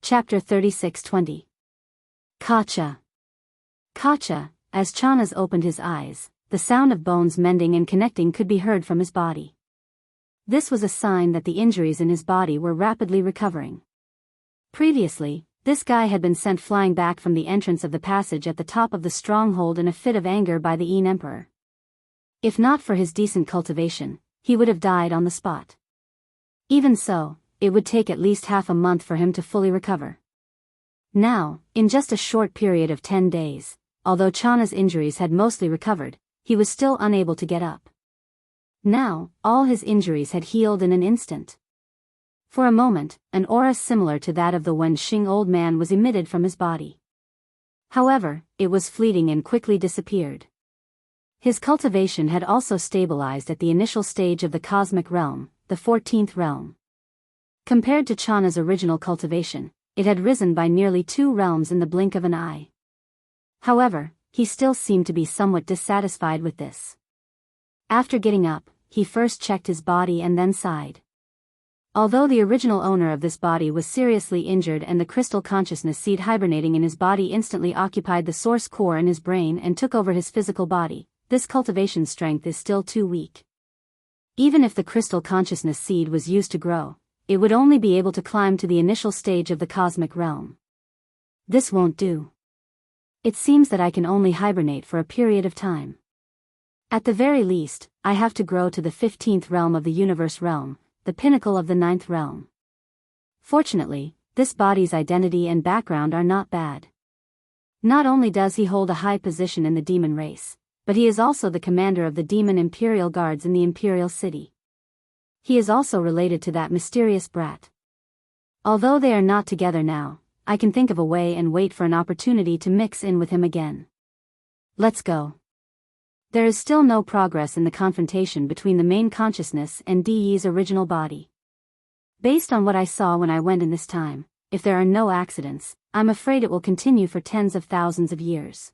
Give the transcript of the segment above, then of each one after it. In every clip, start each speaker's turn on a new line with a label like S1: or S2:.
S1: Chapter 36-20. Kacha. Kacha, as Chanas opened his eyes, the sound of bones mending and connecting could be heard from his body. This was a sign that the injuries in his body were rapidly recovering. Previously, this guy had been sent flying back from the entrance of the passage at the top of the stronghold in a fit of anger by the Yin Emperor. If not for his decent cultivation, he would have died on the spot. Even so, it would take at least half a month for him to fully recover. Now, in just a short period of 10 days, although Chana's injuries had mostly recovered, he was still unable to get up. Now, all his injuries had healed in an instant. For a moment, an aura similar to that of the Wenxing old man was emitted from his body. However, it was fleeting and quickly disappeared. His cultivation had also stabilized at the initial stage of the cosmic realm, the 14th realm. Compared to Chana's original cultivation, it had risen by nearly 2 realms in the blink of an eye. However, he still seemed to be somewhat dissatisfied with this. After getting up, he first checked his body and then sighed. Although the original owner of this body was seriously injured and the crystal consciousness seed hibernating in his body instantly occupied the source core in his brain and took over his physical body, this cultivation strength is still too weak. Even if the crystal consciousness seed was used to grow, it would only be able to climb to the initial stage of the cosmic realm. This won't do. It seems that I can only hibernate for a period of time. At the very least, I have to grow to the 15th realm of the universe realm, the pinnacle of the 9th realm. Fortunately, this body's identity and background are not bad. Not only does he hold a high position in the demon race, but he is also the commander of the demon imperial guards in the imperial city. He is also related to that mysterious brat. Although they are not together now, I can think of a way and wait for an opportunity to mix in with him again. Let's go. There is still no progress in the confrontation between the main consciousness and Di's original body. Based on what I saw when I went in this time, if there are no accidents, I'm afraid it will continue for tens of thousands of years.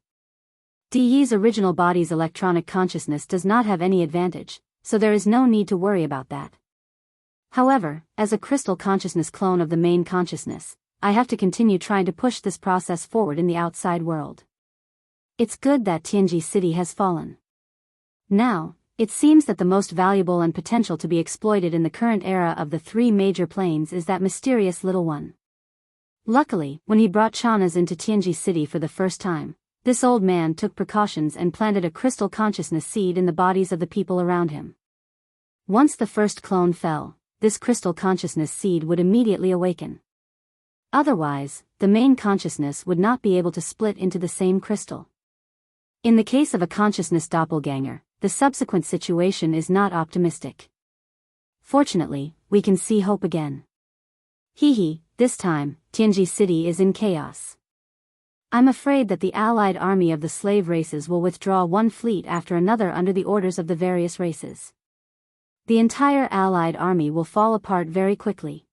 S1: Di's original body's electronic consciousness does not have any advantage, so there is no need to worry about that. However, as a crystal consciousness clone of the main consciousness, I have to continue trying to push this process forward in the outside world. It's good that Tianji City has fallen. Now, it seems that the most valuable and potential to be exploited in the current era of the 3 major planes is that mysterious little one. Luckily, when he brought Chanas into Tianji City for the first time, this old man took precautions and planted a crystal consciousness seed in the bodies of the people around him. Once the first clone fell, this crystal consciousness seed would immediately awaken. Otherwise, the main consciousness would not be able to split into the same crystal. In the case of a consciousness doppelganger, the subsequent situation is not optimistic. Fortunately, we can see hope again. This time, Tianji City is in chaos. I'm afraid that the allied army of the slave races will withdraw one fleet after another under the orders of the various races. The entire allied army will fall apart very quickly.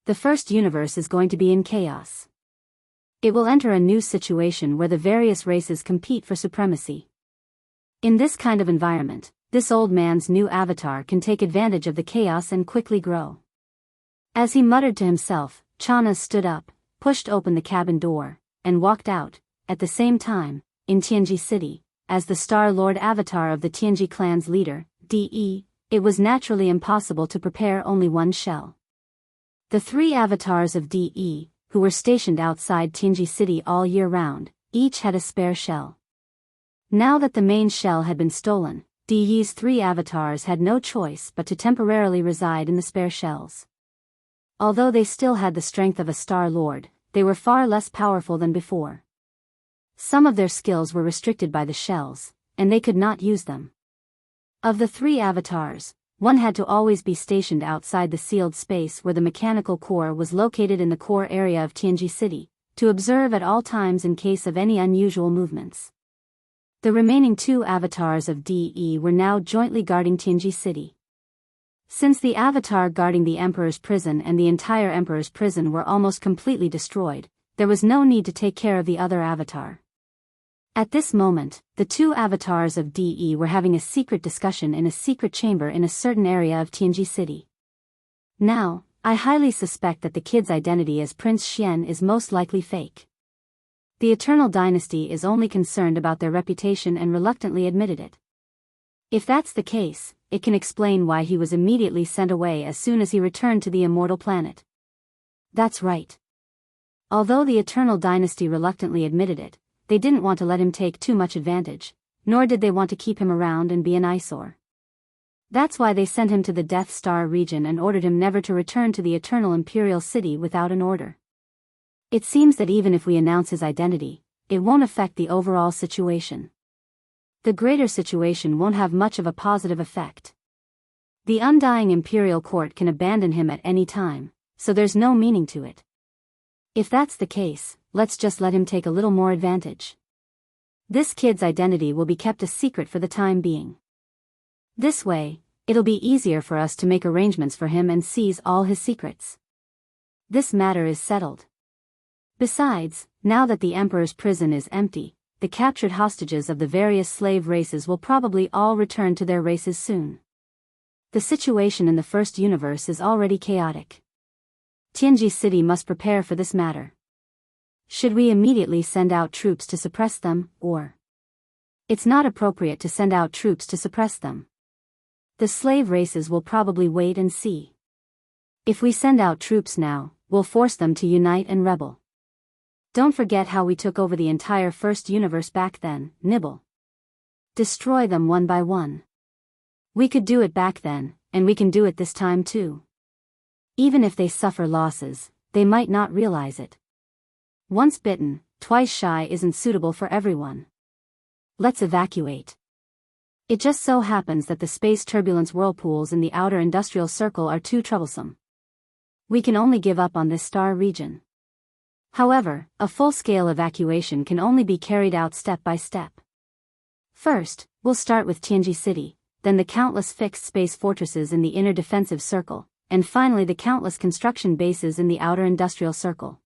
S1: The first universe is going to be in chaos. It will enter a new situation where the various races compete for supremacy. In this kind of environment, this old man's new avatar can take advantage of the chaos and quickly grow. As he muttered to himself, Chanas stood up, pushed open the cabin door, and walked out. At the same time, in Tianji City, as the Star Lord avatar of the Tianji clan's leader, De, it was naturally impossible to prepare only one shell. The 3 avatars of De, who were stationed outside Tianji City all year round, each had a spare shell. Now that the main shell had been stolen, De's 3 avatars had no choice but to temporarily reside in the spare shells. Although they still had the strength of a Star Lord, they were far less powerful than before. Some of their skills were restricted by the shells, and they could not use them. Of the 3 avatars, one had to always be stationed outside the sealed space where the mechanical core was located in the core area of Tianji City, to observe at all times in case of any unusual movements. The remaining 2 avatars of De were now jointly guarding Tianji City. Since the avatar guarding the Emperor's prison and the entire Emperor's prison were almost completely destroyed, there was no need to take care of the other avatar. At this moment, the 2 avatars of De were having a secret discussion in a secret chamber in a certain area of Tianji City. Now, I highly suspect that the kid's identity as Prince Xian is most likely fake. The Eternal Dynasty is only concerned about their reputation and reluctantly admitted it. If that's the case, it can explain why he was immediately sent away as soon as he returned to the immortal planet. That's right. Although the Eternal Dynasty reluctantly admitted it, they didn't want to let him take too much advantage, nor did they want to keep him around and be an eyesore. That's why they sent him to the Death Star region and ordered him never to return to the Eternal Imperial City without an order. It seems that even if we announce his identity, it won't affect the overall situation. The greater situation won't have much of a positive effect. The undying Imperial Court can abandon him at any time, so there's no meaning to it. If that's the case, let's just let him take a little more advantage. This kid's identity will be kept a secret for the time being. This way, it'll be easier for us to make arrangements for him and seize all his secrets. This matter is settled. Besides, now that the Emperor's prison is empty, the captured hostages of the various slave races will probably all return to their races soon. The situation in the first universe is already chaotic. Tianji City must prepare for this matter. Should we immediately send out troops to suppress them, or? It's not appropriate to send out troops to suppress them. The slave races will probably wait and see. If we send out troops now, we'll force them to unite and rebel. Don't forget how we took over the entire first universe back then, Nibble. Destroy them one by one. We could do it back then, and we can do it this time too. Even if they suffer losses, they might not realize it. Once bitten, twice shy isn't suitable for everyone. Let's evacuate. It just so happens that the space turbulence whirlpools in the outer industrial circle are too troublesome. We can only give up on this star region. However, a full-scale evacuation can only be carried out step by step. First, we'll start with Tianji City, then the countless fixed space fortresses in the inner defensive circle, and finally the countless construction bases in the outer industrial circle.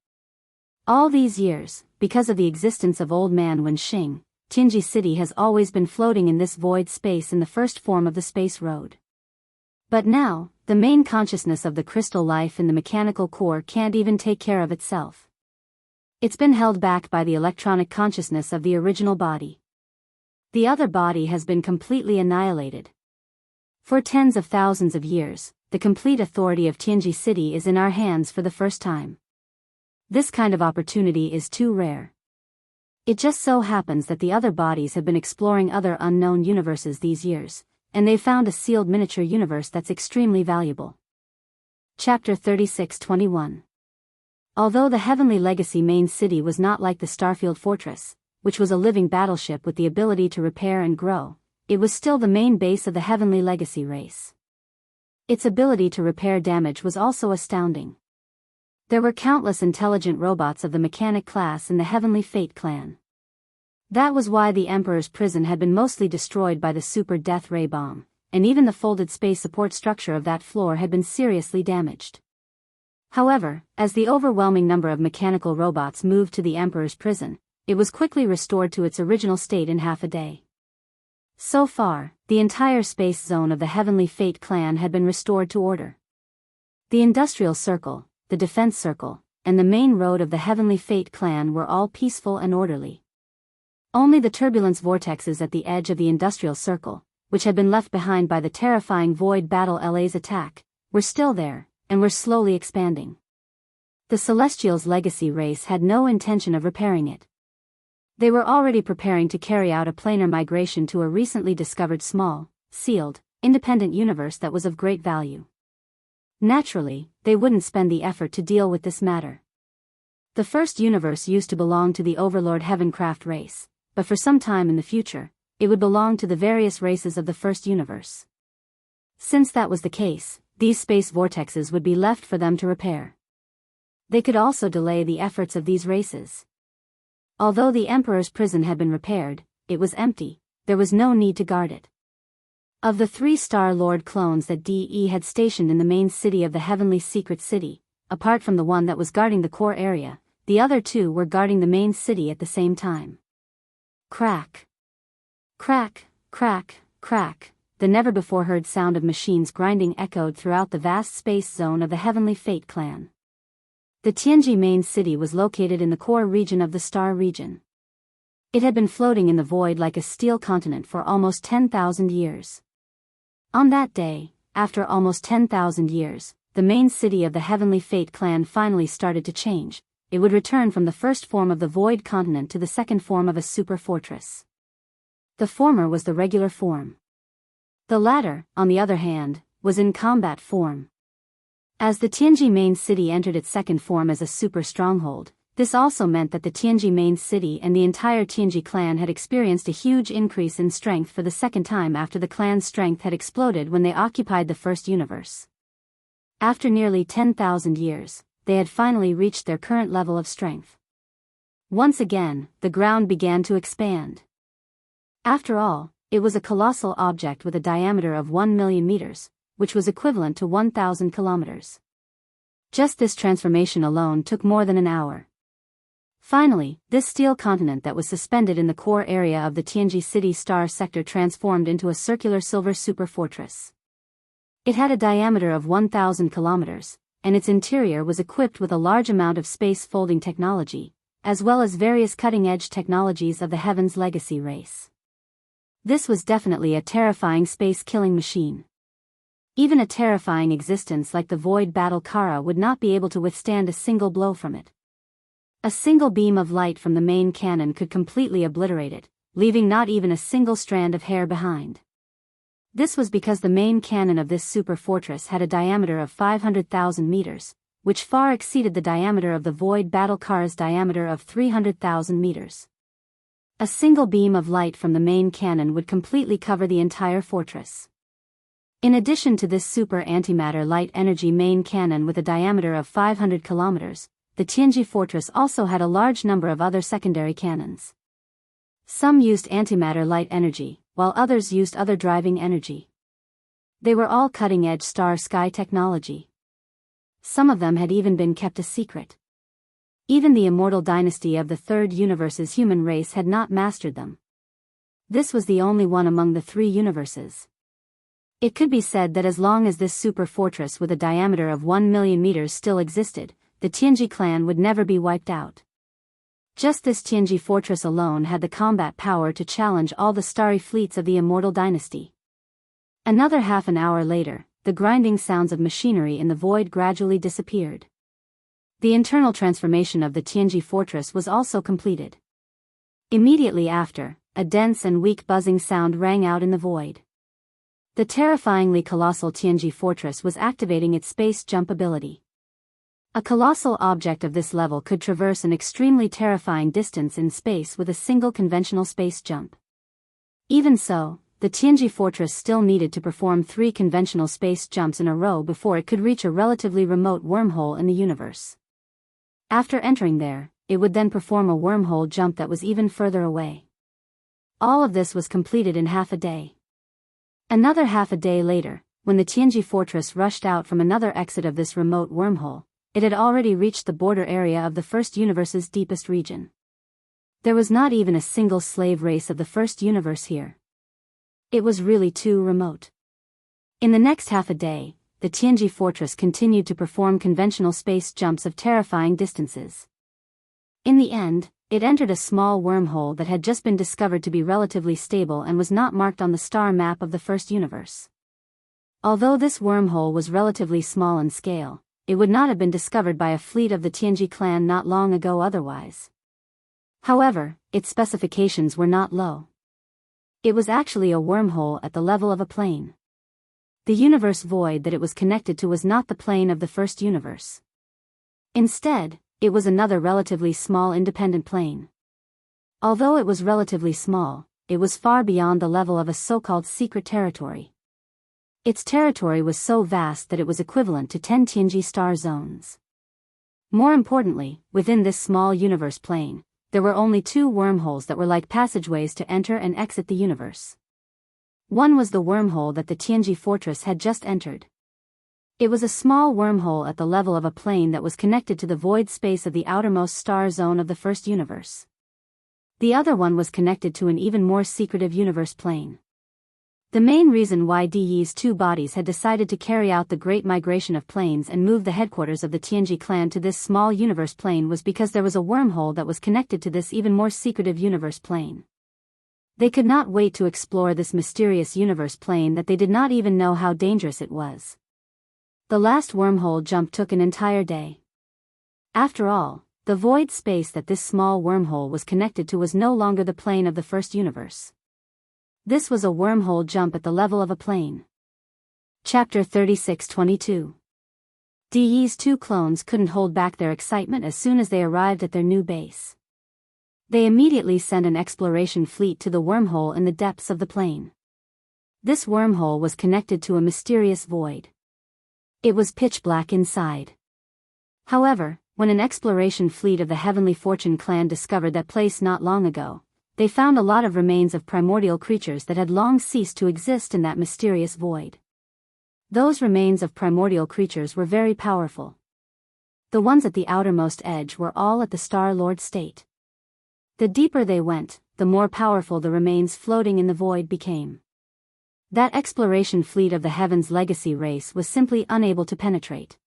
S1: All these years, because of the existence of Old Man Wenxing, Tianji City has always been floating in this void space in the first form of the space road. But now, the main consciousness of the crystal life in the mechanical core can't even take care of itself. It's been held back by the electronic consciousness of the original body. The other body has been completely annihilated. For tens of thousands of years, the complete authority of Tianji City is in our hands for the first time. This kind of opportunity is too rare. It just so happens that the other bodies have been exploring other unknown universes these years, and they've found a sealed miniature universe that's extremely valuable. Chapter 36-21. Although the Heavenly Legacy main city was not like the Starfield Fortress, which was a living battleship with the ability to repair and grow, it was still the main base of the Heavenly Legacy race. Its ability to repair damage was also astounding. There were countless intelligent robots of the mechanic class in the Heavenly Fate clan. That was why the Emperor's prison had been mostly destroyed by the Super Death Ray bomb, and even the folded space support structure of that floor had been seriously damaged. However, as the overwhelming number of mechanical robots moved to the Emperor's prison, it was quickly restored to its original state in half a day. So far, the entire space zone of the Heavenly Fate clan had been restored to order. The industrial circle, the defense circle, and the main road of the Heavenly Fate clan were all peaceful and orderly. Only the turbulence vortexes at the edge of the industrial circle, which had been left behind by the terrifying Void Battle LA's attack, were still there, and were slowly expanding. The Celestials' legacy race had no intention of repairing it. They were already preparing to carry out a planar migration to a recently discovered small, sealed, independent universe that was of great value. Naturally, they wouldn't spend the effort to deal with this matter. The first universe used to belong to the Overlord Heavencraft race, but for some time in the future, it would belong to the various races of the first universe. Since that was the case, these space vortexes would be left for them to repair. They could also delay the efforts of these races. Although the Emperor's prison had been repaired, it was empty, there was no need to guard it. Of the 3 Star Lord clones that DE had stationed in the main city of the Heavenly Secret City, apart from the one that was guarding the core area, the other 2 were guarding the main city at the same time. Crack. Crack, crack, crack, the never-before-heard sound of machines grinding echoed throughout the vast space zone of the Heavenly Fate clan. The Tianji main city was located in the core region of the Star region. It had been floating in the void like a steel continent for almost 10,000 years. On that day, after almost 10,000 years, the main city of the Heavenly Fate clan finally started to change. It would return from the first form of the void continent to the second form of a super fortress. The former was the regular form. The latter, on the other hand, was in combat form. As the Tianji main city entered its second form as a super stronghold, this also meant that the Tianji main city and the entire Tianji clan had experienced a huge increase in strength for the second time after the clan's strength had exploded when they occupied the first universe. After nearly 10,000 years, they had finally reached their current level of strength. Once again, the ground began to expand. After all, it was a colossal object with a diameter of 1 million meters, which was equivalent to 1,000 kilometers. Just this transformation alone took more than an hour. Finally, this steel continent that was suspended in the core area of the Tianji City Star sector transformed into a circular silver super fortress. It had a diameter of 1,000 kilometers, and its interior was equipped with a large amount of space folding technology, as well as various cutting-edge technologies of the Heaven's Legacy race. This was definitely a terrifying space-killing machine. Even a terrifying existence like the Void Battle Kara would not be able to withstand a single blow from it. A single beam of light from the main cannon could completely obliterate it, leaving not even a single strand of hair behind. This was because the main cannon of this super fortress had a diameter of 500,000 meters, which far exceeded the diameter of the Void Battle Kara's diameter of 300,000 meters. A single beam of light from the main cannon would completely cover the entire fortress. In addition to this super antimatter light energy main cannon with a diameter of 500 kilometers, the Tianji fortress also had a large number of other secondary cannons. Some used antimatter light energy, while others used other driving energy. They were all cutting-edge star-sky technology. Some of them had even been kept a secret. Even the immortal dynasty of the Third Universe's human race had not mastered them. This was the only one among the three universes. It could be said that as long as this super fortress with a diameter of 1 million meters still existed, the Tianji clan would never be wiped out. Just this Tianji fortress alone had the combat power to challenge all the starry fleets of the immortal dynasty. Another half an hour later, the grinding sounds of machinery in the void gradually disappeared. The internal transformation of the Tianji fortress was also completed. Immediately after, a dense and weak buzzing sound rang out in the void. The terrifyingly colossal Tianji fortress was activating its space jump ability. A colossal object of this level could traverse an extremely terrifying distance in space with a single conventional space jump. Even so, the Tianji fortress still needed to perform 3 conventional space jumps in a row before it could reach a relatively remote wormhole in the universe. After entering there, it would then perform a wormhole jump that was even further away. All of this was completed in half a day. Another half a day later, when the Tianji fortress rushed out from another exit of this remote wormhole, it had already reached the border area of the first universe's deepest region. There was not even a single slave race of the first universe here. It was really too remote. In the next half a day, the Tianji fortress continued to perform conventional space jumps of terrifying distances. In the end, it entered a small wormhole that had just been discovered to be relatively stable and was not marked on the star map of the first universe. Although this wormhole was relatively small in scale, it would not have been discovered by a fleet of the Tianji clan not long ago otherwise. However, its specifications were not low. It was actually a wormhole at the level of a plane. The universe void that it was connected to was not the plane of the first universe. Instead, it was another relatively small independent plane. Although it was relatively small, it was far beyond the level of a so-called secret territory. Its territory was so vast that it was equivalent to 10 Tianji star zones. More importantly, within this small universe plane, there were only 2 wormholes that were like passageways to enter and exit the universe. One was the wormhole that the Tianji fortress had just entered. It was a small wormhole at the level of a plane that was connected to the void space of the outermost star zone of the first universe. The other one was connected to an even more secretive universe plane. The main reason why Diyi's two bodies had decided to carry out the Great Migration of Planes and move the headquarters of the Tianji clan to this small universe plane was because there was a wormhole that was connected to this even more secretive universe plane. They could not wait to explore this mysterious universe plane that they did not even know how dangerous it was. The last wormhole jump took an entire day. After all, the void space that this small wormhole was connected to was no longer the plane of the first universe. This was a wormhole jump at the level of a plane. Chapter 36-22. Diyi's two clones couldn't hold back their excitement as soon as they arrived at their new base. They immediately sent an exploration fleet to the wormhole in the depths of the plane. This wormhole was connected to a mysterious void. It was pitch black inside. However, when an exploration fleet of the Heavenly Fortune clan discovered that place not long ago, they found a lot of remains of primordial creatures that had long ceased to exist in that mysterious void. Those remains of primordial creatures were very powerful. The ones at the outermost edge were all at the Star Lord state. The deeper they went, the more powerful the remains floating in the void became. That exploration fleet of the Heaven's Legacy race was simply unable to penetrate.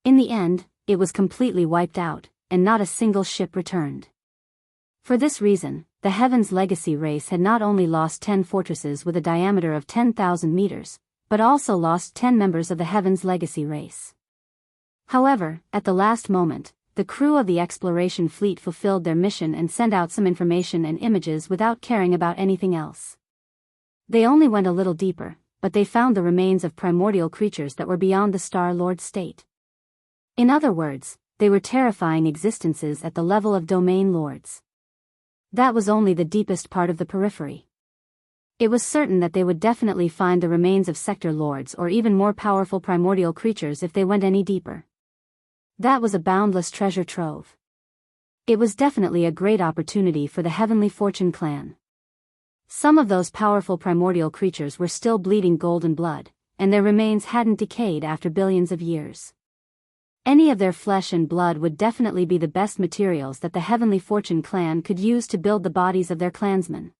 S1: In the end, it was completely wiped out, and not a single ship returned. For this reason, the Heaven's Legacy race had not only lost 10 fortresses with a diameter of 10,000 meters, but also lost 10 members of the Heaven's Legacy race. However, at the last moment, the crew of the exploration fleet fulfilled their mission and sent out some information and images without caring about anything else. They only went a little deeper, but they found the remains of primordial creatures that were beyond the Star Lord state. In other words, they were terrifying existences at the level of domain lords. That was only the deepest part of the periphery. It was certain that they would definitely find the remains of sector lords or even more powerful primordial creatures if they went any deeper. That was a boundless treasure trove. It was definitely a great opportunity for the Heavenly Fortune clan. Some of those powerful primordial creatures were still bleeding golden blood, and their remains hadn't decayed after billions of years. Any of their flesh and blood would definitely be the best materials that the Heavenly Fortune clan could use to build the bodies of their clansmen.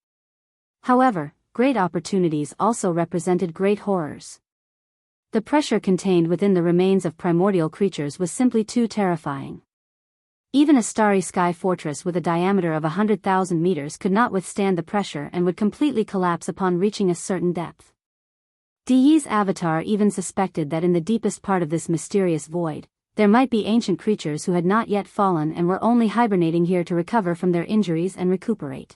S1: However, great opportunities also represented great horrors. The pressure contained within the remains of primordial creatures was simply too terrifying. Even a starry sky fortress with a diameter of 100,000 meters could not withstand the pressure and would completely collapse upon reaching a certain depth. Diyi's avatar even suspected that in the deepest part of this mysterious void, there might be ancient creatures who had not yet fallen and were only hibernating here to recover from their injuries and recuperate.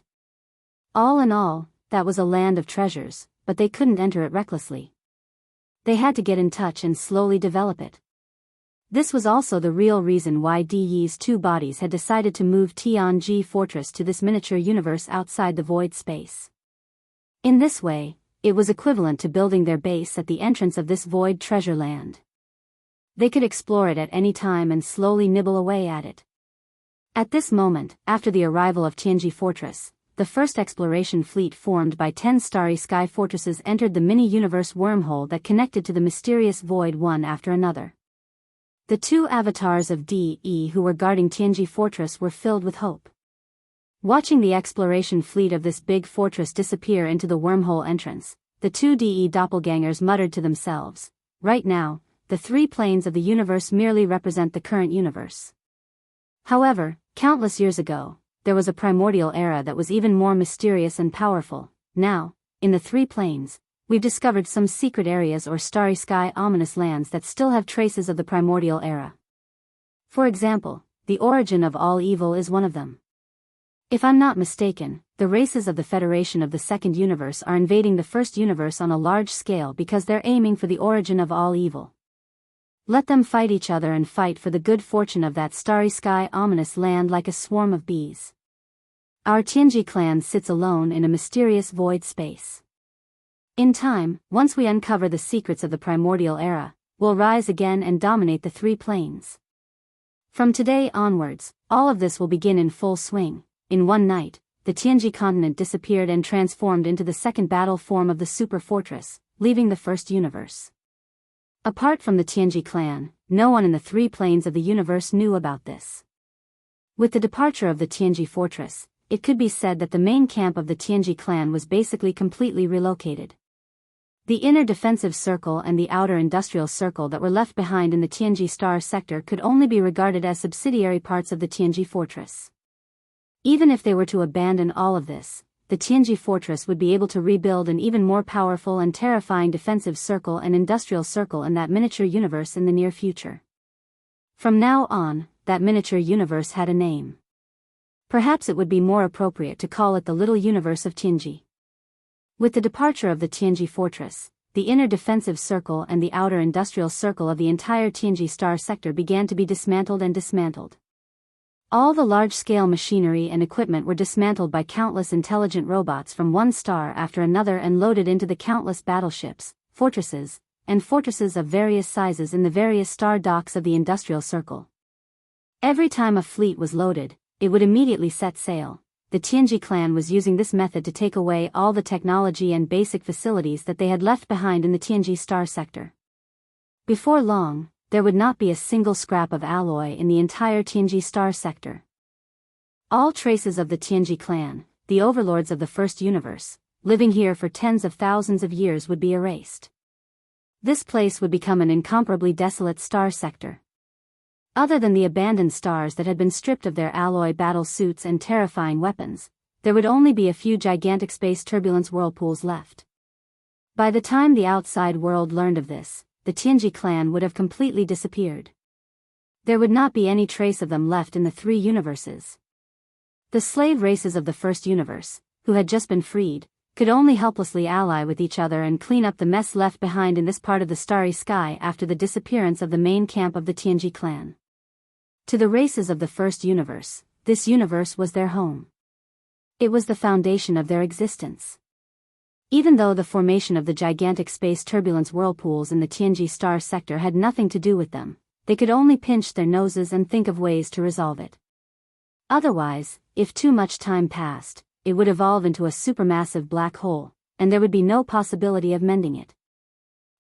S1: All in all, that was a land of treasures, but they couldn't enter it recklessly. They had to get in touch and slowly develop it. This was also the real reason why Diyi's two bodies had decided to move Tianji Fortress to this miniature universe outside the void space. In this way, it was equivalent to building their base at the entrance of this void treasure land. They could explore it at any time and slowly nibble away at it. At this moment, after the arrival of Tianji Fortress, the first exploration fleet formed by 10 starry sky fortresses entered the mini-universe wormhole that connected to the mysterious void one after another. The two avatars of DE who were guarding Tianji Fortress were filled with hope. Watching the exploration fleet of this big fortress disappear into the wormhole entrance, the two DE doppelgangers muttered to themselves, "Right now, the three planes of the universe merely represent the current universe." However, countless years ago, there was a primordial era that was even more mysterious and powerful. Now, in the three planes, we've discovered some secret areas or starry sky ominous lands that still have traces of the primordial era. For example, the origin of all evil is one of them. If I'm not mistaken, the races of the Federation of the Second Universe are invading the First Universe on a large scale because they're aiming for the origin of all evil. Let them fight each other and fight for the good fortune of that starry sky ominous land like a swarm of bees. Our Tianji clan sits alone in a mysterious void space. In time, once we uncover the secrets of the primordial era, we'll rise again and dominate the three planes. From today onwards, all of this will begin in full swing. In one night, the Tianji continent disappeared and transformed into the second battle form of the super fortress, leaving the first universe. Apart from the Tianji clan, no one in the three planes of the universe knew about this. With the departure of the Tianji fortress, it could be said that the main camp of the Tianji clan was basically completely relocated. The inner defensive circle and the outer industrial circle that were left behind in the Tianji Star sector could only be regarded as subsidiary parts of the Tianji fortress. Even if they were to abandon all of this, the Tianji fortress would be able to rebuild an even more powerful and terrifying defensive circle and industrial circle in that miniature universe in the near future. From now on, that miniature universe had a name. Perhaps it would be more appropriate to call it the Little Universe of Tianji. With the departure of the Tianji fortress, the inner defensive circle and the outer industrial circle of the entire Tianji Star sector began to be dismantled and dismantled. All the large-scale machinery and equipment were dismantled by countless intelligent robots from one star after another and loaded into the countless battleships, fortresses, and fortresses of various sizes in the various star docks of the industrial circle. Every time a fleet was loaded, it would immediately set sail. The Tianji clan was using this method to take away all the technology and basic facilities that they had left behind in the Tianji Star sector. Before long, there would not be a single scrap of alloy in the entire Tianji Star sector. All traces of the Tianji clan, the overlords of the first universe, living here for tens of thousands of years would be erased. This place would become an incomparably desolate star sector. Other than the abandoned stars that had been stripped of their alloy battle suits and terrifying weapons, there would only be a few gigantic space turbulence whirlpools left. By the time the outside world learned of this, the Tianji clan would have completely disappeared. There would not be any trace of them left in the three universes. The slave races of the first universe, who had just been freed, could only helplessly ally with each other and clean up the mess left behind in this part of the starry sky after the disappearance of the main camp of the Tianji clan. To the races of the first universe, this universe was their home. It was the foundation of their existence. Even though the formation of the gigantic space turbulence whirlpools in the Tianji Star sector had nothing to do with them, they could only pinch their noses and think of ways to resolve it. Otherwise, if too much time passed, it would evolve into a supermassive black hole, and there would be no possibility of mending it.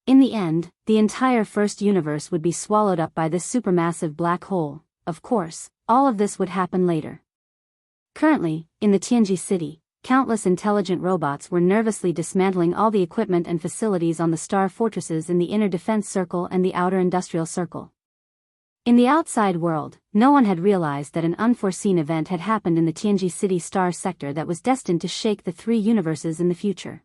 S1: In the end, the entire first universe would be swallowed up by this supermassive black hole. Of course, all of this would happen later. Currently, in the Tianji city, countless intelligent robots were nervously dismantling all the equipment and facilities on the star fortresses in the inner defense circle and the outer industrial circle. In the outside world, no one had realized that an unforeseen event had happened in the Tianji city star sector that was destined to shake the three universes in the future.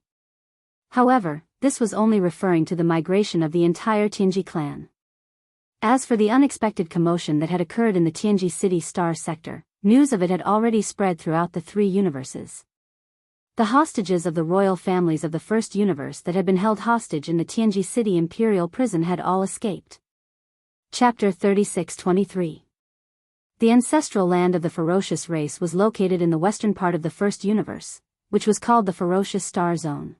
S1: However, this was only referring to the migration of the entire Tianji clan. As for the unexpected commotion that had occurred in the Tianji city star sector, news of it had already spread throughout the three universes. The hostages of the royal families of the first universe that had been held hostage in the Tianji city imperial prison had all escaped. Chapter 36-23. The ancestral land of the ferocious race was located in the western part of the first universe, which was called the Ferocious Star Zone.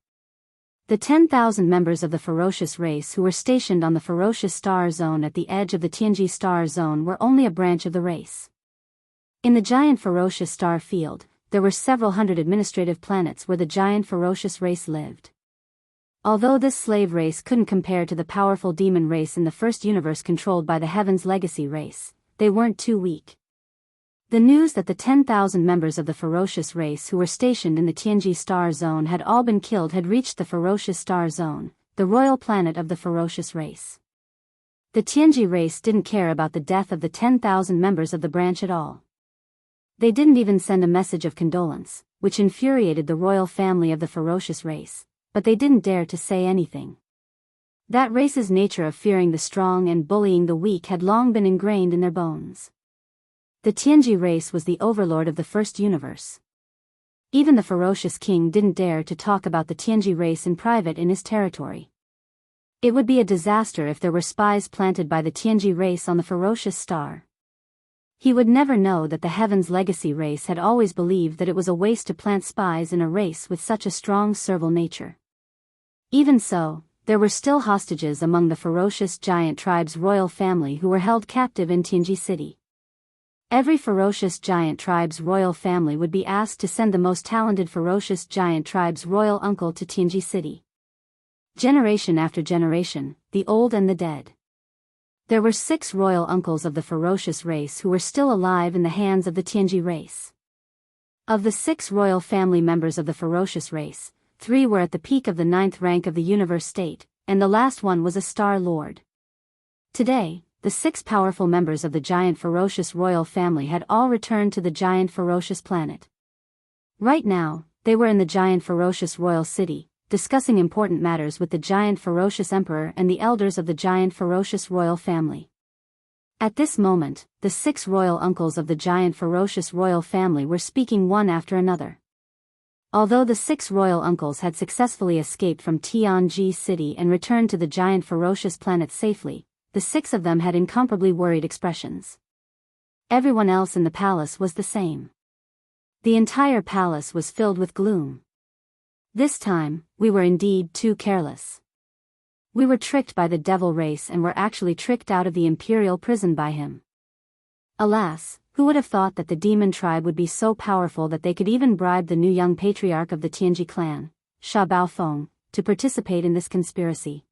S1: The 10,000 members of the ferocious race who were stationed on the Ferocious Star Zone at the edge of the Tianji Star Zone were only a branch of the race. In the giant ferocious star field, there were several hundred administrative planets where the giant ferocious race lived. Although this slave race couldn't compare to the powerful demon race in the first universe controlled by the Heaven's Legacy race, they weren't too weak. The news that the 10,000 members of the ferocious race who were stationed in the Tianji Star Zone had all been killed had reached the Ferocious Star Zone, the royal planet of the ferocious race. The Tianji race didn't care about the death of the 10,000 members of the branch at all. They didn't even send a message of condolence, which infuriated the royal family of the ferocious race, but they didn't dare to say anything. That race's nature of fearing the strong and bullying the weak had long been ingrained in their bones. The Tianji race was the overlord of the first universe. Even the ferocious king didn't dare to talk about the Tianji race in private in his territory. It would be a disaster if there were spies planted by the Tianji race on the ferocious star. He would never know that the Heaven's Legacy race had always believed that it was a waste to plant spies in a race with such a strong servile nature. Even so, there were still hostages among the ferocious giant tribe's royal family who were held captive in Tianji city. Every ferocious giant tribe's royal family would be asked to send the most talented ferocious giant tribe's royal uncle to Tianji city. Generation after generation, the old and the dead. There were 6 royal uncles of the ferocious race who were still alive in the hands of the Tianji race. Of the 6 royal family members of the ferocious race, 3 were at the peak of the 9th rank of the universe state, and the last one was a Star Lord. Today, the 6 powerful members of the giant ferocious royal family had all returned to the giant ferocious planet. Right now, they were in the giant ferocious royal city, discussing important matters with the giant ferocious emperor and the elders of the giant ferocious royal family. At this moment, the 6 royal uncles of the giant ferocious royal family were speaking one after another. Although the 6 royal uncles had successfully escaped from Tianji City and returned to the giant ferocious planet safely, the 6 of them had incomparably worried expressions. Everyone else in the palace was the same. The entire palace was filled with gloom. This time, we were indeed too careless. We were tricked by the devil race and were actually tricked out of the imperial prison by him. Alas, who would have thought that the demon tribe would be so powerful that they could even bribe the new young patriarch of the Tianji clan, Sha Baofeng, to participate in this conspiracy.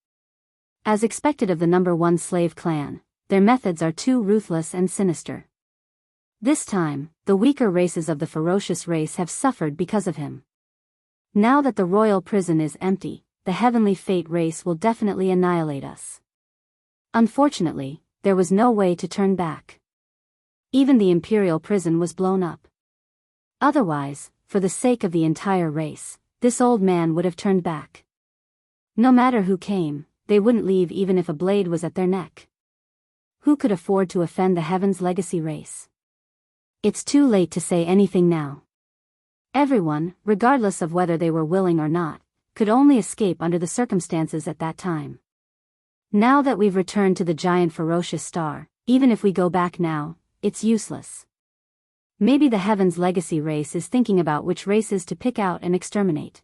S1: As expected of the number 1 slave clan, their methods are too ruthless and sinister. This time, the weaker races of the ferocious race have suffered because of him. Now that the royal prison is empty, the heavenly fate race will definitely annihilate us. Unfortunately, there was no way to turn back. Even the imperial prison was blown up. Otherwise, for the sake of the entire race, this old man would have turned back. No matter who came, they wouldn't leave even if a blade was at their neck. Who could afford to offend the Heaven's legacy race? It's too late to say anything now. Everyone, regardless of whether they were willing or not, could only escape under the circumstances at that time. Now that we've returned to the giant ferocious star, even if we go back now, it's useless. Maybe the Heaven's legacy race is thinking about which races to pick out and exterminate.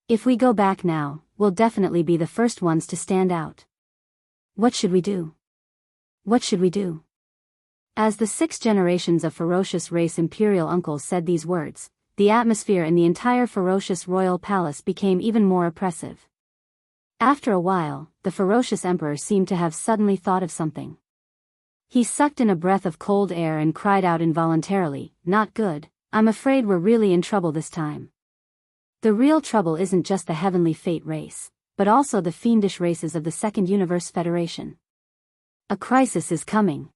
S1: If we go back now, we'll definitely be the first ones to stand out. What should we do? What should we do? As the 6 generations of ferocious race imperial uncles said these words, the atmosphere in the entire ferocious royal palace became even more oppressive. After a while, the ferocious emperor seemed to have suddenly thought of something. He sucked in a breath of cold air and cried out involuntarily, "Not good, I'm afraid we're really in trouble this time." The real trouble isn't just the heavenly fate race, but also the fiendish races of the Second Universe Federation. A crisis is coming.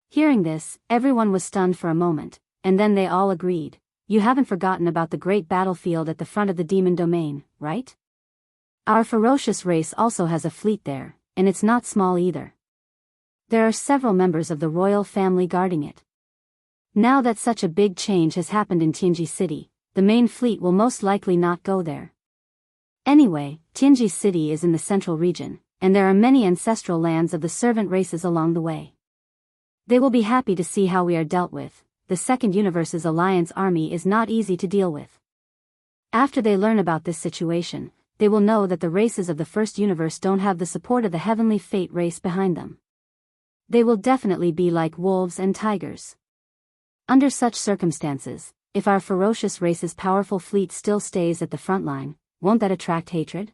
S1: Hearing this, everyone was stunned for a moment, and then they all agreed, "You haven't forgotten about the great battlefield at the front of the demon domain, right? Our ferocious race also has a fleet there, and it's not small either. There are several members of the royal family guarding it. Now that such a big change has happened in Tianji City, the main fleet will most likely not go there. Anyway, Tianji City is in the central region, and there are many ancestral lands of the servant races along the way. They will be happy to see how we are dealt with. The Second Universe's alliance army is not easy to deal with. After they learn about this situation, they will know that the races of the First Universe don't have the support of the heavenly fate race behind them. They will definitely be like wolves and tigers. Under such circumstances, if our ferocious race's powerful fleet still stays at the front line, won't that attract hatred?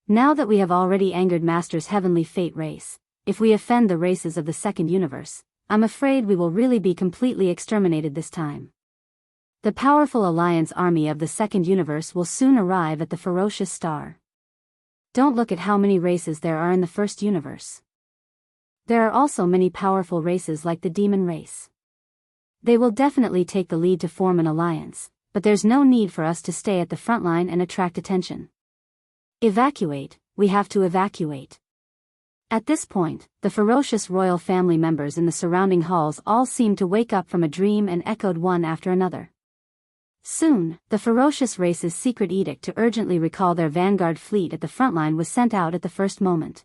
S1: Now that we have already angered Master's heavenly fate race, if we offend the races of the Second Universe, I'm afraid we will really be completely exterminated this time. The powerful alliance army of the Second Universe will soon arrive at the ferocious star. Don't look at how many races there are in the First Universe. There are also many powerful races like the demon race. They will definitely take the lead to form an alliance, but there's no need for us to stay at the front line and attract attention. Evacuate, we have to evacuate. At this point, the ferocious royal family members in the surrounding halls all seemed to wake up from a dream and echoed one after another. Soon, the ferocious race's secret edict to urgently recall their vanguard fleet at the front line was sent out at the first moment.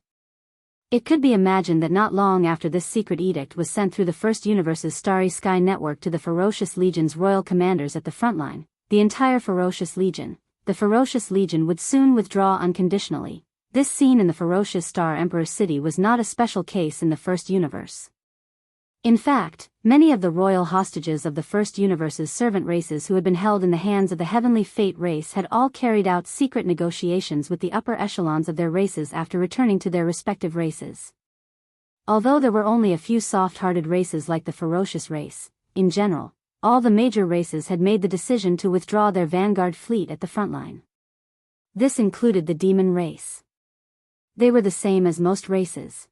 S1: It could be imagined that not long after this secret edict was sent through the First Universe's Starry Sky network to the Ferocious Legion's royal commanders at the front line, the entire Ferocious Legion, the Ferocious Legion would soon withdraw unconditionally. This scene in the Ferocious Star Emperor City was not a special case in the First Universe. In fact, many of the royal hostages of the First Universe's servant races who had been held in the hands of the Heavenly Fate race had all carried out secret negotiations with the upper echelons of their races after returning to their respective races. Although there were only a few soft-hearted races like the Ferocious race, in general, all the major races had made the decision to withdraw their vanguard fleet at the front line. This included the demon race. They were the same as most races.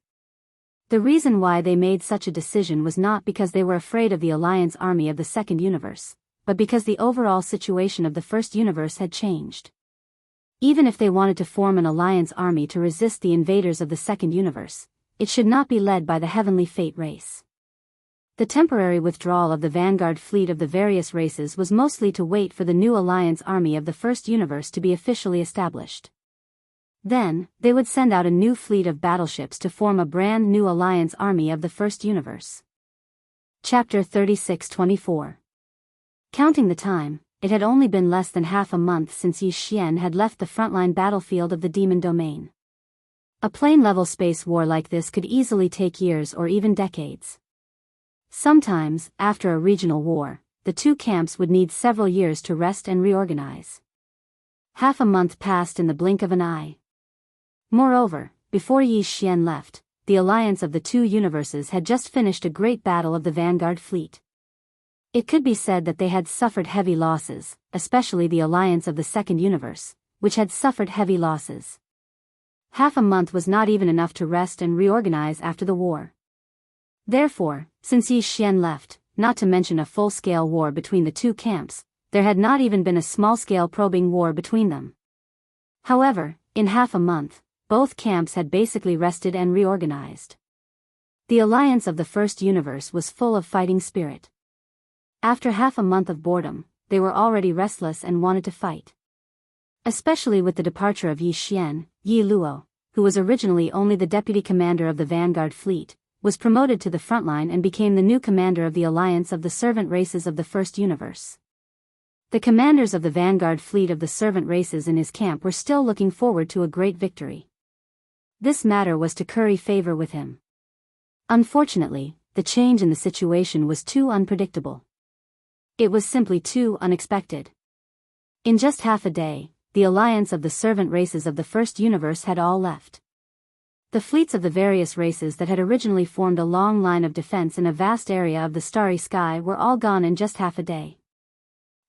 S1: The reason why they made such a decision was not because they were afraid of the Alliance army of the Second Universe, but because the overall situation of the First Universe had changed. Even if they wanted to form an Alliance army to resist the invaders of the Second Universe, it should not be led by the Heavenly Fate race. The temporary withdrawal of the vanguard fleet of the various races was mostly to wait for the new Alliance army of the First Universe to be officially established. Then, they would send out a new fleet of battleships to form a brand new Alliance army of the First Universe. Chapter 36-24. Counting the time, it had only been less than half a month since Yi Xian had left the frontline battlefield of the Demon Domain. A plane-level space war like this could easily take years or even decades. Sometimes, after a regional war, the two camps would need several years to rest and reorganize. Half a month passed in the blink of an eye. Moreover, before Yi Xian left, the alliance of the two universes had just finished a great battle of the vanguard fleet. It could be said that they had suffered heavy losses, especially the alliance of the Second Universe, which had suffered heavy losses. Half a month was not even enough to rest and reorganize after the war. Therefore, since Yi Xian left, not to mention a full-scale war between the two camps, there had not even been a small-scale probing war between them. However, in half a month, both camps had basically rested and reorganized. The alliance of the First Universe was full of fighting spirit. After half a month of boredom, they were already restless and wanted to fight. Especially with the departure of Yi Xian, Yi Luo, who was originally only the deputy commander of the vanguard fleet, was promoted to the frontline and became the new commander of the alliance of the servant races of the First Universe. The commanders of the vanguard fleet of the servant races in his camp were still looking forward to a great victory. This matter was to curry favor with him. Unfortunately, the change in the situation was too unpredictable. It was simply too unexpected. In just half a day, the alliance of the servant races of the First Universe had all left. The fleets of the various races that had originally formed a long line of defense in a vast area of the starry sky were all gone in just half a day.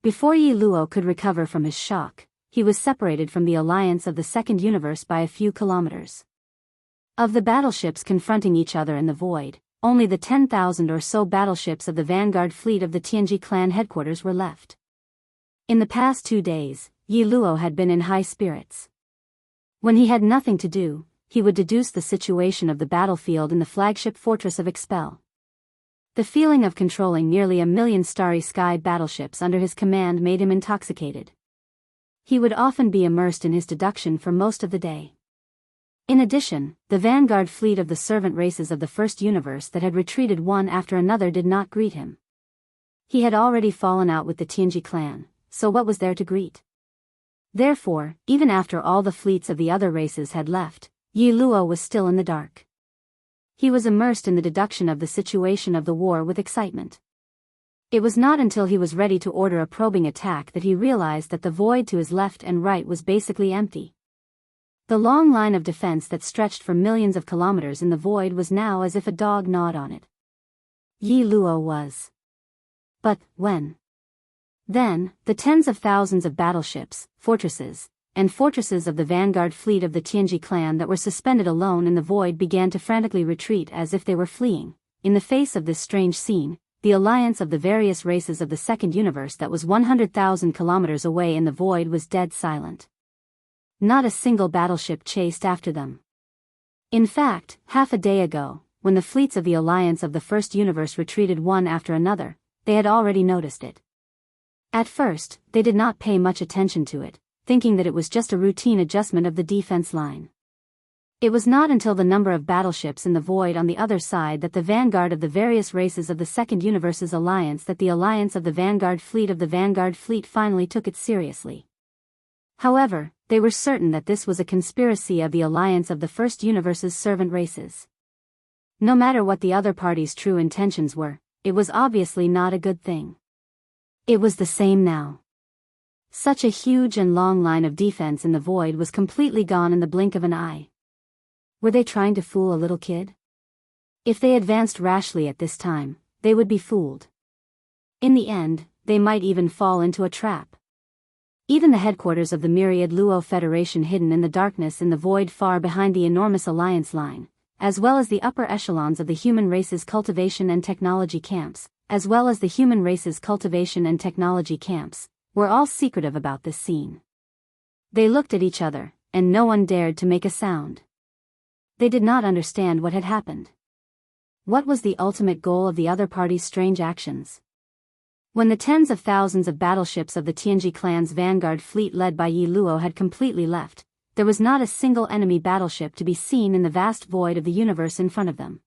S1: Before Yi Luo could recover from his shock, he was separated from the alliance of the Second Universe by a few kilometers. Of the battleships confronting each other in the void, only the 10,000 or so battleships of the vanguard fleet of the Tianji clan headquarters were left. In the past 2 days, Yi Luo had been in high spirits. When he had nothing to do, he would deduce the situation of the battlefield in the flagship fortress of Expel. The feeling of controlling nearly 1 million starry sky battleships under his command made him intoxicated. He would often be immersed in his deduction for most of the day. In addition, the vanguard fleet of the servant races of the First Universe that had retreated one after another did not greet him. He had already fallen out with the Tianji clan, so what was there to greet? Therefore, even after all the fleets of the other races had left, Yi Luo was still in the dark. He was immersed in the deduction of the situation of the war with excitement. It was not until he was ready to order a probing attack that he realized that the void to his left and right was basically empty. The long line of defense that stretched for millions of kilometers in the void was now as if a dog gnawed on it. Yi Luo was. But, when? Then, the tens of thousands of battleships, fortresses, and fortresses of the vanguard fleet of the Tianji clan that were suspended alone in the void began to frantically retreat as if they were fleeing. In the face of this strange scene, the alliance of the various races of the Second Universe that was 100,000 kilometers away in the void was dead silent. Not a single battleship chased after them. In fact, half a day ago, when the fleets of the alliance of the First Universe retreated one after another, they had already noticed it. At first, they did not pay much attention to it, thinking that it was just a routine adjustment of the defense line. It was not until the number of battleships in the void on the other side that the vanguard of the various races of the Second Universe's alliance that the alliance of the vanguard fleet finally took it seriously. However, they were certain that this was a conspiracy of the alliance of the First Universe's servant races. No matter what the other party's true intentions were, it was obviously not a good thing. It was the same now. Such a huge and long line of defense in the void was completely gone in the blink of an eye. Were they trying to fool a little kid? If they advanced rashly at this time, they would be fooled. In the end, they might even fall into a trap. Even the headquarters of the myriad Luo Federation hidden in the darkness in the void far behind the enormous alliance line, as well as the upper echelons of the human race's cultivation and technology camps, were all secretive about this scene. They looked at each other, and no one dared to make a sound. They did not understand what had happened. What was the ultimate goal of the other party's strange actions? When the tens of thousands of battleships of the Tianji clan's vanguard fleet led by Yi Luo had completely left, there was not a single enemy battleship to be seen in the vast void of the universe in front of them.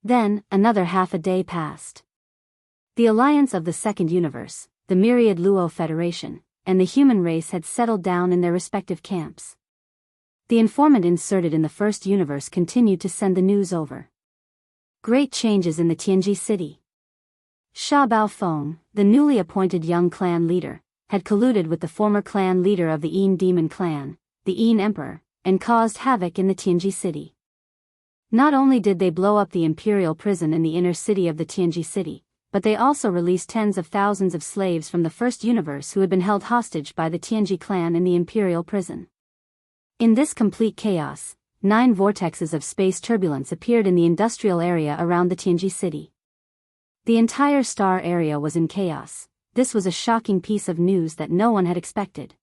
S1: Then, another half a day passed. The alliance of the second universe, the myriad Luo Federation, and the human race had settled down in their respective camps. The informant inserted in the first universe continued to send the news over. Great changes in the Tianji city. Sha Baofeng, the newly appointed young clan leader, had colluded with the former clan leader of the Yin Demon clan, the Yin Emperor, and caused havoc in the Tianji city. Not only did they blow up the imperial prison in the inner city of the Tianji city, but they also released tens of thousands of slaves from the first universe who had been held hostage by the Tianji clan in the imperial prison. In this complete chaos, 9 vortexes of space turbulence appeared in the industrial area around the Tianji city. The entire star area was in chaos. This was a shocking piece of news that no one had expected.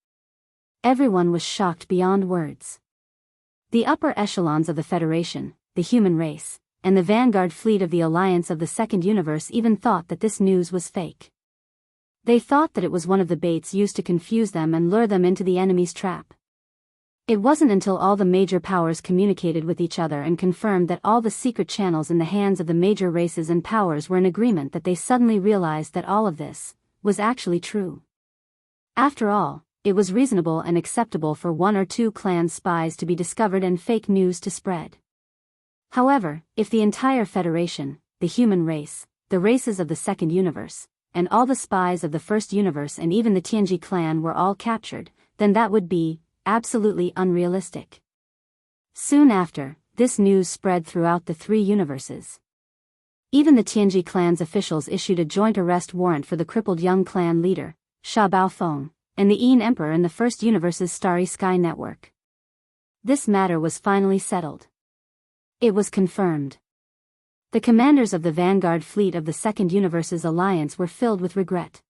S1: Everyone was shocked beyond words. The upper echelons of the Federation, the human race, and the vanguard fleet of the Alliance of the Second Universe even thought that this news was fake. They thought that it was one of the baits used to confuse them and lure them into the enemy's trap. It wasn't until all the major powers communicated with each other and confirmed that all the secret channels in the hands of the major races and powers were in agreement that they suddenly realized that all of this was actually true. After all, it was reasonable and acceptable for 1 or 2 clan spies to be discovered and fake news to spread. However, if the entire Federation, the human race, the races of the Second Universe, and all the spies of the First Universe and even the Tianji clan were all captured, then that would be absolutely unrealistic. Soon after, this news spread throughout the 3 universes. Even the Tianji clan's officials issued a joint arrest warrant for the crippled young clan leader, Sha Baofeng, and the Yin Emperor in the First Universe's Starry Sky network. This matter was finally settled. It was confirmed. The commanders of the vanguard fleet of the Second Universe's alliance were filled with regret.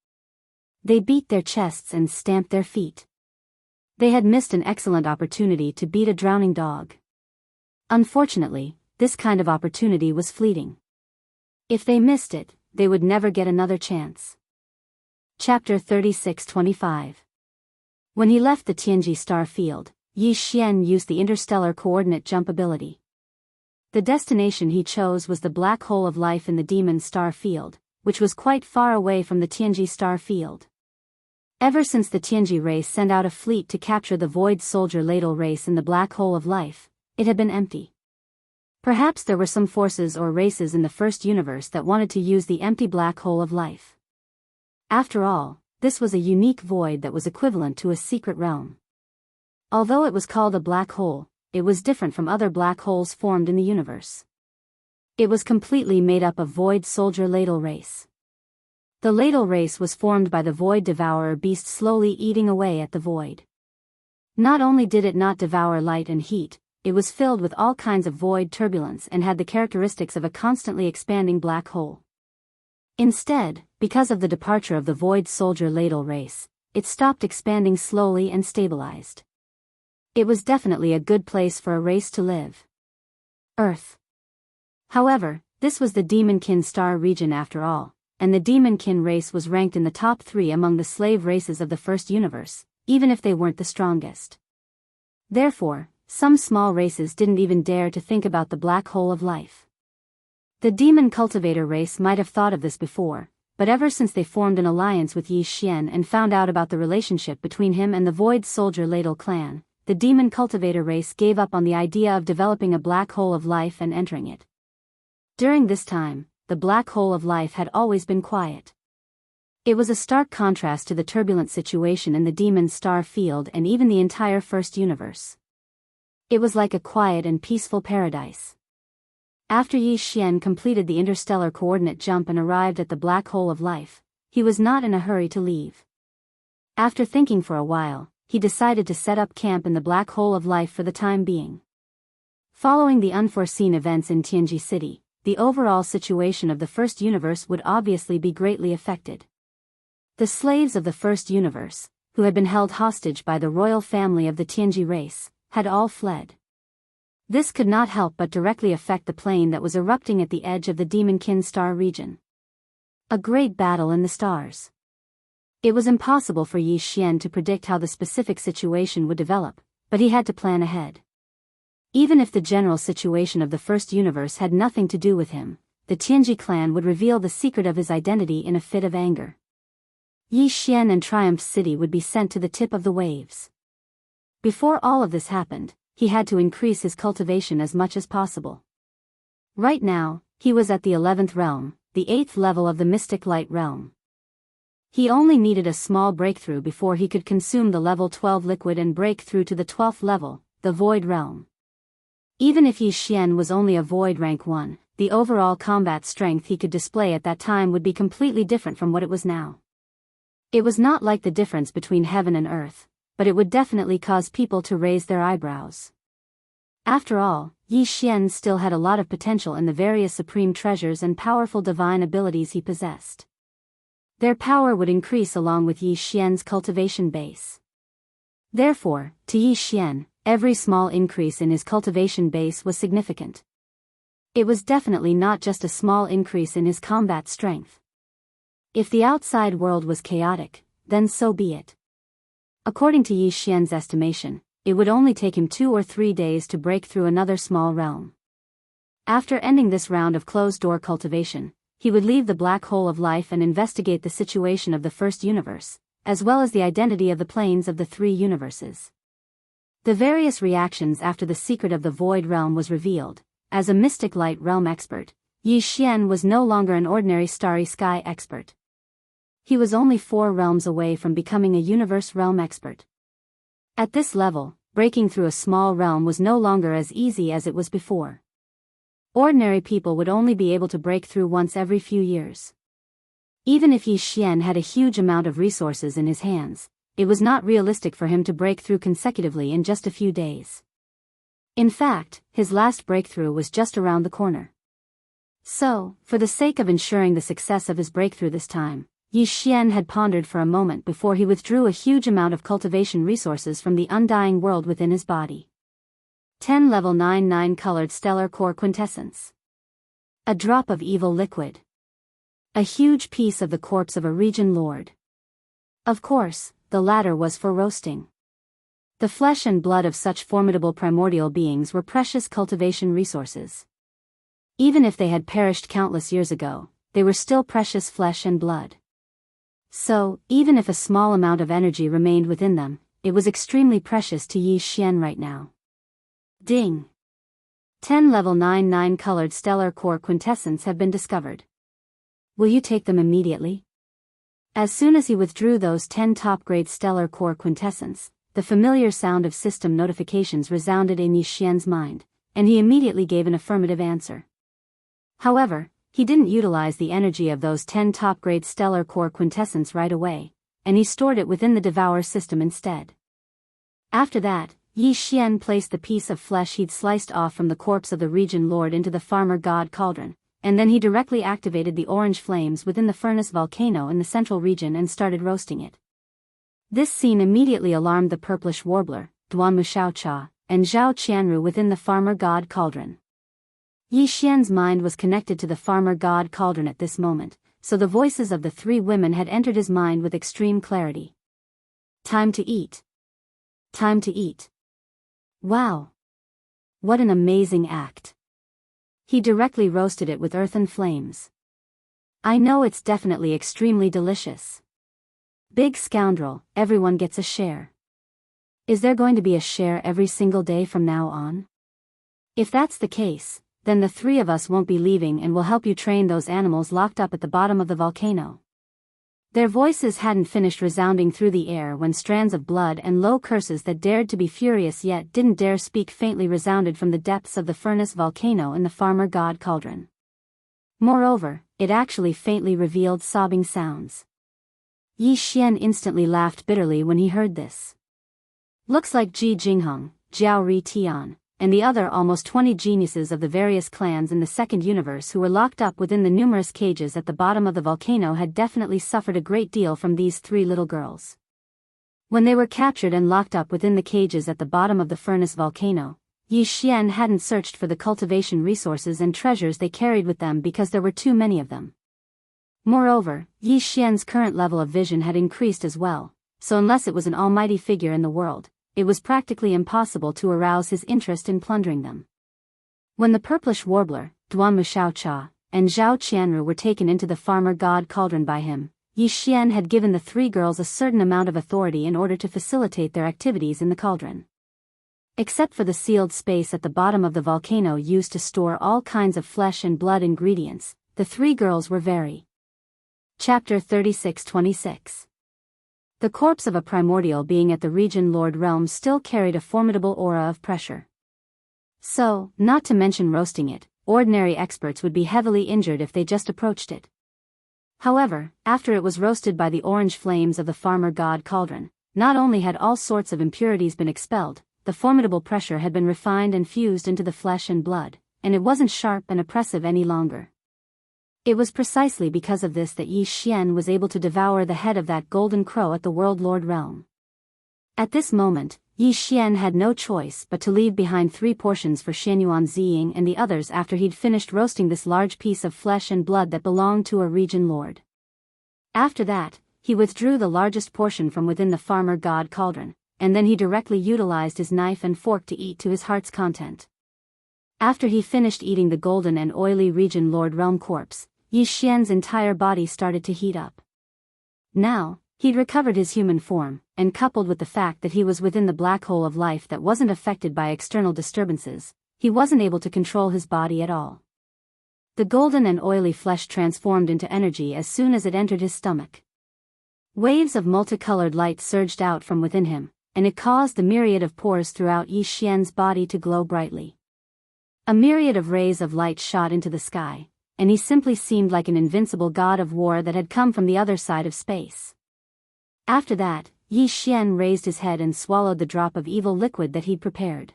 S1: They beat their chests and stamped their feet. They had missed an excellent opportunity to beat a drowning dog. Unfortunately, this kind of opportunity was fleeting. If they missed it, they would never get another chance. Chapter 36-25. When he left the Tianji star field, Yi Xian used the interstellar coordinate jump ability. The destination he chose was the black hole of life in the demon star field, which was quite far away from the Tianji star field. Ever since the Tianji race sent out a fleet to capture the void soldier ladle race in the black hole of life, it had been empty. Perhaps there were some forces or races in the first universe that wanted to use the empty black hole of life. After all, this was a unique void that was equivalent to a secret realm. Although it was called a black hole, it was different from other black holes formed in the universe. It was completely made up of void soldier ladle race. The ladle race was formed by the void devourer beast slowly eating away at the void. Not only did it not devour light and heat, it was filled with all kinds of void turbulence and had the characteristics of a constantly expanding black hole. Instead, because of the departure of the void soldier ladle race, it stopped expanding slowly and stabilized. It was definitely a good place for a race to live. Earth. However, this was the Demonkin star region after all, and the Demonkin race was ranked in the top 3 among the slave races of the first universe, even if they weren't the strongest. Therefore, some small races didn't even dare to think about the black hole of life. The demon cultivator race might have thought of this before, but ever since they formed an alliance with Yi Xian and found out about the relationship between him and the void soldier ladle clan, the demon cultivator race gave up on the idea of developing a black hole of life and entering it. During this time, the black hole of life had always been quiet. It was a stark contrast to the turbulent situation in the demon star field and even the entire first universe. It was like a quiet and peaceful paradise. After Yi Xian completed the interstellar coordinate jump and arrived at the black hole of life, he was not in a hurry to leave. After thinking for a while, he decided to set up camp in the black hole of life for the time being. Following the unforeseen events in Tianji City, the overall situation of the First Universe would obviously be greatly affected. The slaves of the First Universe, who had been held hostage by the royal family of the Tianji race, had all fled. This could not help but directly affect the plane that was erupting at the edge of the Demonkin star region. A great battle in the stars. It was impossible for Yi Xian to predict how the specific situation would develop, but he had to plan ahead. Even if the general situation of the First Universe had nothing to do with him, the Tianji clan would reveal the secret of his identity in a fit of anger. Yi Xian and Triumph City would be sent to the tip of the waves. Before all of this happened, he had to increase his cultivation as much as possible. Right now, he was at the 11th realm, the 8th level of the Mystic Light realm. He only needed a small breakthrough before he could consume the level 12 liquid and break through to the 12th level, the Void realm. Even if Yi Xian was only a Void rank 1, the overall combat strength he could display at that time would be completely different from what it was now. It was not like the difference between heaven and earth, but it would definitely cause people to raise their eyebrows. After all, Yi Xian still had a lot of potential in the various supreme treasures and powerful divine abilities he possessed. Their power would increase along with Yi Xian's cultivation base. Therefore, to Yi Xian, every small increase in his cultivation base was significant. It was definitely not just a small increase in his combat strength. If the outside world was chaotic, then so be it. According to Yi Xian's estimation, it would only take him 2 or 3 days to break through another small realm. After ending this round of closed-door cultivation, he would leave the black hole of life and investigate the situation of the First Universe, as well as the identity of the planes of the 3 universes. The various reactions after the secret of the Void realm was revealed. As a Mystic Light realm expert, Yi Xian was no longer an ordinary Starry Sky expert. He was only 4 realms away from becoming a Universe realm expert. At this level, breaking through a small realm was no longer as easy as it was before. Ordinary people would only be able to break through once every few years. Even if Yi Xian had a huge amount of resources in his hands, it was not realistic for him to break through consecutively in just a few days. In fact, his last breakthrough was just around the corner. So, for the sake of ensuring the success of his breakthrough this time, Yi Xian had pondered for a moment before he withdrew a huge amount of cultivation resources from the undying world within his body. 10 level 9 colored stellar core quintessence. A drop of evil liquid. A huge piece of the corpse of a region lord. Of course, the latter was for roasting. The flesh and blood of such formidable primordial beings were precious cultivation resources. Even if they had perished countless years ago, they were still precious flesh and blood. So, even if a small amount of energy remained within them, it was extremely precious to Yi Xian right now. Ding! 10 level 9 colored stellar core quintessence have been discovered. Will you take them immediately? As soon as he withdrew those 10 top-grade stellar core quintessence, the familiar sound of system notifications resounded in Yi Xian's mind, and he immediately gave an affirmative answer. However, he didn't utilize the energy of those 10 top-grade stellar core quintessence right away, and he stored it within the Devour system instead. After that, Yi Xian placed the piece of flesh he'd sliced off from the corpse of the region lord into the farmer god cauldron, and then he directly activated the orange flames within the furnace volcano in the central region and started roasting it. This scene immediately alarmed the purplish warbler, Duanmu Xiaocha, and Zhao Qianru within the farmer god cauldron. Yi Xian's mind was connected to the farmer god cauldron at this moment, so the voices of the 3 women had entered his mind with extreme clarity. Time to eat. Time to eat. Wow! What an amazing act. He directly roasted it with earthen flames. I know it's definitely extremely delicious. Big scoundrel, everyone gets a share. Is there going to be a share every single day from now on? If that's the case, then the 3 of us won't be leaving and will help you train those animals locked up at the bottom of the volcano. Their voices hadn't finished resounding through the air when strands of blood and low curses that dared to be furious yet didn't dare speak faintly resounded from the depths of the furnace volcano in the farmer god cauldron. Moreover, it actually faintly revealed sobbing sounds. Yi Xian instantly laughed bitterly when he heard this. Looks like Ji Jingheng, Jiao Ri Tian, and the other almost 20 geniuses of the various clans in the second universe who were locked up within the numerous cages at the bottom of the volcano had definitely suffered a great deal from these three little girls. When they were captured and locked up within the cages at the bottom of the furnace volcano, Yi Xian hadn't searched for the cultivation resources and treasures they carried with them because there were too many of them. Moreover, Yi Xian's current level of vision had increased as well, so unless it was an almighty figure in the world, it was practically impossible to arouse his interest in plundering them. When the purplish warbler, Duan Xiaocha, and Zhao Qianru were taken into the farmer god cauldron by him, Yi Xian had given the three girls a certain amount of authority in order to facilitate their activities in the cauldron. Except for the sealed space at the bottom of the volcano used to store all kinds of flesh and blood ingredients, the three girls were very. Chapter 36-26. The corpse of a primordial being at the region Lord realm still carried a formidable aura of pressure. So, not to mention roasting it, ordinary experts would be heavily injured if they just approached it. However, after it was roasted by the orange flames of the farmer god cauldron, not only had all sorts of impurities been expelled, the formidable pressure had been refined and fused into the flesh and blood, and it wasn't sharp and oppressive any longer. It was precisely because of this that Yi Xian was able to devour the head of that golden crow at the World Lord realm. At this moment, Yi Xian had no choice but to leave behind 3 portions for Xianyuan Ziying and the others after he'd finished roasting this large piece of flesh and blood that belonged to a region lord. After that, he withdrew the largest portion from within the farmer god cauldron, and then he directly utilized his knife and fork to eat to his heart's content. After he finished eating the golden and oily region lord realm corpse, Yi Xian's entire body started to heat up. Now, he'd recovered his human form, and coupled with the fact that he was within the black hole of life that wasn't affected by external disturbances, he wasn't able to control his body at all. The golden and oily flesh transformed into energy as soon as it entered his stomach. Waves of multicolored light surged out from within him, and it caused the myriad of pores throughout Yi Xian's body to glow brightly. A myriad of rays of light shot into the sky, and he simply seemed like an invincible god of war that had come from the other side of space. After that, Yi Xian raised his head and swallowed the drop of evil liquid that he'd prepared.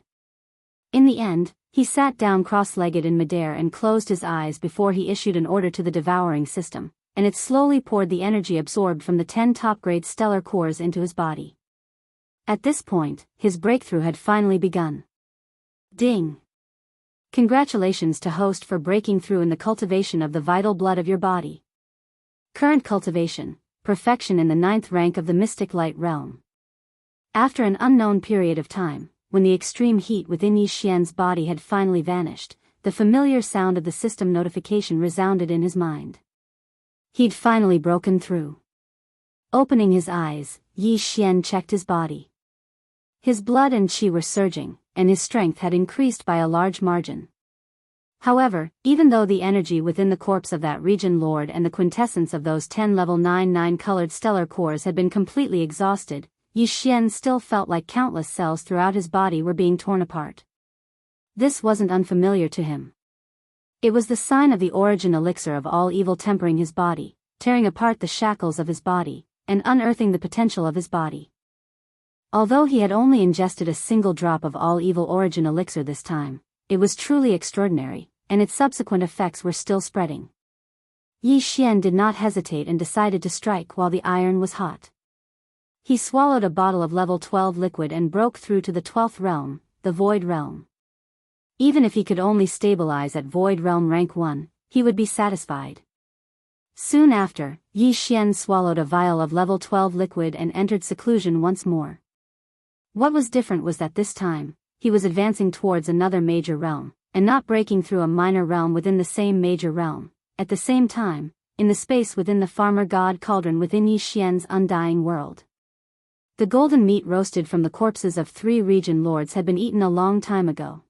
S1: In the end, he sat down cross-legged in midair and closed his eyes before he issued an order to the devouring system, and it slowly poured the energy absorbed from the 10 top-grade stellar cores into his body. At this point, his breakthrough had finally begun. Ding! Congratulations to host for breaking through in the cultivation of the vital blood of your body. Current cultivation, perfection in the 9th rank of the mystic light realm. After an unknown period of time, when the extreme heat within Yi Xian's body had finally vanished, the familiar sound of the system notification resounded in his mind. He'd finally broken through. Opening his eyes, Yi Xian checked his body. His blood and qi were surging, and his strength had increased by a large margin. However, even though the energy within the corpse of that region lord and the quintessence of those 10 level 9 colored stellar cores had been completely exhausted, Yi Xian still felt like countless cells throughout his body were being torn apart. This wasn't unfamiliar to him. It was the sign of the origin elixir of all evil tempering his body, tearing apart the shackles of his body, and unearthing the potential of his body. Although he had only ingested a single drop of all evil origin elixir this time, it was truly extraordinary, and its subsequent effects were still spreading. Yi Xian did not hesitate and decided to strike while the iron was hot. He swallowed a bottle of level 12 liquid and broke through to the 12th realm, the Void Realm. Even if he could only stabilize at Void Realm rank 1, he would be satisfied. Soon after, Yi Xian swallowed a vial of level 12 liquid and entered seclusion once more. What was different was that this time, he was advancing towards another major realm, and not breaking through a minor realm within the same major realm. At the same time, in the space within the farmer god cauldron within Yi Xian's undying world. The golden meat roasted from the corpses of 3 region lords had been eaten a long time ago.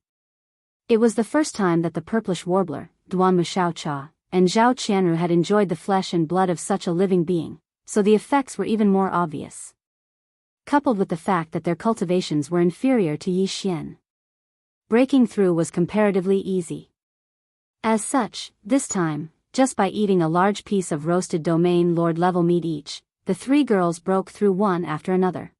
S1: It was the first time that the purplish warbler, Duan Xiaocha, and Zhao Qianru had enjoyed the flesh and blood of such a living being, so the effects were even more obvious. Coupled with the fact that their cultivations were inferior to Yi Xian. Breaking through was comparatively easy. As such, this time, just by eating a large piece of roasted domain lord level meat each, the three girls broke through one after another.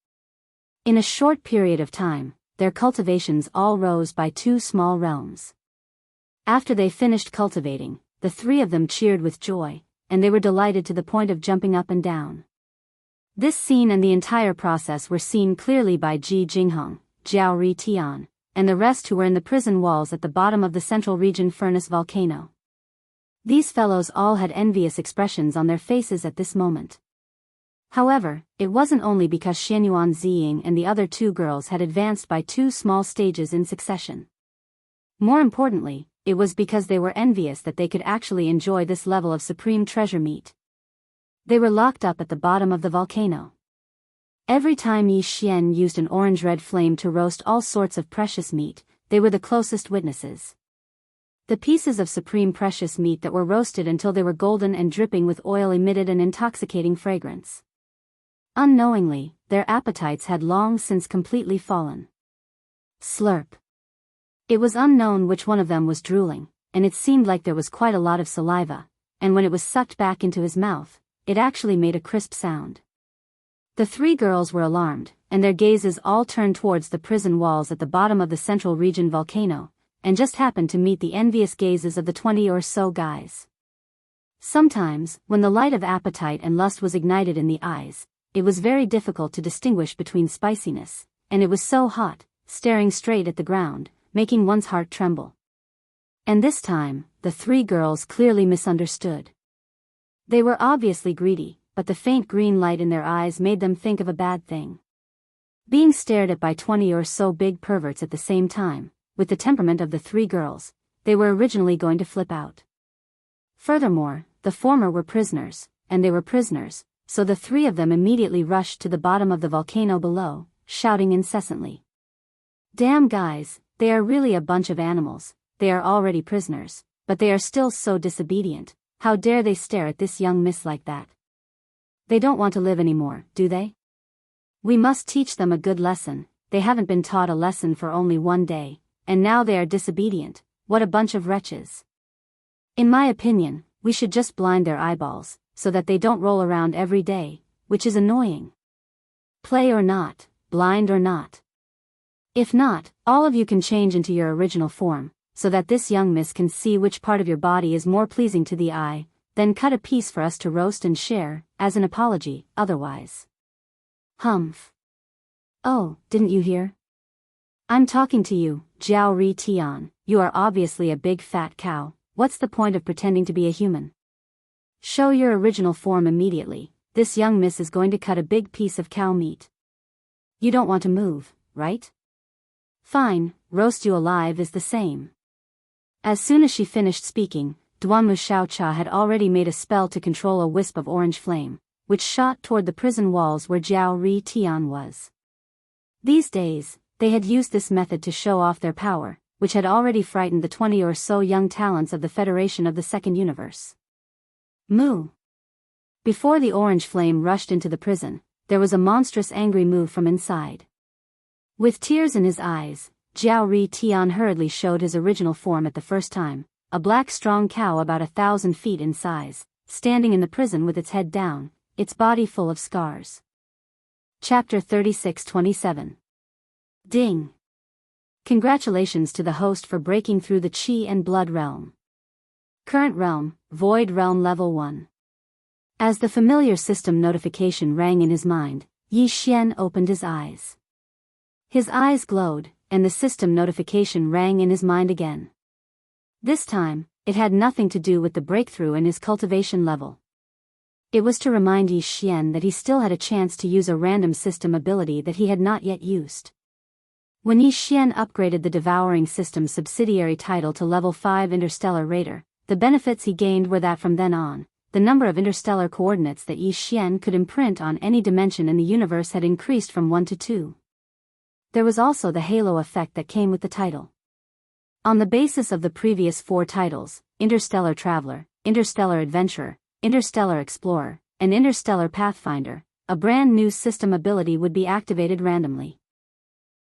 S1: In a short period of time, their cultivations all rose by 2 small realms. After they finished cultivating, the three of them cheered with joy, and they were delighted to the point of jumping up and down. This scene and the entire process were seen clearly by Ji Jinghong, Jiao Ri Tian, and the rest who were in the prison walls at the bottom of the central region furnace volcano. These fellows all had envious expressions on their faces at this moment. However, it wasn't only because Xianyuan Ziying and the other 2 girls had advanced by 2 small stages in succession. More importantly, it was because they were envious that they could actually enjoy this level of supreme treasure meat. They were locked up at the bottom of the volcano. Every time Yi Xian used an orange-red flame to roast all sorts of precious meat, they were the closest witnesses. The pieces of supreme precious meat that were roasted until they were golden and dripping with oil emitted an intoxicating fragrance. Unknowingly, their appetites had long since completely fallen. Slurp. It was unknown which one of them was drooling, and it seemed like there was quite a lot of saliva, and when it was sucked back into his mouth, it actually made a crisp sound. The 3 girls were alarmed, and their gazes all turned towards the prison walls at the bottom of the central region volcano, and just happened to meet the envious gazes of the 20 or so guys. Sometimes, when the light of appetite and lust was ignited in the eyes, it was very difficult to distinguish between spiciness, and it was so hot, staring straight at the ground, making one's heart tremble. And this time, the 3 girls clearly misunderstood. They were obviously greedy, but the faint green light in their eyes made them think of a bad thing. Being stared at by 20 or so big perverts at the same time, with the temperament of the 3 girls, they were originally going to flip out. Furthermore, the former were prisoners, and they were prisoners, so the 3 of them immediately rushed to the bottom of the volcano below, shouting incessantly. Damn guys, they are really a bunch of animals, they are already prisoners, but they are still so disobedient, how dare they stare at this young miss like that? They don't want to live anymore, do they? We must teach them a good lesson, they haven't been taught a lesson for only 1 day, and now they are disobedient, what a bunch of wretches. In my opinion, we should just blind their eyeballs, so that they don't roll around every day, which is annoying. Play or not, blind or not. If not, all of you can change into your original form, so that this young miss can see which part of your body is more pleasing to the eye, then cut a piece for us to roast and share, as an apology, otherwise. Humph. Oh, didn't you hear? I'm talking to you, Jiao Ri Tian, you are obviously a big fat cow, what's the point of pretending to be a human? Show your original form immediately, this young miss is going to cut a big piece of cow meat. You don't want to move, right? Fine, roast you alive is the same. As soon as she finished speaking, Duanmu Xiaocha had already made a spell to control a wisp of orange flame, which shot toward the prison walls where Jiao Ri Tian was. These days, they had used this method to show off their power, which had already frightened the 20 or so young talents of the Federation of the Second Universe. Moo! Before the orange flame rushed into the prison, there was a monstrous angry moo from inside. With tears in his eyes, Jiao Ri Tian hurriedly showed his original form at the first time, a black strong cow about 1,000 feet in size, standing in the prison with its head down, its body full of scars. Chapter 36-27. Ding! Congratulations to the host for breaking through the Qi and Blood realm. Current realm, Void Realm Level 1. As the familiar system notification rang in his mind, Yi Xian opened his eyes. His eyes glowed, and the system notification rang in his mind again. This time, it had nothing to do with the breakthrough in his cultivation level. It was to remind Yi Xian that he still had a chance to use a random system ability that he had not yet used. When Yi Xian upgraded the Devouring System subsidiary title to Level 5 Interstellar Raider, the benefits he gained were that from then on, the number of interstellar coordinates that Yi Xian could imprint on any dimension in the universe had increased from 1 to 2. There was also the halo effect that came with the title. On the basis of the previous 4 titles, Interstellar Traveler, Interstellar Adventurer, Interstellar Explorer, and Interstellar Pathfinder, a brand new system ability would be activated randomly.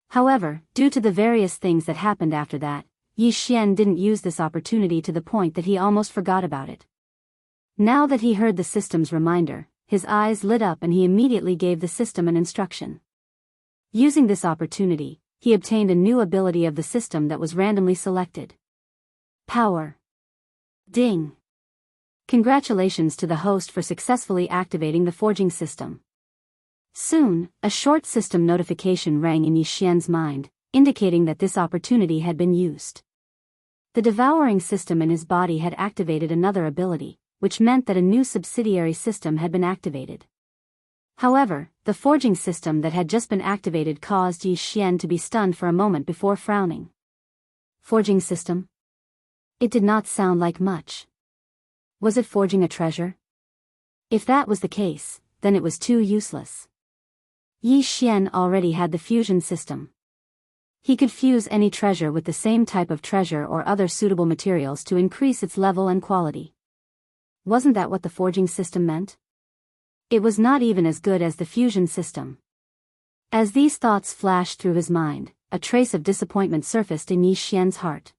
S1: However, due to the various things that happened after that, Yi Xian didn't use this opportunity to the point that he almost forgot about it. Now that he heard the system's reminder, his eyes lit up and he immediately gave the system an instruction. Using this opportunity, he obtained a new ability of the system that was randomly selected. Power. Ding. Congratulations to the host for successfully activating the forging system. Soon, a short system notification rang in Yi Xian's mind, indicating that this opportunity had been used. The devouring system in his body had activated another ability, which meant that a new subsidiary system had been activated. However, the forging system that had just been activated caused Yi Xian to be stunned for a moment before frowning. Forging system? It did not sound like much. Was it forging a treasure? If that was the case, then it was too useless. Yi Xian already had the fusion system. He could fuse any treasure with the same type of treasure or other suitable materials to increase its level and quality. Wasn't that what the forging system meant? It was not even as good as the fusion system. As these thoughts flashed through his mind, a trace of disappointment surfaced in Yi Xian's heart.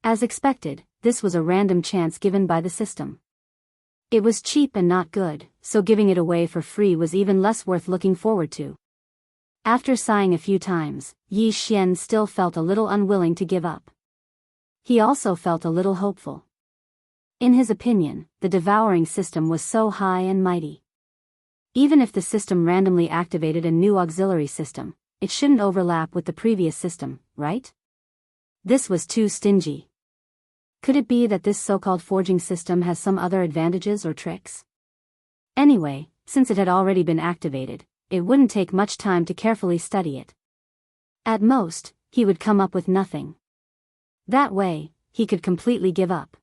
S1: As expected, this was a random chance given by the system. It was cheap and not good, so giving it away for free was even less worth looking forward to. After sighing a few times, Yi Xian still felt a little unwilling to give up. He also felt a little hopeful. In his opinion, the devouring system was so high and mighty. Even if the system randomly activated a new auxiliary system, it shouldn't overlap with the previous system, right? This was too stingy. Could it be that this so-called forging system has some other advantages or tricks? Anyway, since it had already been activated, it wouldn't take much time to carefully study it. At most, he would come up with nothing. That way, he could completely give up.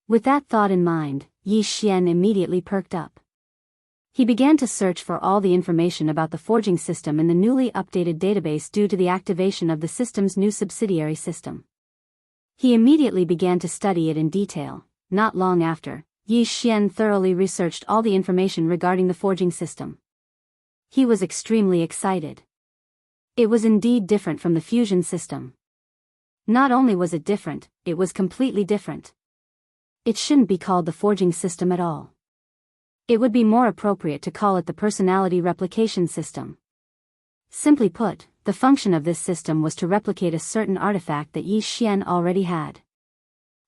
S1: With that thought in mind, Yi Xian immediately perked up. He began to search for all the information about the forging system in the newly updated database due to the activation of the system's new subsidiary system. He immediately began to study it in detail. Not long after, Yi Xian thoroughly researched all the information regarding the forging system. He was extremely excited. It was indeed different from the fusion system. Not only was it different, it was completely different. It shouldn't be called the forging system at all. It would be more appropriate to call it the personality replication system. Simply put, the function of this system was to replicate a certain artifact that Yi Xian already had.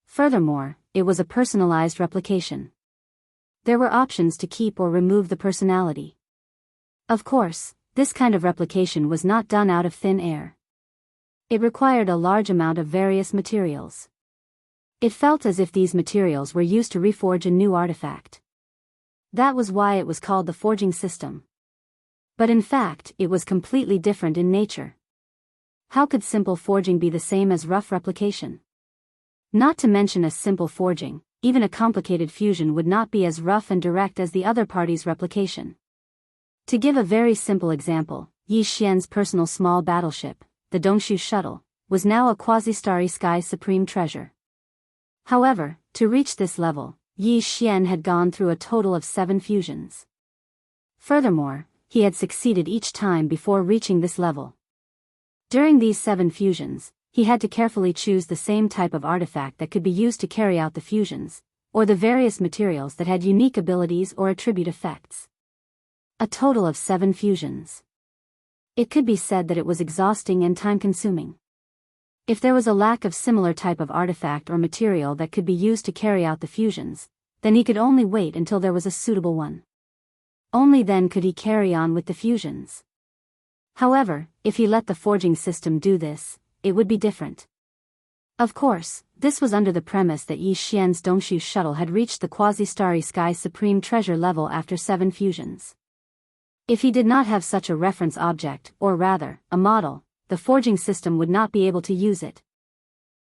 S1: Furthermore, it was a personalized replication. There were options to keep or remove the personality. Of course, this kind of replication was not done out of thin air. It required a large amount of various materials. It felt as if these materials were used to reforge a new artifact. That was why it was called the forging system. But in fact, it was completely different in nature. How could simple forging be the same as rough replication? Not to mention a simple forging, even a complicated fusion would not be as rough and direct as the other party's replication. To give a very simple example, Yi Xian's personal small battleship, the Dongshu shuttle, was now a quasi-starry sky supreme treasure. However, to reach this level, Yi Xian had gone through a total of 7 fusions. Furthermore, he had succeeded each time before reaching this level. During these 7 fusions, he had to carefully choose the same type of artifact that could be used to carry out the fusions, or the various materials that had unique abilities or attribute effects. A total of 7 fusions. It could be said that it was exhausting and time-consuming. If there was a lack of similar type of artifact or material that could be used to carry out the fusions, then he could only wait until there was a suitable one. Only then could he carry on with the fusions. However, if he let the forging system do this, it would be different. Of course, this was under the premise that Yi Xian's Dongshu shuttle had reached the quasi-starry sky supreme treasure level after 7 fusions. If he did not have such a reference object, or rather, a model, the forging system would not be able to use it.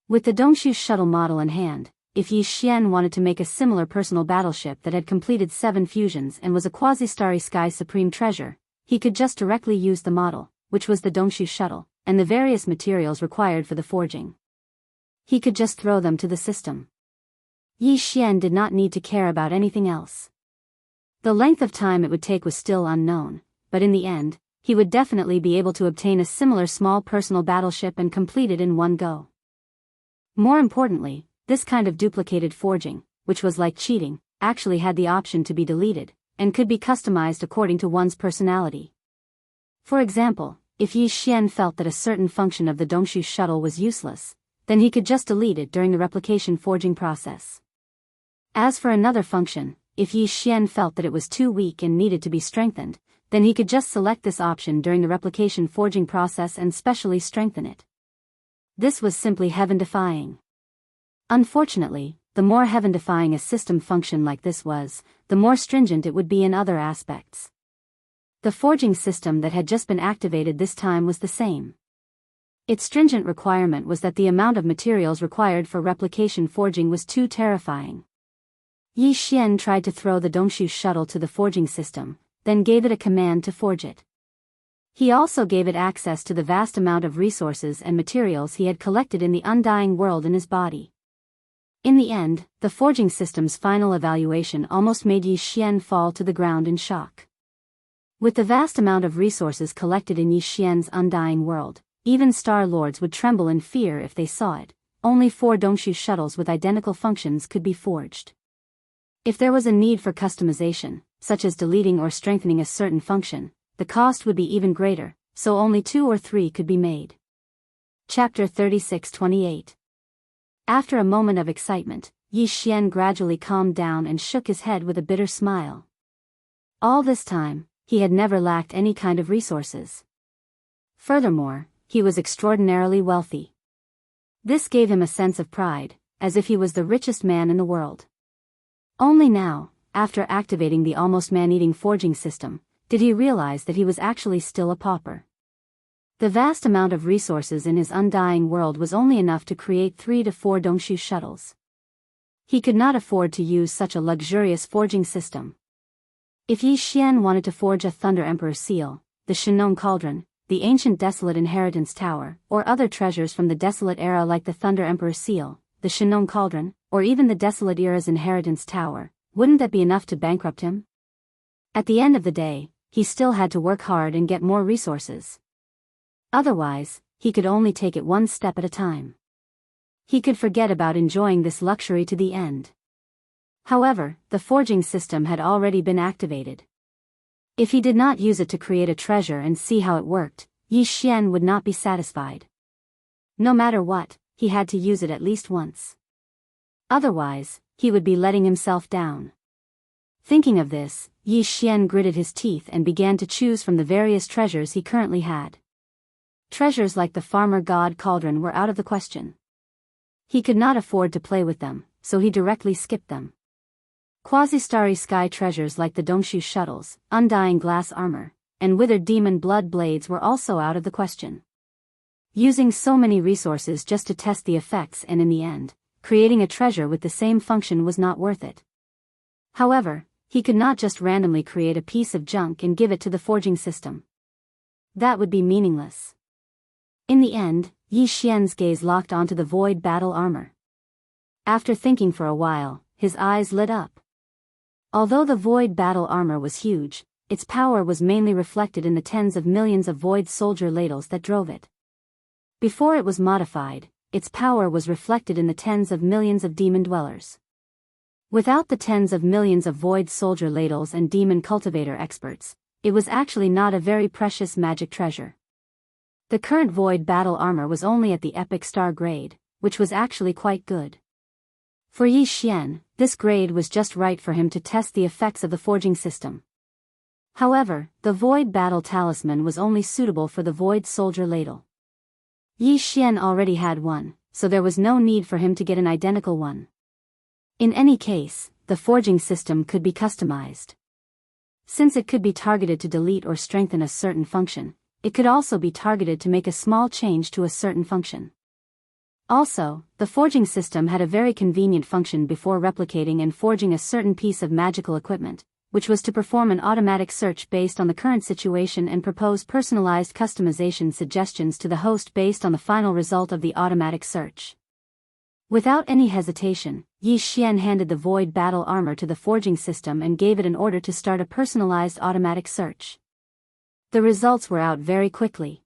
S1: With the Dongshu shuttle model in hand, if Yi Xian wanted to make a similar personal battleship that had completed 7 fusions and was a quasi-starry sky supreme treasure, he could just directly use the model, which was the Dongshu shuttle, and the various materials required for the forging. He could just throw them to the system. Yi Xian did not need to care about anything else. The length of time it would take was still unknown, but in the end, he would definitely be able to obtain a similar small personal battleship and complete it in one go. More importantly, this kind of duplicated forging, which was like cheating, actually had the option to be deleted, and could be customized according to one's personality. For example, if Yi Xian felt that a certain function of the Dongshu shuttle was useless, then he could just delete it during the replication forging process. As for another function, if Yi Xian felt that it was too weak and needed to be strengthened, then he could just select this option during the replication forging process and specially strengthen it. This was simply heaven-defying. Unfortunately, the more heaven-defying a system function like this was, the more stringent it would be in other aspects. The forging system that had just been activated this time was the same. Its stringent requirement was that the amount of materials required for replication forging was too terrifying. Yi Xian tried to throw the Dongshu shuttle to the forging system, then gave it a command to forge it. He also gave it access to the vast amount of resources and materials he had collected in the undying world in his body. In the end, the forging system's final evaluation almost made Yi Xian fall to the ground in shock. With the vast amount of resources collected in Yi Xian's undying world, even Star Lords would tremble in fear if they saw it. Only 4 Dongshu shuttles with identical functions could be forged. If there was a need for customization, such as deleting or strengthening a certain function, the cost would be even greater, so only 2 or 3 could be made. Chapter 36-28. After a moment of excitement, Yi Xian gradually calmed down and shook his head with a bitter smile. All this time, he had never lacked any kind of resources. Furthermore, he was extraordinarily wealthy. This gave him a sense of pride, as if he was the richest man in the world. Only now, after activating the almost man-eating forging system, did he realize that he was actually still a pauper. The vast amount of resources in his undying world was only enough to create 3 to 4 Dongshu shuttles. He could not afford to use such a luxurious forging system. If Yi Xian wanted to forge a Thunder Emperor seal, the Shinong Cauldron, the ancient Desolate Inheritance Tower, or other treasures from the Desolate Era like the Thunder Emperor seal, the Shinong Cauldron, or even the Desolate Era's Inheritance Tower, wouldn't that be enough to bankrupt him? At the end of the day, he still had to work hard and get more resources. Otherwise, he could only take it one step at a time. He could forget about enjoying this luxury to the end. However, the forging system had already been activated. If he did not use it to create a treasure and see how it worked, Yi Xian would not be satisfied. No matter what, he had to use it at least once. Otherwise, he would be letting himself down. Thinking of this, Yi Xian gritted his teeth and began to choose from the various treasures he currently had. Treasures like the Farmer God Cauldron were out of the question. He could not afford to play with them, so he directly skipped them. Quasi-starry sky treasures like the Dongshu shuttles, undying glass armor, and withered demon blood blades were also out of the question. Using so many resources just to test the effects and in the end, creating a treasure with the same function was not worth it. However, he could not just randomly create a piece of junk and give it to the forging system. That would be meaningless. In the end, Yi Xian's gaze locked onto the void battle armor. After thinking for a while, his eyes lit up. Although the void battle armor was huge, its power was mainly reflected in the tens of millions of void soldier ladles that drove it. Before it was modified, its power was reflected in the tens of millions of demon dwellers. Without the tens of millions of void soldier ladles and demon cultivator experts, it was actually not a very precious magic treasure. The current void battle armor was only at the epic star grade, which was actually quite good. For Yi Xian, this grade was just right for him to test the effects of the forging system. However, the void battle talisman was only suitable for the void soldier ladle. Yi Xian already had one, so there was no need for him to get an identical one. In any case, the forging system could be customized. Since it could be targeted to delete or strengthen a certain function, it could also be targeted to make a small change to a certain function. Also, the forging system had a very convenient function before replicating and forging a certain piece of magical equipment, which was to perform an automatic search based on the current situation and propose personalized customization suggestions to the host based on the final result of the automatic search. Without any hesitation, Yi Xian handed the void battle armor to the forging system and gave it an order to start a personalized automatic search. The results were out very quickly.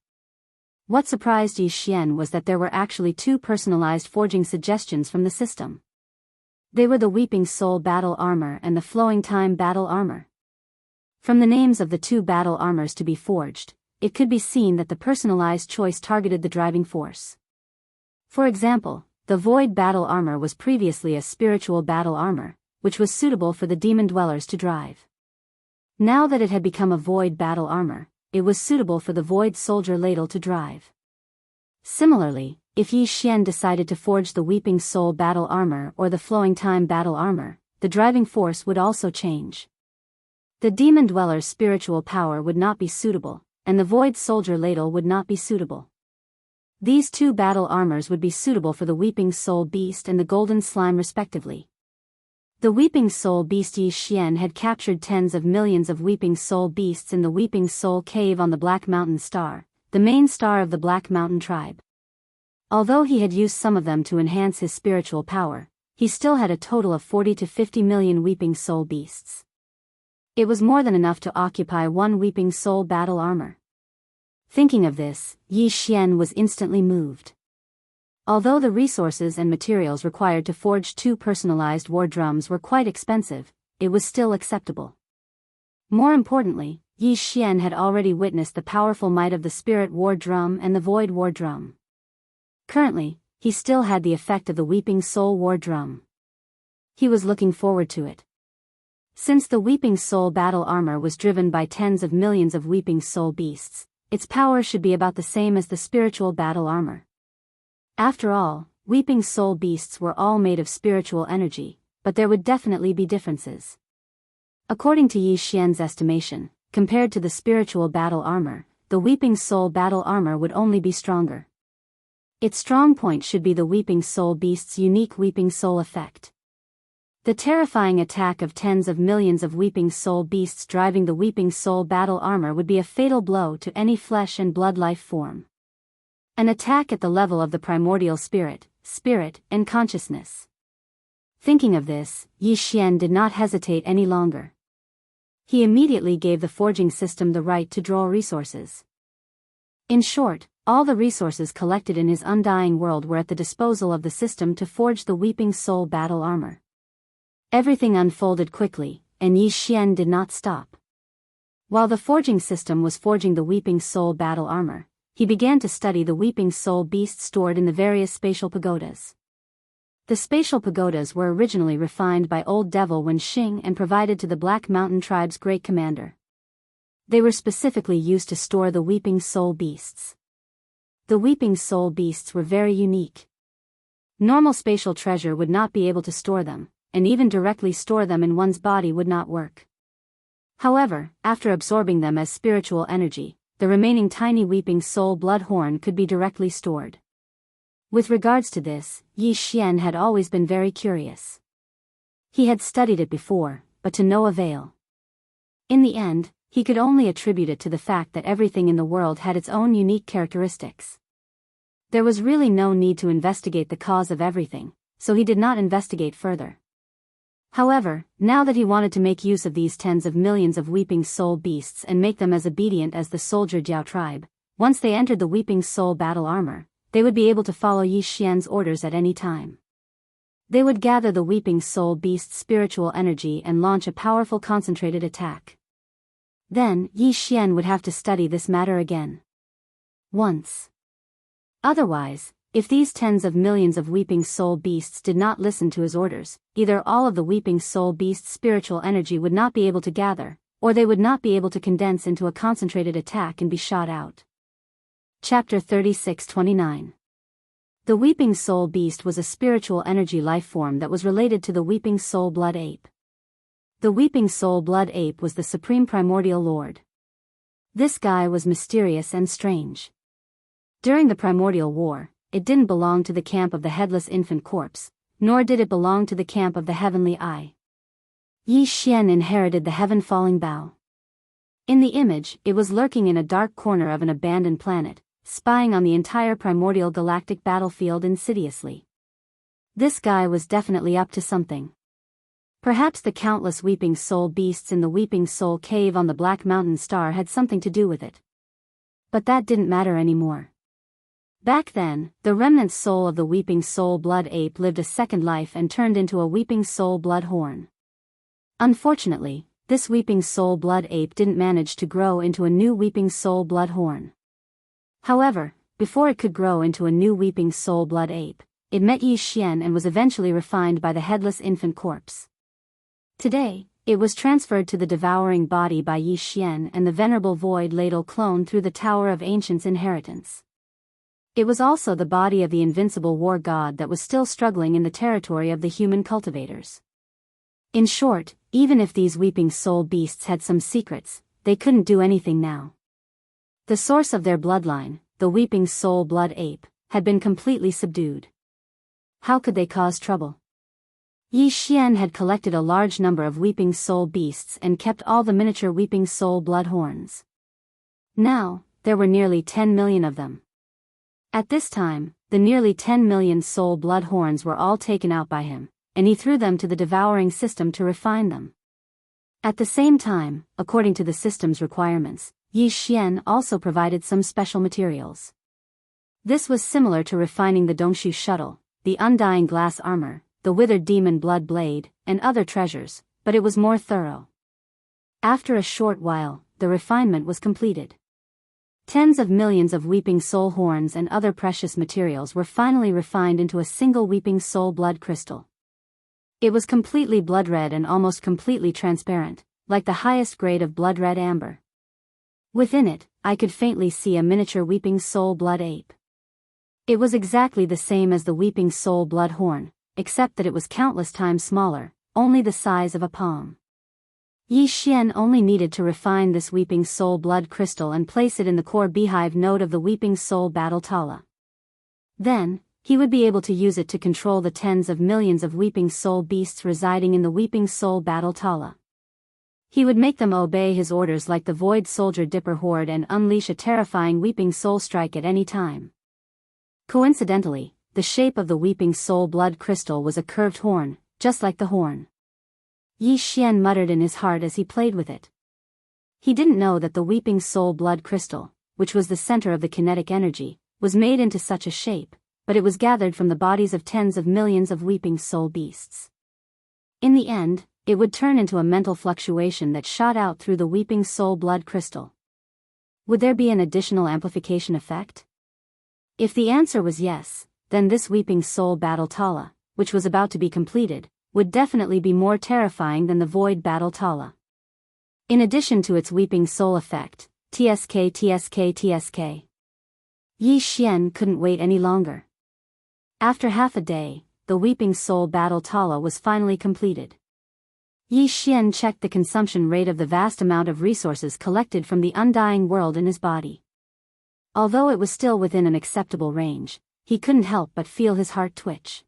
S1: What surprised Yi Xian was that there were actually 2 personalized forging suggestions from the system. They were the Weeping Soul battle armor and the Flowing Time battle armor. From the names of the two battle armors to be forged, it could be seen that the personalized choice targeted the driving force. For example, the Void battle armor was previously a spiritual battle armor, which was suitable for the demon dwellers to drive. Now that it had become a Void battle armor, it was suitable for the Void soldier ladle to drive. Similarly, if Yi Xian decided to forge the Weeping Soul battle armor or the Flowing Time battle armor, the driving force would also change. The demon dweller's spiritual power would not be suitable, and the Void soldier ladle would not be suitable. These two battle armors would be suitable for the Weeping Soul beast and the Golden Slime respectively. The Weeping Soul beast Yi Xian had captured tens of millions of Weeping Soul beasts in the Weeping Soul cave on the Black Mountain Star, the main star of the Black Mountain tribe. Although he had used some of them to enhance his spiritual power, he still had a total of 40 to 50 million Weeping Soul beasts. It was more than enough to occupy one Weeping Soul battle armor. Thinking of this, Yi Xian was instantly moved. Although the resources and materials required to forge two personalized war drums were quite expensive, it was still acceptable. More importantly, Yi Xian had already witnessed the powerful might of the Spirit War Drum and the Void War Drum. Currently, he still had the effect of the Weeping Soul War Drum. He was looking forward to it. Since the Weeping Soul battle armor was driven by tens of millions of Weeping Soul beasts, its power should be about the same as the spiritual battle armor. After all, Weeping Soul beasts were all made of spiritual energy, but there would definitely be differences. According to Yi Xian's estimation, compared to the spiritual battle armor, the Weeping Soul battle armor would only be stronger. Its strong point should be the Weeping Soul beast's unique Weeping Soul effect. The terrifying attack of tens of millions of Weeping Soul beasts driving the Weeping Soul battle armor would be a fatal blow to any flesh and blood life form. An attack at the level of the primordial spirit, and consciousness. Thinking of this, Yi Xian did not hesitate any longer. He immediately gave the forging system the right to draw resources. In short, all the resources collected in his undying world were at the disposal of the system to forge the Weeping Soul battle armor. Everything unfolded quickly, and Yi Xian did not stop. While the forging system was forging the Weeping Soul battle armor, he began to study the Weeping Soul beasts stored in the various spatial pagodas. The spatial pagodas were originally refined by Old Devil Wenxing and provided to the Black Mountain tribe's great commander. They were specifically used to store the Weeping Soul beasts. The Weeping Soul beasts were very unique. Normal spatial treasure would not be able to store them, and even directly store them in one's body would not work. However, after absorbing them as spiritual energy, the remaining tiny Weeping Soul blood horn could be directly stored. With regards to this, Yi Xian had always been very curious. He had studied it before, but to no avail. In the end, he could only attribute it to the fact that everything in the world had its own unique characteristics. There was really no need to investigate the cause of everything, so he did not investigate further. However, now that he wanted to make use of these tens of millions of Weeping Soul beasts and make them as obedient as the soldier Jiao tribe, once they entered the Weeping Soul battle armor, they would be able to follow Yi Xian's orders at any time. They would gather the Weeping Soul beast's spiritual energy and launch a powerful concentrated attack. Then, Yi Xian would have to study this matter again. Once. Otherwise, if these tens of millions of Weeping Soul beasts did not listen to his orders, either all of the Weeping Soul beast's spiritual energy would not be able to gather, or they would not be able to condense into a concentrated attack and be shot out. Chapter 36-29. The Weeping Soul beast was a spiritual energy life form that was related to the Weeping Soul blood ape. The Weeping Soul blood ape was the supreme primordial lord. This guy was mysterious and strange. During the primordial war, it didn't belong to the camp of the headless infant corpse, nor did it belong to the camp of the heavenly eye. Yi Xian inherited the heaven-falling bow. In the image, it was lurking in a dark corner of an abandoned planet, spying on the entire primordial galactic battlefield insidiously. This guy was definitely up to something. Perhaps the countless Weeping Soul beasts in the Weeping Soul cave on the Black Mountain Star had something to do with it. But that didn't matter anymore. Back then, the remnant soul of the Weeping Soul blood ape lived a second life and turned into a Weeping Soul blood horn. Unfortunately, this weeping soul blood ape didn't manage to grow into a new weeping soul blood horn. However, before it could grow into a new weeping soul blood ape, it met Yi Xian and was eventually refined by the headless infant corpse. Today, it was transferred to the devouring body by Yi Xian and the venerable void ladle clone through the Tower of Ancients' inheritance. It was also the body of the invincible war god that was still struggling in the territory of the human cultivators. In short, even if these weeping soul beasts had some secrets, they couldn't do anything now. The source of their bloodline, the weeping soul blood ape, had been completely subdued. How could they cause trouble? Yi Xian had collected a large number of weeping soul beasts and kept all the miniature weeping soul blood horns. Now, there were nearly 10 million of them. At this time, the nearly 10 million soul blood horns were all taken out by him, and he threw them to the devouring system to refine them. At the same time, according to the system's requirements, Yi Xian also provided some special materials. This was similar to refining the Dongshu shuttle, the undying glass armor, the withered demon blood blade, and other treasures, but it was more thorough. After a short while, the refinement was completed. Tens of millions of weeping soul horns and other precious materials were finally refined into a single weeping soul blood crystal. It was completely blood red and almost completely transparent, like the highest grade of blood red amber. Within it, I could faintly see a miniature weeping soul blood ape. It was exactly the same as the weeping soul blood horn, except that it was countless times smaller, only the size of a palm. Yi Xian only needed to refine this weeping soul blood crystal and place it in the core beehive node of the weeping soul battle Tala. Then, he would be able to use it to control the tens of millions of weeping soul beasts residing in the weeping soul battle Tala. He would make them obey his orders like the void soldier Dipper horde and unleash a terrifying weeping soul strike at any time. Coincidentally, the shape of the weeping soul blood crystal was a curved horn, just like the horn. Yi Xian muttered in his heart as he played with it. He didn't know that the weeping soul blood crystal, which was the center of the kinetic energy, was made into such a shape, but it was gathered from the bodies of tens of millions of weeping soul beasts. In the end, it would turn into a mental fluctuation that shot out through the weeping soul blood crystal. Would there be an additional amplification effect? If the answer was yes, then this weeping soul battle Tala, which was about to be completed, would definitely be more terrifying than the void battle Tala. In addition to its weeping soul effect, TSK. Yi Xian couldn't wait any longer. After half a day, the weeping soul battle Tala was finally completed. Yi Xian checked the consumption rate of the vast amount of resources collected from the undying world in his body. Although it was still within an acceptable range, he couldn't help but feel his heart twitch.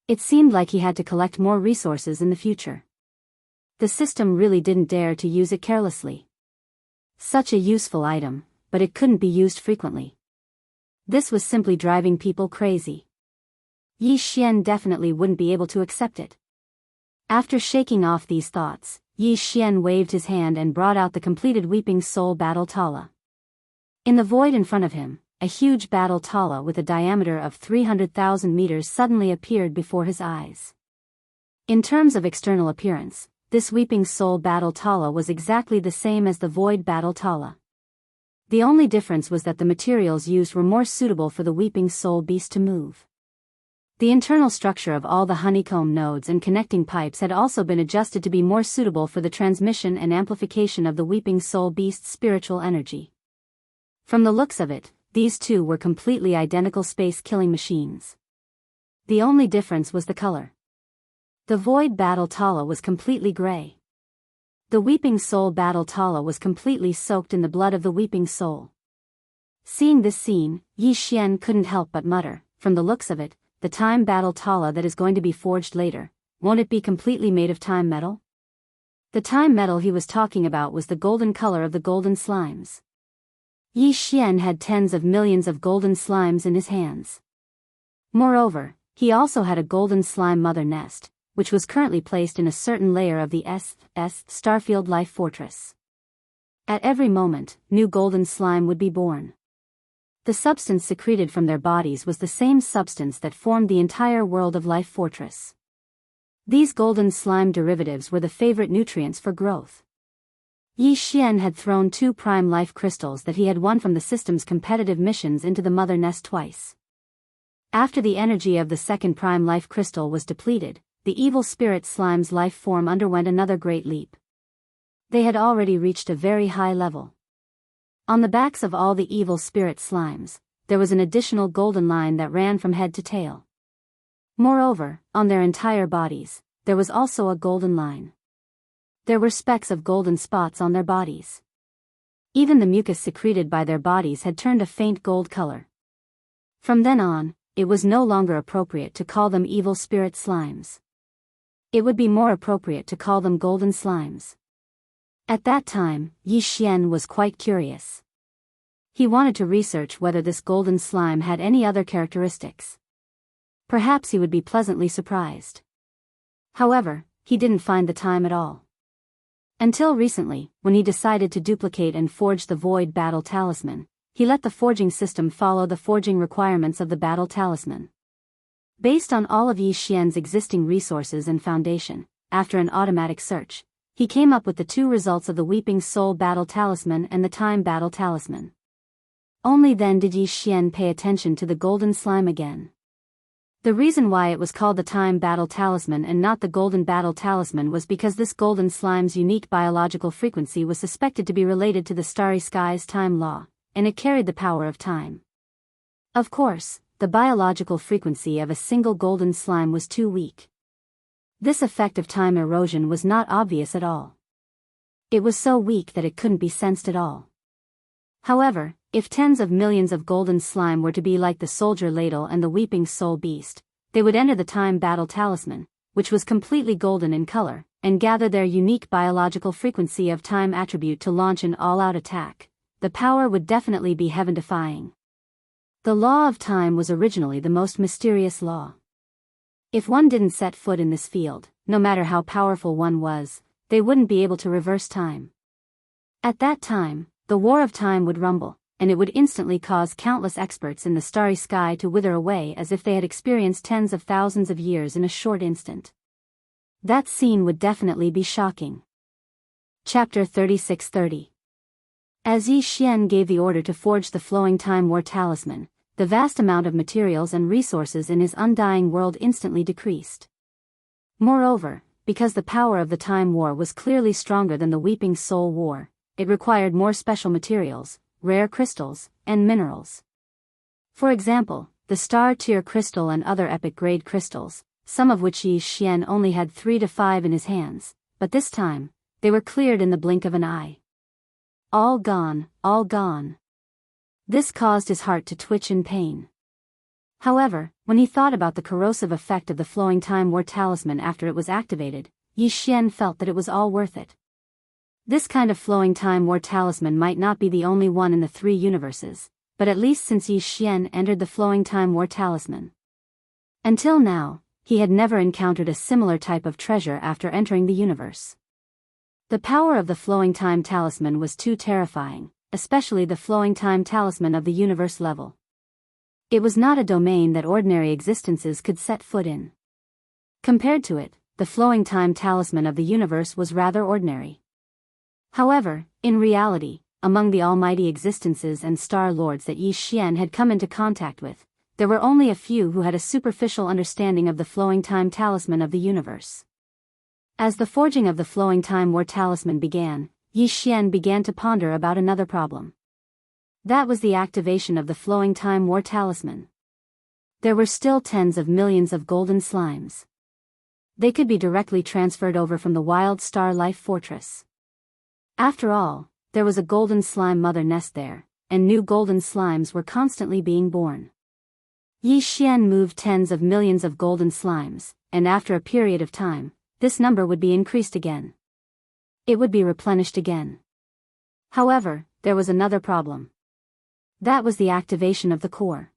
S1: It seemed like he had to collect more resources in the future. The system really didn't dare to use it carelessly. Such a useful item, but it couldn't be used frequently. This was simply driving people crazy. Yi Xian definitely wouldn't be able to accept it. After shaking off these thoughts, Yi Xian waved his hand and brought out the completed weeping soul battle Tala. In the void in front of him, a huge battle Tala with a diameter of 300,000 meters suddenly appeared before his eyes. In terms of external appearance, this weeping soul battle Tala was exactly the same as the void battle Tala. The only difference was that the materials used were more suitable for the weeping soul beast to move. The internal structure of all the honeycomb nodes and connecting pipes had also been adjusted to be more suitable for the transmission and amplification of the weeping soul beast's spiritual energy. From the looks of it, these two were completely identical space-killing machines. The only difference was the color. The void battle Tala was completely gray. The weeping soul battle Tala was completely soaked in the blood of the weeping soul. Seeing this scene, Yi Xian couldn't help but mutter, from the looks of it, the time battle Tala that is going to be forged later, won't it be completely made of time metal? The time metal he was talking about was the golden color of the golden slimes. Yi Xian had tens of millions of golden slimes in his hands. Moreover, he also had a golden slime mother nest, which was currently placed in a certain layer of the Starfield Life Fortress. At every moment, new golden slime would be born. The substance secreted from their bodies was the same substance that formed the entire world of Life Fortress. These golden slime derivatives were the favorite nutrients for growth. Yi Xian had thrown 2 prime life crystals that he had won from the system's competitive missions into the mother nest twice. After the energy of the second prime life crystal was depleted, the evil spirit slime's life form underwent another great leap. They had already reached a very high level. On the backs of all the evil spirit slimes, there was an additional golden line that ran from head to tail. Moreover, on their entire bodies, there was also a golden line. There were specks of golden spots on their bodies. Even the mucus secreted by their bodies had turned a faint gold color. From then on, it was no longer appropriate to call them evil spirit slimes. It would be more appropriate to call them golden slimes. At that time, Yi Xian was quite curious. He wanted to research whether this golden slime had any other characteristics. Perhaps he would be pleasantly surprised. However, he didn't find the time at all. Until recently, when he decided to duplicate and forge the Void Battle Talisman, he let the forging system follow the forging requirements of the Battle Talisman. Based on all of Yi Xian's existing resources and foundation, after an automatic search, he came up with the 2 results of the Weeping Soul Battle Talisman and the Time Battle Talisman. Only then did Yi Xian pay attention to the golden slime again. The reason why it was called the Time Battle Talisman and not the Golden Battle Talisman was because this golden slime's unique biological frequency was suspected to be related to the starry sky's time law, and it carried the power of time. Of course, the biological frequency of a single golden slime was too weak. This effect of time erosion was not obvious at all. It was so weak that it couldn't be sensed at all. However, if tens of millions of golden slime were to be like the Soldier Ladle and the Weeping Soul Beast, they would enter the Time Battle Talisman, which was completely golden in color, and gather their unique biological frequency of time attribute to launch an all-out attack. The power would definitely be heaven-defying. The law of time was originally the most mysterious law. If one didn't set foot in this field, no matter how powerful one was, they wouldn't be able to reverse time. At that time, the war of time would rumble, and it would instantly cause countless experts in the starry sky to wither away as if they had experienced tens of thousands of years in a short instant. That scene would definitely be shocking. Chapter 3630. As Yi Xian gave the order to forge the flowing time war talisman, the vast amount of materials and resources in his undying world instantly decreased. Moreover, because the power of the time war was clearly stronger than the Weeping Soul War, it required more special materials, rare crystals, and minerals. For example, the Star Tier crystal and other epic grade crystals, some of which Yi Xian only had 3 to 5 in his hands, but this time, they were cleared in the blink of an eye. All gone, all gone. This caused his heart to twitch in pain. However, when he thought about the corrosive effect of the flowing time war talisman after it was activated, Yi Xian felt that it was all worth it. This kind of flowing time war talisman might not be the only one in the 3 universes, but at least since Yi Xian entered the flowing time war talisman. Until now, he had never encountered a similar type of treasure after entering the universe. The power of the flowing time talisman was too terrifying, especially the flowing time talisman of the universe level. It was not a domain that ordinary existences could set foot in. Compared to it, the flowing time talisman of the universe was rather ordinary. However, in reality, among the almighty existences and star lords that Yi Xian had come into contact with, there were only a few who had a superficial understanding of the flowing time talisman of the universe. As the forging of the flowing time war talisman began, Yi Xian began to ponder about another problem. That was the activation of the flowing time war talisman. There were still tens of millions of golden slimes. They could be directly transferred over from the wild star life fortress. After all, there was a golden slime mother nest there, and new golden slimes were constantly being born. Yi Xian moved tens of millions of golden slimes, and after a period of time, this number would be increased again. It would be replenished again. However, there was another problem. That was the activation of the core.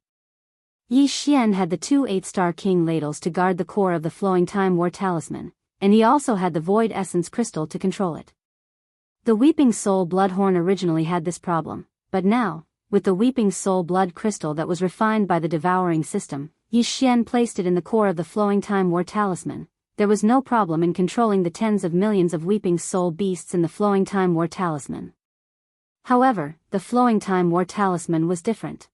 S1: Yi Xian had the 2 8-star king ladles to guard the core of the flowing time war talisman, and he also had the void essence crystal to control it. The Weeping Soul Bloodhorn originally had this problem, but now, with the Weeping Soul Blood crystal that was refined by the devouring system, Yi Xian placed it in the core of the flowing time war talisman. there was no problem in controlling the tens of millions of weeping soul beasts in the Flowing Time War Talisman. However, the Flowing Time War Talisman was different.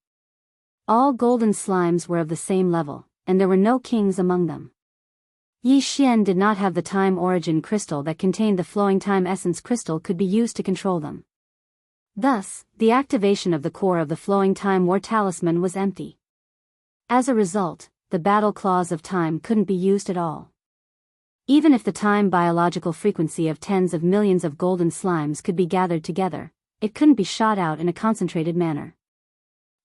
S1: All golden slimes were of the same level, and there were no kings among them. Yi Xian did not have the time origin crystal that contained the flowing time essence crystal could be used to control them. Thus, the activation of the core of the Flowing Time War Talisman was empty. As a result, the battle clause of time couldn't be used at all. Even if the time biological frequency of tens of millions of golden slimes could be gathered together, it couldn't be shot out in a concentrated manner.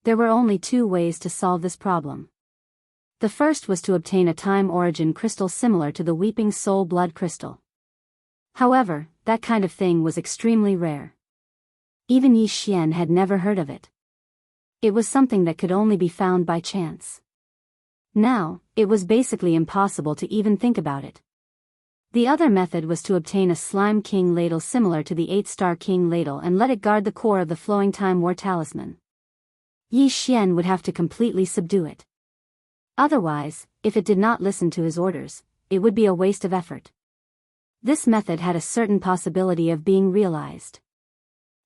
S1: There were only two ways to solve this problem. The first was to obtain a time origin crystal similar to the Weeping Soul Blood Crystal. However, that kind of thing was extremely rare. Even Yi Xian had never heard of it. It was something that could only be found by chance. Now, it was basically impossible to even think about it. The other method was to obtain a Slime King ladle similar to the 8-star King ladle and let it guard the core of the Flowing Time War Talisman. Yi Xian would have to completely subdue it. Otherwise, if it did not listen to his orders, it would be a waste of effort. This method had a certain possibility of being realized.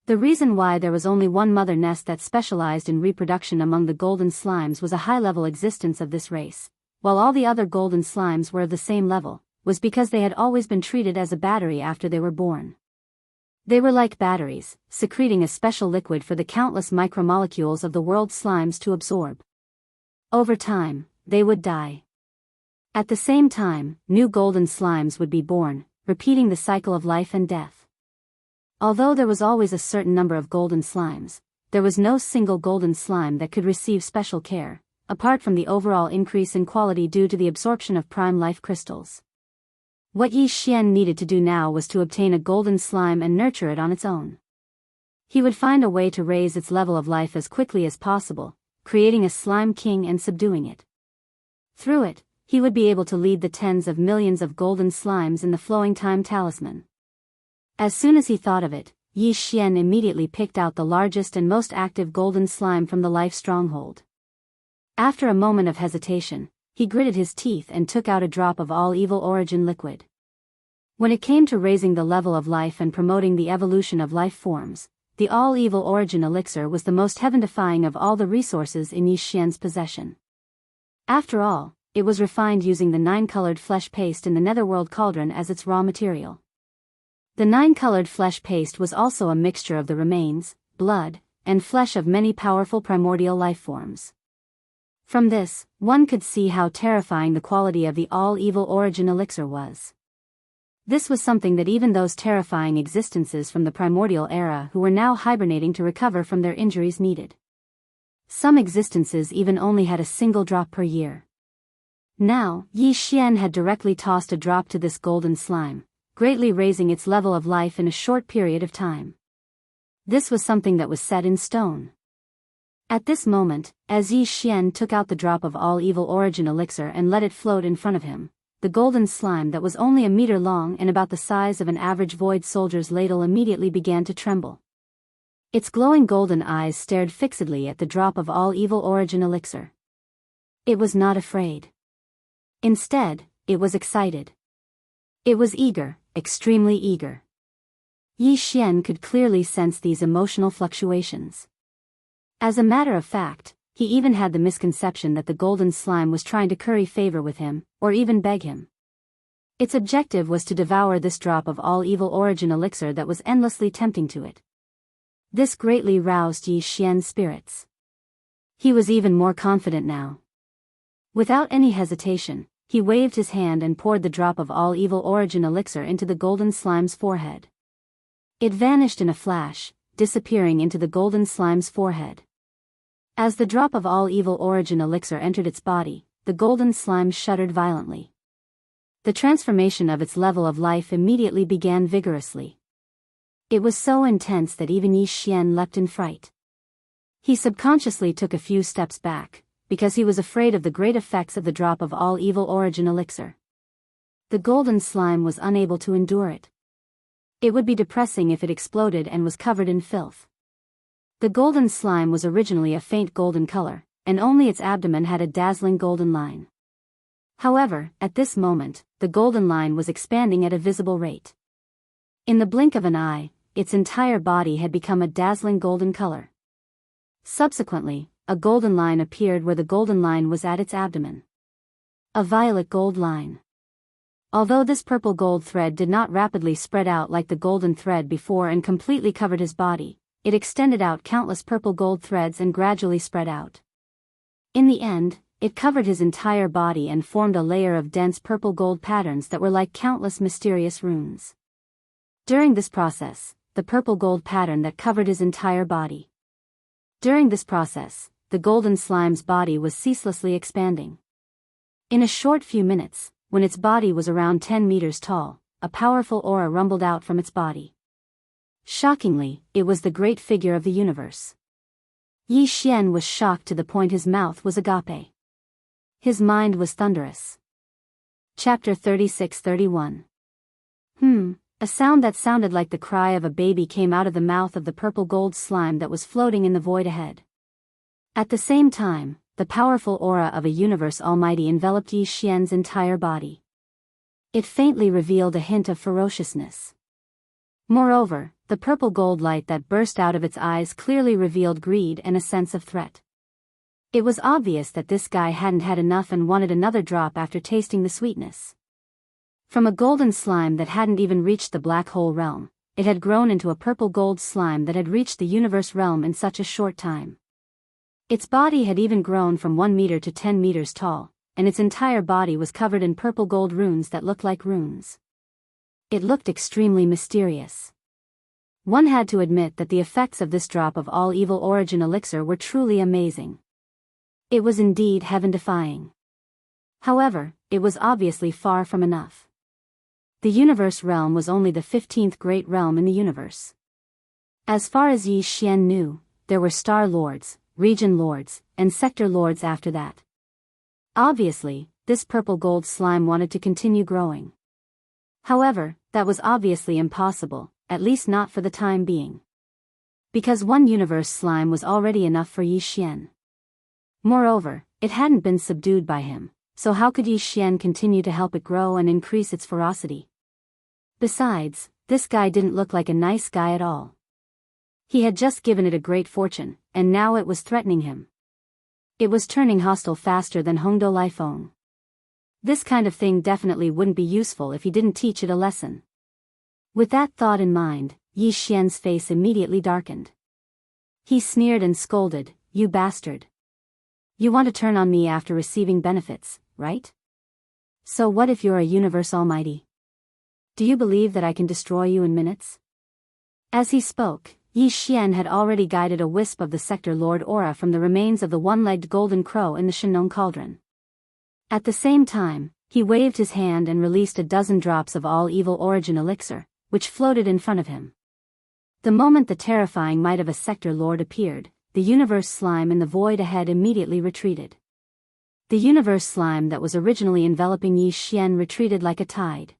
S1: The reason why there was only one mother nest that specialized in reproduction among the golden slimes was a high-level existence of this race, while all the other golden slimes were of the same level, was because they had always been treated as a battery after they were born. They were like batteries, secreting a special liquid for the countless micromolecules of the world's slimes to absorb. Over time, they would die. At the same time, new golden slimes would be born, repeating the cycle of life and death. Although there was always a certain number of golden slimes, there was no single golden slime that could receive special care, apart from the overall increase in quality due to the absorption of prime life crystals. What Yi Xian needed to do now was to obtain a golden slime and nurture it on its own. He would find a way to raise its level of life as quickly as possible, creating a slime king and subduing it. Through it, he would be able to lead the tens of millions of golden slimes in the Flowing Time Talisman. As soon as he thought of it, Yi Xian immediately picked out the largest and most active golden slime from the life stronghold. After a moment of hesitation, he gritted his teeth and took out a drop of all evil origin liquid. When it came to raising the level of life and promoting the evolution of life forms, the all evil origin elixir was the most heaven-defying of all the resources in Yi Xian's possession. After all, it was refined using the 9-colored flesh paste in the netherworld cauldron as its raw material. The 9-colored flesh paste was also a mixture of the remains, blood, and flesh of many powerful primordial life forms. From this, one could see how terrifying the quality of the all-evil origin elixir was. This was something that even those terrifying existences from the primordial era who were now hibernating to recover from their injuries needed. Some existences even only had a single drop per year. Now, Yi Xian had directly tossed a drop to this golden slime, greatly raising its level of life in a short period of time. This was something that was set in stone. At this moment, as Yi Xian took out the drop of all evil origin elixir and let it float in front of him, the golden slime that was only a meter long and about the size of an average void soldier's ladle immediately began to tremble. Its glowing golden eyes stared fixedly at the drop of all evil origin elixir. It was not afraid. Instead, it was excited. It was eager, extremely eager. Yi Xian could clearly sense these emotional fluctuations. As a matter of fact, he even had the misconception that the golden slime was trying to curry favor with him, or even beg him. Its objective was to devour this drop of all evil origin elixir that was endlessly tempting to it. This greatly roused Yi Xian's spirits. He was even more confident now. Without any hesitation, he waved his hand and poured the drop of all evil origin elixir into the golden slime's forehead. It vanished in a flash, disappearing into the golden slime's forehead. As the drop of all evil origin elixir entered its body, the golden slime shuddered violently. The transformation of its level of life immediately began vigorously. It was so intense that even Yi Xian leapt in fright. He subconsciously took a few steps back, because he was afraid of the great effects of the drop of all evil origin elixir. The golden slime was unable to endure it. It would be depressing if it exploded and was covered in filth. The golden slime was originally a faint golden color, and only its abdomen had a dazzling golden line. However, at this moment, the golden line was expanding at a visible rate. In the blink of an eye, its entire body had become a dazzling golden color. Subsequently, a golden line appeared where the golden line was at its abdomen. A violet gold line. Although this purple gold thread did not rapidly spread out like the golden thread before and completely covered his body, it extended out countless purple gold threads and gradually spread out. In the end, it covered his entire body and formed a layer of dense purple gold patterns that were like countless mysterious runes. During this process, the purple gold pattern that covered his entire body. During this process, the golden slime's body was ceaselessly expanding. In a short few minutes, when its body was around 10 meters tall, a powerful aura rumbled out from its body. Shockingly, it was the great figure of the universe. Yi Xian was shocked to the point his mouth was agape. His mind was thunderous. Chapter 36-31. A sound that sounded like the cry of a baby came out of the mouth of the purple gold slime that was floating in the void ahead. At the same time, the powerful aura of a universe almighty enveloped Yi Xian's entire body. It faintly revealed a hint of ferociousness. Moreover, the purple gold light that burst out of its eyes clearly revealed greed and a sense of threat. It was obvious that this guy hadn't had enough and wanted another drop after tasting the sweetness. From a golden slime that hadn't even reached the black hole realm, it had grown into a purple gold slime that had reached the universe realm in such a short time. Its body had even grown from 1 meter to 10 meters tall, and its entire body was covered in purple gold runes that looked like runes. It looked extremely mysterious. One had to admit that the effects of this drop of all evil origin elixir were truly amazing. It was indeed heaven-defying. However, it was obviously far from enough. The universe realm was only the 15th great realm in the universe. As far as Yi Xian knew, there were star lords, region lords, and sector lords after that. Obviously, this purple gold slime wanted to continue growing. However, that was obviously impossible, at least not for the time being. Because one universe slime was already enough for Yi Xian. Moreover, it hadn't been subdued by him, so how could Yi Xian continue to help it grow and increase its ferocity? Besides, this guy didn't look like a nice guy at all. He had just given it a great fortune, and now it was threatening him. It was turning hostile faster than Hongdou Laifeng. This kind of thing definitely wouldn't be useful if he didn't teach it a lesson. With that thought in mind, Yi Xian's face immediately darkened. He sneered and scolded, "You bastard. You want to turn on me after receiving benefits, right? So what if you're a universe almighty? Do you believe that I can destroy you in minutes?" As he spoke, Yi Xian had already guided a wisp of the sector lord aura from the remains of the one-legged golden crow in the Shenong cauldron. At the same time, he waved his hand and released a dozen drops of all evil origin elixir, which floated in front of him. The moment the terrifying might of a sector lord appeared, the universe slime in the void ahead immediately retreated. The universe slime that was originally enveloping Yi Xian retreated like a tide.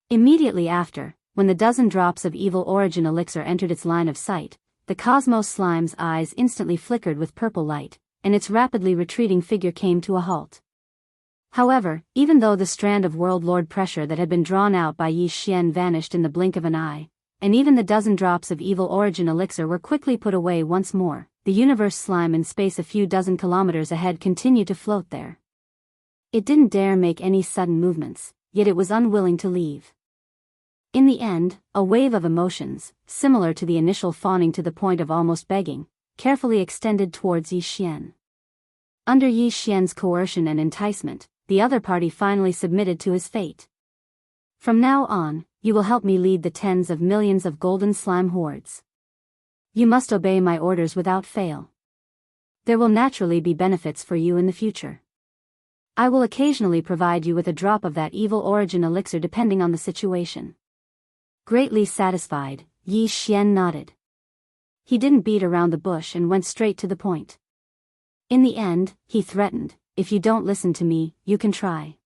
S1: Immediately after, when the dozen drops of evil origin elixir entered its line of sight, the cosmos slime's eyes instantly flickered with purple light, and its rapidly retreating figure came to a halt. However, even though the strand of world lord pressure that had been drawn out by Yi Xian vanished in the blink of an eye, and even the dozen drops of evil origin elixir were quickly put away once more, the universe slime in space a few dozen kilometers ahead continued to float there. It didn't dare make any sudden movements, yet it was unwilling to leave. In the end, a wave of emotions, similar to the initial fawning to the point of almost begging, carefully extended towards Yi Xian. Under Yi Xian's coercion and enticement, the other party finally submitted to his fate. "From now on, you will help me lead the tens of millions of golden slime hordes. You must obey my orders without fail. There will naturally be benefits for you in the future. I will occasionally provide you with a drop of that evil origin elixir depending on the situation." Greatly satisfied, Yi Xian nodded. He didn't beat around the bush and went straight to the point. In the end, he threatened, "If you don't listen to me, you can try.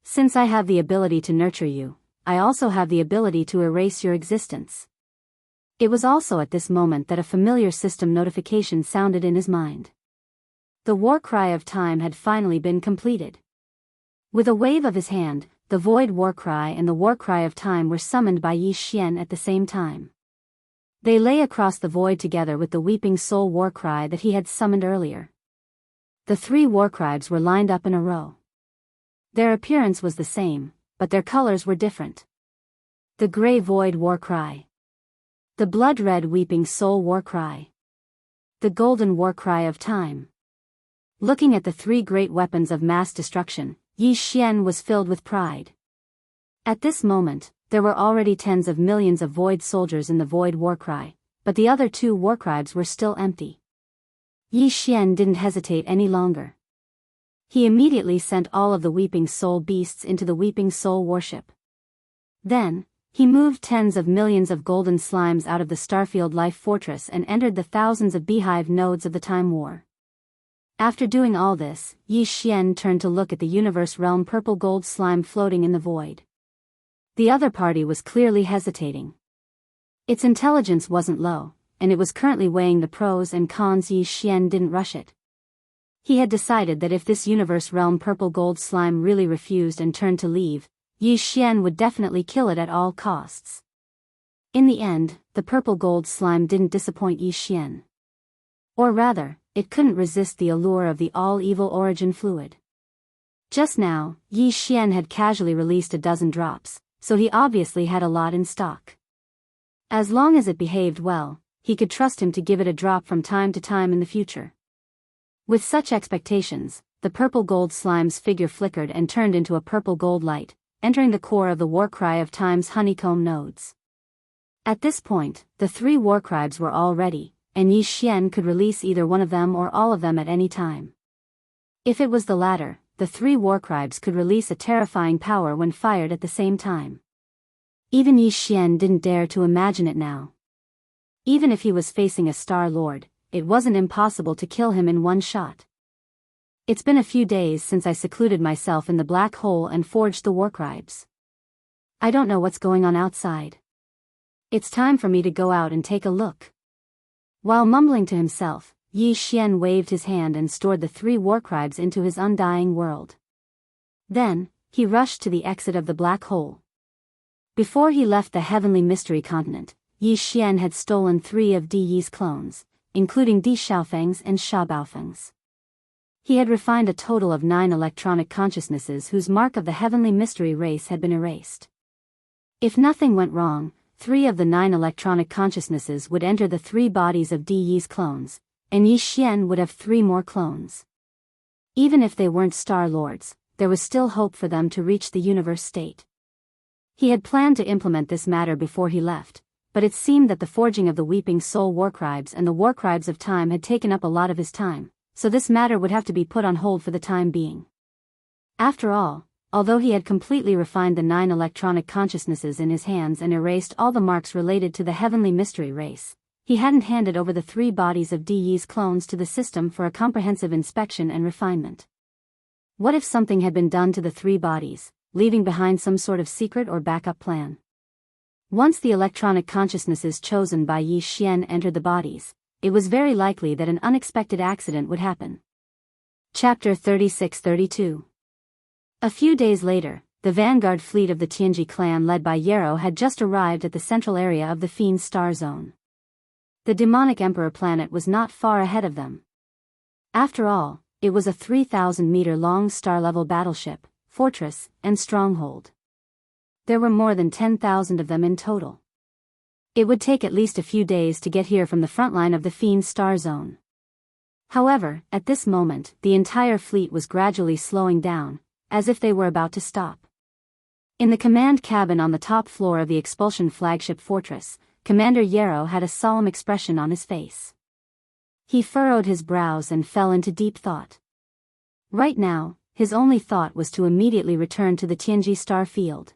S1: Since I have the ability to nurture you, I also have the ability to erase your existence." It was also at this moment that a familiar system notification sounded in his mind. The war cry of time had finally been completed. With a wave of his hand, the Void Warcry and the Warcry of Time were summoned by Yi Xian at the same time. They lay across the void together with the Weeping Soul Warcry that he had summoned earlier. The three Warcries were lined up in a row. Their appearance was the same, but their colors were different. The Grey Void Warcry. The Blood-Red Weeping Soul Warcry. The Golden Warcry of Time. Looking at the three great weapons of mass destruction, Yi Xian was filled with pride. At this moment, there were already tens of millions of Void soldiers in the Void Warcry, but the other two Warcries were still empty. Yi Xian didn't hesitate any longer. He immediately sent all of the Weeping Soul beasts into the Weeping Soul warship. Then, he moved tens of millions of golden slimes out of the Starfield Life Fortress and entered the thousands of beehive nodes of the Time War. After doing all this, Yi Xian turned to look at the Universe Realm purple gold slime floating in the void. The other party was clearly hesitating. Its intelligence wasn't low, and it was currently weighing the pros and cons. Yi Xian didn't rush it. He had decided that if this Universe Realm purple gold slime really refused and turned to leave, Yi Xian would definitely kill it at all costs. In the end, the purple gold slime didn't disappoint Yi Xian. Or rather, it couldn't resist the allure of the all-evil origin fluid. Just now, Yi Xian had casually released a dozen drops, so he obviously had a lot in stock. As long as it behaved well, he could trust him to give it a drop from time to time in the future. With such expectations, the purple gold slime's figure flickered and turned into a purple gold light, entering the core of the Warcry of Time's honeycomb nodes. At this point, the three Warcribes were all ready, and Yi Xian could release either one of them or all of them at any time. If it was the latter, the three Warcribes could release a terrifying power when fired at the same time. Even Yi Xian didn't dare to imagine it now. Even if he was facing a Star Lord, it wasn't impossible to kill him in one shot. It's been a few days since I secluded myself in the black hole and forged the Warcribes. I don't know what's going on outside. It's time for me to go out and take a look. While mumbling to himself, Yi Xian waved his hand and stored the three Warcribes into his undying world. Then, he rushed to the exit of the black hole. Before he left the Heavenly Mystery Continent, Yi Xian had stolen 3 of Di Yi's clones, including Di Xiaofeng's and Sha Baofeng's. He had refined a total of 9 electronic consciousnesses whose mark of the Heavenly Mystery race had been erased. If nothing went wrong, 3 of the 9 electronic consciousnesses would enter the 3 bodies of Di Yi's clones, and Yi Xian would have 3 more clones. Even if they weren't Star Lords, there was still hope for them to reach the universe state. He had planned to implement this matter before he left, but it seemed that the forging of the Weeping Soul Warcribes and the Warcribes of Time had taken up a lot of his time, so this matter would have to be put on hold for the time being. After all, although he had completely refined the 9 electronic consciousnesses in his hands and erased all the marks related to the Heavenly Mystery race, he hadn't handed over the 3 bodies of Di Yi's clones to the system for a comprehensive inspection and refinement. What if something had been done to the 3 bodies, leaving behind some sort of secret or backup plan? Once the electronic consciousnesses chosen by Yi Xian entered the bodies, it was very likely that an unexpected accident would happen. Chapter 36-32. A few days later, the vanguard fleet of the Tianji clan led by Yarrow had just arrived at the central area of the Fiend Star Zone. The demonic Emperor planet was not far ahead of them. After all, it was a 3,000-meter-long star-level battleship, fortress, and stronghold. There were more than 10,000 of them in total. It would take at least a few days to get here from the front line of the Fiend Star Zone. However, at this moment, the entire fleet was gradually slowing down, as if they were about to stop. In the command cabin on the top floor of the Expulsion flagship fortress, Commander Yarrow had a solemn expression on his face. He furrowed his brows and fell into deep thought. Right now, his only thought was to immediately return to the Tianji star field.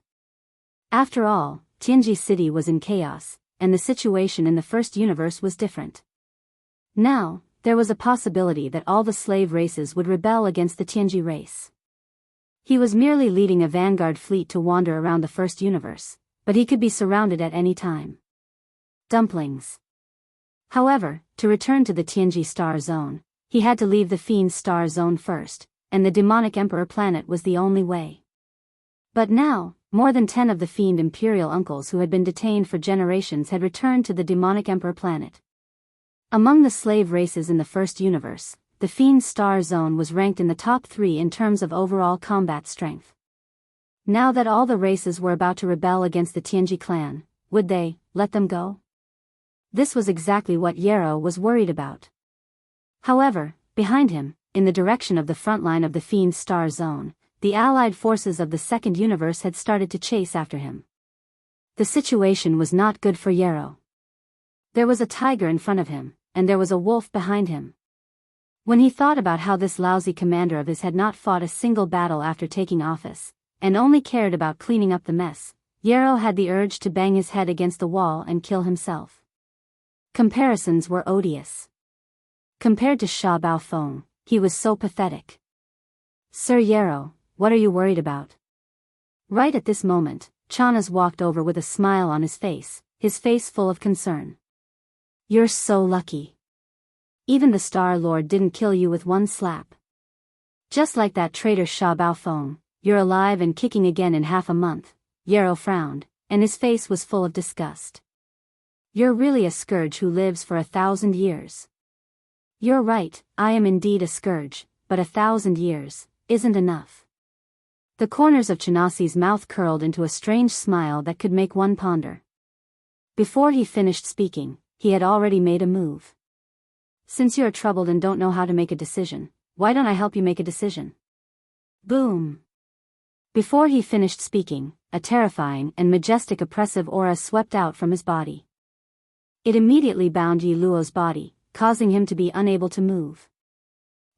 S1: After all, Tianji City was in chaos, and the situation in the first universe was different. Now, there was a possibility that all the slave races would rebel against the Tianji race. He was merely leading a vanguard fleet to wander around the first universe, but he could be surrounded at any time. Dumplings. However, to return to the Tianji Star Zone, he had to leave the Fiend Star Zone first, and the demonic Emperor planet was the only way. But now, more than 10 of the fiend imperial uncles who had been detained for generations had returned to the demonic emperor planet. Among the slave races in the first universe, the fiend star zone was ranked in the top 3 in terms of overall combat strength. Now that all the races were about to rebel against the Tianji clan, would they let them go? This was exactly what Yarrow was worried about. However, behind him, in the direction of the front line of the fiend star zone, the allied forces of the second universe had started to chase after him. The situation was not good for Yarrow. There was a tiger in front of him, and there was a wolf behind him. When he thought about how this lousy commander of his had not fought a single battle after taking office, and only cared about cleaning up the mess, Yarrow had the urge to bang his head against the wall and kill himself. Comparisons were odious. Compared to Sha Baofeng, he was so pathetic. Sir Yarrow, what are you worried about? Right at this moment, Chanas walked over with a smile on his face full of concern. You're so lucky. Even the Star Lord didn't kill you with one slap. Just like that traitor Sha Baofeng, you're alive and kicking again in half a month. Yarrow frowned, and his face was full of disgust. You're really a scourge who lives for 1,000 years. You're right, I am indeed a scourge, but 1,000 years isn't enough. The corners of Chanasi's mouth curled into a strange smile that could make one ponder. Before he finished speaking, he had already made a move. Since you're troubled and don't know how to make a decision, why don't I help you make a decision? Boom! Before he finished speaking, a terrifying and majestic oppressive aura swept out from his body. It immediately bound Yi Luo's body, causing him to be unable to move.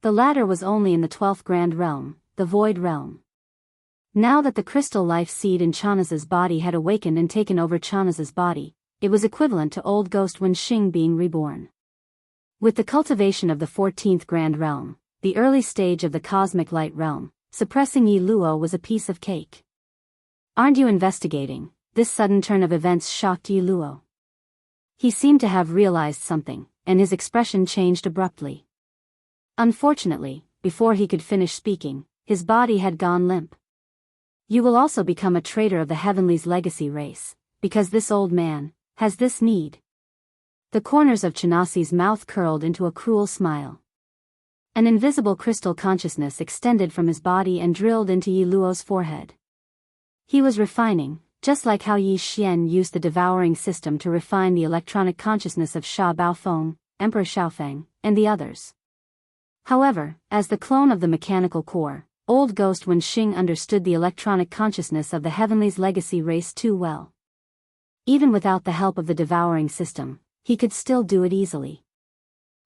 S1: The latter was only in the 12th Grand Realm, the Void Realm. Now that the crystal life seed in Chanas's body had awakened and taken over Chanas's body, it was equivalent to old ghost Wenxing being reborn. With the cultivation of the 14th Grand Realm, the early stage of the Cosmic Light Realm, suppressing Yi Luo was a piece of cake. Aren't you investigating? This sudden turn of events shocked Yi Luo. He seemed to have realized something, and his expression changed abruptly. Unfortunately, before he could finish speaking, his body had gone limp. You will also become a traitor of the Heavenly's legacy race, because this old man has this need. The corners of Chanasi's mouth curled into a cruel smile. An invisible crystal consciousness extended from his body and drilled into Yi Luo's forehead. He was refining, just like how Yi Xian used the devouring system to refine the electronic consciousness of Sha Baofeng, Emperor Xiaofeng, and the others. However, as the clone of the mechanical core, old ghost Wenxing understood the electronic consciousness of the Heavenly's legacy race too well. Even without the help of the devouring system, he could still do it easily.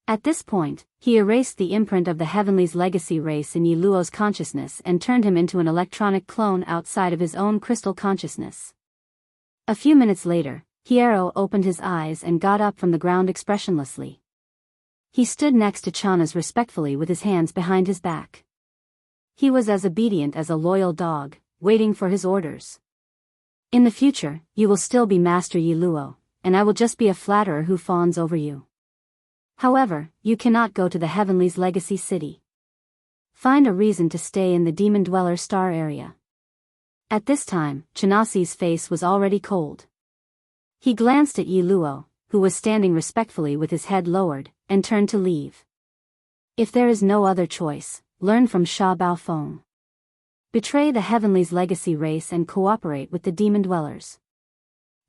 S1: At this point, he erased the imprint of the Heavenly's legacy race in Yi Luo's consciousness and turned him into an electronic clone outside of his own crystal consciousness. A few minutes later, Yarrow opened his eyes and got up from the ground expressionlessly. He stood next to Chanas respectfully with his hands behind his back. He was as obedient as a loyal dog, waiting for his orders. In the future, you will still be Master Yi Luo, and I will just be a flatterer who fawns over you. However, you cannot go to the Heavenly's legacy city. Find a reason to stay in the Demon Dweller Star area. At this time, Chanasi's face was already cold. He glanced at Yi Luo, who was standing respectfully with his head lowered, and turned to leave. If there is no other choice, learn from Sha Baofeng. Betray the Heavenly's legacy race and cooperate with the Demon Dwellers.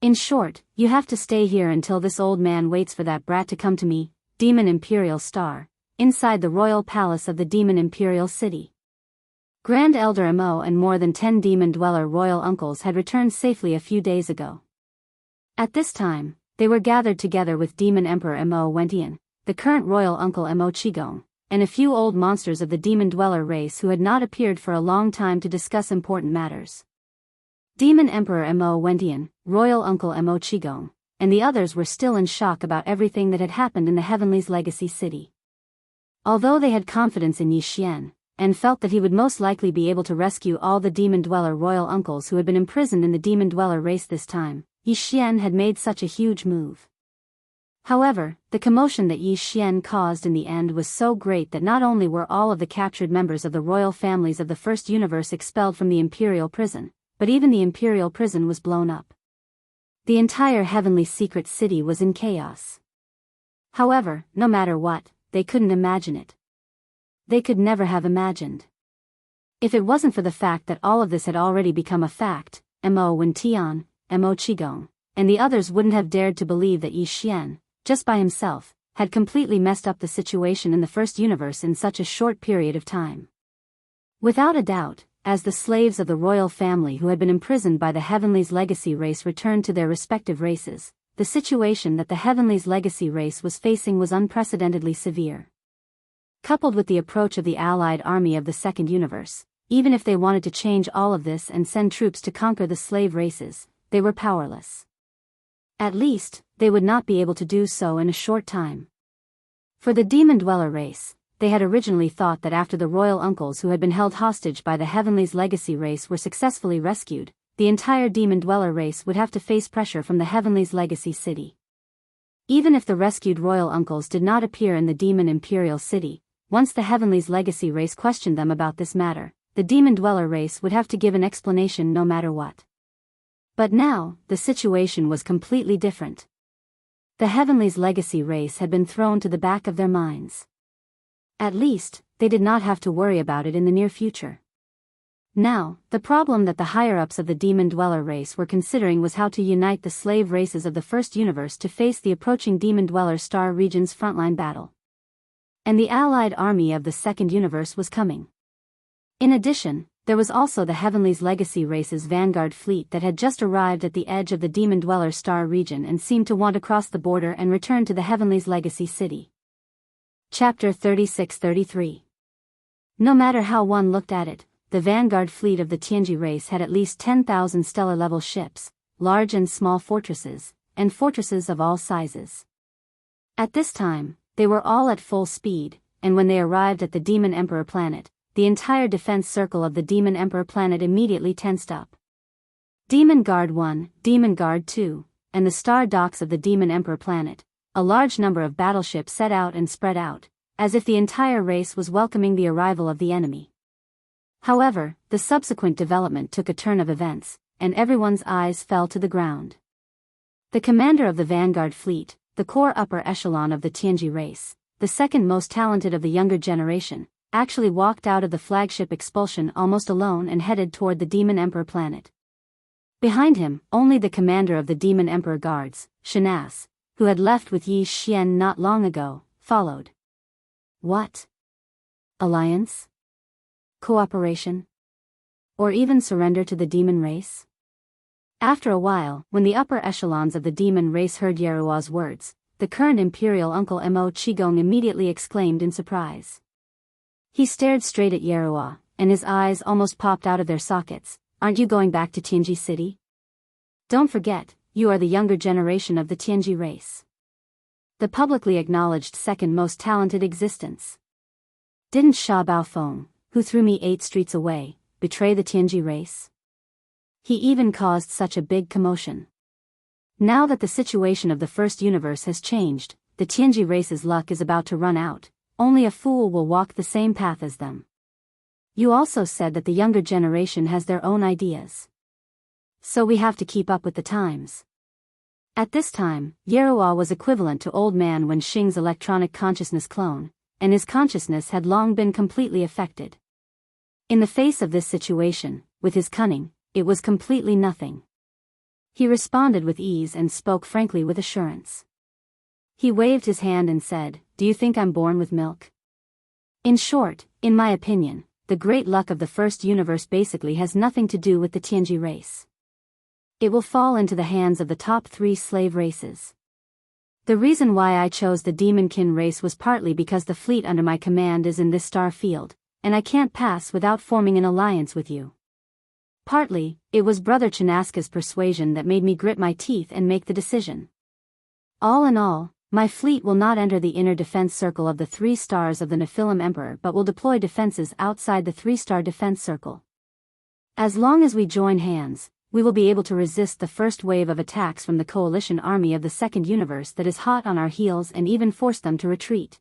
S1: In short, you have to stay here until this old man waits for that brat to come to me, Demon Imperial Star, inside the royal palace of the Demon Imperial City. Grand Elder Mo and more than 10 Demon Dweller royal uncles had returned safely a few days ago. At this time, they were gathered together with Demon Emperor Mo Wentian, the current royal uncle Mo Qigong, and a few old monsters of the Demon Dweller race who had not appeared for a long time to discuss important matters. Demon Emperor Mo Wentian, royal uncle Mo Qigong, and the others were still in shock about everything that had happened in the Heavenly's legacy city. Although they had confidence in Yi Xian, and felt that he would most likely be able to rescue all the Demon Dweller royal uncles who had been imprisoned in the Demon Dweller race this time, Yi Xian had made such a huge move. However, the commotion that Yi Xian caused in the end was so great that not only were all of the captured members of the royal families of the First Universe expelled from the imperial prison, but even the imperial prison was blown up. The entire heavenly secret city was in chaos. However, no matter what, they couldn't imagine it. They could never have imagined. If it wasn't for the fact that all of this had already become a fact, Mo Wentian, Mo Qigong, and the others wouldn't have dared to believe that Yi Xian, just by himself, had completely messed up the situation in the first universe in such a short period of time. Without a doubt, as the slaves of the royal family who had been imprisoned by the Heavenly's legacy race returned to their respective races, the situation that the Heavenly's legacy race was facing was unprecedentedly severe. Coupled with the approach of the allied army of the second universe, even if they wanted to change all of this and send troops to conquer the slave races, they were powerless. At least, they would not be able to do so in a short time. For the Demon Dweller race, they had originally thought that after the royal uncles who had been held hostage by the Heavenly's legacy race were successfully rescued, the entire Demon Dweller race would have to face pressure from the Heavenly's legacy city. Even if the rescued royal uncles did not appear in the Demon Imperial city, once the Heavenly's legacy race questioned them about this matter, the Demon Dweller race would have to give an explanation no matter what. But now, the situation was completely different. The Heavenly's legacy race had been thrown to the back of their minds. At least, they did not have to worry about it in the near future. Now, the problem that the higher-ups of the Demon Dweller race were considering was how to unite the slave races of the first universe to face the approaching Demon Dweller Star region's frontline battle. And the allied army of the second universe was coming. In addition, there was also the Heavenly's legacy race's vanguard fleet that had just arrived at the edge of the Demon Dweller Star region and seemed to want to cross the border and return to the Heavenly's legacy city. Chapter 36-33. No matter how one looked at it, the vanguard fleet of the Tianji race had at least 10,000 stellar-level ships, large and small fortresses, and fortresses of all sizes. At this time, they were all at full speed, and when they arrived at the Demon Emperor planet, the entire defense circle of the Demon Emperor planet immediately tensed up. Demon Guard 1, Demon Guard 2, and the star docks of the Demon Emperor planet, a large number of battleships set out and spread out, as if the entire race was welcoming the arrival of the enemy. However, the subsequent development took a turn of events, and everyone's eyes fell to the ground. The commander of the vanguard fleet, the core upper echelon of the Tianji race, the second most talented of the younger generation, actually walked out of the flagship expulsion almost alone and headed toward the Demon Emperor planet. Behind him, only the commander of the Demon Emperor guards, Xianxia, who had left with Yi Xian not long ago, followed. What? Alliance? Cooperation? Or even surrender to the demon race? After a while, when the upper echelons of the demon race heard Yerua's words, the current imperial uncle Mo Qigong immediately exclaimed in surprise. He stared straight at Yerua, and his eyes almost popped out of their sockets. Aren't you going back to Tianji City? Don't forget, you are the younger generation of the Tianji race. The publicly acknowledged second most talented existence. Didn't Sha Baofeng, who threw me 8 streets away, betray the Tianji race? He even caused such a big commotion. Now that the situation of the first universe has changed, the Tianji race's luck is about to run out. Only a fool will walk the same path as them. You also said that the younger generation has their own ideas. So we have to keep up with the times. At this time, Yerua was equivalent to old man Wen Xing's electronic consciousness clone, and his consciousness had long been completely affected. In the face of this situation, with his cunning, it was completely nothing. He responded with ease and spoke frankly with assurance. He waved his hand and said, "Do you think I'm born with milk?" In short, in my opinion, the great luck of the first universe basically has nothing to do with the Tianji race. It will fall into the hands of the top 3 slave races. The reason why I chose the Demonkin race was partly because the fleet under my command is in this star field, and I can't pass without forming an alliance with you. Partly, it was Brother Chinaska's persuasion that made me grit my teeth and make the decision. All in all, my fleet will not enter the inner defense circle of the 3 stars of the Nephilim Emperor but will deploy defenses outside the 3-star defense circle. As long as we join hands, we will be able to resist the first wave of attacks from the coalition army of the second universe that is hot on our heels and even force them to retreat.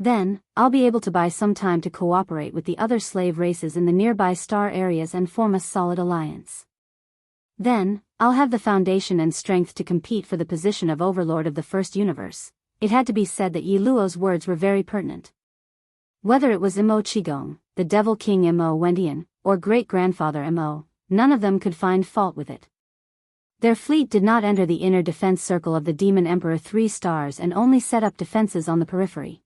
S1: Then, I'll be able to buy some time to cooperate with the other slave races in the nearby star areas and form a solid alliance. Then, I'll have the foundation and strength to compete for the position of Overlord of the First Universe. It had to be said that Yi Luo's words were very pertinent. Whether it was Mo Qigong, the Devil King Mo Wendian, or great-grandfather Mo, none of them could find fault with it. Their fleet did not enter the inner defense circle of the Demon Emperor 3 stars and only set up defenses on the periphery.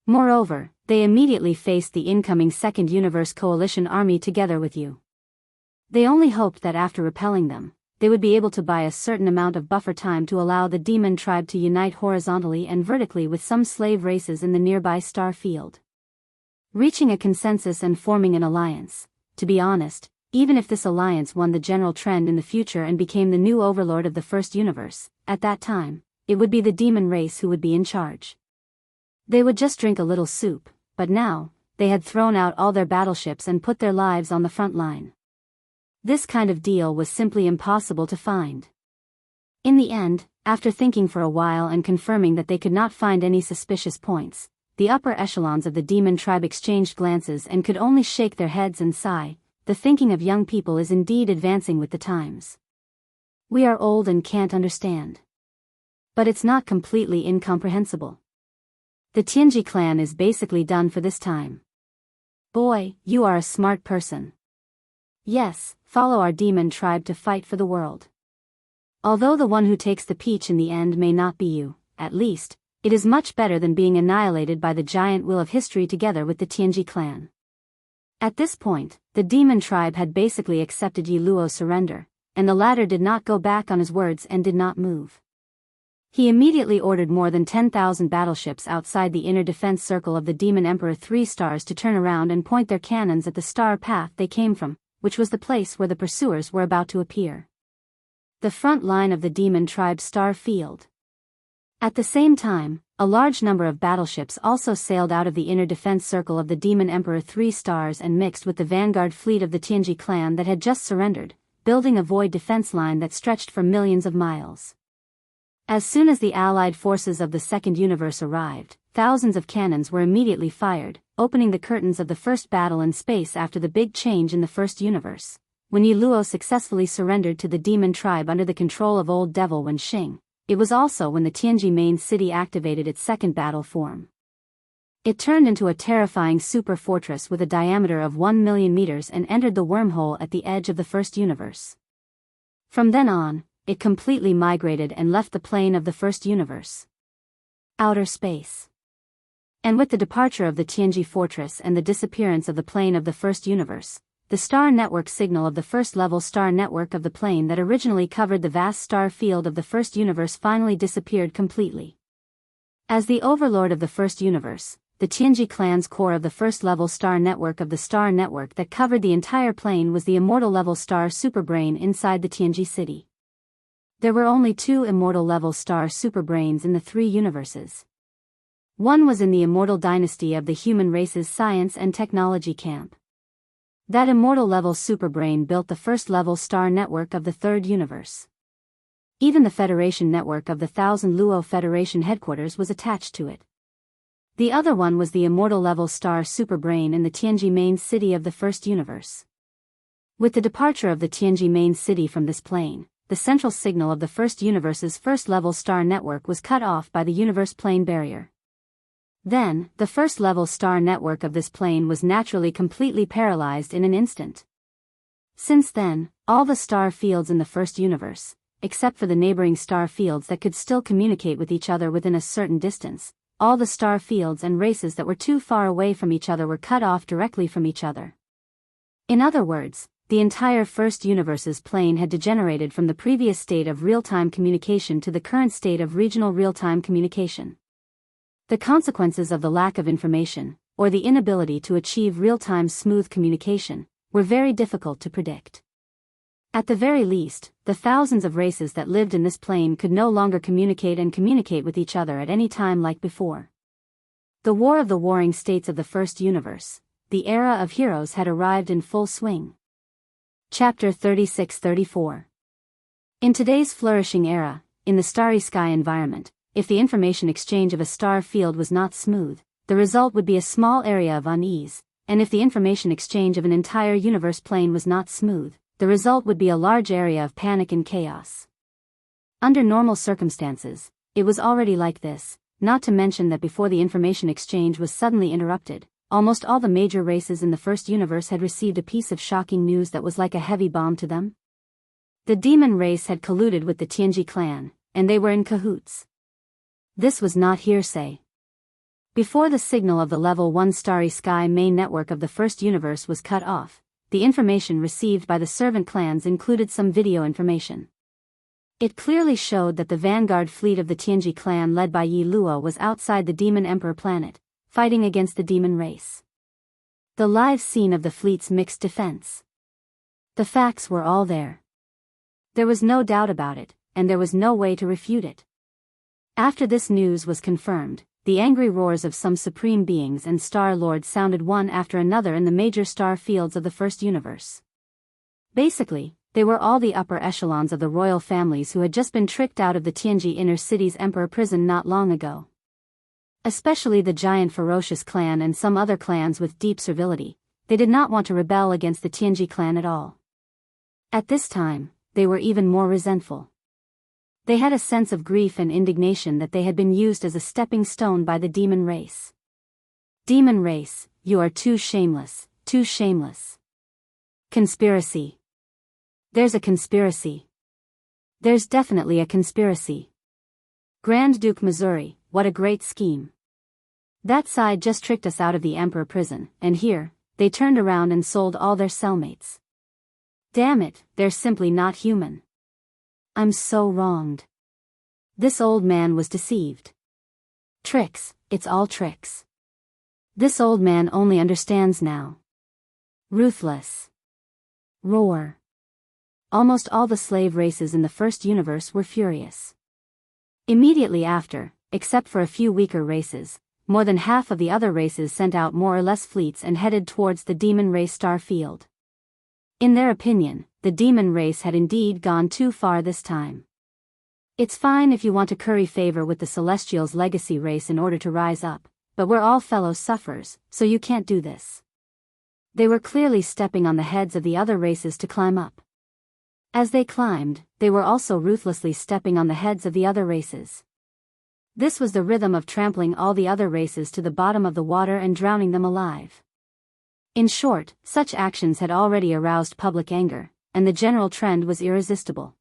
S1: Moreover, they immediately faced the incoming Second Universe Coalition army together with you. They only hoped that after repelling them, they would be able to buy a certain amount of buffer time to allow the demon tribe to unite horizontally and vertically with some slave races in the nearby star field. Reaching a consensus and forming an alliance. To be honest, even if this alliance won the general trend in the future and became the new overlord of the First Universe, at that time, it would be the demon race who would be in charge. They would just drink a little soup, but now, they had thrown out all their battleships and put their lives on the front line. This kind of deal was simply impossible to find. In the end, after thinking for a while and confirming that they could not find any suspicious points, the upper echelons of the demon tribe exchanged glances and could only shake their heads and sigh. The thinking of young people is indeed advancing with the times. We are old and can't understand. But it's not completely incomprehensible. The Tianji clan is basically done for this time. Boy, you are a smart person. Yes, follow our demon tribe to fight for the world. Although the one who takes the peach in the end may not be you, at least, it is much better than being annihilated by the giant wheel of history together with the Tianji clan. At this point, the demon tribe had basically accepted Yi Luo's surrender, and the latter did not go back on his words and did not move. He immediately ordered more than 10,000 battleships outside the inner defense circle of the Demon Emperor 3 stars to turn around and point their cannons at the star path they came from, which was the place where the pursuers were about to appear. The front line of the demon tribe's star field. At the same time, a large number of battleships also sailed out of the inner defense circle of the Demon Emperor 3 stars and mixed with the vanguard fleet of the Tianji clan that had just surrendered, building a void defense line that stretched for millions of miles. As soon as the allied forces of the Second Universe arrived, thousands of cannons were immediately fired, opening the curtains of the first battle in space after the big change in the First Universe, when Yi Luo successfully surrendered to the demon tribe under the control of Old Devil Wenxing. It was also when the Tianji main city activated its second battle form. It turned into a terrifying super fortress with a diameter of 1 million meters and entered the wormhole at the edge of the First Universe. From then on, it completely migrated and left the plane of the First Universe. Outer space. And with the departure of the Tianji fortress and the disappearance of the plane of the First Universe, the star network signal of the first-level star network of the plane that originally covered the vast star field of the First Universe finally disappeared completely. As the overlord of the First Universe, the Tianji clan's core of the first-level star network of the star network that covered the entire plane was the immortal-level star superbrain inside the Tianji city. There were only 2 immortal-level star superbrains in the 3 universes. One was in the immortal dynasty of the human race's science and technology camp. That immortal-level superbrain built the first-level star network of the 3rd universe. Even the Federation network of the Thousand Luo Federation headquarters was attached to it. The other one was the immortal-level star superbrain in the Tianji main city of the First Universe. With the departure of the Tianji main city from this plane, the central signal of the First Universe's first-level star network was cut off by the universe plane barrier. Then, the first-level star network of this plane was naturally completely paralyzed in an instant. Since then, all the star fields in the First Universe, except for the neighboring star fields that could still communicate with each other within a certain distance, all the star fields and races that were too far away from each other were cut off directly from each other. In other words, the entire First Universe's plane had degenerated from the previous state of real-time communication to the current state of regional real-time communication. The consequences of the lack of information, or the inability to achieve real-time smooth communication, were very difficult to predict. At the very least, the thousands of races that lived in this plane could no longer communicate with each other at any time like before. The war of the warring states of the First Universe, the era of heroes had arrived in full swing. Chapter 36-34. In today's flourishing era, in the starry sky environment, if the information exchange of a star field was not smooth, the result would be a small area of unease, and if the information exchange of an entire universe plane was not smooth, the result would be a large area of panic and chaos. Under normal circumstances, it was already like this, not to mention that before the information exchange was suddenly interrupted, almost all the major races in the first universe had received a piece of shocking news that was like a heavy bomb to them. The demon race had colluded with the Tianji clan, and they were in cahoots. This was not hearsay. Before the signal of the Level 1 Starry Sky main network of the first universe was cut off, the information received by the servant clans included some video information. It clearly showed that the vanguard fleet of the Tianji clan led by Yi Luo was outside the Demon Emperor planet, fighting against the demon race. The live scene of the fleet's mixed defense. The facts were all there. There was no doubt about it, and there was no way to refute it. After this news was confirmed, the angry roars of some supreme beings and star lords sounded one after another in the major star fields of the first universe. Basically, they were all the upper echelons of the royal families who had just been tricked out of the Tianji inner city's emperor prison not long ago. Especially the giant ferocious clan and some other clans with deep servility, they did not want to rebel against the Tianji clan at all. At this time, they were even more resentful. They had a sense of grief and indignation that they had been used as a stepping stone by the demon race. Demon race, you are too shameless, too shameless. Conspiracy. There's a conspiracy. There's definitely a conspiracy. Grand Duke Missouri, what a great scheme. That side just tricked us out of the emperor prison, and here, they turned around and sold all their cellmates. Damn it, they're simply not human. I'm so wronged. This old man was deceived. Tricks, it's all tricks. This old man only understands now. Ruthless. Roar. Almost all the slave races in the first universe were furious. Immediately after, except for a few weaker races, more than half of the other races sent out more or less fleets and headed towards the demon race star field. In their opinion, the demon race had indeed gone too far this time. It's fine if you want to curry favor with the Celestials' legacy race in order to rise up, but we're all fellow sufferers, so you can't do this. They were clearly stepping on the heads of the other races to climb up. As they climbed, they were also ruthlessly stepping on the heads of the other races. This was the rhythm of trampling all the other races to the bottom of the water and drowning them alive. In short, such actions had already aroused public anger, and the general trend was irresistible.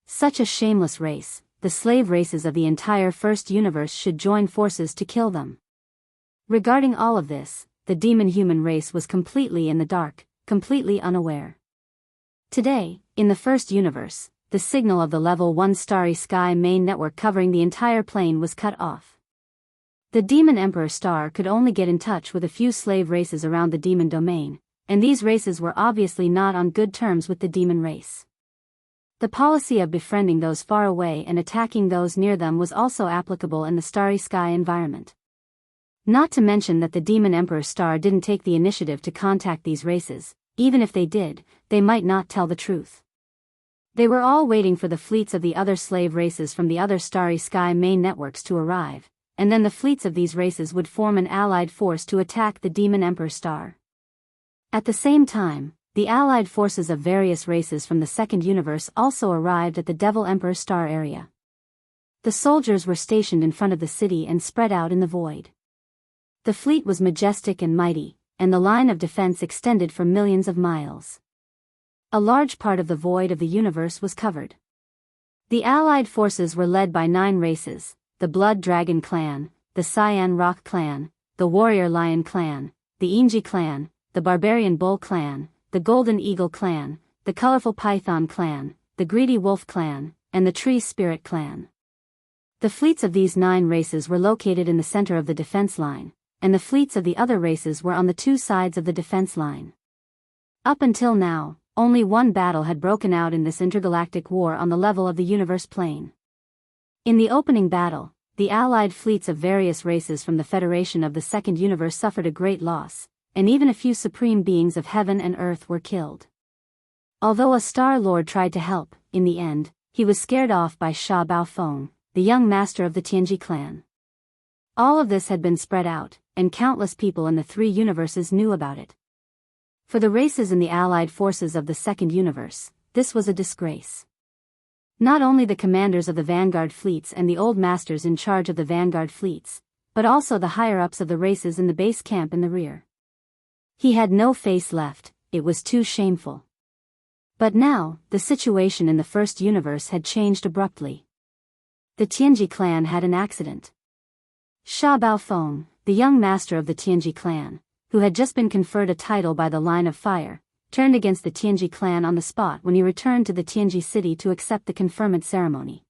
S1: Such a shameless race, the slave races of the entire first universe should join forces to kill them. Regarding all of this, the demon-human race was completely in the dark, completely unaware. Today, in the first universe, the signal of the Level 1 Starry Sky main network covering the entire plane was cut off. The Demon Emperor Star could only get in touch with a few slave races around the demon domain, and these races were obviously not on good terms with the demon race. The policy of befriending those far away and attacking those near them was also applicable in the Starry Sky environment. Not to mention that the Demon Emperor Star didn't take the initiative to contact these races. Even if they did, they might not tell the truth. They were all waiting for the fleets of the other slave races from the other Starry Sky main networks to arrive, and then the fleets of these races would form an allied force to attack the Demon Emperor Star. At the same time, the allied forces of various races from the second universe also arrived at the Devil Emperor Star area. The soldiers were stationed in front of the city and spread out in the void. The fleet was majestic and mighty, and the line of defense extended for millions of miles. A large part of the void of the universe was covered. The allied forces were led by 9 races: the Blood Dragon Clan, the Cyan Rock Clan, the Warrior Lion Clan, the Inji Clan, the Barbarian Bull Clan, the Golden Eagle Clan, the Colorful Python Clan, the Greedy Wolf Clan, and the Tree Spirit Clan. The fleets of these 9 races were located in the center of the defense line, and the fleets of the other races were on the 2 sides of the defense line. Up until now, only one battle had broken out in this intergalactic war on the level of the universe plane. In the opening battle, the allied fleets of various races from the Federation of the Second Universe suffered a great loss, and even a few supreme beings of heaven and earth were killed. Although a Star Lord tried to help, in the end, he was scared off by Sha Baofeng, the young master of the Tianji clan. All of this had been spread out, and countless people in the three universes knew about it. For the races in the allied forces of the second universe, this was a disgrace. Not only the commanders of the vanguard fleets and the old masters in charge of the vanguard fleets, but also the higher-ups of the races in the base camp in the rear. He had no face left, it was too shameful. But now, the situation in the first universe had changed abruptly. The Tianji clan had an accident. Sha Baofeng, the young master of the Tianji clan, who had just been conferred a title by the Line of Fire, turned against the Tianji clan on the spot when he returned to the Tianji city to accept the conferment ceremony.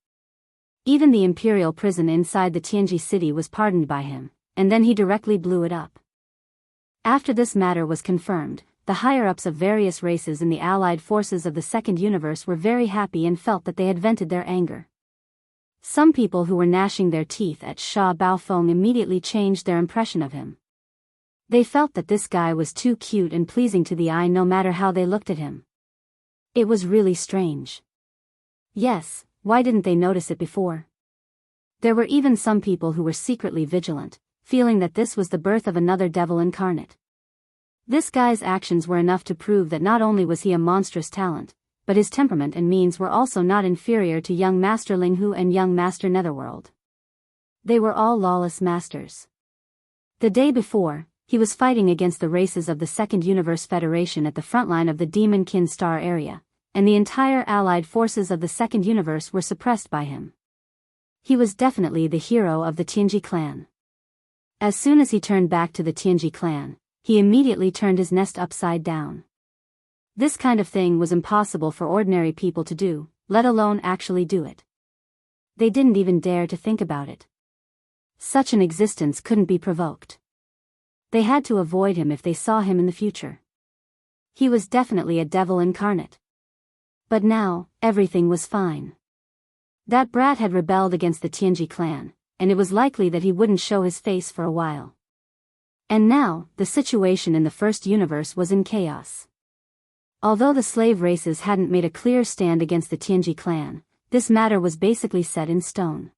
S1: Even the imperial prison inside the Tianji city was pardoned by him, and then he directly blew it up. After this matter was confirmed, the higher-ups of various races in the allied forces of the second universe were very happy and felt that they had vented their anger. Some people who were gnashing their teeth at Sha Baofeng immediately changed their impression of him. They felt that this guy was too cute and pleasing to the eye no matter how they looked at him. It was really strange. Yes, why didn't they notice it before? There were even some people who were secretly vigilant, feeling that this was the birth of another devil incarnate. This guy's actions were enough to prove that not only was he a monstrous talent, but his temperament and means were also not inferior to young Master Linghu and young Master Netherworld. They were all lawless masters. The day before, he was fighting against the races of the Second Universe Federation at the front line of the Demon Kin Star area, and the entire allied forces of the Second Universe were suppressed by him. He was definitely the hero of the Tianji clan. As soon as he turned back to the Tianji clan, he immediately turned his nest upside down. This kind of thing was impossible for ordinary people to do, let alone actually do it. They didn't even dare to think about it. Such an existence couldn't be provoked. They had to avoid him if they saw him in the future. He was definitely a devil incarnate. But now, everything was fine. That brat had rebelled against the Tianji clan, and it was likely that he wouldn't show his face for a while. And now, the situation in the first universe was in chaos. Although the slave races hadn't made a clear stand against the Tianji clan, this matter was basically set in stone.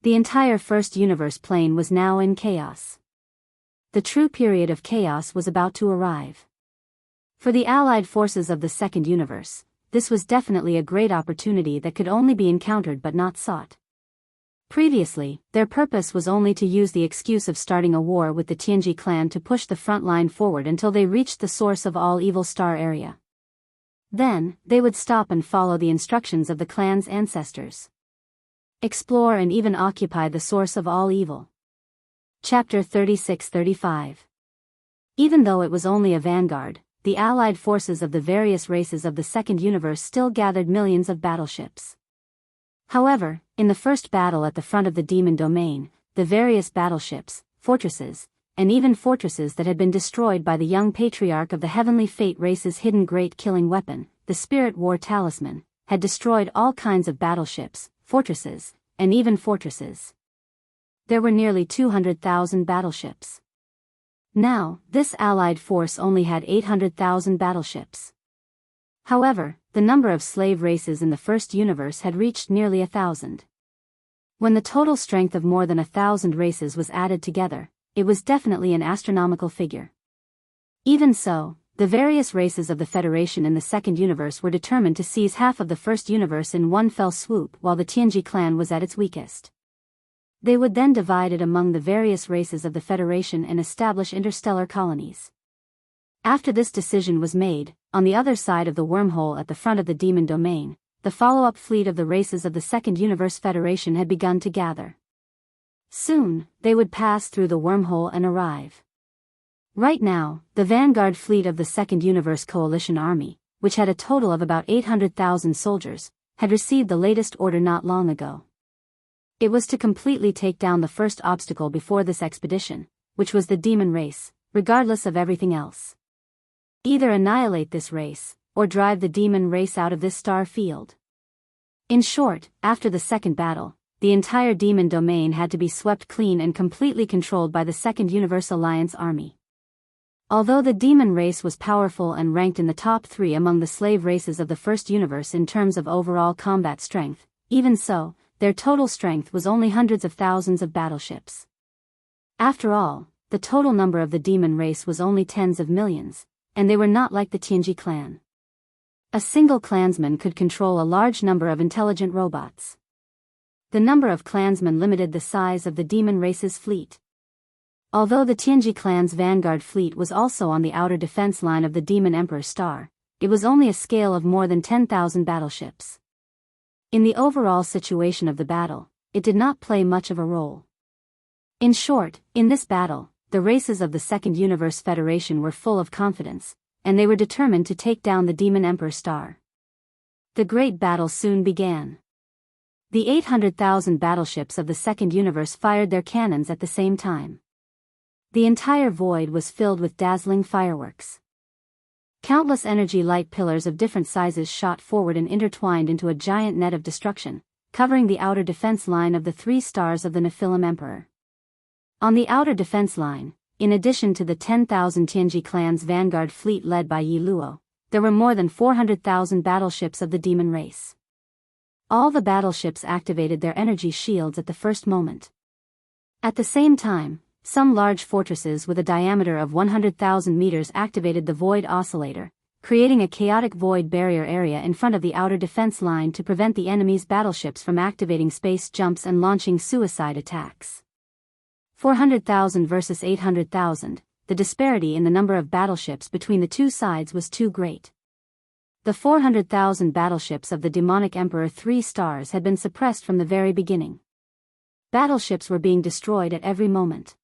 S1: The entire first universe plane was now in chaos. The true period of chaos was about to arrive. For the allied forces of the second universe, this was definitely a great opportunity that could only be encountered but not sought. Previously, their purpose was only to use the excuse of starting a war with the Tianji clan to push the front line forward until they reached the source of all evil star area. Then, they would stop and follow the instructions of the clan's ancestors. Explore and even occupy the source of all evil. Chapter 36-35. Even though it was only a vanguard, the allied forces of the various races of the second universe still gathered millions of battleships. However, in the first battle at the front of the demon domain, the various battleships, fortresses, and even fortresses that had been destroyed by the young patriarch of the heavenly fate race's hidden great killing weapon, the Spirit War Talisman, had destroyed all kinds of battleships, fortresses, and even fortresses. There were nearly 200,000 battleships. Now, this allied force only had 800,000 battleships. However, the number of slave races in the first universe had reached nearly 1,000. When the total strength of more than 1,000 races was added together, it was definitely an astronomical figure. Even so, the various races of the Federation in the second universe were determined to seize half of the first universe in one fell swoop while the Tianji clan was at its weakest. They would then divide it among the various races of the Federation and establish interstellar colonies. After this decision was made, on the other side of the wormhole at the front of the demon domain, the follow-up fleet of the races of the Second Universe Federation had begun to gather. Soon, they would pass through the wormhole and arrive. Right now, the vanguard fleet of the Second Universe Coalition Army, which had a total of about 800,000 soldiers, had received the latest order not long ago. It was to completely take down the first obstacle before this expedition, which was the demon race, regardless of everything else. Either annihilate this race, or drive the demon race out of this star field. In short, after the second battle, the entire demon domain had to be swept clean and completely controlled by the Second Universe Alliance army. Although the demon race was powerful and ranked in the top 3 among the slave races of the first universe in terms of overall combat strength, even so, their total strength was only hundreds of thousands of battleships. After all, the total number of the demon race was only tens of millions, and they were not like the Tianji clan. A single clansman could control a large number of intelligent robots. The number of clansmen limited the size of the demon race's fleet. Although the Tianji clan's vanguard fleet was also on the outer defense line of the Demon Emperor Star, it was only a scale of more than 10,000 battleships. In the overall situation of the battle, it did not play much of a role. In short, in this battle, the races of the Second Universe Federation were full of confidence, and they were determined to take down the Demon Emperor Star. The great battle soon began. The 800,000 battleships of the Second Universe fired their cannons at the same time. The entire void was filled with dazzling fireworks. Countless energy light pillars of different sizes shot forward and intertwined into a giant net of destruction, covering the outer defense line of the 3 stars of the Nephilim Emperor. On the outer defense line, in addition to the 10,000 Tianji clan's vanguard fleet led by Yi Luo, there were more than 400,000 battleships of the demon race. All the battleships activated their energy shields at the first moment. At the same time, some large fortresses with a diameter of 100,000 meters activated the void oscillator, creating a chaotic void barrier area in front of the outer defense line to prevent the enemy's battleships from activating space jumps and launching suicide attacks. 400,000 versus 800,000, the disparity in the number of battleships between the two sides was too great. The 400,000 battleships of the demonic Emperor 3 stars had been suppressed from the very beginning. Battleships were being destroyed at every moment.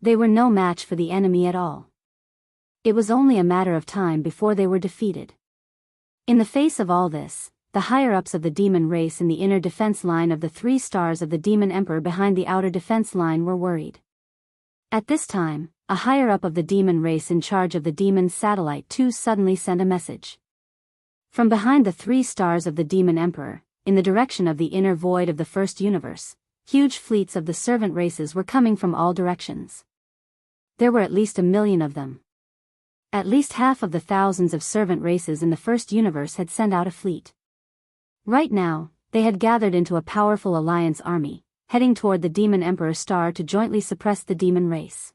S1: They were no match for the enemy at all. It was only a matter of time before they were defeated. In the face of all this, the higher-ups of the demon race in the inner defense line of the 3 stars of the demon emperor behind the outer defense line were worried. At this time, a higher-up of the demon race in charge of the demon satellite 2 suddenly sent a message. From behind the 3 stars of the demon emperor, in the direction of the inner void of the first universe, huge fleets of the servant races were coming from all directions. There were at least 1 million of them. At least half of the thousands of servant races in the first universe had sent out a fleet. Right now, they had gathered into a powerful alliance army, heading toward the Demon Emperor Star to jointly suppress the demon race.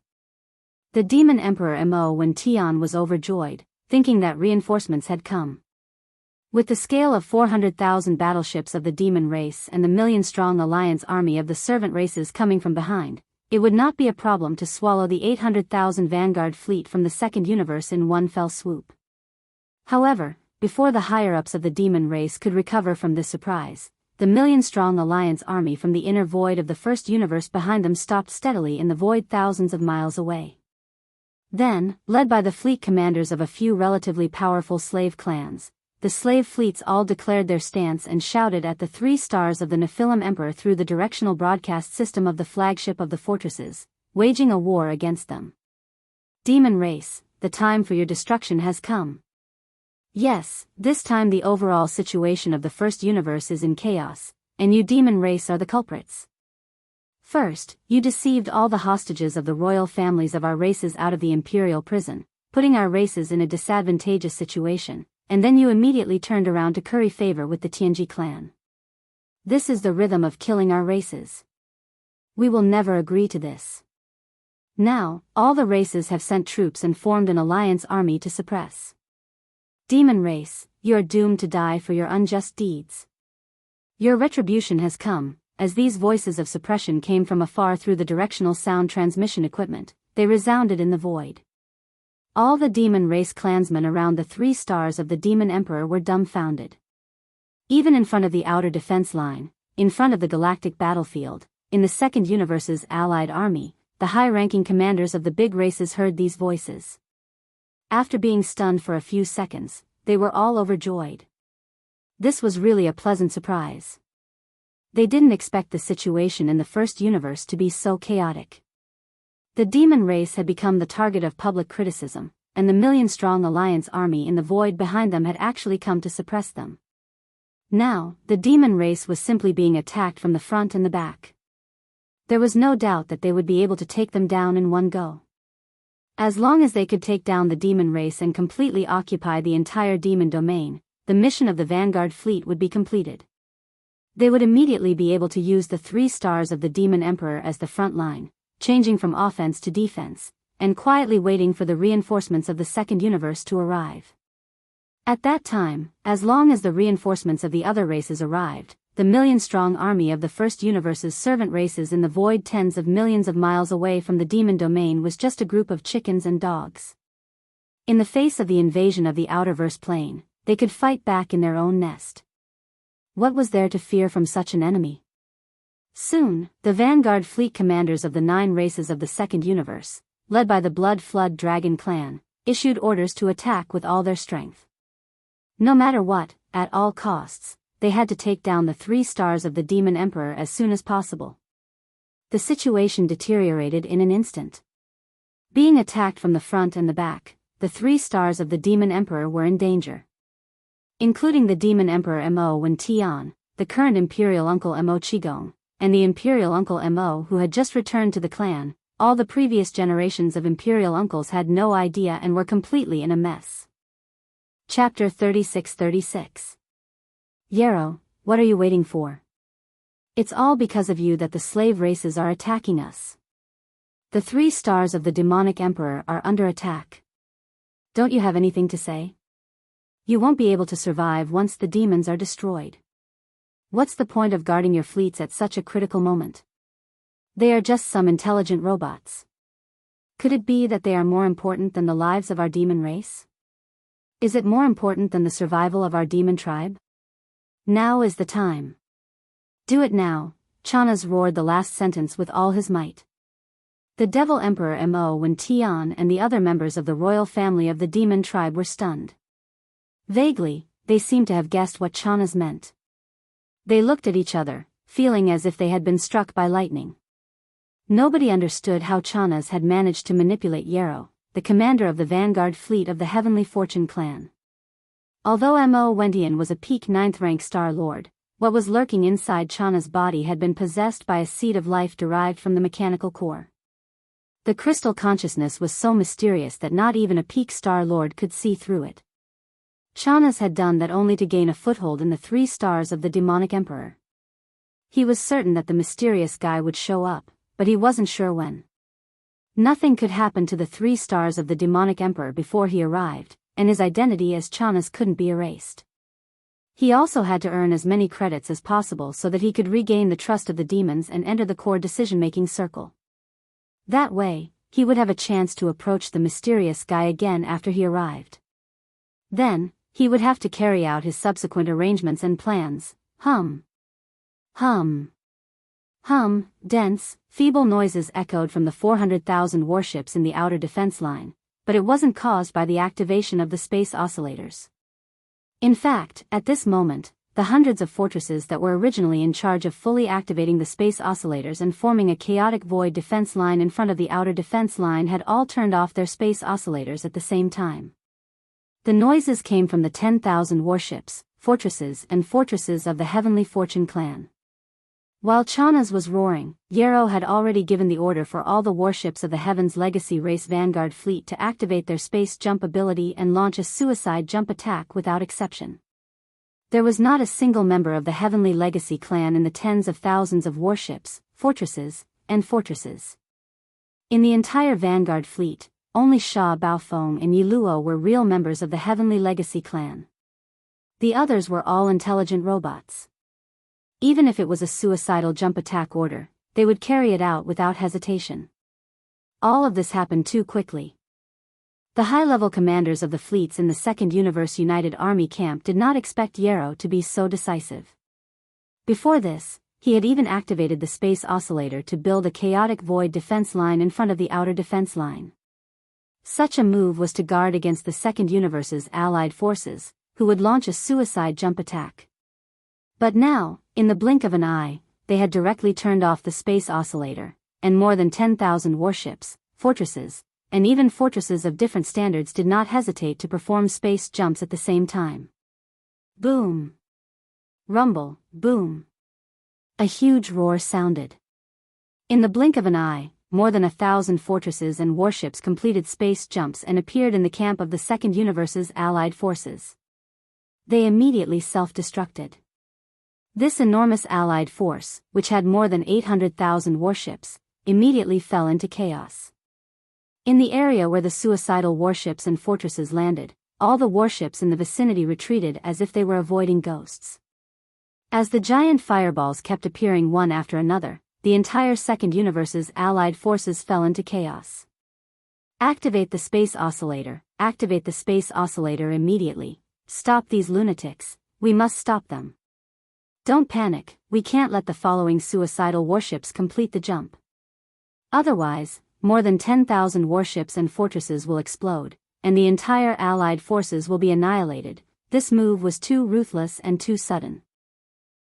S1: The Demon Emperor Mo Wen Tian was overjoyed, thinking that reinforcements had come. With the scale of 400,000 battleships of the demon race and the million-strong alliance army of the servant races coming from behind, it would not be a problem to swallow the 800,000 vanguard fleet from the second universe in one fell swoop. However, before the higher-ups of the demon race could recover from this surprise, the million-strong alliance army from the inner void of the first universe behind them stopped steadily in the void thousands of miles away. Then, led by the fleet commanders of a few relatively powerful slave clans, the slave fleets all declared their stance and shouted at the 3 stars of the Nephilim Emperor through the directional broadcast system of the flagship of the fortresses, waging a war against them. Demon race, the time for your destruction has come. Yes, this time the overall situation of the first universe is in chaos, and you demon race are the culprits. First, you deceived all the hostages of the royal families of our races out of the imperial prison, putting our races in a disadvantageous situation, and then you immediately turned around to curry favor with the Tianji clan. This is the rhythm of killing our races. We will never agree to this. Now, all the races have sent troops and formed an alliance army to suppress. Demon race, you are doomed to die for your unjust deeds. Your retribution has come. As these voices of suppression came from afar through the directional sound transmission equipment, they resounded in the void. All the demon race clansmen around the 3 stars of the demon emperor were dumbfounded. Even in front of the outer defense line, in front of the galactic battlefield, in the second universe's allied army, the high-ranking commanders of the big races heard these voices. After being stunned for a few seconds, they were all overjoyed. This was really a pleasant surprise. They didn't expect the situation in the first universe to be so chaotic. The demon race had become the target of public criticism, and the million-strong alliance army in the void behind them had actually come to suppress them. Now, the demon race was simply being attacked from the front and the back. There was no doubt that they would be able to take them down in one go. As long as they could take down the demon race and completely occupy the entire demon domain, the mission of the Vanguard fleet would be completed. They would immediately be able to use the 3 stars of the demon emperor as the front line, changing from offense to defense, and quietly waiting for the reinforcements of the second universe to arrive. At that time, as long as the reinforcements of the other races arrived, the million-strong army of the first universe's servant races in the void tens of millions of miles away from the demon domain was just a group of chickens and dogs. In the face of the invasion of the outerverse plane, they could fight back in their own nest. What was there to fear from such an enemy? Soon, the vanguard fleet commanders of the 9 races of the second universe, led by the Blood Flood Dragon clan, issued orders to attack with all their strength. No matter what, at all costs, they had to take down the 3 stars of the Demon Emperor as soon as possible. The situation deteriorated in an instant. Being attacked from the front and the back, the 3 stars of the Demon Emperor were in danger. Including the Demon Emperor Mo Wen Tian, the current Imperial Uncle Mo Qigong, and the Imperial Uncle Mo who had just returned to the clan. All the previous generations of Imperial Uncles had no idea and were completely in a mess. Chapter 36-36. Yarrow, what are you waiting for? It's all because of you that the slave races are attacking us. The 3 stars of the demonic emperor are under attack. Don't you have anything to say? You won't be able to survive once the demons are destroyed. What's the point of guarding your fleets at such a critical moment? They are just some intelligent robots. Could it be that they are more important than the lives of our demon race? Is it more important than the survival of our demon tribe? Now is the time. Do it now, Chanas roared the last sentence with all his might. The Devil Emperor Mo Wen Tian and the other members of the royal family of the demon tribe were stunned. Vaguely, they seemed to have guessed what Chanas meant. They looked at each other, feeling as if they had been struck by lightning. Nobody understood how Chanas had managed to manipulate Yarrow, the commander of the vanguard fleet of the Heavenly Fortune clan. Although Mo Wentian was a peak 9th rank Star Lord, what was lurking inside Chanas' body had been possessed by a seed of life derived from the mechanical core. The crystal consciousness was so mysterious that not even a peak Star Lord could see through it. Chanas had done that only to gain a foothold in the 3 stars of the demonic emperor. He was certain that the mysterious guy would show up, but he wasn't sure when. Nothing could happen to the 3 stars of the demonic emperor before he arrived, and his identity as Chanas couldn't be erased. He also had to earn as many credits as possible so that he could regain the trust of the demons and enter the core decision-making circle. That way, he would have a chance to approach the mysterious guy again after he arrived. Then, he would have to carry out his subsequent arrangements and plans. Hum. Dense, feeble noises echoed from the 400,000 warships in the outer defense line, but it wasn't caused by the activation of the space oscillators. In fact, at this moment, the hundreds of fortresses that were originally in charge of fully activating the space oscillators and forming a chaotic void defense line in front of the outer defense line had all turned off their space oscillators at the same time. The noises came from the 10,000 warships, fortresses of the Heavenly Fortune clan. While Chanas was roaring, Yarrow had already given the order for all the warships of the Heaven's Legacy Race Vanguard fleet to activate their space jump ability and launch a suicide jump attack without exception. There was not a single member of the Heavenly Legacy clan in the tens of thousands of warships, fortresses. In the entire Vanguard fleet, only Sha Baofeng and Yi Luo were real members of the Heavenly Legacy clan. The others were all intelligent robots. Even if it was a suicidal jump attack order, they would carry it out without hesitation. All of this happened too quickly. The high-level commanders of the fleets in the Second Universe United Army camp did not expect Yarrow to be so decisive. Before this, he had even activated the space oscillator to build a chaotic void defense line in front of the outer defense line. Such a move was to guard against the Second Universe's allied forces, who would launch a suicide jump attack. But now, in the blink of an eye, they had directly turned off the space oscillator, and more than 10,000 warships, fortresses, and even fortresses of different standards did not hesitate to perform space jumps at the same time. Boom! Rumble, boom! A huge roar sounded. In the blink of an eye, more than 1,000 fortresses and warships completed space jumps and appeared in the camp of the Second Universe's allied forces. They immediately self-destructed. This enormous allied force, which had more than 800,000 warships, immediately fell into chaos. In the area where the suicidal warships and fortresses landed, all the warships in the vicinity retreated as if they were avoiding ghosts. As the giant fireballs kept appearing one after another, the entire Second Universe's allied forces fell into chaos. Activate the space oscillator, activate the space oscillator immediately. Stop these lunatics, we must stop them. Don't panic, we can't let the following suicidal warships complete the jump. Otherwise, more than 10,000 warships and fortresses will explode, and the entire allied forces will be annihilated. This move was too ruthless and too sudden.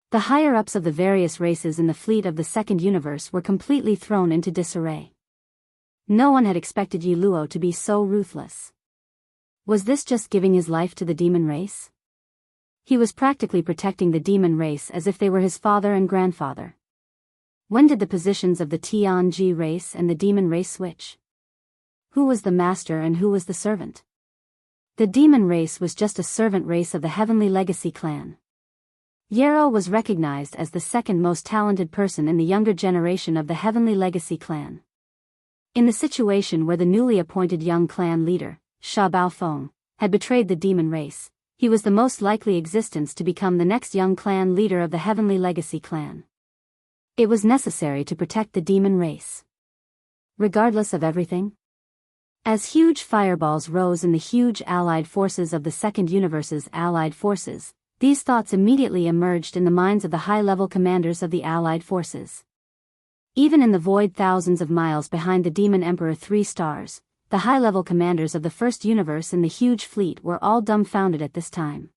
S1: The higher-ups of the various races in the fleet of the Second Universe were completely thrown into disarray. No one had expected Yi Luo to be so ruthless. Was this just giving his life to the demon race? He was practically protecting the demon race as if they were his father and grandfather. When did the positions of the Tianji race and the demon race switch? Who was the master and who was the servant? The demon race was just a servant race of the Heavenly Legacy clan. Yarrow was recognized as the second most talented person in the younger generation of the Heavenly Legacy clan. In the situation where the newly appointed young clan leader, Sha Baofeng, had betrayed the demon race, he was the most likely existence to become the next young clan leader of the Heavenly Legacy clan. It was necessary to protect the demon race. Regardless of everything? As huge fireballs rose in the huge allied forces of the Second Universe's allied forces, these thoughts immediately emerged in the minds of the high-level commanders of the allied forces. Even in the void thousands of miles behind the Demon Emperor 3 stars, the high-level commanders of the First Universe in the huge fleet were all dumbfounded at this time.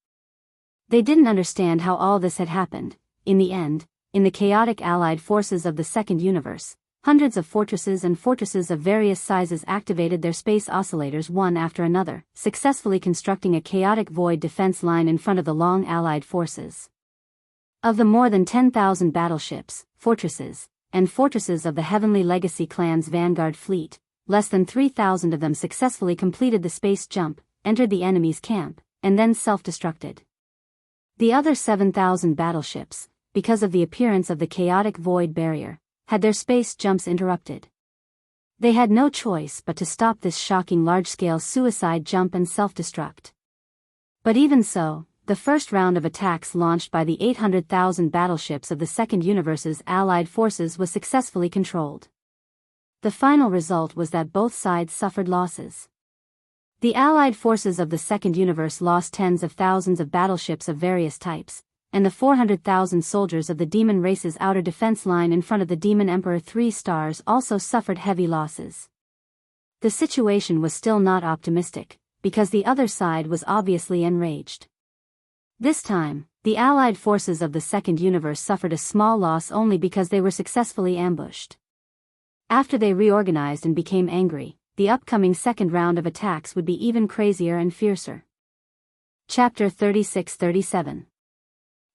S1: They didn't understand how all this had happened. In the end, in the chaotic allied forces of the Second Universe, hundreds of fortresses and fortresses of various sizes activated their space oscillators one after another, successfully constructing a chaotic void defense line in front of the long allied forces. Of the more than 10,000 battleships, fortresses, and fortresses of the Heavenly Legacy clan's vanguard fleet, less than 3,000 of them successfully completed the space jump, entered the enemy's camp, and then self-destructed. The other 7,000 battleships, because of the appearance of the chaotic void barrier, had their space jumps interrupted. They had no choice but to stop this shocking large-scale suicide jump and self-destruct. But even so, the first round of attacks launched by the 800,000 battleships of the Second Universe's allied forces was successfully controlled. The final result was that both sides suffered losses. The allied forces of the Second Universe lost tens of thousands of battleships of various types, and the 400,000 soldiers of the demon race's outer defense line in front of the Demon Emperor 3 stars also suffered heavy losses. The situation was still not optimistic, because the other side was obviously enraged. This time, the allied forces of the Second Universe suffered a small loss only because they were successfully ambushed. After they reorganized and became angry, the upcoming second round of attacks would be even crazier and fiercer. Chapter 36-37.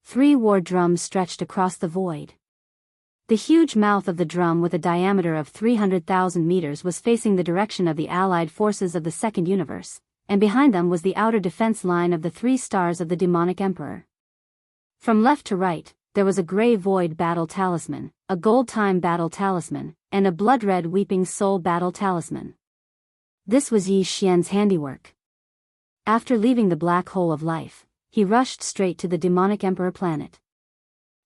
S1: 3 war drums stretched across the void. The huge mouth of the drum with a diameter of 300,000 meters was facing the direction of the allied forces of the Second Universe, and behind them was the outer defense line of the 3 stars of the demonic emperor. From left to right, there was a gray void battle talisman, a gold time battle talisman, and a blood-red weeping soul battle talisman. This was Yi Xian's handiwork. After leaving the black hole of life, he rushed straight to the demonic emperor planet.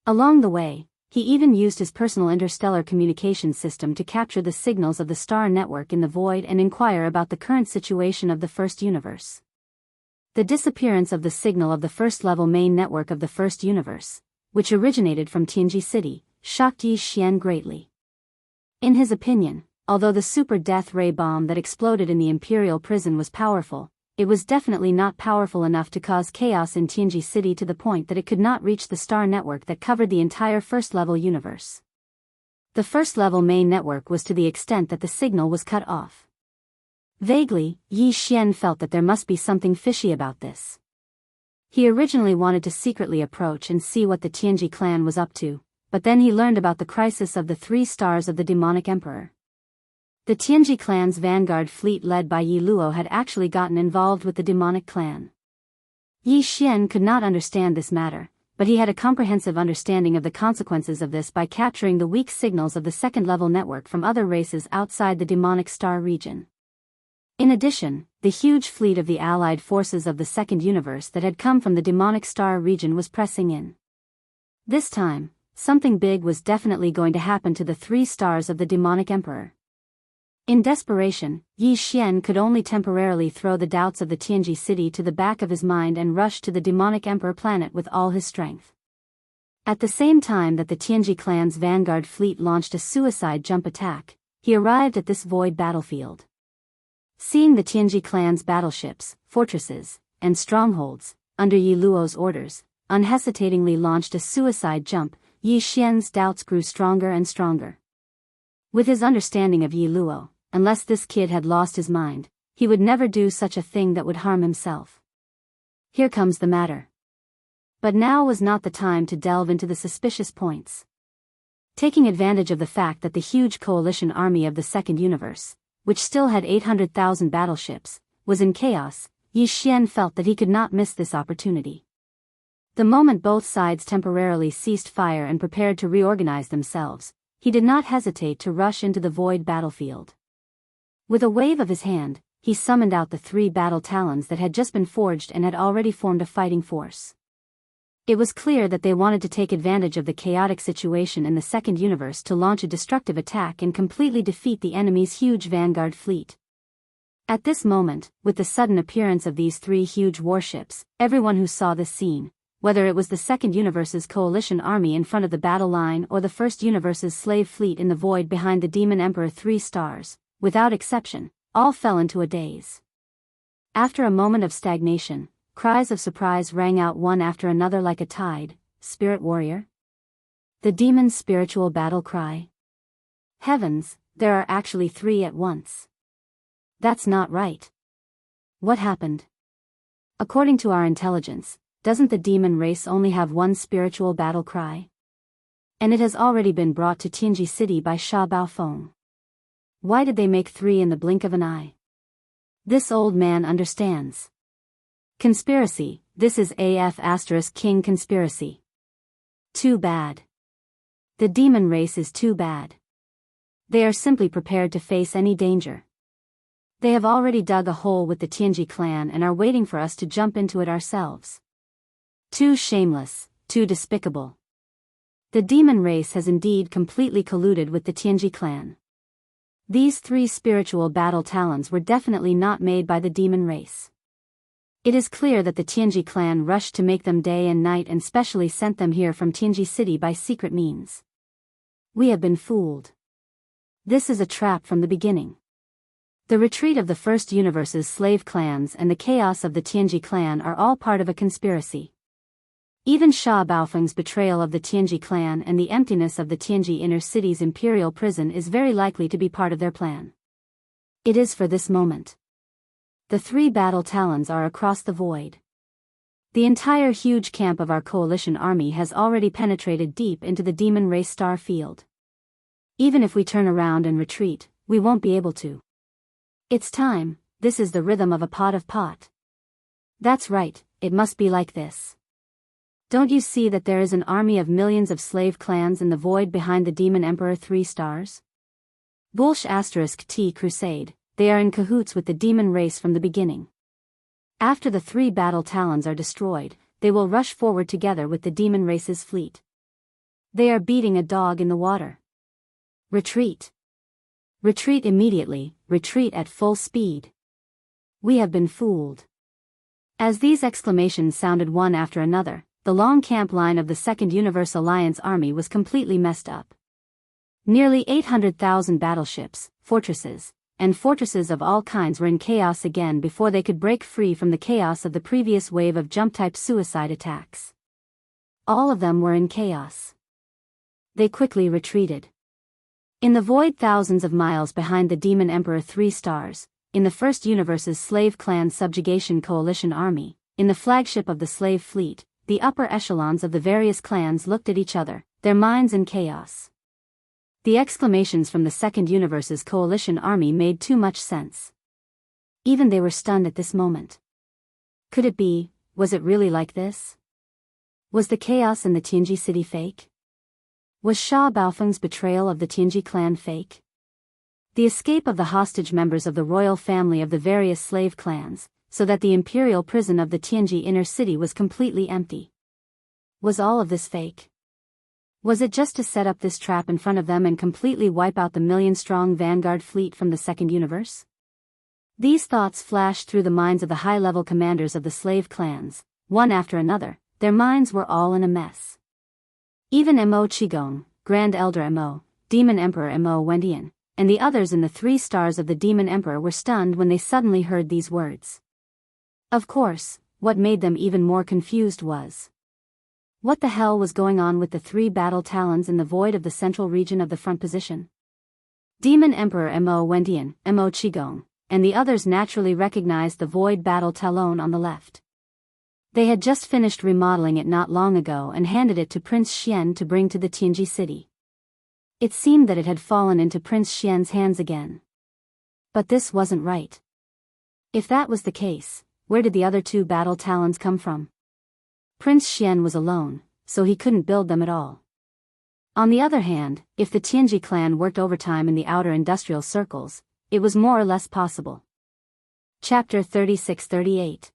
S1: Along the way, he even used his personal interstellar communication system to capture the signals of the star network in the void and inquire about the current situation of the First Universe. The disappearance of the signal of the first-level main network of the First Universe, which originated from Tianji City, shocked Yi Xian greatly. In his opinion, although the super death ray bomb that exploded in the Imperial prison was powerful, it was definitely not powerful enough to cause chaos in Tianji City to the point that it could not reach the star network that covered the entire first-level universe. The first-level main network was to the extent that the signal was cut off. Vaguely, Yi Xian felt that there must be something fishy about this. He originally wanted to secretly approach and see what the Tianji clan was up to, but then he learned about the crisis of the 3 stars of the demonic emperor. The Tianji clan's vanguard fleet led by Yi Luo had actually gotten involved with the demonic clan. Yi Xian could not understand this matter, but he had a comprehensive understanding of the consequences of this by capturing the weak signals of the second-level network from other races outside the demonic star region. In addition, the huge fleet of the allied forces of the second universe that had come from the demonic star region was pressing in. This time, something big was definitely going to happen to the 3 stars of the demonic emperor. In desperation, Yi Xian could only temporarily throw the doubts of the Tianji city to the back of his mind and rush to the demonic emperor planet with all his strength. At the same time that the Tianji clan's vanguard fleet launched a suicide jump attack, he arrived at this void battlefield. Seeing the Tianji clan's battleships, fortresses, and strongholds, under Yi Luo's orders, unhesitatingly launched a suicide jump, Yi Xian's doubts grew stronger and stronger. With his understanding of Yi Luo, unless this kid had lost his mind, he would never do such a thing that would harm himself. Here comes the matter. But now was not the time to delve into the suspicious points. Taking advantage of the fact that the huge coalition army of the second universe, which still had 800,000 battleships, was in chaos, Yi Xian felt that he could not miss this opportunity. The moment both sides temporarily ceased fire and prepared to reorganize themselves, he did not hesitate to rush into the void battlefield. With a wave of his hand, he summoned out the 3 battle talons that had just been forged and had already formed a fighting force. It was clear that they wanted to take advantage of the chaotic situation in the second universe to launch a destructive attack and completely defeat the enemy's huge vanguard fleet. At this moment, with the sudden appearance of these 3 huge warships, everyone who saw this scene, whether it was the second universe's coalition army in front of the battle line or the first universe's slave fleet in the void behind the demon emperor 3 stars, without exception, all fell into a daze. After a moment of stagnation, cries of surprise rang out one after another like a tide. Spirit warrior? The demon's spiritual battle cry? Heavens, there are actually 3 at once. That's not right. What happened? According to our intelligence, doesn't the demon race only have 1 spiritual battle cry? And it has already been brought to Tianji City by Sha Baofeng. Why did they make 3 in the blink of an eye? This old man understands. Conspiracy, this is King conspiracy. Too bad. The demon race is too bad. They are simply prepared to face any danger. They have already dug a hole with the Tianji clan and are waiting for us to jump into it ourselves. Too shameless, too despicable. The demon race has indeed completely colluded with the Tianji clan. These 3 spiritual battle talons were definitely not made by the demon race. It is clear that the Tianji clan rushed to make them day and night and specially sent them here from Tianji City by secret means. We have been fooled. This is a trap from the beginning. The retreat of the first universe's slave clans and the chaos of the Tianji clan are all part of a conspiracy. Even Sha Baofeng's betrayal of the Tianji clan and the emptiness of the Tianji inner city's imperial prison is very likely to be part of their plan. It is for this moment. The 3 battle talons are across the void. The entire huge camp of our coalition army has already penetrated deep into the demon race star field. Even if we turn around and retreat, we won't be able to. It's time, this is the rhythm of a pot. That's right, it must be like this. Don't you see that there is an army of millions of slave clans in the void behind the demon emperor 3 stars? T crusade, they are in cahoots with the demon race from the beginning. After the 3 battle talons are destroyed, they will rush forward together with the demon race's fleet. They are beating a dog in the water. Retreat. Retreat immediately, retreat at full speed. We have been fooled. As these exclamations sounded one after another, the long camp line of the Second Universe Alliance army was completely messed up. Nearly 800,000 battleships, fortresses, and fortresses of all kinds were in chaos again before they could break free from the chaos of the previous wave of jump-type suicide attacks. All of them were in chaos. They quickly retreated. In the void thousands of miles behind the Demon Emperor 3 stars, in the First Universe's Slave Clan Subjugation Coalition Army, in the flagship of the slave fleet, the upper echelons of the various clans looked at each other, their minds in chaos. The exclamations from the Second Universe's coalition army made too much sense. Even they were stunned at this moment. Could it be, was it really like this? Was the chaos in the Tianji city fake? Was Sha Baofeng's betrayal of the Tianji clan fake? The escape of the hostage members of the royal family of the various slave clans, so that the imperial prison of the Tianji inner city was completely empty. Was all of this fake? Was it just to set up this trap in front of them and completely wipe out the million-strong vanguard fleet from the second universe? These thoughts flashed through the minds of the high-level commanders of the slave clans, one after another. Their minds were all in a mess. Even Mo Qigong, Grand Elder Mo, Demon Emperor Mo Wendian, and the others in the 3 stars of the Demon Emperor were stunned when they suddenly heard these words. Of course, what made them even more confused was, what the hell was going on with the 3 battle talons in the void of the central region of the front position? Demon Emperor Mo Wendian, Mo Qigong, and the others naturally recognized the void battle talon on the left. They had just finished remodeling it not long ago and handed it to Prince Xian to bring to the Tianji city. It seemed that it had fallen into Prince Xian's hands again. But this wasn't right. If that was the case, where did the other 2 battle talons come from? Prince Xian was alone, so he couldn't build them at all. On the other hand, if the Tianji clan worked overtime in the outer industrial circles, it was more or less possible. Chapter 36-38.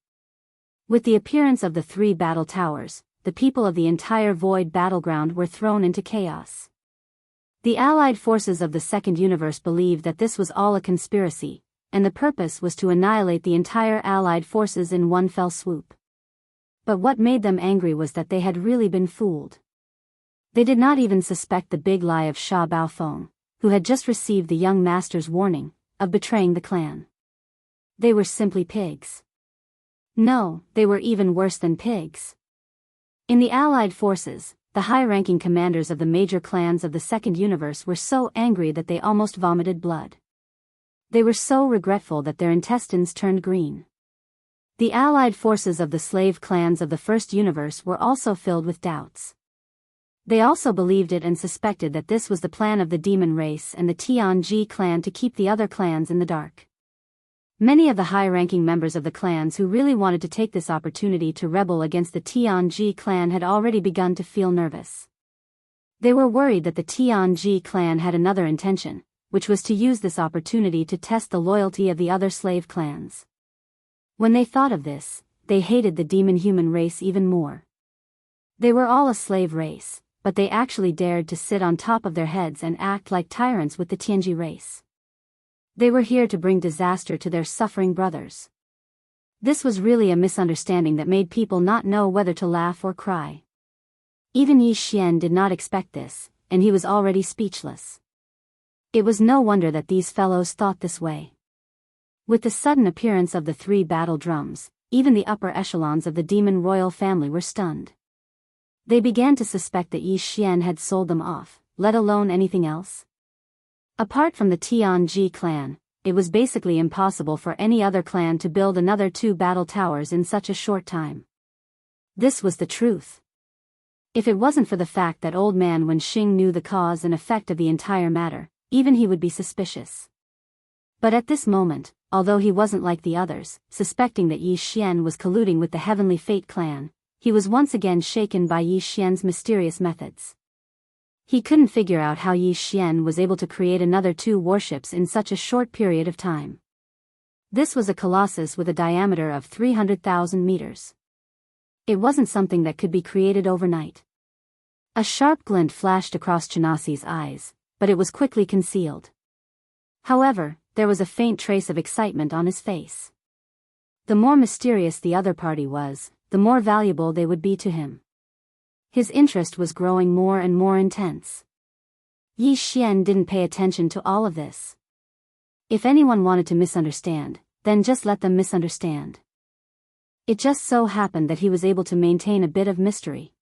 S1: With the appearance of the 3 battle towers, the people of the entire void battleground were thrown into chaos. The allied forces of the second universe believed that this was all a conspiracy, and the purpose was to annihilate the entire allied forces in one fell swoop. But what made them angry was that they had really been fooled. They did not even suspect the big lie of Sha Baofeng, who had just received the young master's warning, of betraying the clan. They were simply pigs. No, they were even worse than pigs. In the allied forces, the high-ranking commanders of the major clans of the second universe were so angry that they almost vomited blood. They were so regretful that their intestines turned green. The allied forces of the slave clans of the first universe were also filled with doubts. They also believed it and suspected that this was the plan of the demon race and the Tianji clan to keep the other clans in the dark. Many of the high-ranking members of the clans who really wanted to take this opportunity to rebel against the Tianji clan had already begun to feel nervous. They were worried that the Tianji clan had another intention, which was to use this opportunity to test the loyalty of the other slave clans. When they thought of this, they hated the demon-human race even more. They were all a slave race, but they actually dared to sit on top of their heads and act like tyrants with the Tianji race. They were here to bring disaster to their suffering brothers. This was really a misunderstanding that made people not know whether to laugh or cry. Even Yi Xian did not expect this, and he was already speechless. It was no wonder that these fellows thought this way. With the sudden appearance of the 3 battle drums, even the upper echelons of the demon royal family were stunned. They began to suspect that Yi Xian had sold them off, let alone anything else. Apart from the Tianji clan, it was basically impossible for any other clan to build another 2 battle towers in such a short time. This was the truth. If it wasn't for the fact that old man Wenxing knew the cause and effect of the entire matter, even he would be suspicious. But at this moment, although he wasn't like the others, suspecting that Yi Xian was colluding with the Heavenly Fate clan, he was once again shaken by Yi Xian's mysterious methods. He couldn't figure out how Yi Xian was able to create another 2 warships in such a short period of time. This was a colossus with a diameter of 300,000 meters. It wasn't something that could be created overnight. A sharp glint flashed across Chanasi's eyes, but it was quickly concealed. However, there was a faint trace of excitement on his face. The more mysterious the other party was, the more valuable they would be to him. His interest was growing more and more intense. Yi Xian didn't pay attention to all of this. If anyone wanted to misunderstand, then just let them misunderstand. It just so happened that he was able to maintain a bit of mystery.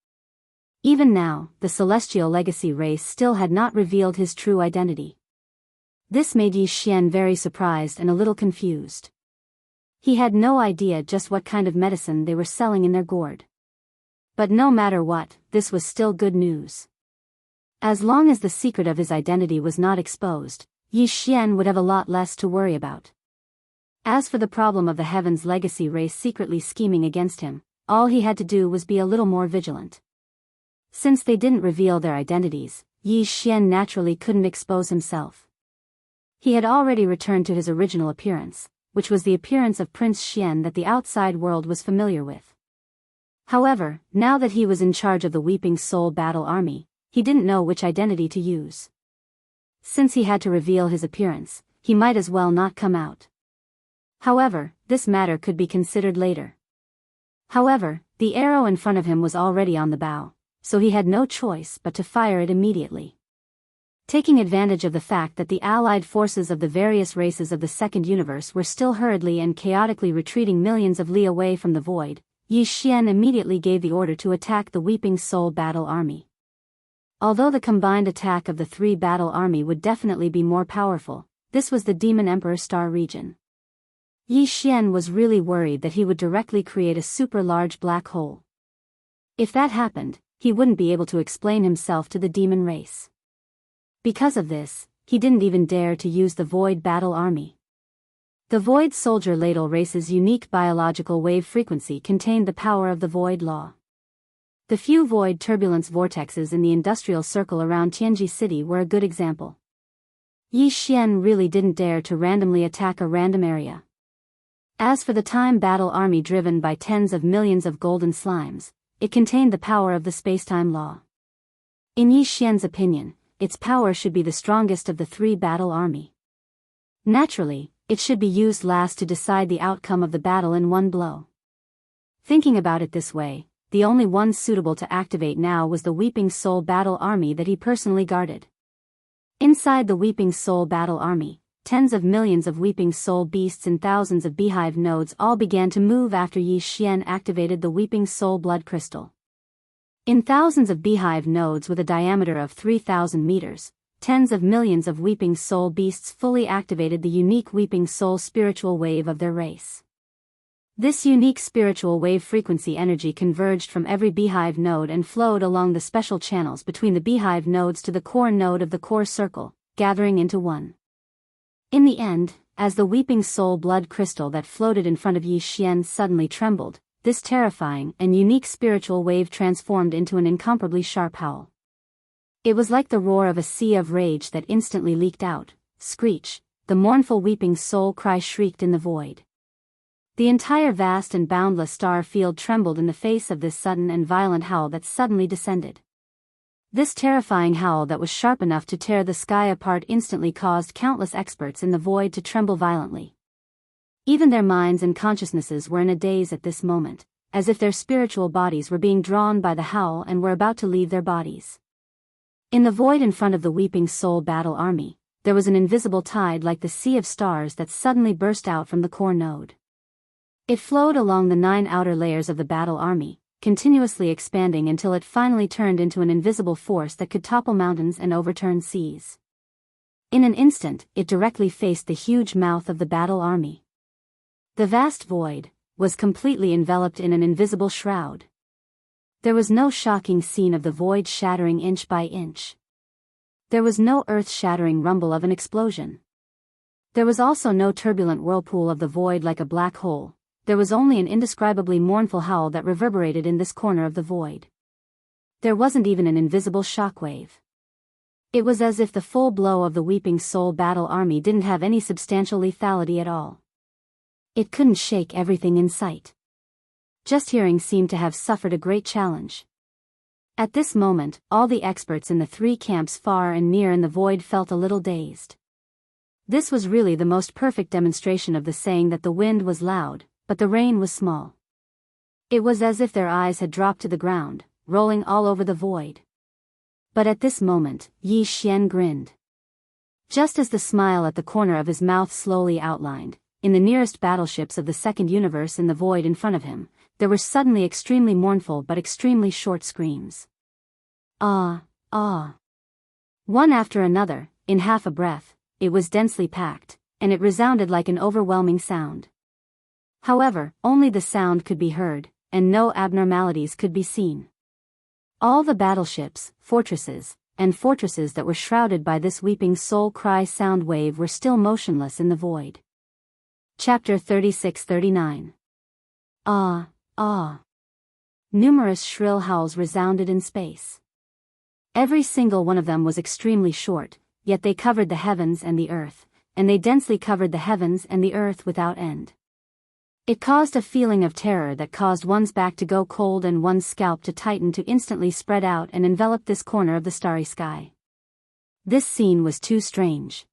S1: Even now, the celestial legacy race still had not revealed his true identity. This made Yi Xian very surprised and a little confused. He had no idea just what kind of medicine they were selling in their gourd. But no matter what, this was still good news. As long as the secret of his identity was not exposed, Yi Xian would have a lot less to worry about. As for the problem of the Heaven's legacy race secretly scheming against him, all he had to do was be a little more vigilant. Since they didn't reveal their identities, Yi Xian naturally couldn't expose himself. He had already returned to his original appearance, which was the appearance of Prince Xian that the outside world was familiar with. However, now that he was in charge of the Weeping Soul Battle Army, he didn't know which identity to use. Since he had to reveal his appearance, he might as well not come out. However, this matter could be considered later. However, the arrow in front of him was already on the bow, so he had no choice but to fire it immediately. Taking advantage of the fact that the allied forces of the various races of the second universe were still hurriedly and chaotically retreating millions of li away from the void, Yi Xian immediately gave the order to attack the Weeping Soul Battle Army. Although the combined attack of the three battle army would definitely be more powerful, this was the Demon Emperor Star region. Yi Xian was really worried that he would directly create a super large black hole. If that happened, he wouldn't be able to explain himself to the demon race. Because of this, he didn't even dare to use the Void Battle Army. The Void Soldier Ladle race's unique biological wave frequency contained the power of the Void Law. The few void turbulence vortexes in the industrial circle around Tianji City were a good example. Yi Xian really didn't dare to randomly attack a random area. As for the Time Battle Army driven by tens of millions of golden slimes, it contained the power of the spacetime law. In Yi Xian's opinion, its power should be the strongest of the three battle army. Naturally, it should be used last to decide the outcome of the battle in one blow. Thinking about it this way, the only one suitable to activate now was the Weeping Soul Battle Army that he personally guarded. Inside the Weeping Soul Battle Army, tens of millions of Weeping Soul beasts and thousands of beehive nodes all began to move after Yi Xian activated the Weeping Soul Blood Crystal. In thousands of beehive nodes with a diameter of 3,000 meters, tens of millions of Weeping Soul beasts fully activated the unique Weeping Soul spiritual wave of their race. This unique spiritual wave frequency energy converged from every beehive node and flowed along the special channels between the beehive nodes to the core node of the core circle, gathering into one. In the end, as the Weeping Soul blood crystal that floated in front of Yi Xian suddenly trembled, this terrifying and unique spiritual wave transformed into an incomparably sharp howl. It was like the roar of a sea of rage that instantly leaked out. Screech, the mournful Weeping Soul cry shrieked in the void. The entire vast and boundless star field trembled in the face of this sudden and violent howl that suddenly descended. This terrifying howl that was sharp enough to tear the sky apart instantly caused countless experts in the void to tremble violently. Even their minds and consciousnesses were in a daze at this moment, as if their spiritual bodies were being drawn by the howl and were about to leave their bodies. In the void in front of the Weeping Soul Battle Army, there was an invisible tide like the sea of stars that suddenly burst out from the core node. It flowed along the 9 outer layers of the battle army, continuously expanding until it finally turned into an invisible force that could topple mountains and overturn seas. In an instant, it directly faced the huge mouth of the battle army. The vast void was completely enveloped in an invisible shroud. There was no shocking scene of the void shattering inch by inch. There was no earth-shattering rumble of an explosion. There was also no turbulent whirlpool of the void like a black hole. There was only an indescribably mournful howl that reverberated in this corner of the void. There wasn't even an invisible shockwave. It was as if the full blow of the Weeping Soul Battle Army didn't have any substantial lethality at all. It couldn't shake everything in sight. Just hearing seemed to have suffered a great challenge. At this moment, all the experts in the 3 camps far and near in the void felt a little dazed. This was really the most perfect demonstration of the saying that the wind was loud, but the rain was small. It was as if their eyes had dropped to the ground, rolling all over the void. But at this moment, Yi Xian grinned. Just as the smile at the corner of his mouth slowly outlined, in the nearest battleships of the second universe in the void in front of him, there were suddenly extremely mournful but extremely short screams. Ah, ah. One after another, in half a breath, it was densely packed, and it resounded like an overwhelming sound. However, only the sound could be heard, and no abnormalities could be seen. All the battleships, fortresses that were shrouded by this Weeping Soul cry sound wave were still motionless in the void. Chapter 36-39. Ah, ah. Numerous shrill howls resounded in space. Every single one of them was extremely short, yet they covered the heavens and the earth, and they densely covered the heavens and the earth without end. It caused a feeling of terror that caused one's back to go cold and one's scalp to tighten to instantly spread out and envelop this corner of the starry sky. This scene was too strange.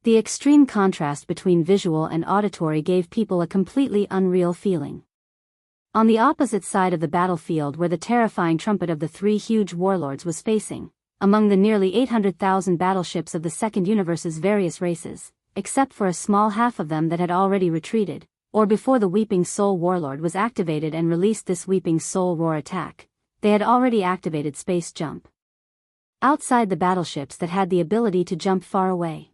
S1: The extreme contrast between visual and auditory gave people a completely unreal feeling. On the opposite side of the battlefield where the terrifying trumpet of the three huge warlords was facing, among the nearly 800,000 battleships of the Second Universe's various races, except for a small half of them that had already retreated, or before the Weeping Soul Warlord was activated and released this Weeping Soul Roar attack, they had already activated Space Jump. Outside the battleships that had the ability to jump far away.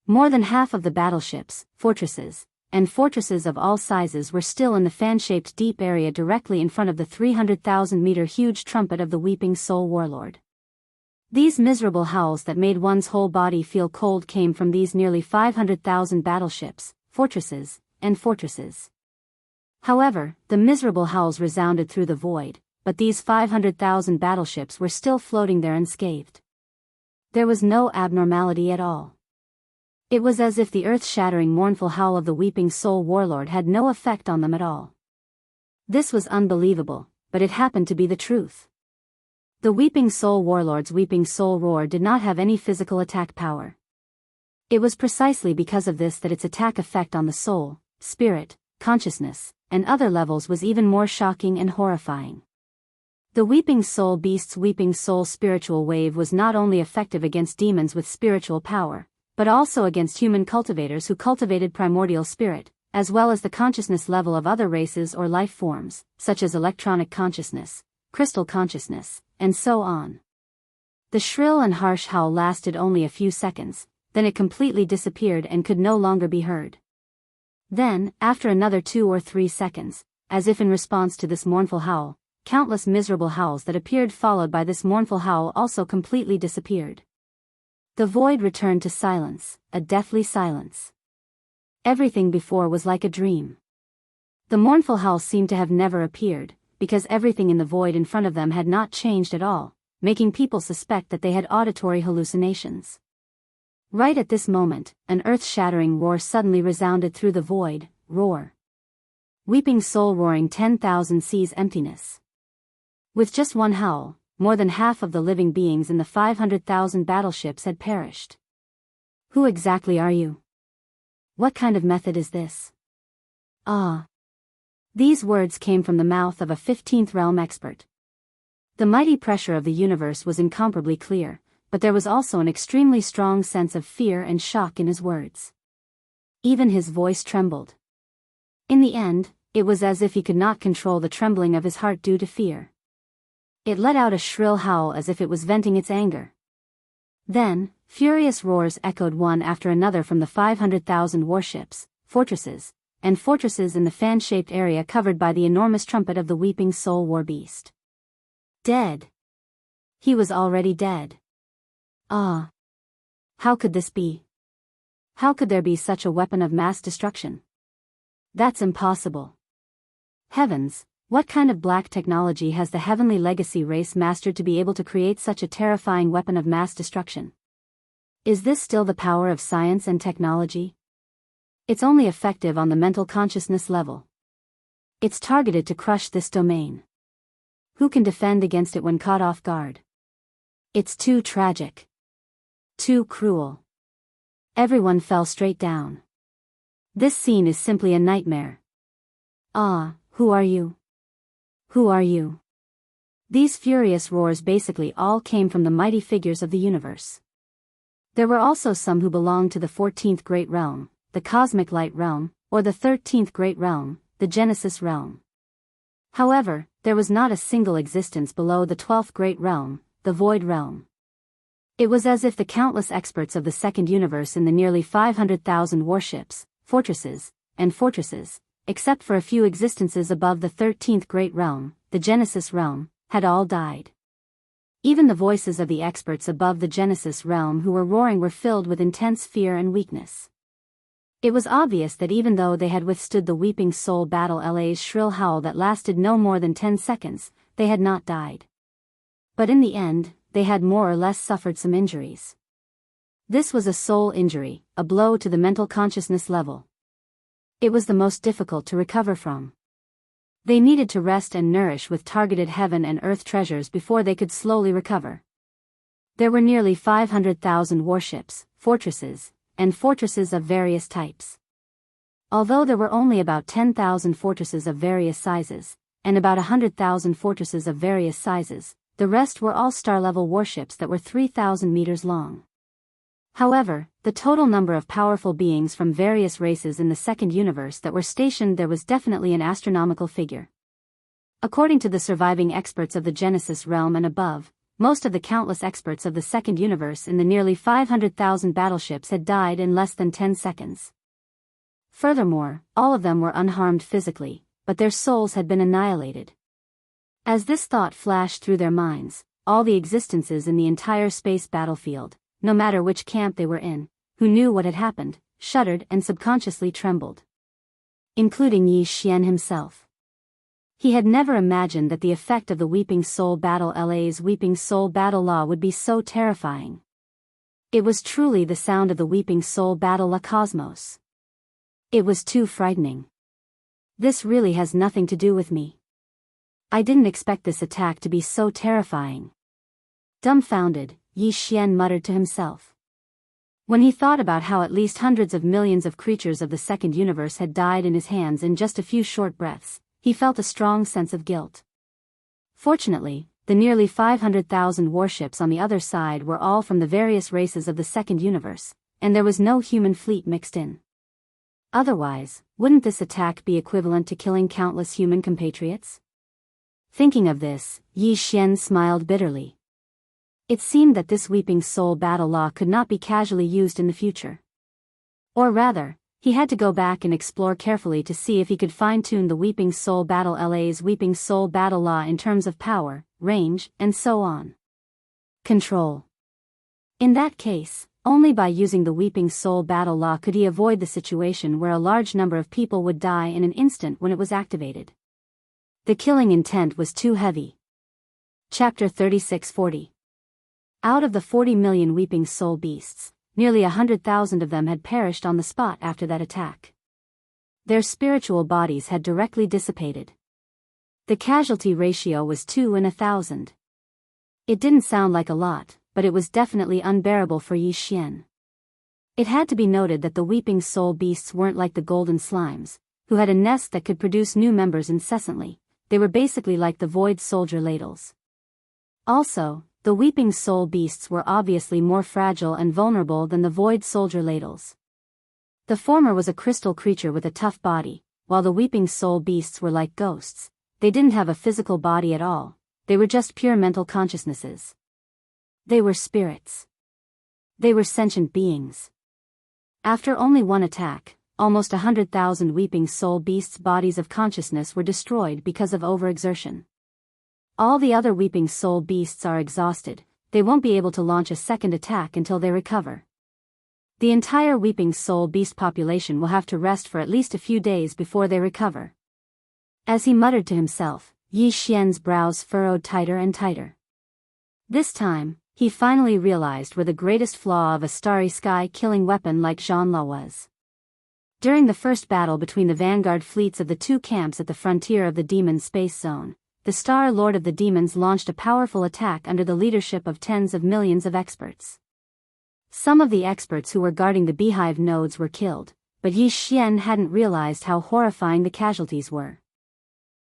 S1: More than half of the battleships, fortresses, and fortresses of all sizes were still in the fan-shaped deep area directly in front of the 300,000-meter huge trumpet of the Weeping Soul Warlord. These miserable howls that made one's whole body feel cold came from these nearly 500,000 battleships, fortresses, and fortresses. However, the miserable howls resounded through the void, but these 500,000 battleships were still floating there unscathed. There was no abnormality at all. It was as if the earth-shattering mournful howl of the Weeping Soul Warlord had no effect on them at all. This was unbelievable, but it happened to be the truth. The Weeping Soul Warlord's Weeping Soul Roar did not have any physical attack power. It was precisely because of this that its attack effect on the soul, spirit, consciousness, and other levels was even more shocking and horrifying. The Weeping Soul Beast's Weeping Soul spiritual wave was not only effective against demons with spiritual power, but also against human cultivators who cultivated primordial spirit, as well as the consciousness level of other races or life forms, such as electronic consciousness, crystal consciousness, and so on. The shrill and harsh howl lasted only a few seconds, then it completely disappeared and could no longer be heard. Then, after another 2 or 3 seconds, as if in response to this mournful howl, countless miserable howls that appeared followed by this mournful howl also completely disappeared. The void returned to silence, a deathly silence. Everything before was like a dream. The mournful howl seemed to have never appeared, because everything in the void in front of them had not changed at all, making people suspect that they had auditory hallucinations. Right at this moment, an earth-shattering roar suddenly resounded through the void, roar. Weeping Soul roaring 10,000 seas emptiness. With just one howl, more than half of the living beings in the 500,000 battleships had perished. Who exactly are you? What kind of method is this? Ah. These words came from the mouth of a 15th realm expert. The mighty pressure of the universe was incomparably clear, but there was also an extremely strong sense of fear and shock in his words. Even his voice trembled. In the end, it was as if he could not control the trembling of his heart due to fear. It let out a shrill howl as if it was venting its anger. Then, furious roars echoed one after another from the 500,000 warships, fortresses, and fortresses in the fan-shaped area covered by the enormous trumpet of the Weeping Soul War Beast. Dead. He was already dead. Ah. How could this be? How could there be such a weapon of mass destruction? That's impossible. Heavens, what kind of black technology has the heavenly legacy race mastered to be able to create such a terrifying weapon of mass destruction? Is this still the power of science and technology? It's only effective on the mental consciousness level. It's targeted to crush this domain. Who can defend against it when caught off guard? It's too tragic. Too cruel. Everyone fell straight down. This scene is simply a nightmare. Ah, who are you? Who are you? These furious roars basically all came from the mighty figures of the universe. There were also some who belonged to the 14th Great Realm, the Cosmic Light Realm, or the 13th Great Realm, the Genesis Realm. However, there was not a single existence below the 12th Great Realm, the Void Realm. It was as if the countless experts of the Second Universe in the nearly 500,000 warships, fortresses, and fortresses, except for a few existences above the 13th Great Realm, the Genesis Realm, had all died. Even the voices of the experts above the Genesis Realm who were roaring were filled with intense fear and weakness. It was obvious that even though they had withstood the Weeping Soul Battle LA's shrill howl that lasted no more than 10 seconds, they had not died. But in the end, they had more or less suffered some injuries. This was a soul injury, a blow to the mental consciousness level. It was the most difficult to recover from. They needed to rest and nourish with targeted heaven and earth treasures before they could slowly recover. There were nearly 500,000 warships, fortresses, and fortresses of various types. Although there were only about 10,000 fortresses of various sizes, and about 100,000 fortresses of various sizes, the rest were all star-level warships that were 3,000 meters long. However, the total number of powerful beings from various races in the second universe that were stationed there was definitely an astronomical figure. According to the surviving experts of the Genesis realm and above, most of the countless experts of the second universe in the nearly 500,000 battleships had died in less than 10 seconds. Furthermore, all of them were unharmed physically, but their souls had been annihilated. As this thought flashed through their minds, all the existences in the entire space battlefield, no matter which camp they were in, who knew what had happened, shuddered and subconsciously trembled. Including Yi Xian himself. He had never imagined that the effect of the Weeping Soul Battle LA's Weeping Soul Battle Law would be so terrifying. It was truly the sound of the Weeping Soul Battle La Cosmos. It was too frightening. This really has nothing to do with me. I didn't expect this attack to be so terrifying. Dumbfounded, Yi Xian muttered to himself. When he thought about how at least hundreds of millions of creatures of the second universe had died in his hands in just a few short breaths, he felt a strong sense of guilt. Fortunately, the nearly 500,000 warships on the other side were all from the various races of the second universe, and there was no human fleet mixed in. Otherwise, wouldn't this attack be equivalent to killing countless human compatriots? Thinking of this, Yi Xian smiled bitterly. It seemed that this Weeping Soul Battle Law could not be casually used in the future. Or rather, he had to go back and explore carefully to see if he could fine-tune the Weeping Soul Battle LA's Weeping Soul Battle Law in terms of power, range, and so on. Control. In that case, only by using the Weeping Soul Battle Law could he avoid the situation where a large number of people would die in an instant when it was activated. The killing intent was too heavy. Chapter 3640. Out of the 40 million Weeping Soul beasts, nearly 100,000 of them had perished on the spot after that attack. Their spiritual bodies had directly dissipated. The casualty ratio was 2 in 1,000. It didn't sound like a lot, but it was definitely unbearable for Yi Xian. It had to be noted that the Weeping Soul beasts weren't like the golden slimes, who had a nest that could produce new members incessantly. They were basically like the void soldier ladles. Also, the Weeping Soul beasts were obviously more fragile and vulnerable than the void soldier ladles. The former was a crystal creature with a tough body, while the Weeping Soul beasts were like ghosts. They didn't have a physical body at all, they were just pure mental consciousnesses. They were spirits. They were sentient beings. After only one attack, almost 100,000 Weeping Soul beasts' bodies of consciousness were destroyed because of overexertion. All the other Weeping Soul beasts are exhausted, they won't be able to launch a second attack until they recover. The entire Weeping Soul beast population will have to rest for at least a few days before they recover. As he muttered to himself, Yi Xian's brows furrowed tighter and tighter. This time, he finally realized where the greatest flaw of a starry sky killing weapon like Zhanla was. During the first battle between the vanguard fleets of the two camps at the frontier of the Demon Space Zone, the Star Lord of the Demons launched a powerful attack under the leadership of tens of millions of experts. Some of the experts who were guarding the beehive nodes were killed, but Yi Xian hadn't realized how horrifying the casualties were.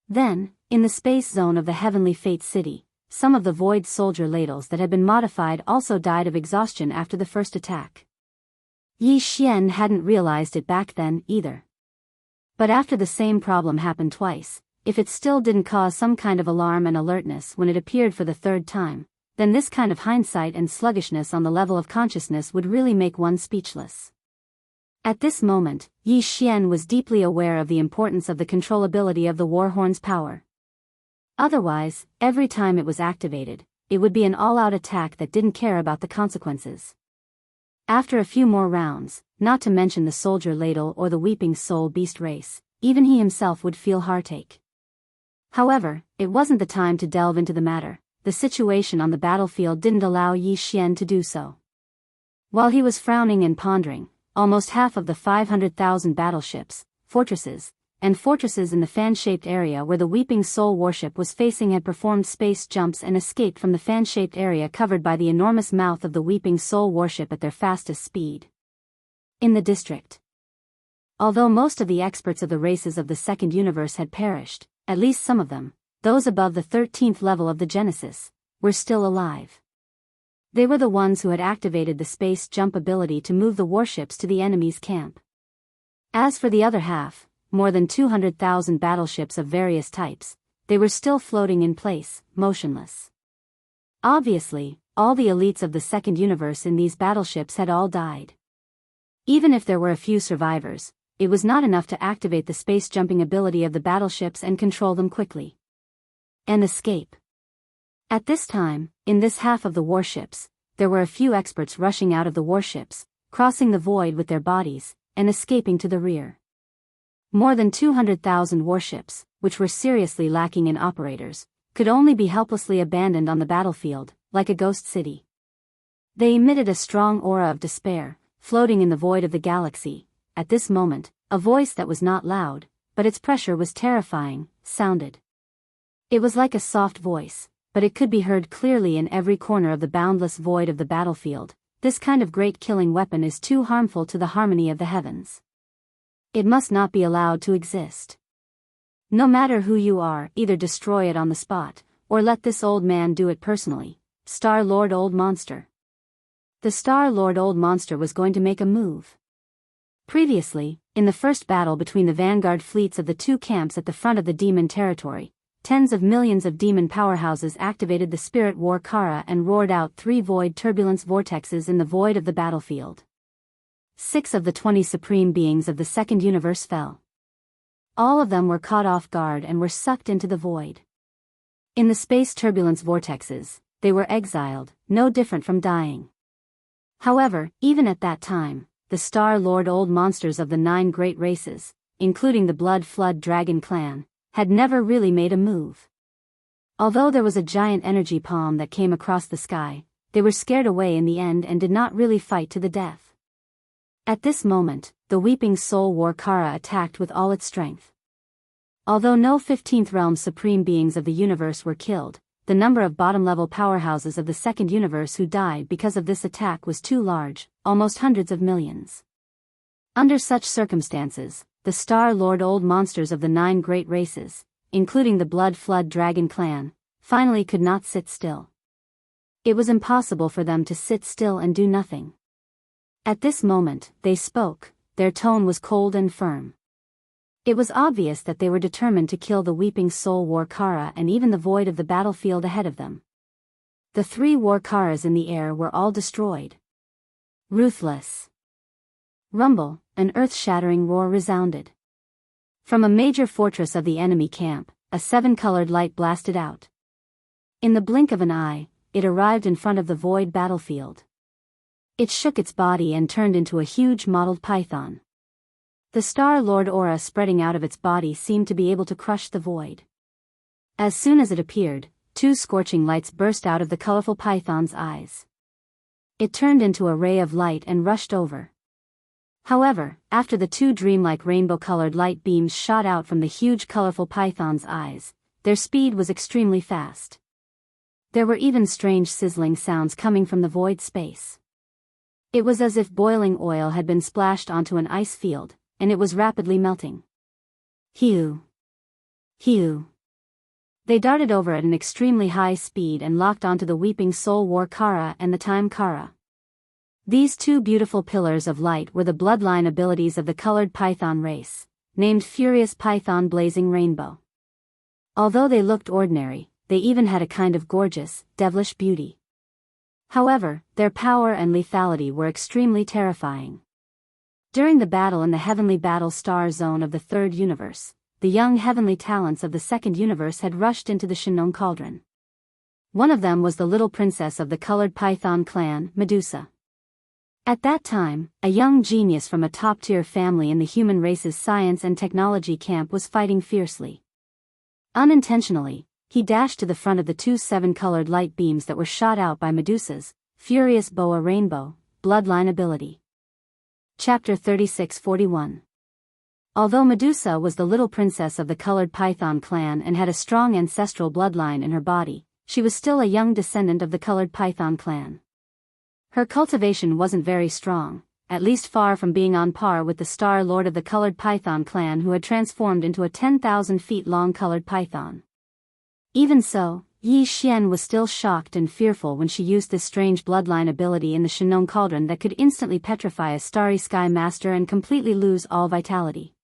S1: Then, in the space zone of the Heavenly Fate City, some of the void soldier ladles that had been modified also died of exhaustion after the first attack. Yi Xian hadn't realized it back then, either. But after the same problem happened twice, if it still didn't cause some kind of alarm and alertness when it appeared for the third time, then this kind of hindsight and sluggishness on the level of consciousness would really make one speechless. At this moment, Yi Xian was deeply aware of the importance of the controllability of the Warhorn's power. Otherwise, every time it was activated, it would be an all-out attack that didn't care about the consequences. After a few more rounds, not to mention the soldier ladle or the weeping soul beast race, even he himself would feel heartache. However, it wasn't the time to delve into the matter. The situation on the battlefield didn't allow Yi Xian to do so. While he was frowning and pondering, almost half of the 500,000 battleships, fortresses in the fan-shaped area where the Weeping Soul warship was facing had performed space jumps and escaped from the fan-shaped area covered by the enormous mouth of the Weeping Soul warship at their fastest speed. In the district. Although most of the experts of the races of the Second Universe had perished, at least some of them, those above the 13th level of the Genesis, were still alive. They were the ones who had activated the space jump ability to move the warships to the enemy's camp. As for the other half, more than 200,000 battleships of various types, they were still floating in place, motionless. Obviously, all the elites of the Second Universe in these battleships had all died. Even if there were a few survivors, it was not enough to activate the space jumping ability of the battleships and control them quickly. And escape. At this time, in this half of the warships, there were a few experts rushing out of the warships, crossing the void with their bodies, and escaping to the rear. More than 200,000 warships, which were seriously lacking in operators, could only be helplessly abandoned on the battlefield, like a ghost city. They emitted a strong aura of despair, floating in the void of the galaxy. At this moment, a voice that was not loud, but its pressure was terrifying, sounded. It was like a soft voice, but it could be heard clearly in every corner of the boundless void of the battlefield. This kind of great killing weapon is too harmful to the harmony of the heavens. It must not be allowed to exist. No matter who you are, either destroy it on the spot, or let this old man do it personally. Star-Lord Old Monster. The Star-Lord Old Monster was going to make a move. Previously, in the first battle between the vanguard fleets of the two camps at the front of the demon territory, tens of millions of demon powerhouses activated the Spirit War Kara and roared out 3 void turbulence vortexes in the void of the battlefield. 6 of the 20 supreme beings of the Second Universe fell. All of them were caught off guard and were sucked into the void. In the space turbulence vortexes, they were exiled, no different from dying. However, even at that time, the Star-Lord Old Monsters of the 9 great races, including the Blood Flood Dragon clan, had never really made a move. Although there was a giant energy palm that came across the sky, they were scared away in the end and did not really fight to the death. At this moment, the Weeping Soul War Kara attacked with all its strength. Although no 15th Realm Supreme Beings of the universe were killed, the number of bottom-level powerhouses of the Second Universe who died because of this attack was too large, almost hundreds of millions. Under such circumstances, the Star-Lord Old Monsters of the 9 great races, including the Blood Flood Dragon clan, finally could not sit still. It was impossible for them to sit still and do nothing. At this moment, they spoke. Their tone was cold and firm. It was obvious that they were determined to kill the Weeping Soul War Kara and even the void of the battlefield ahead of them. The 3 War Karas in the air were all destroyed. Ruthless. Rumble, an earth-shattering roar resounded. From a major fortress of the enemy camp, a 7-colored light blasted out. In the blink of an eye, it arrived in front of the void battlefield. It shook its body and turned into a huge mottled python. The Star-Lord aura spreading out of its body seemed to be able to crush the void. As soon as it appeared, 2 scorching lights burst out of the colorful python's eyes. It turned into a ray of light and rushed over. However, after the 2 dreamlike rainbow-colored light beams shot out from the huge colorful python's eyes, their speed was extremely fast. There were even strange sizzling sounds coming from the void space. It was as if boiling oil had been splashed onto an ice field, and it was rapidly melting. Hiu! Hiu! They darted over at an extremely high speed and locked onto the Weeping Soul War Kara and the Time Kara. These 2 beautiful pillars of light were the bloodline abilities of the colored python race, named Furious Python Blazing Rainbow. Although they looked ordinary, they even had a kind of gorgeous, devilish beauty. However, their power and lethality were extremely terrifying. During the battle in the heavenly battle star zone of the Third Universe, the young heavenly talents of the Second Universe had rushed into the Shinong Cauldron. One of them was the little princess of the colored python clan, Medusa. At that time, a young genius from a top-tier family in the human race's science and technology camp was fighting fiercely. Unintentionally, he dashed to the front of the two seven-colored light beams that were shot out by Medusa's furious boa rainbow bloodline ability. Chapter 3641. Although Medusa was the little princess of the colored python clan and had a strong ancestral bloodline in her body, she was still a young descendant of the colored python clan. Her cultivation wasn't very strong, at least far from being on par with the Star Lord of the colored python clan who had transformed into a 10,000 feet long colored python. Even so, Yi Xian was still shocked and fearful when she used this strange bloodline ability in the Shinong Cauldron that could instantly petrify a Starry Sky Master and completely lose all vitality.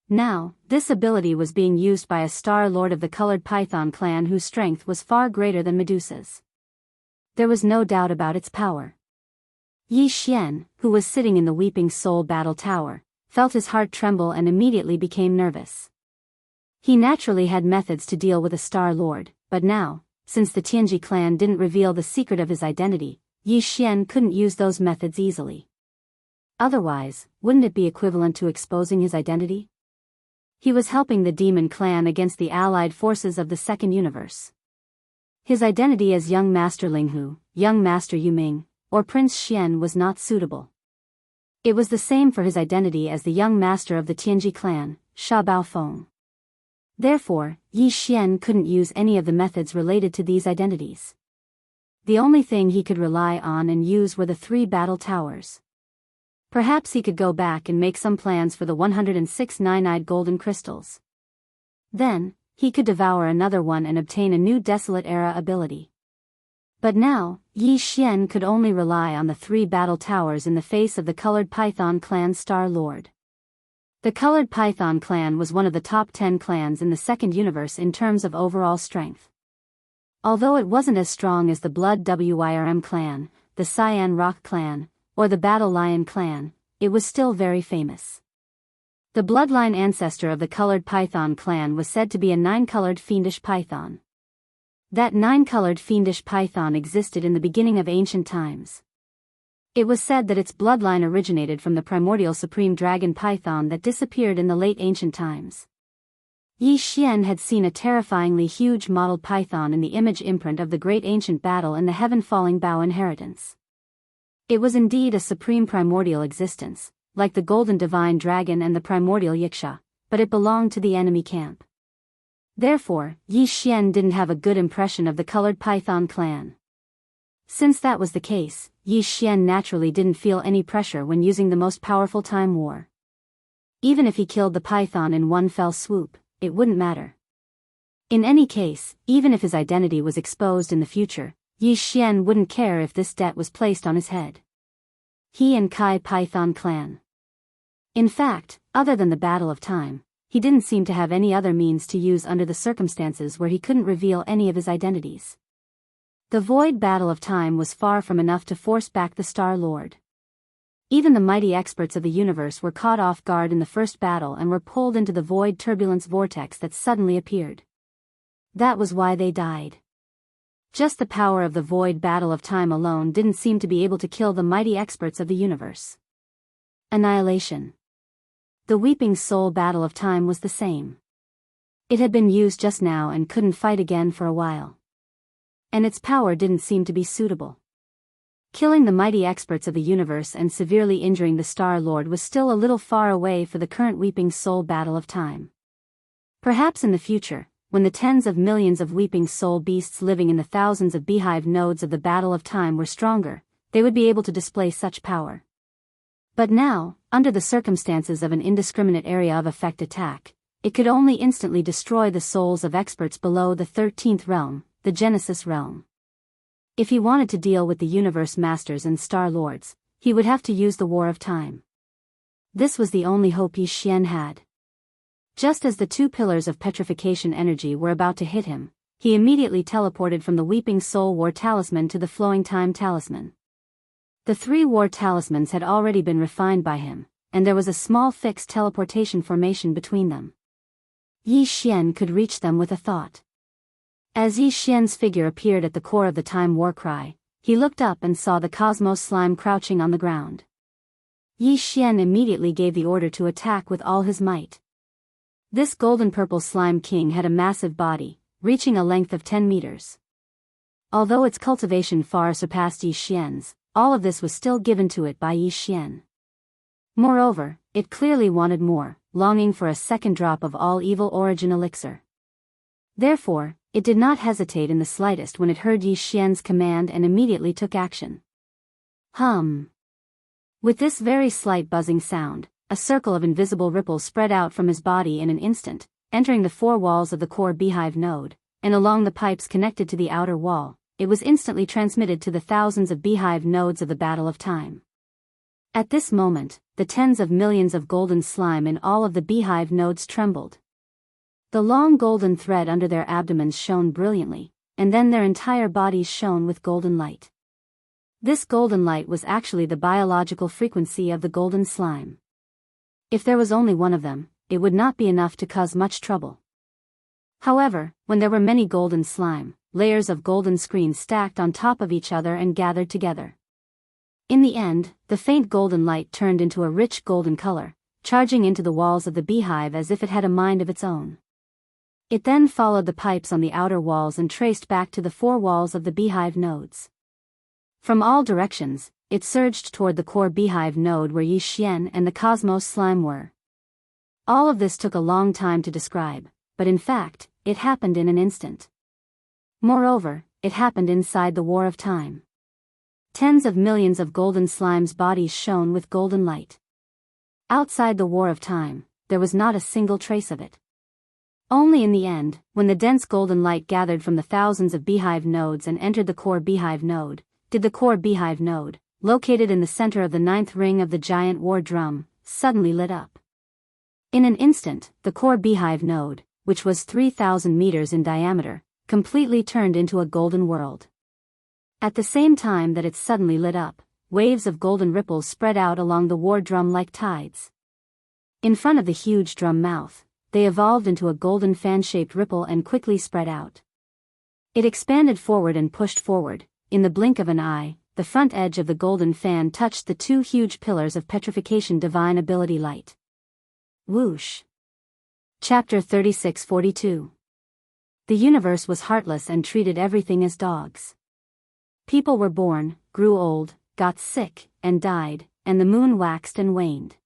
S1: Now, this ability was being used by a Star Lord of the colored python clan whose strength was far greater than Medusa's. There was no doubt about its power. Yi Xian, who was sitting in the Weeping Soul Battle Tower, felt his heart tremble and immediately became nervous. He naturally had methods to deal with a Star Lord, but now, since the Tianji clan didn't reveal the secret of his identity, Yi Xian couldn't use those methods easily. Otherwise, wouldn't it be equivalent to exposing his identity? He was helping the demon clan against the allied forces of the Second Universe. His identity as Young Master Linghu, Young Master Yuming, or Prince Xian was not suitable. It was the same for his identity as the Young Master of the Tianji clan, Sha Baofeng. Therefore, Yi Xian couldn't use any of the methods related to these identities. The only thing he could rely on and use were the 3 battle towers. Perhaps he could go back and make some plans for the 106 nine-eyed golden crystals. Then, he could devour another one and obtain a new Desolate Era ability. But now, Yi Xian could only rely on the 3 battle towers in the face of the colored python clan Star Lord. The colored python clan was one of the top 10 clans in the Second Universe in terms of overall strength. Although it wasn't as strong as the Blood Wyrm clan, the Cyan Rock clan, or the Battle Lion clan, it was still very famous. The bloodline ancestor of the colored python clan was said to be a 9-colored fiendish python. That 9-colored fiendish python existed in the beginning of ancient times. It was said that its bloodline originated from the primordial supreme dragon python that disappeared in the late ancient times. Yi Xian had seen a terrifyingly huge mottled python in the image imprint of the great ancient battle in the heaven-falling Bao inheritance. It was indeed a supreme primordial existence, like the golden divine dragon and the primordial Yiksha, but it belonged to the enemy camp. Therefore, Yi Xian didn't have a good impression of the colored python clan. Since that was the case, Yi Xian naturally didn't feel any pressure when using the most powerful time war. Even if he killed the python in one fell swoop, it wouldn't matter. In any case, even if his identity was exposed in the future, Yi Xian wouldn't care if this debt was placed on his head. He and Kai Python clan. In fact, other than the Battle of Time, he didn't seem to have any other means to use under the circumstances where he couldn't reveal any of his identities. The Void Battle of Time was far from enough to force back the Star Lord. Even the mighty experts of the universe were caught off guard in the first battle and were pulled into the void turbulence vortex that suddenly appeared. That was why they died. Just the power of the Void Battle of Time alone didn't seem to be able to kill the mighty experts of the universe. Annihilation. The Weeping Soul Battle of Time was the same. It had been used just now and couldn't fight again for a while. And its power didn't seem to be suitable. Killing the mighty experts of the universe and severely injuring the Star Lord was still a little far away for the current Weeping Soul Battle of Time. Perhaps in the future, when the tens of millions of Weeping Soul beasts living in the thousands of beehive nodes of the Battle of Time were stronger, they would be able to display such power. But now, under the circumstances of an indiscriminate area of effect attack, it could only instantly destroy the souls of experts below the 13th realm, the Genesis realm. If he wanted to deal with the universe masters and star lords, he would have to use the War of Time. This was the only hope Yi Xian had. Just as the 2 pillars of petrification energy were about to hit him, he immediately teleported from the Weeping Soul War Talisman to the Flowing Time Talisman. The 3 war talismans had already been refined by him, and there was a small fixed teleportation formation between them. Yi Xian could reach them with a thought. As Yi Xian's figure appeared at the core of the Time War Cry, he looked up and saw the cosmos slime crouching on the ground. Yi Xian immediately gave the order to attack with all his might. This golden-purple slime king had a massive body, reaching a length of 10 meters. Although its cultivation far surpassed Yi Xian's, all of this was still given to it by Yi Xian. Moreover, it clearly wanted more, longing for a second drop of all evil origin elixir. Therefore, it did not hesitate in the slightest when it heard Yi Xian's command and immediately took action. Hum. With this very slight buzzing sound, a circle of invisible ripples spread out from his body in an instant, entering the four walls of the core beehive node, and along the pipes connected to the outer wall. It was instantly transmitted to the thousands of beehive nodes of the Battle of Time. At this moment, the tens of millions of golden slime in all of the beehive nodes trembled. The long golden thread under their abdomens shone brilliantly, and then their entire bodies shone with golden light. This golden light was actually the biological frequency of the golden slime. If there was only one of them, it would not be enough to cause much trouble. However, when there were many golden slime, layers of golden screens stacked on top of each other and gathered together. In the end, the faint golden light turned into a rich golden color, charging into the walls of the beehive as if it had a mind of its own. It then followed the pipes on the outer walls and traced back to the four walls of the beehive nodes. From all directions, it surged toward the core beehive node where Yi Xian and the cosmos slime were. All of this took a long time to describe, but in fact, it happened in an instant. Moreover, it happened inside the War of Time. Tens of millions of golden slime's bodies shone with golden light. Outside the War of Time, there was not a single trace of it. Only in the end, when the dense golden light gathered from the thousands of beehive nodes and entered the core beehive node, did the core beehive node, located in the center of the ninth ring of the giant war drum, suddenly lit up. In an instant, the core beehive node, which was 3,000 meters in diameter, completely turned into a golden world. At the same time that it suddenly lit up, waves of golden ripples spread out along the war drum like tides. In front of the huge drum mouth, they evolved into a golden fan-shaped ripple and quickly spread out. It expanded forward and pushed forward. In the blink of an eye, the front edge of the golden fan touched the two huge pillars of petrification divine ability light. Whoosh. Chapter 3642. The universe was heartless and treated everything as dogs. People were born, grew old, got sick, and died, and the moon waxed and waned.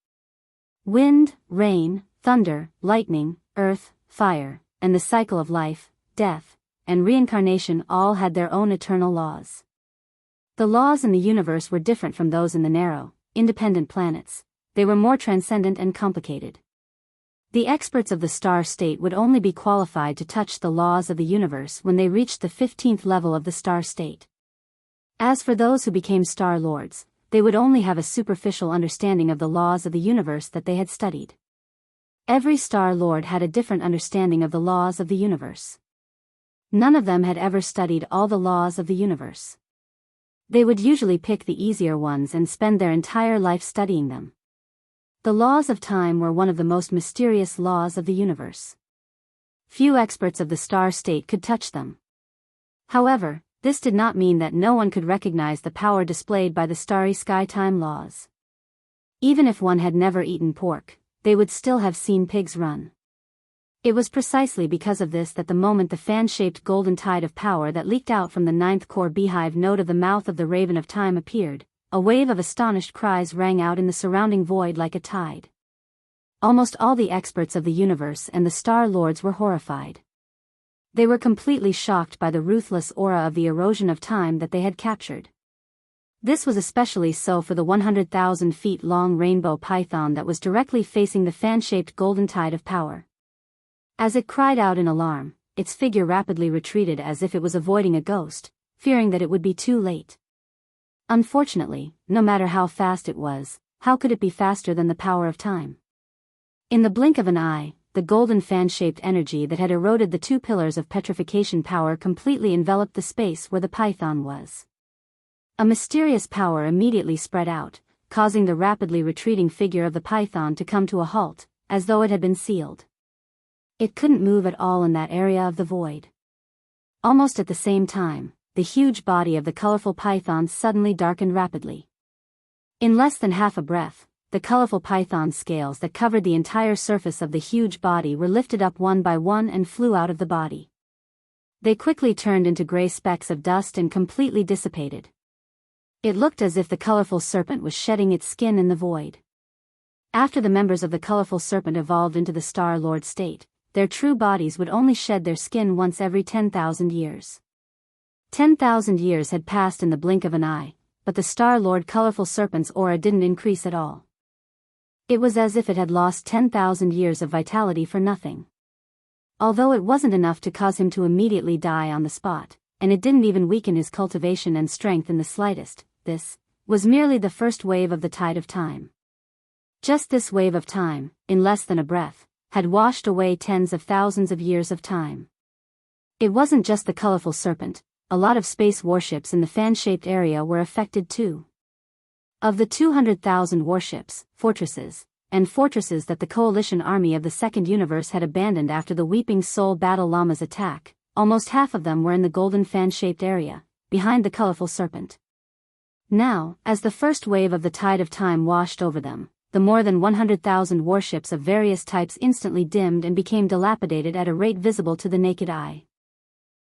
S1: Wind, rain, thunder, lightning, earth, fire, and the cycle of life, death, and reincarnation all had their own eternal laws. The laws in the universe were different from those in the narrow, independent planets. They were more transcendent and complicated. The experts of the star state would only be qualified to touch the laws of the universe when they reached the 15th level of the star state. As for those who became star lords, they would only have a superficial understanding of the laws of the universe that they had studied. Every star lord had a different understanding of the laws of the universe. None of them had ever studied all the laws of the universe. They would usually pick the easier ones and spend their entire life studying them. The laws of time were one of the most mysterious laws of the universe. Few experts of the star state could touch them. However, this did not mean that no one could recognize the power displayed by the starry sky time laws. Even if one had never eaten pork, they would still have seen pigs run. It was precisely because of this that the moment the fan-shaped golden tide of power that leaked out from the ninth core beehive node of the mouth of the Raven of Time appeared, a wave of astonished cries rang out in the surrounding void like a tide. Almost all the experts of the universe and the star lords were horrified. They were completely shocked by the ruthless aura of the erosion of time that they had captured. This was especially so for the 100,000 feet long rainbow python that was directly facing the fan-shaped golden tide of power. As it cried out in alarm, its figure rapidly retreated as if it was avoiding a ghost, fearing that it would be too late. Unfortunately, no matter how fast it was, how could it be faster than the power of time? In the blink of an eye, the golden fan-shaped energy that had eroded the two pillars of petrification power completely enveloped the space where the python was. A mysterious power immediately spread out, causing the rapidly retreating figure of the python to come to a halt, as though it had been sealed. It couldn't move at all in that area of the void. Almost at the same time, the huge body of the colorful python suddenly darkened rapidly. In less than half a breath, the colorful python scales that covered the entire surface of the huge body were lifted up one by one and flew out of the body. They quickly turned into gray specks of dust and completely dissipated. It looked as if the colorful serpent was shedding its skin in the void. After the members of the colorful serpent evolved into the Star Lord state, their true bodies would only shed their skin once every 10,000 years. 10,000 years had passed in the blink of an eye, but the Star Lord colorful serpent's aura didn't increase at all. It was as if it had lost 10,000 years of vitality for nothing. Although it wasn't enough to cause him to immediately die on the spot, and it didn't even weaken his cultivation and strength in the slightest, this was merely the first wave of the tide of time. Just this wave of time, in less than a breath, had washed away tens of thousands of years of time. It wasn't just the colorful serpent, a lot of space warships in the fan-shaped area were affected too. Of the 200,000 warships, fortresses that the coalition army of the Second Universe had abandoned after the Weeping Soul Battle Llama's attack, almost half of them were in the golden fan-shaped area, behind the colorful serpent. Now, as the first wave of the tide of time washed over them, the more than 100,000 warships of various types instantly dimmed and became dilapidated at a rate visible to the naked eye.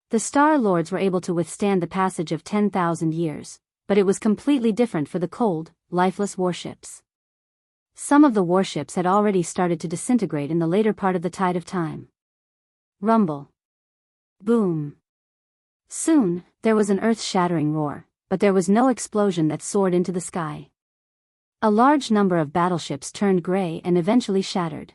S1: The Star Lords were able to withstand the passage of 10,000 years, but it was completely different for the cold, lifeless warships. Some of the warships had already started to disintegrate in the later part of the tide of time. Rumble. Boom. Soon, there was an earth-shattering roar, but there was no explosion that soared into the sky. A large number of battleships turned gray and eventually shattered.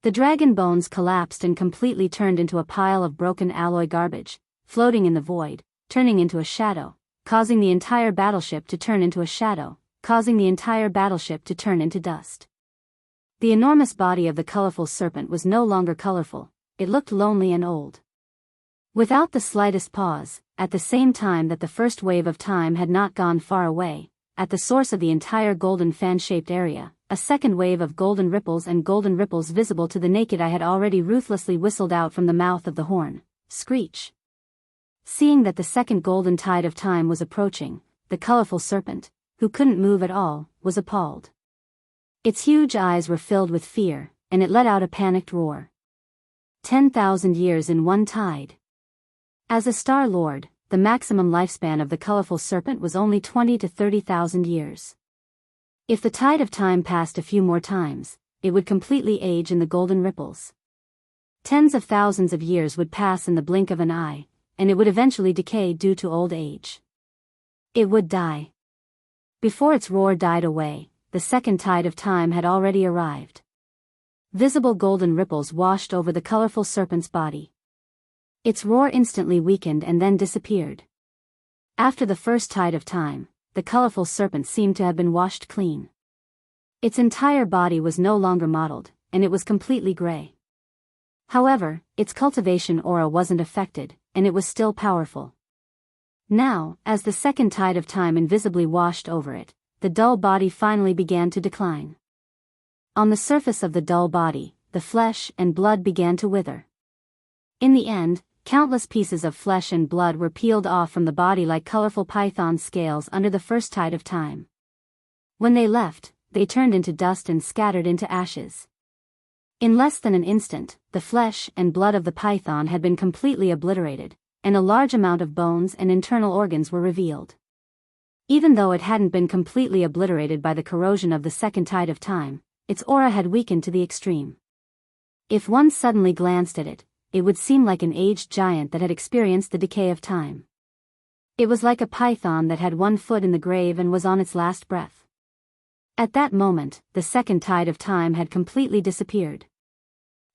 S1: The dragon bones collapsed and completely turned into a pile of broken alloy garbage, floating in the void, turning into a shadow, causing the entire battleship to turn into a shadow, causing the entire battleship to turn into dust. The enormous body of the colorful serpent was no longer colorful, it looked lonely and old. Without the slightest pause, at the same time that the first wave of time had not gone far away, at the source of the entire golden fan-shaped area, a second wave of golden ripples visible to the naked eye had already ruthlessly whistled out from the mouth of the horn. Screech. Seeing that the second golden tide of time was approaching, the colorful serpent, who couldn't move at all, was appalled. Its huge eyes were filled with fear, and it let out a panicked roar. 10,000 years in one tide. As a Star Lord, the maximum lifespan of the colorful serpent was only 20 to 30,000 years. If the tide of time passed a few more times, it would completely age in the golden ripples. Tens of thousands of years would pass in the blink of an eye, and it would eventually decay due to old age. It would die. Before its roar died away, the second tide of time had already arrived. Visible golden ripples washed over the colorful serpent's body. Its roar instantly weakened and then disappeared. After the first tide of time, the colorful serpent seemed to have been washed clean. Its entire body was no longer mottled, and it was completely gray. However, its cultivation aura wasn't affected, and it was still powerful. Now, as the second tide of time invisibly washed over it, the dull body finally began to decline. On the surface of the dull body, the flesh and blood began to wither. In the end, countless pieces of flesh and blood were peeled off from the body like colorful python scales under the first tide of time. When they left, they turned into dust and scattered into ashes. In less than an instant, the flesh and blood of the python had been completely obliterated, and a large amount of bones and internal organs were revealed. Even though it hadn't been completely obliterated by the corrosion of the second tide of time, its aura had weakened to the extreme. If one suddenly glanced at it, it would seem like an aged giant that had experienced the decay of time. It was like a python that had one foot in the grave and was on its last breath. At that moment, the second tide of time had completely disappeared.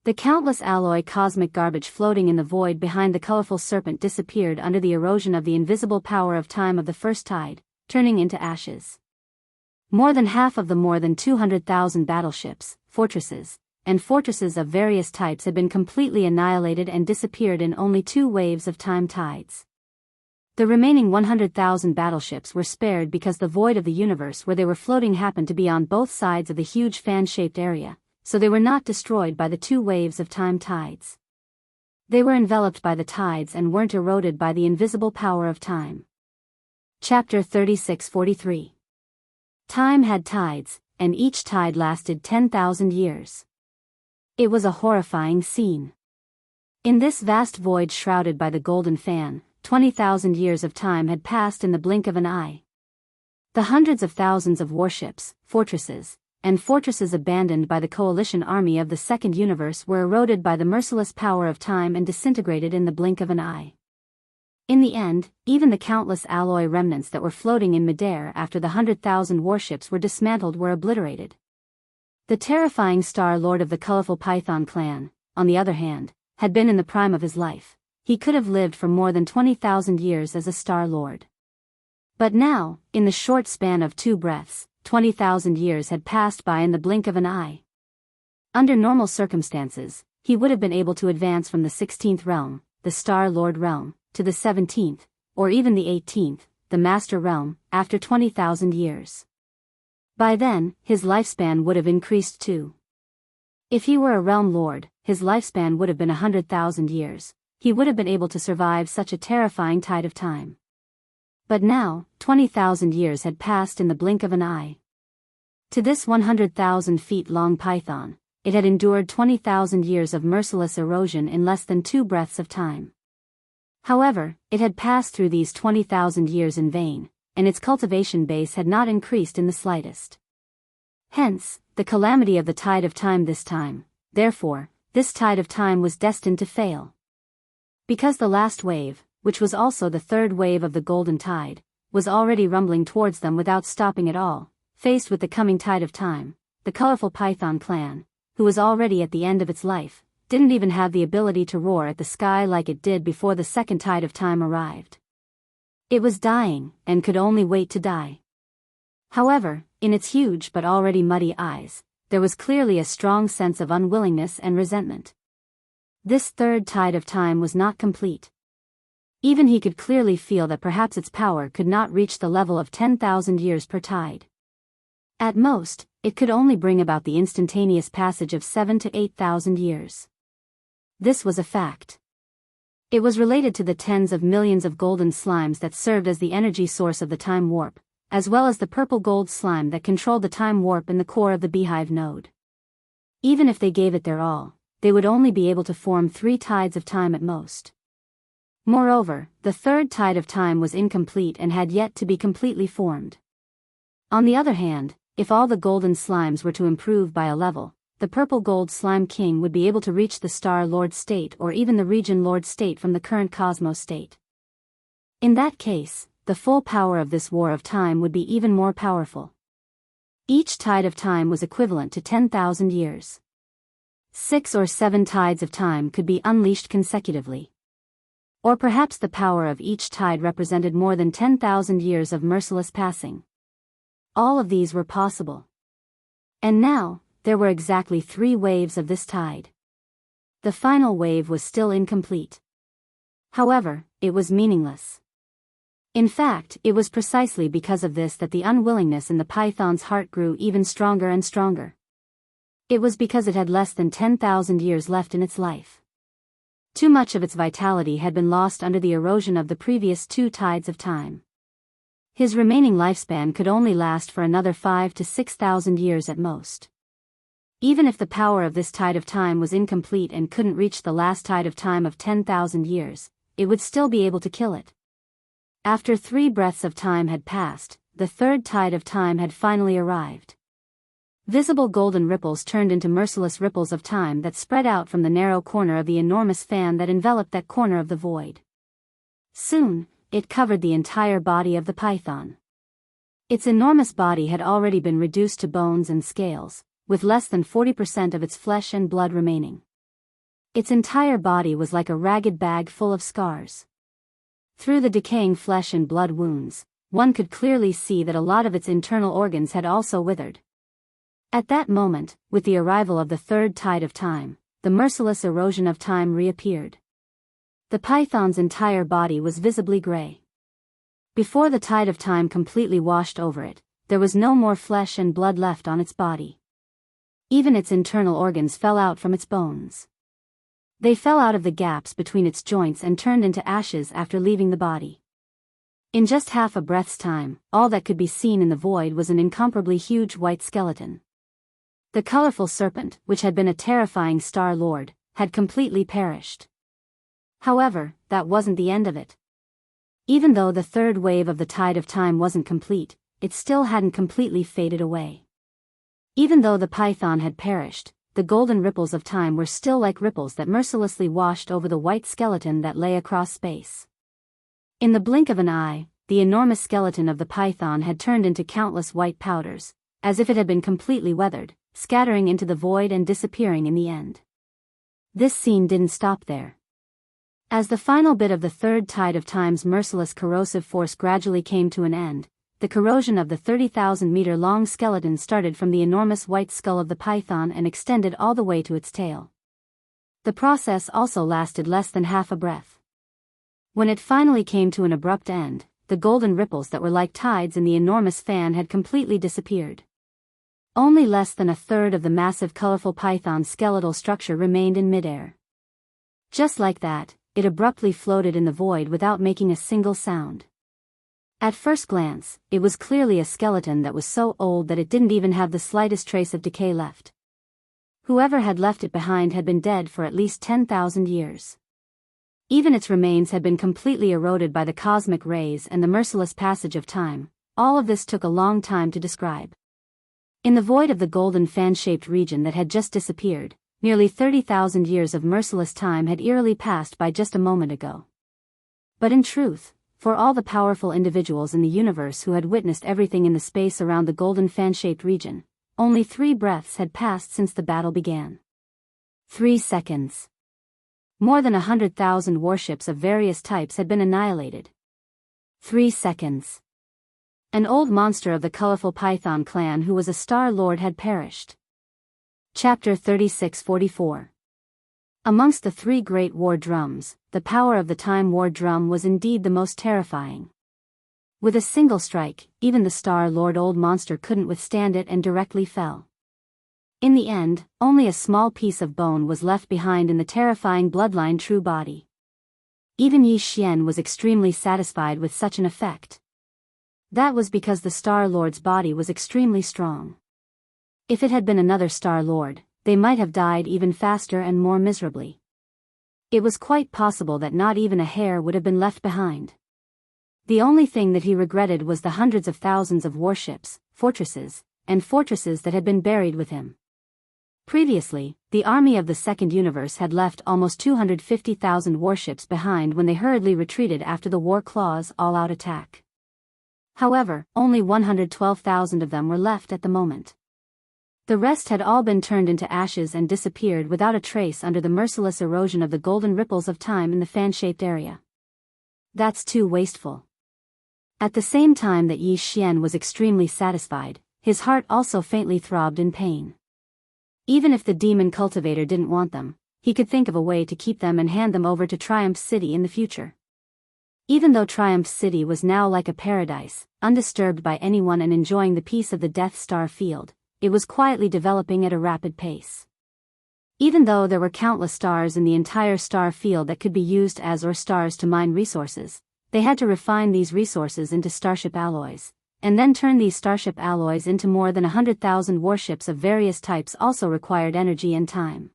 S1: The countless alloy cosmic garbage floating in the void behind the colorful serpent disappeared under the erosion of the invisible power of time of the first tide, turning into ashes. More than half of the more than 200,000 battleships, fortresses of various types had been completely annihilated and disappeared in only 2 waves of time tides. The remaining 100,000 battleships were spared because the void of the universe where they were floating happened to be on both sides of the huge fan-shaped area, so they were not destroyed by the 2 waves of time tides. They were enveloped by the tides and weren't eroded by the invisible power of time. Chapter 36-43. Time had tides, and each tide lasted 10,000 years. It was a horrifying scene. In this vast void shrouded by the golden fan, 20,000 years of time had passed in the blink of an eye. The hundreds of thousands of warships, fortresses abandoned by the coalition army of the Second Universe were eroded by the merciless power of time and disintegrated in the blink of an eye. In the end, even the countless alloy remnants that were floating in midair after the 100,000 warships were dismantled were obliterated. The terrifying Star Lord of the colorful Python clan, on the other hand, had been in the prime of his life. He could have lived for more than 20,000 years as a Star Lord. But now, in the short span of 2 breaths, 20,000 years had passed by in the blink of an eye. Under normal circumstances, he would have been able to advance from the 16th realm, the Star Lord realm, to the 17th, or even the 18th, the Master realm, after 20,000 years. By then, his lifespan would have increased too. If he were a realm lord, his lifespan would have been 100,000 years. He would have been able to survive such a terrifying tide of time. But now, 20,000 years had passed in the blink of an eye. To this 100,000 feet long python, it had endured 20,000 years of merciless erosion in less than 2 breaths of time. However, it had passed through these 20,000 years in vain, and its cultivation base had not increased in the slightest. Hence, the calamity of the tide of time this time. Therefore, this tide of time was destined to fail. Because the last wave, which was also the 3rd wave of the golden tide, was already rumbling towards them without stopping at all, faced with the coming tide of time, the colorful Python clan, who was already at the end of its life, didn't even have the ability to roar at the sky like it did before the second tide of time arrived. It was dying, and could only wait to die. However, in its huge but already muddy eyes, there was clearly a strong sense of unwillingness and resentment. This 3rd tide of time was not complete. Even he could clearly feel that perhaps its power could not reach the level of 10,000 years per tide. At most, it could only bring about the instantaneous passage of 7,000 to 8,000 years. This was a fact. It was related to the tens of millions of golden slimes that served as the energy source of the time warp, as well as the purple gold slime that controlled the time warp in the core of the beehive node. Even if they gave it their all, they would only be able to form 3 tides of time at most. Moreover, the 3rd tide of time was incomplete and had yet to be completely formed. On the other hand, if all the golden slimes were to improve by a level, the purple gold slime king would be able to reach the Star Lord state or even the Region Lord state from the current Cosmos state. In that case, the full power of this war of time would be even more powerful. Each tide of time was equivalent to 10,000 years. 6 or 7 tides of time could be unleashed consecutively. Or perhaps the power of each tide represented more than 10,000 years of merciless passing. All of these were possible. And now, there were exactly 3 waves of this tide. The final wave was still incomplete. However, it was meaningless. In fact, it was precisely because of this that the unwillingness in the python's heart grew even stronger and stronger. It was because it had less than 10,000 years left in its life. Too much of its vitality had been lost under the erosion of the previous 2 tides of time. His remaining lifespan could only last for another 5,000 to 6,000 years at most. Even if the power of this tide of time was incomplete and couldn't reach the last tide of time of 10,000 years, it would still be able to kill it. After 3 breaths of time had passed, the 3rd tide of time had finally arrived. Visible golden ripples turned into merciless ripples of time that spread out from the narrow corner of the enormous fan that enveloped that corner of the void. Soon, it covered the entire body of the python. Its enormous body had already been reduced to bones and scales, with less than 40% of its flesh and blood remaining. Its entire body was like a ragged bag full of scars. Through the decaying flesh and blood wounds, one could clearly see that a lot of its internal organs had also withered. At that moment, with the arrival of the 3rd tide of time, the merciless erosion of time reappeared. The python's entire body was visibly gray. Before the tide of time completely washed over it, there was no more flesh and blood left on its body. Even its internal organs fell out from its bones. They fell out of the gaps between its joints and turned into ashes after leaving the body. In just half a breath's time, all that could be seen in the void was an incomparably huge white skeleton. The colorful serpent, which had been a terrifying Star Lord, had completely perished. However, that wasn't the end of it. Even though the third wave of the tide of time wasn't complete, it still hadn't completely faded away. Even though the python had perished, the golden ripples of time were still like ripples that mercilessly washed over the white skeleton that lay across space. In the blink of an eye, the enormous skeleton of the python had turned into countless white powders, as if it had been completely weathered, scattering into the void and disappearing in the end. This scene didn't stop there. As the final bit of the third tide of time's merciless corrosive force gradually came to an end, the corrosion of the 30,000-meter-long skeleton started from the enormous white skull of the python and extended all the way to its tail. The process also lasted less than half a breath. When it finally came to an abrupt end, the golden ripples that were like tides in the enormous fan had completely disappeared. Only less than a third of the massive colorful python's skeletal structure remained in midair. Just like that, it abruptly floated in the void without making a single sound. At first glance, it was clearly a skeleton that was so old that it didn't even have the slightest trace of decay left. Whoever had left it behind had been dead for at least 10,000 years. Even its remains had been completely eroded by the cosmic rays and the merciless passage of time. All of this took a long time to describe. In the void of the golden fan-shaped region that had just disappeared, nearly 30,000 years of merciless time had eerily passed by just a moment ago. But in truth, for all the powerful individuals in the universe who had witnessed everything in the space around the golden fan-shaped region, only 3 breaths had passed since the battle began. 3 seconds. More than 100,000 warships of various types had been annihilated. 3 seconds. An old monster of the colorful Python clan who was a Star Lord had perished. Chapter 3644. Amongst the 3 great war drums, the power of the Time War drum was indeed the most terrifying. With a single strike, even the Star Lord old monster couldn't withstand it and directly fell. In the end, only a small piece of bone was left behind in the terrifying bloodline true body. Even Yi Xian was extremely satisfied with such an effect. That was because the Star Lord's body was extremely strong. If it had been another Star Lord, they might have died even faster and more miserably. It was quite possible that not even a hair would have been left behind. The only thing that he regretted was the hundreds of thousands of warships, fortresses that had been buried with him. Previously, the army of the Second Universe had left almost 250,000 warships behind when they hurriedly retreated after the War Claw's all-out attack. However, only 112,000 of them were left at the moment. The rest had all been turned into ashes and disappeared without a trace under the merciless erosion of the golden ripples of time in the fan-shaped area. That's too wasteful. At the same time that Yi Xian was extremely satisfied, his heart also faintly throbbed in pain. Even if the demon cultivator didn't want them, he could think of a way to keep them and hand them over to Triumph City in the future. Even though Triumph City was now like a paradise, undisturbed by anyone and enjoying the peace of the Death Star field, it was quietly developing at a rapid pace. Even though there were countless stars in the entire star field that could be used as stars to mine resources, they had to refine these resources into starship alloys, and then turn these starship alloys into more than 100,000 warships of various types also required energy and time.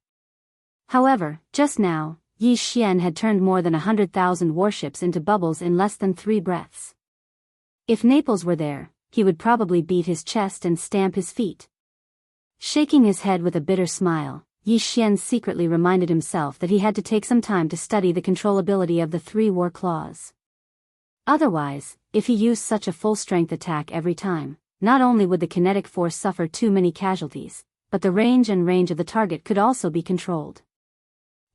S1: However, just now, Yi Xian had turned more than 100,000 warships into bubbles in less than 3 breaths. If Naples were there, he would probably beat his chest and stamp his feet. Shaking his head with a bitter smile, Yi Xian secretly reminded himself that he had to take some time to study the controllability of the 3 war claws. Otherwise, if he used such a full-strength attack every time, not only would the kinetic force suffer too many casualties, but the range of the target could also be controlled.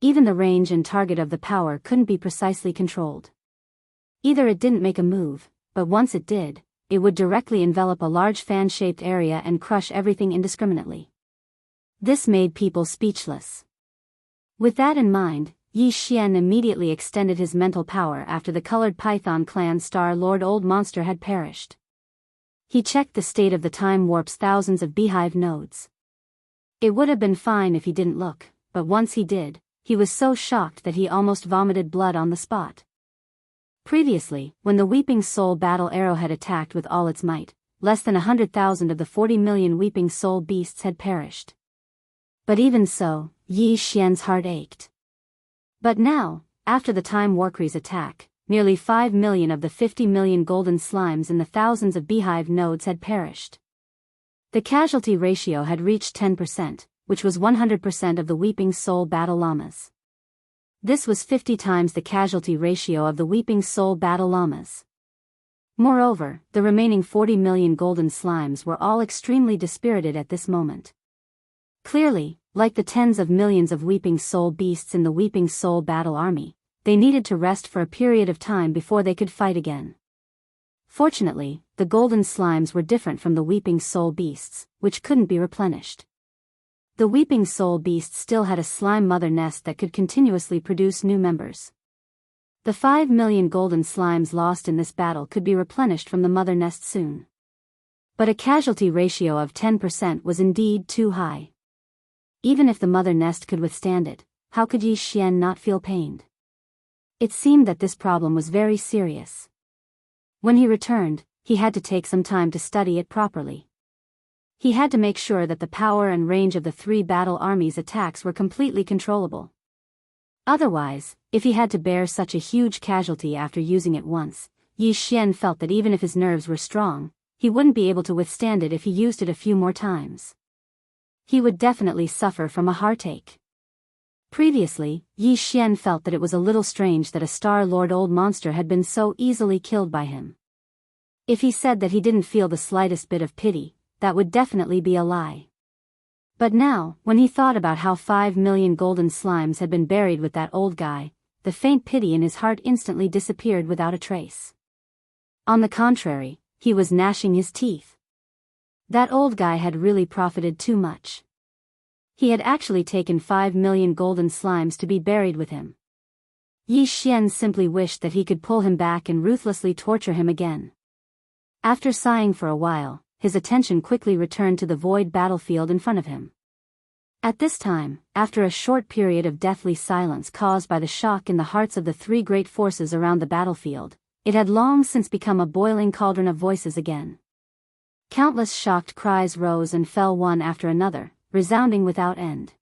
S1: Even the range and target of the power couldn't be precisely controlled. Either it didn't make a move, but once it did, it would directly envelop a large fan-shaped area and crush everything indiscriminately. This made people speechless. With that in mind, Yi Xian immediately extended his mental power after the colored Python clan Star Lord old monster had perished. He checked the state of the time warp's thousands of beehive nodes. It would have been fine if he didn't look, but once he did, he was so shocked that he almost vomited blood on the spot. Previously, when the Weeping Soul battle arrowhead attacked with all its might, less than 100,000 of the 40 million Weeping Soul beasts had perished. But even so, Yi Xian's heart ached. But now, after the Time Warcry's attack, nearly 5 million of the 50 million golden slimes in the thousands of beehive nodes had perished. The casualty ratio had reached 10%, which was 100% of the Weeping Soul battle llamas. This was 50 times the casualty ratio of the Weeping Soul battle llamas. Moreover, the remaining 40 million golden slimes were all extremely dispirited at this moment. Clearly, like the tens of millions of Weeping Soul beasts in the Weeping Soul battle army, they needed to rest for a period of time before they could fight again. Fortunately, the golden slimes were different from the Weeping Soul beasts, which couldn't be replenished. The Weeping Soul beasts still had a slime mother nest that could continuously produce new members. The 5 million golden slimes lost in this battle could be replenished from the mother nest soon. But a casualty ratio of 10% was indeed too high. Even if the mother nest could withstand it, how could Yi Xian not feel pained? It seemed that this problem was very serious. When he returned, he had to take some time to study it properly. He had to make sure that the power and range of the three battle armies' attacks were completely controllable. Otherwise, if he had to bear such a huge casualty after using it once, Yi Xian felt that even if his nerves were strong, he wouldn't be able to withstand it if he used it a few more times. He would definitely suffer from a heartache. Previously, Yi Xian felt that it was a little strange that a Star-Lord old monster had been so easily killed by him. If he said that he didn't feel the slightest bit of pity, that would definitely be a lie. But now, when he thought about how 5 million golden slimes had been buried with that old guy, the faint pity in his heart instantly disappeared without a trace. On the contrary, he was gnashing his teeth. That old guy had really profited too much. He had actually taken 5 million golden slimes to be buried with him. Yi Xian simply wished that he could pull him back and ruthlessly torture him again. After sighing for a while, his attention quickly returned to the void battlefield in front of him. At this time, after a short period of deathly silence caused by the shock in the hearts of the three great forces around the battlefield, it had long since become a boiling cauldron of voices again. Countless shocked cries rose and fell one after another, resounding without end.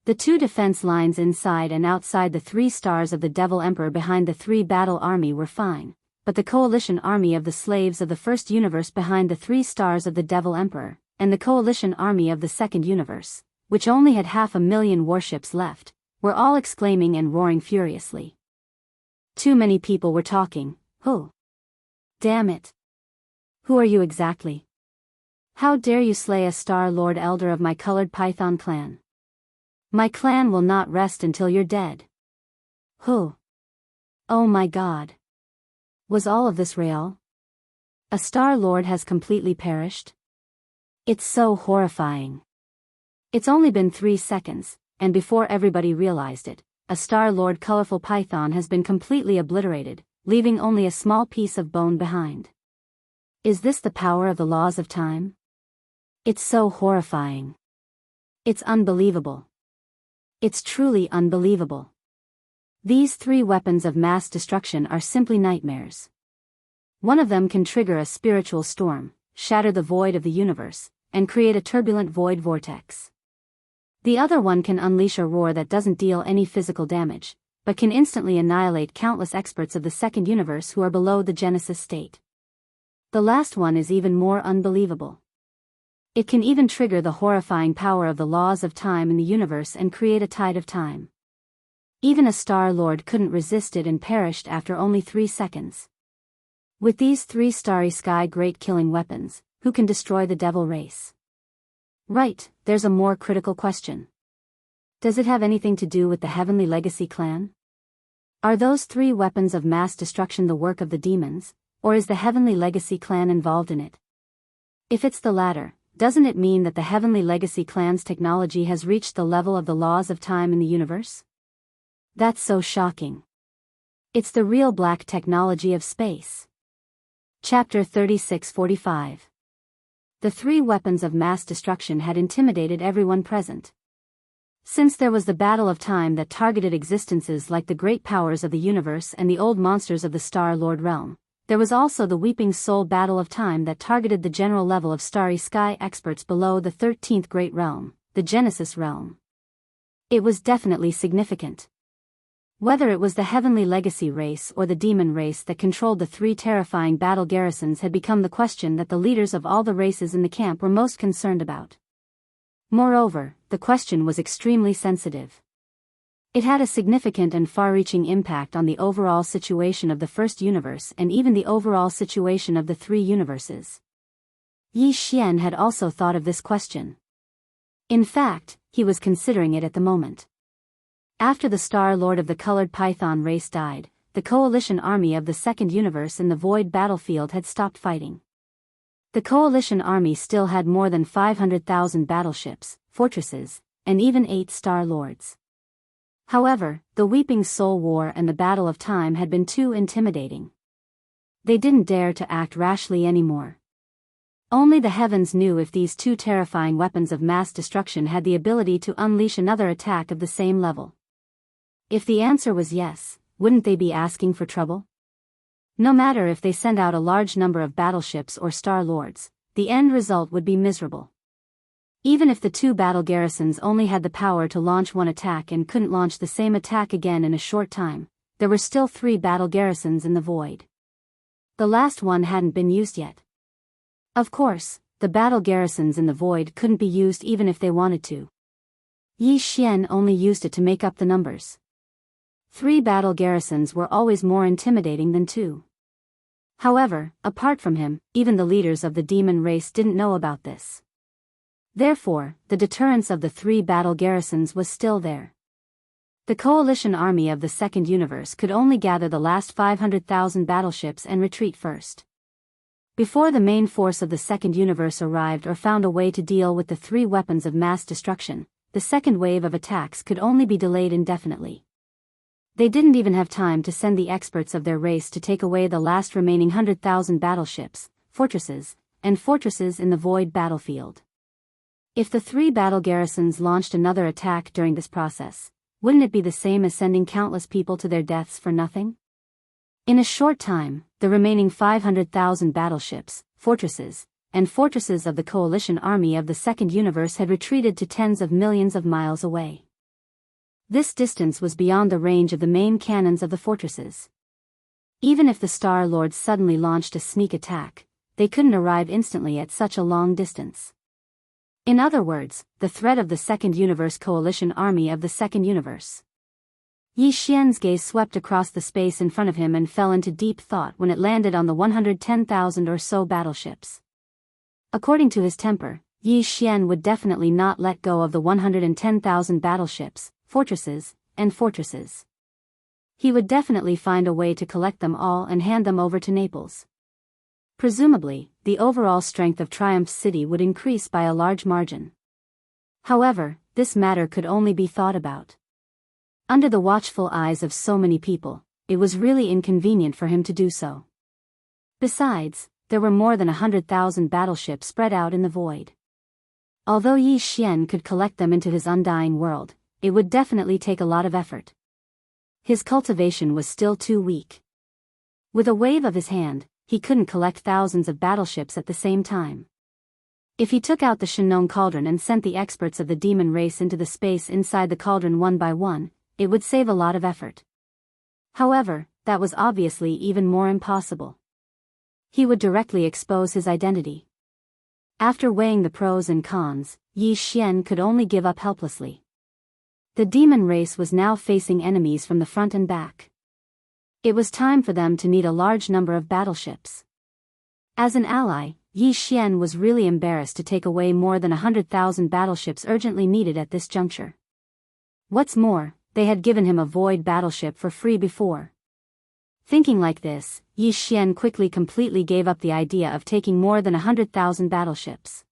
S1: The two defense lines inside and outside the 3 stars of the Devil Emperor behind the 3 battle army were fine, but the coalition army of the slaves of the first universe behind the 3 stars of the Devil Emperor, and the coalition army of the second universe, which only had 500,000 warships left, were all exclaiming and roaring furiously. Too many people were talking. Who? Damn it. Who are you exactly? How dare you slay a Star-Lord elder of my colored python clan? My clan will not rest until you're dead. Who? Oh my God. Was all of this real? A Star-Lord has completely perished? It's so horrifying. It's only been 3 seconds, and before everybody realized it, a Star-Lord colorful python has been completely obliterated, leaving only a small piece of bone behind. Is this the power of the laws of time? It's so horrifying. It's unbelievable. It's truly unbelievable. These 3 weapons of mass destruction are simply nightmares. One of them can trigger a spiritual storm, shatter the void of the universe, and create a turbulent void vortex. The other one can unleash a roar that doesn't deal any physical damage, but can instantly annihilate countless experts of the second universe who are below the Genesis state. The last one is even more unbelievable. It can even trigger the horrifying power of the laws of time in the universe and create a tide of time. Even a Star-Lord couldn't resist it and perished after only 3 seconds. With these 3 starry sky great killing weapons, who can destroy the devil race? Right, there's a more critical question. Does it have anything to do with the Heavenly Legacy clan? Are those 3 weapons of mass destruction the work of the demons, or is the Heavenly Legacy clan involved in it? If it's the latter, doesn't it mean that the Heavenly Legacy clan's technology has reached the level of the laws of time in the universe? That's so shocking. It's the real black technology of space. Chapter 3645. The 3 weapons of mass destruction had intimidated everyone present. Since there was the battle of time that targeted existences like the great powers of the universe and the old monsters of the Star Lord realm, there was also the Weeping Soul battle of time that targeted the general level of starry sky experts below the 13th great realm, the Genesis realm. It was definitely significant. Whether it was the Heavenly Legacy race or the Demon race that controlled the three terrifying battle garrisons had become the question that the leaders of all the races in the camp were most concerned about. Moreover, the question was extremely sensitive. It had a significant and far-reaching impact on the overall situation of the first universe and even the overall situation of the three universes. Yi Xian had also thought of this question. In fact, he was considering it at the moment. After the Star Lord of the Colored Python race died, the coalition army of the second universe in the Void battlefield had stopped fighting. The coalition army still had more than 500,000 battleships, fortresses, and even 8 Star Lords. However, the Weeping Soul War and the Battle of Time had been too intimidating. They didn't dare to act rashly anymore. Only the heavens knew if these two terrifying weapons of mass destruction had the ability to unleash another attack of the same level. If the answer was yes, wouldn't they be asking for trouble? No matter if they sent out a large number of battleships or Star Lords, the end result would be miserable. Even if the two battle garrisons only had the power to launch one attack and couldn't launch the same attack again in a short time, there were still 3 battle garrisons in the void. The last one hadn't been used yet. Of course, the battle garrisons in the void couldn't be used even if they wanted to. Yi Xian only used it to make up the numbers. 3 battle garrisons were always more intimidating than 2. However, apart from him, even the leaders of the demon race didn't know about this. Therefore, the deterrence of the 3 battle garrisons was still there. The coalition army of the second universe could only gather the last 500,000 battleships and retreat first. Before the main force of the second universe arrived or found a way to deal with the 3 weapons of mass destruction, the second wave of attacks could only be delayed indefinitely. They didn't even have time to send the experts of their race to take away the last remaining 100,000 battleships, fortresses in the void battlefield. If the 3 battle garrisons launched another attack during this process, wouldn't it be the same as sending countless people to their deaths for nothing? In a short time, the remaining 500,000 battleships, fortresses of the coalition army of the second universe had retreated to tens of millions of miles away. This distance was beyond the range of the main cannons of the fortresses. Even if the Star Lords suddenly launched a sneak attack, they couldn't arrive instantly at such a long distance. In other words, the threat of the second universe coalition army of the second universe. Yi Xian's gaze swept across the space in front of him and fell into deep thought when it landed on the 110,000 or so battleships. According to his temper, Yi Xian would definitely not let go of the 110,000 battleships, fortresses. He would definitely find a way to collect them all and hand them over to Naples. Presumably, the overall strength of Triumph's city would increase by a large margin. However, this matter could only be thought about. Under the watchful eyes of so many people, it was really inconvenient for him to do so. Besides, there were more than 100,000 battleships spread out in the void. Although Yi Xian could collect them into his undying world, it would definitely take a lot of effort. His cultivation was still too weak. With a wave of his hand, he couldn't collect thousands of battleships at the same time. If he took out the Shenong cauldron and sent the experts of the demon race into the space inside the cauldron one by one, it would save a lot of effort. However, that was obviously even more impossible. He would directly expose his identity. After weighing the pros and cons, Yi Xian could only give up helplessly. The demon race was now facing enemies from the front and back. It was time for them to need a large number of battleships. As an ally, Yi Xian was really embarrassed to take away more than 100,000 battleships urgently needed at this juncture. What's more, they had given him a void battleship for free before. Thinking like this, Yi Xian completely gave up the idea of taking more than 100,000 battleships.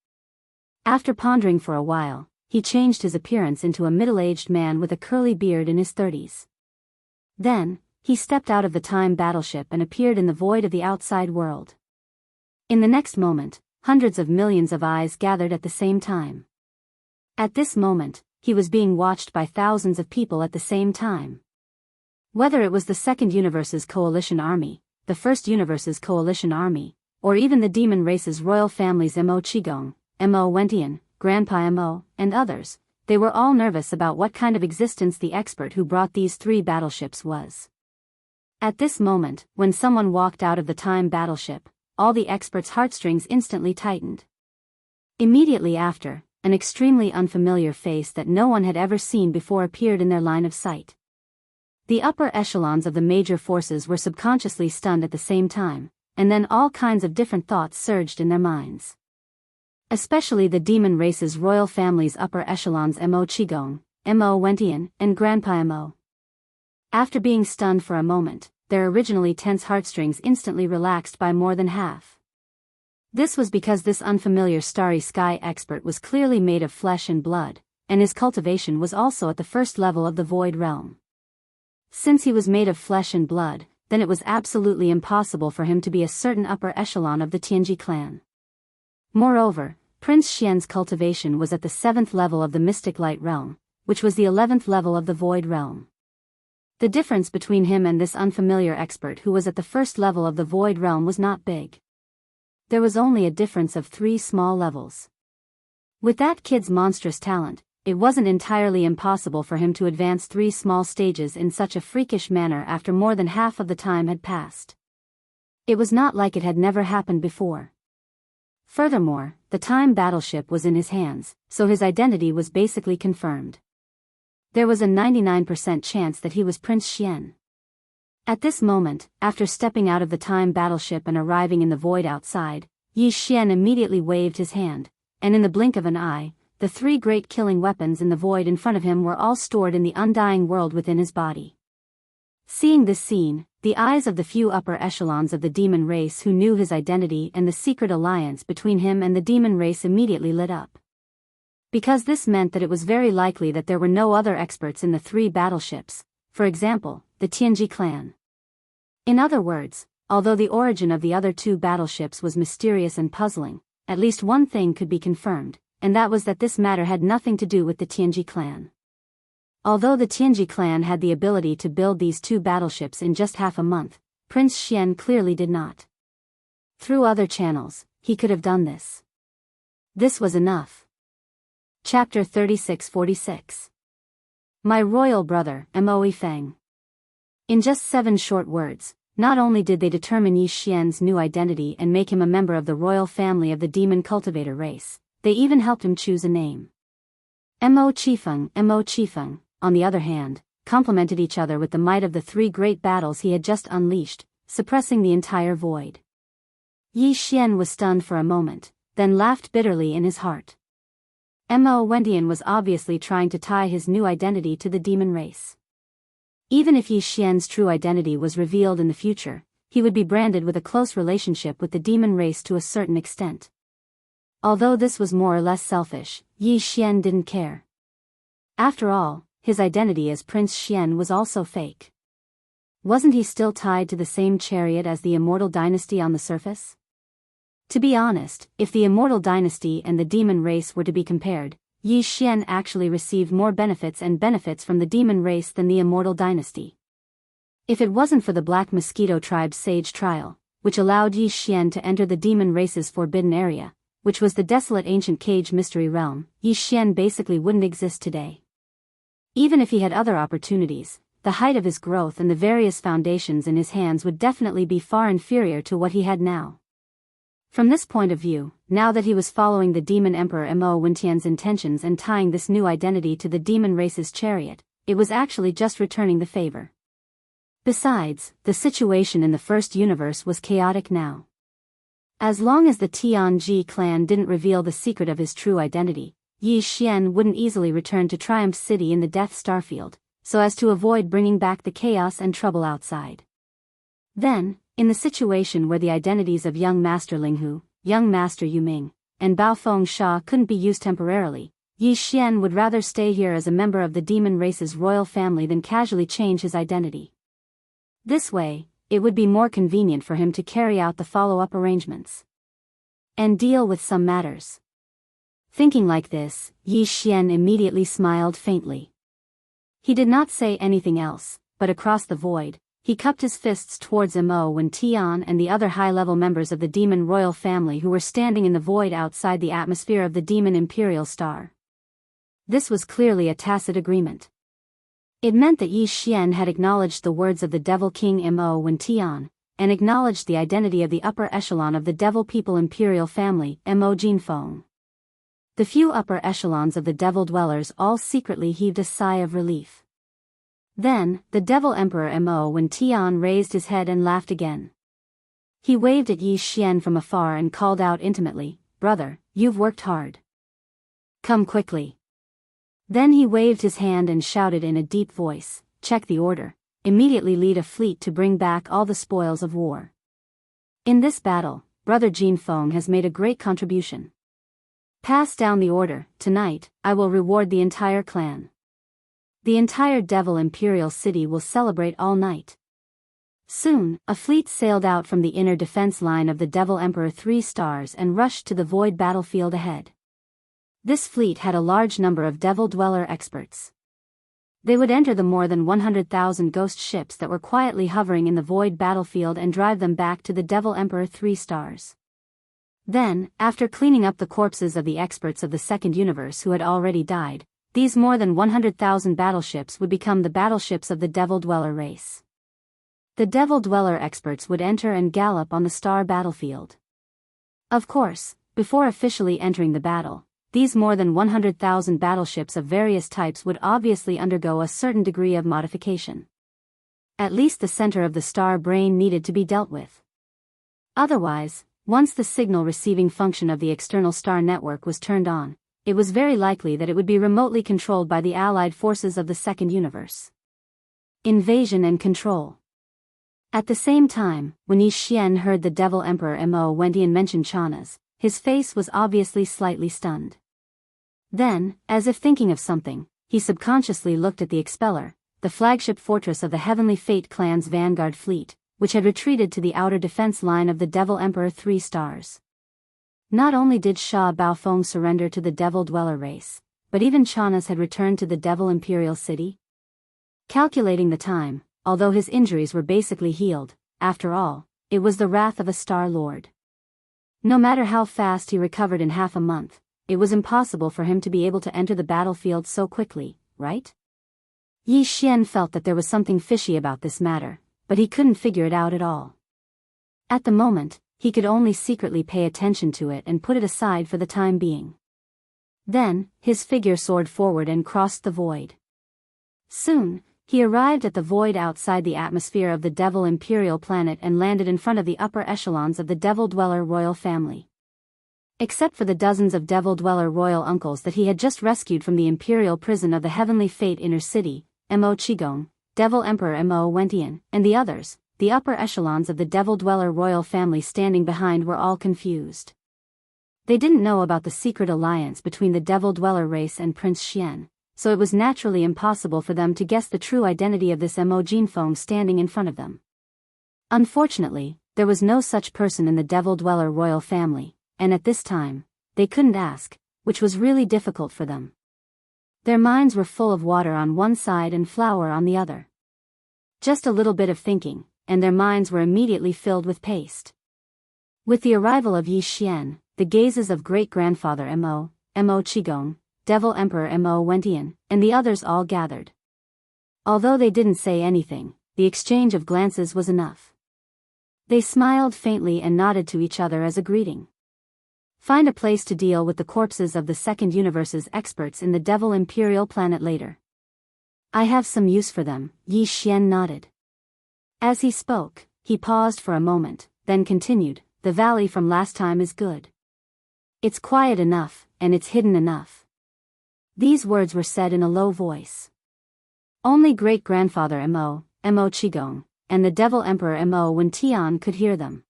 S1: After pondering for a while, he changed his appearance into a middle-aged man with a curly beard in his 30s. Then, he stepped out of the time battleship and appeared in the void of the outside world. In the next moment, hundreds of millions of eyes gathered at the same time. At this moment, he was being watched by thousands of people at the same time. Whether it was the Second Universe's coalition army, the First Universe's coalition army, or even the demon race's royal families Mo Qigong, Mo Wentian, Grandpa Mo, and others, they were all nervous about what kind of existence the expert who brought these 3 battleships was. At this moment, when someone walked out of the time battleship, all the experts' heartstrings instantly tightened. Immediately after, an extremely unfamiliar face that no one had ever seen before appeared in their line of sight. The upper echelons of the major forces were subconsciously stunned at the same time, and then all kinds of different thoughts surged in their minds. Especially the demon race's royal family's upper echelons Mo Qigong, Mo Wentian, and Grandpa Mo. After being stunned for a moment, their originally tense heartstrings instantly relaxed by more than half. This was because this unfamiliar starry sky expert was clearly made of flesh and blood, and his cultivation was also at the first level of the void realm. Since he was made of flesh and blood, then it was absolutely impossible for him to be a certain upper echelon of the Tianji clan. Moreover, Prince Xian's cultivation was at the 7th level of the mystic light realm, which was the 11th level of the void realm. The difference between him and this unfamiliar expert who was at the first level of the void realm was not big. There was only a difference of 3 small levels. With that kid's monstrous talent, it wasn't entirely impossible for him to advance 3 small stages in such a freakish manner after more than half of the time had passed. It was not like it had never happened before. Furthermore, the time battleship was in his hands, so his identity was basically confirmed. There was a 99% chance that he was Prince Xian. At this moment, after stepping out of the time battleship and arriving in the void outside, Yi Xian immediately waved his hand, and in the blink of an eye, the 3 great killing weapons in the void in front of him were all stored in the undying world within his body. Seeing this scene, the eyes of the few upper echelons of the demon race who knew his identity and the secret alliance between him and the demon race immediately lit up. Because this meant that it was very likely that there were no other experts in the 3 battleships, for example, the Tianji clan. In other words, although the origin of the other 2 battleships was mysterious and puzzling, at least one thing could be confirmed, and that was that this matter had nothing to do with the Tianji clan. Although the Tianji clan had the ability to build these 2 battleships in just half a month, Prince Xian clearly did not. Through other channels, he could have done this. This was enough. Chapter 3646. My royal brother, Mo Feng. In just 7 short words, not only did they determine Yi Xian's new identity and make him a member of the royal family of the demon cultivator race, they even helped him choose a name. Mo Qifeng, on the other hand, complemented each other with the might of the 3 great battles he had just unleashed, suppressing the entire void. Yi Xian was stunned for a moment, then laughed bitterly in his heart. Mo Wentian was obviously trying to tie his new identity to the demon race. Even if Yi Xian's true identity was revealed in the future, he would be branded with a close relationship with the demon race to a certain extent. Although this was more or less selfish, Yi Xian didn't care. After all, his identity as Prince Xian was also fake. Wasn't he still tied to the same chariot as the immortal dynasty on the surface? To be honest, if the immortal dynasty and the demon race were to be compared, Yi Xian actually received more benefits from the demon race than the immortal dynasty. If it wasn't for the Black Mosquito tribe's sage trial, which allowed Yi Xian to enter the demon race's forbidden area, which was the desolate ancient cage mystery realm, Yi Xian basically wouldn't exist today. Even if he had other opportunities, the height of his growth and the various foundations in his hands would definitely be far inferior to what he had now. From this point of view, now that he was following the demon emperor Mo Wentian's intentions and tying this new identity to the demon race's chariot, it was actually just returning the favor. Besides, the situation in the first universe was chaotic now. As long as the Tianji clan didn't reveal the secret of his true identity, Yi Xian wouldn't easily return to Triumph City in the Death Starfield, so as to avoid bringing back the chaos and trouble outside. Then, in the situation where the identities of young Master Linghu, young Master Yuming, and Baofeng Sha couldn't be used temporarily, Yi Xian would rather stay here as a member of the demon race's royal family than casually change his identity. This way, it would be more convenient for him to carry out the follow-up arrangements and deal with some matters. Thinking like this, Yi Xian immediately smiled faintly. He did not say anything else, but across the void, he cupped his fists towards Mo Wen Tian and the other high-level members of the demon royal family who were standing in the void outside the atmosphere of the demon imperial star. This was clearly a tacit agreement. It meant that Yi Xian had acknowledged the words of the Devil King Mo Wen Tian, and acknowledged the identity of the upper echelon of the Devil People imperial family, Mo Jinfeng. The few upper echelons of the Devil Dwellers all secretly heaved a sigh of relief. Then, the Devil Emperor Mo Wen Tian raised his head and laughed again. He waved at Yi Xian from afar and called out intimately, "Brother, you've worked hard. Come quickly." Then he waved his hand and shouted in a deep voice, "Check the order. Immediately lead a fleet to bring back all the spoils of war. In this battle, Brother Jinfeng has made a great contribution. Pass down the order. Tonight, I will reward the entire clan. The entire Devil Imperial City will celebrate all night." Soon, a fleet sailed out from the inner defense line of the Devil Emperor 3 stars and rushed to the void battlefield ahead. This fleet had a large number of Devil Dweller experts. They would enter the more than 100,000 ghost ships that were quietly hovering in the void battlefield and drive them back to the Devil Emperor 3 stars. Then, after cleaning up the corpses of the experts of the Second Universe who had already died, these more than 100,000 battleships would become the battleships of the Devil Dweller race. The Devil Dweller experts would enter and gallop on the star battlefield. Of course, before officially entering the battle, these more than 100,000 battleships of various types would obviously undergo a certain degree of modification. At least the center of the star brain needed to be dealt with. Otherwise, once the signal receiving function of the external star network was turned on, it was very likely that it would be remotely controlled by the allied forces of the Second Universe. Invasion and control. At the same time, when Yi Xian heard the Devil Emperor Mo Wen Tian mention Chana's, his face was obviously slightly stunned. Then, as if thinking of something, he subconsciously looked at the Expeller, the flagship fortress of the Heavenly Fate clan's vanguard fleet, which had retreated to the outer defense line of the Devil Emperor 3 stars. Not only did Sha Baofeng surrender to the Devil Dweller race, but even Chana's had returned to the Devil Imperial City. Calculating the time, although his injuries were basically healed, after all, it was the wrath of a Star Lord. No matter how fast he recovered in half a month, it was impossible for him to be able to enter the battlefield so quickly, right? Yi Xian felt that there was something fishy about this matter, but he couldn't figure it out at all. At the moment, he could only secretly pay attention to it and put it aside for the time being. Then, his figure soared forward and crossed the void. Soon, he arrived at the void outside the atmosphere of the Devil Imperial planet and landed in front of the upper echelons of the Devil Dweller royal family. Except for the dozens of Devil Dweller royal uncles that he had just rescued from the imperial prison of the Heavenly Fate Inner City, Mo Qigong, Devil Emperor Mo Wen Tian, and the others, the upper echelons of the Devil Dweller royal family standing behind were all confused. They didn't know about the secret alliance between the Devil Dweller race and Prince Xian, so it was naturally impossible for them to guess the true identity of this Mo Jinfeng standing in front of them. Unfortunately, there was no such person in the Devil Dweller royal family, and at this time, they couldn't ask, which was really difficult for them. Their minds were full of water on one side and flour on the other. Just a little bit of thinking, and their minds were immediately filled with paste. With the arrival of Yi Xian, the gazes of great-grandfather Mo Qigong, Devil Emperor Mo Wen Tian, and the others all gathered. Although they didn't say anything, the exchange of glances was enough. They smiled faintly and nodded to each other as a greeting. Find a place to deal with the corpses of the Second Universe's experts in the Devil Imperial planet later. I have some use for them, Yi Xian nodded. As he spoke, he paused for a moment, then continued, the valley from last time is good. It's quiet enough, and it's hidden enough. These words were said in a low voice. Only great-grandfather Mo Qigong, and the Devil Emperor Mo Wen Tian could hear them.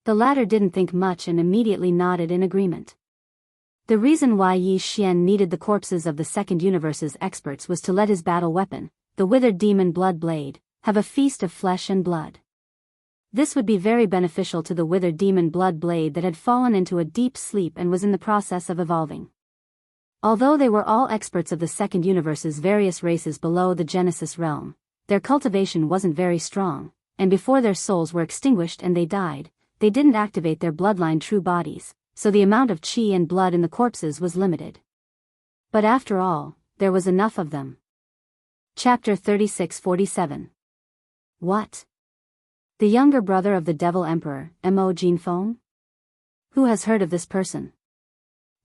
S1: The latter didn't think much and immediately nodded in agreement. The reason why Yi Xian needed the corpses of the Second Universe's experts was to let his battle weapon, the withered demon blood blade, have a feast of flesh and blood. This would be very beneficial to the withered demon blood blade that had fallen into a deep sleep and was in the process of evolving. Although they were all experts of the second universe's various races below the Genesis realm, their cultivation wasn't very strong, and before their souls were extinguished and they died, they didn't activate their bloodline true bodies, so the amount of chi and blood in the corpses was limited. But after all, there was enough of them. Chapter 36-47. What? The younger brother of the Devil Emperor, Mo Jinfeng? Who has heard of this person?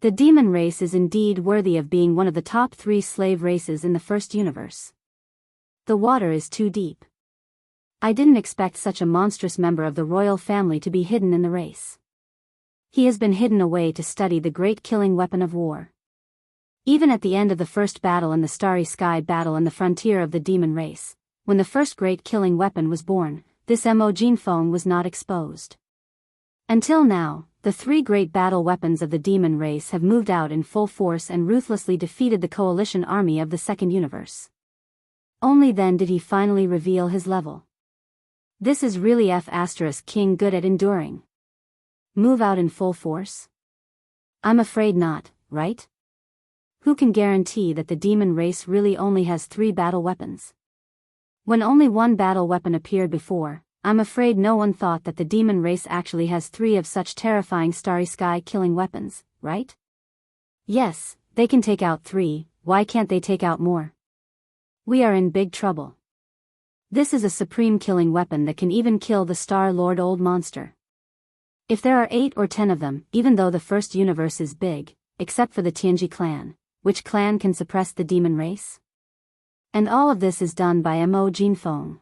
S1: The demon race is indeed worthy of being one of the top 3 slave races in the first universe. The water is too deep. I didn't expect such a monstrous member of the royal family to be hidden in the race. He has been hidden away to study the great killing weapon of war. Even at the end of the first battle in the Starry Sky battle in the frontier of the demon race, when the first great killing weapon was born, this Mo Jinfeng was not exposed. Until now, the 3 great battle weapons of the demon race have moved out in full force and ruthlessly defeated the coalition army of the second universe. Only then did he finally reveal his level. This is really King good at enduring. Move out in full force? I'm afraid not, right? Who can guarantee that the demon race really only has 3 battle weapons? When only 1 battle weapon appeared before, I'm afraid no one thought that the demon race actually has 3 of such terrifying Starry Sky killing weapons, right? Yes, they can take out 3, why can't they take out more? We are in big trouble. This is a supreme killing weapon that can even kill the Star Lord Old Monster. If there are 8 or 10 of them, even though the first universe is big, except for the Tianji clan, which clan can suppress the demon race? And all of this is done by Mo Jinfeng.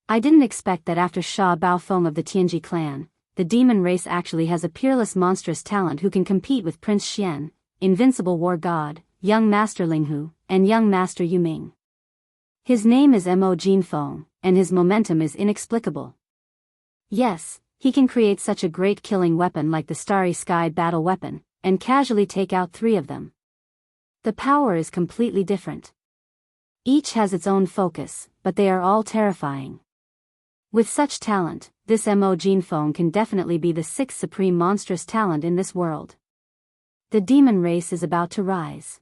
S1: I didn't expect that after Sha Baofeng of the Tianji clan, the demon race actually has a peerless monstrous talent who can compete with Prince Xian, Invincible War God, Young Master Linghu, and Young Master Yuming. His name is Mo Jinfeng, and his momentum is inexplicable. Yes, he can create such a great killing weapon like the Starry Sky battle weapon, and casually take out 3 of them. The power is completely different. Each has its own focus, but they are all terrifying. With such talent, this Mo Jinfeng can definitely be the 6th supreme monstrous talent in this world. The demon race is about to rise.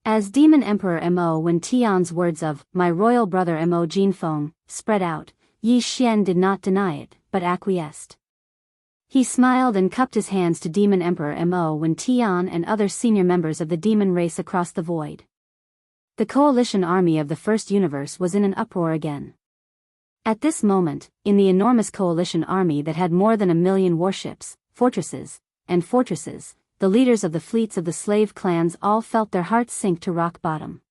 S1: As Demon Emperor Mo Wen Tian's words of, my royal brother Mo Jinfeng, spread out, Yi Xian did not deny it, but acquiesced. He smiled and cupped his hands to Demon Emperor Mo Wen Tian and other senior members of the demon race across the void. The coalition army of the first universe was in an uproar again. At this moment, in the enormous coalition army that had more than 1 million warships, fortresses, the leaders of the fleets of the slave clans all felt their hearts sink to rock bottom.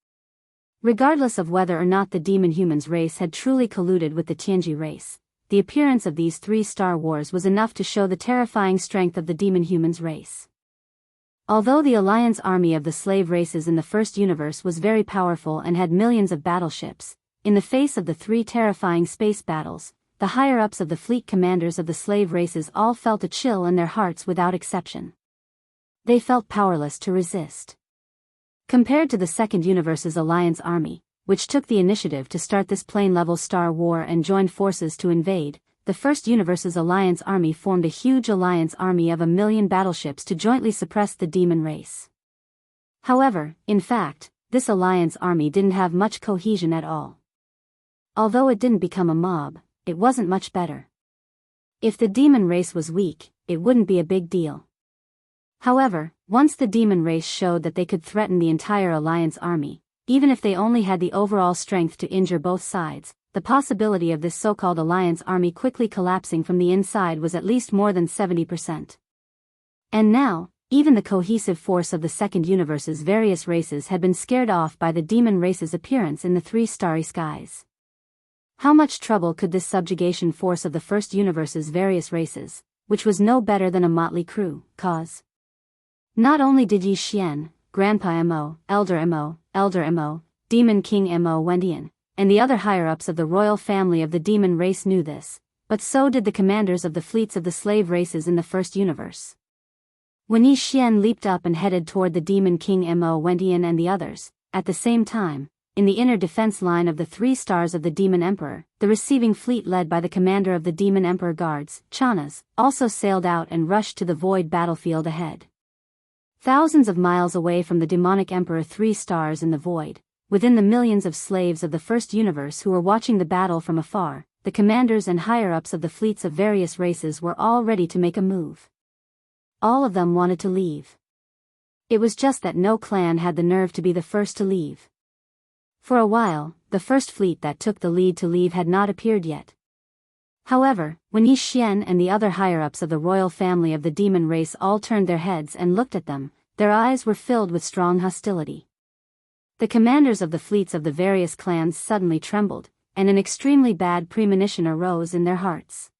S1: Regardless of whether or not the demon humans race had truly colluded with the Tianji race, the appearance of these 3 Star Wars was enough to show the terrifying strength of the demon humans race. Although the alliance army of the slave races in the first universe was very powerful and had millions of battleships, in the face of the 3 terrifying space battles, the higher-ups of the fleet commanders of the slave races all felt a chill in their hearts without exception. They felt powerless to resist. Compared to the second universe's alliance army, which took the initiative to start this plane-level Star War and joined forces to invade, the first universe's alliance army formed a huge alliance army of 1 million battleships to jointly suppress the demon race. However, in fact, this alliance army didn't have much cohesion at all. Although it didn't become a mob, it wasn't much better. If the demon race was weak, it wouldn't be a big deal. However, once the demon race showed that they could threaten the entire alliance army, even if they only had the overall strength to injure both sides, the possibility of this so-called alliance army quickly collapsing from the inside was at least more than 70%. And now, even the cohesive force of the second universe's various races had been scared off by the demon race's appearance in the 3 starry skies. How much trouble could this subjugation force of the first universe's various races, which was no better than a motley crew, cause? Not only did Yi Xian, Grandpa Mo, Elder Mo, Demon King Mo Wendian, and the other higher-ups of the royal family of the demon race knew this, but so did the commanders of the fleets of the slave races in the first universe. When Yi Xian leaped up and headed toward the Demon King Mo Wendian and the others, at the same time, in the inner defense line of the 3 stars of the Demon Emperor, the receiving fleet led by the commander of the Demon Emperor Guards, Chanas, also sailed out and rushed to the void battlefield ahead. Thousands of miles away from the demonic emperor 3 stars in the void, within the millions of slaves of the first universe who were watching the battle from afar, the commanders and higher-ups of the fleets of various races were all ready to make a move. All of them wanted to leave. It was just that no clan had the nerve to be the first to leave. For a while, the first fleet that took the lead to leave had not appeared yet. However, when Yi Xian and the other higher-ups of the royal family of the demon race all turned their heads and looked at them, their eyes were filled with strong hostility. The commanders of the fleets of the various clans suddenly trembled, and an extremely bad premonition arose in their hearts.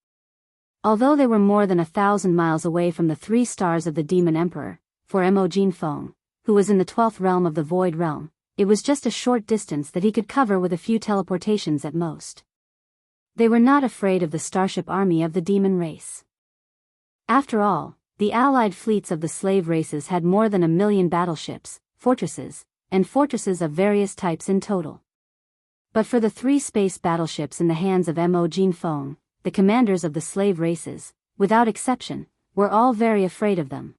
S1: Although they were more than 1,000 miles away from the 3 stars of the demon emperor, for Mo Jinfeng, who was in the 12th realm of the void realm, it was just a short distance that he could cover with a few teleportations at most. They were not afraid of the starship army of the demon race. After all, the allied fleets of the slave races had more than 1 million battleships, fortresses, and fortresses of various types in total. But for the 3 space battleships in the hands of Mo Jinfeng, the commanders of the slave races, without exception, were all very afraid of them.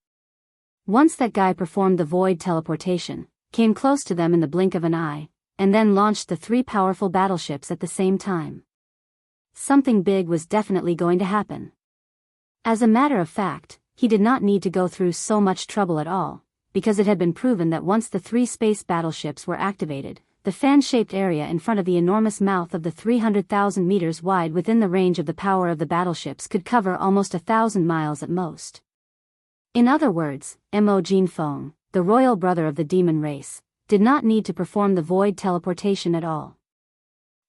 S1: Once that guy performed the void teleportation, came close to them in the blink of an eye, and then launched the 3 powerful battleships at the same time. Something big was definitely going to happen. As a matter of fact, he did not need to go through so much trouble at all, because it had been proven that once the 3 space battleships were activated, the fan-shaped area in front of the enormous mouth of the 300,000 meters wide within the range of the power of the battleships could cover almost 1,000 miles at most. In other words, Mo Jinfeng, the royal brother of the demon race, did not need to perform the void teleportation at all.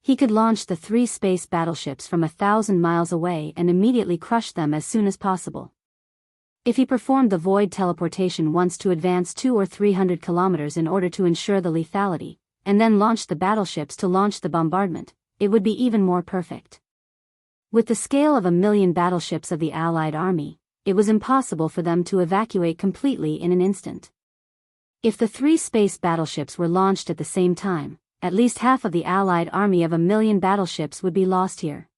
S1: He could launch the 3 space battleships from 1,000 miles away and immediately crush them as soon as possible. If he performed the void teleportation once to advance 200 or 300 kilometers in order to ensure the lethality, and then launched the battleships to launch the bombardment, it would be even more perfect. With the scale of 1 million battleships of the Allied army, it was impossible for them to evacuate completely in an instant. If the 3 space battleships were launched at the same time, at least half of the Allied army of 1 million battleships would be lost here.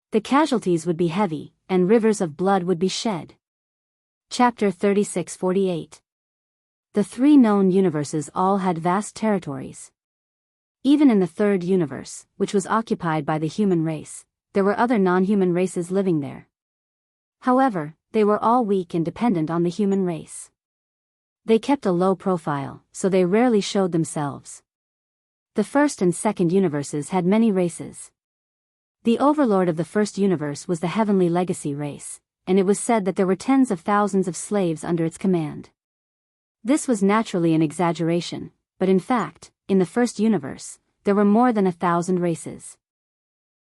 S1: The casualties would be heavy, and rivers of blood would be shed. Chapter 36-48. The 3 known universes all had vast territories. Even in the 3rd universe, which was occupied by the human race, there were other non-human races living there. However, they were all weak and dependent on the human race. They kept a low profile, so they rarely showed themselves. The 1st and 2nd universes had many races. The overlord of the 1st universe was the Heavenly Legacy race, and it was said that there were tens of thousands of slaves under its command. This was naturally an exaggeration, but in fact, in the 1st universe, there were more than 1,000 races.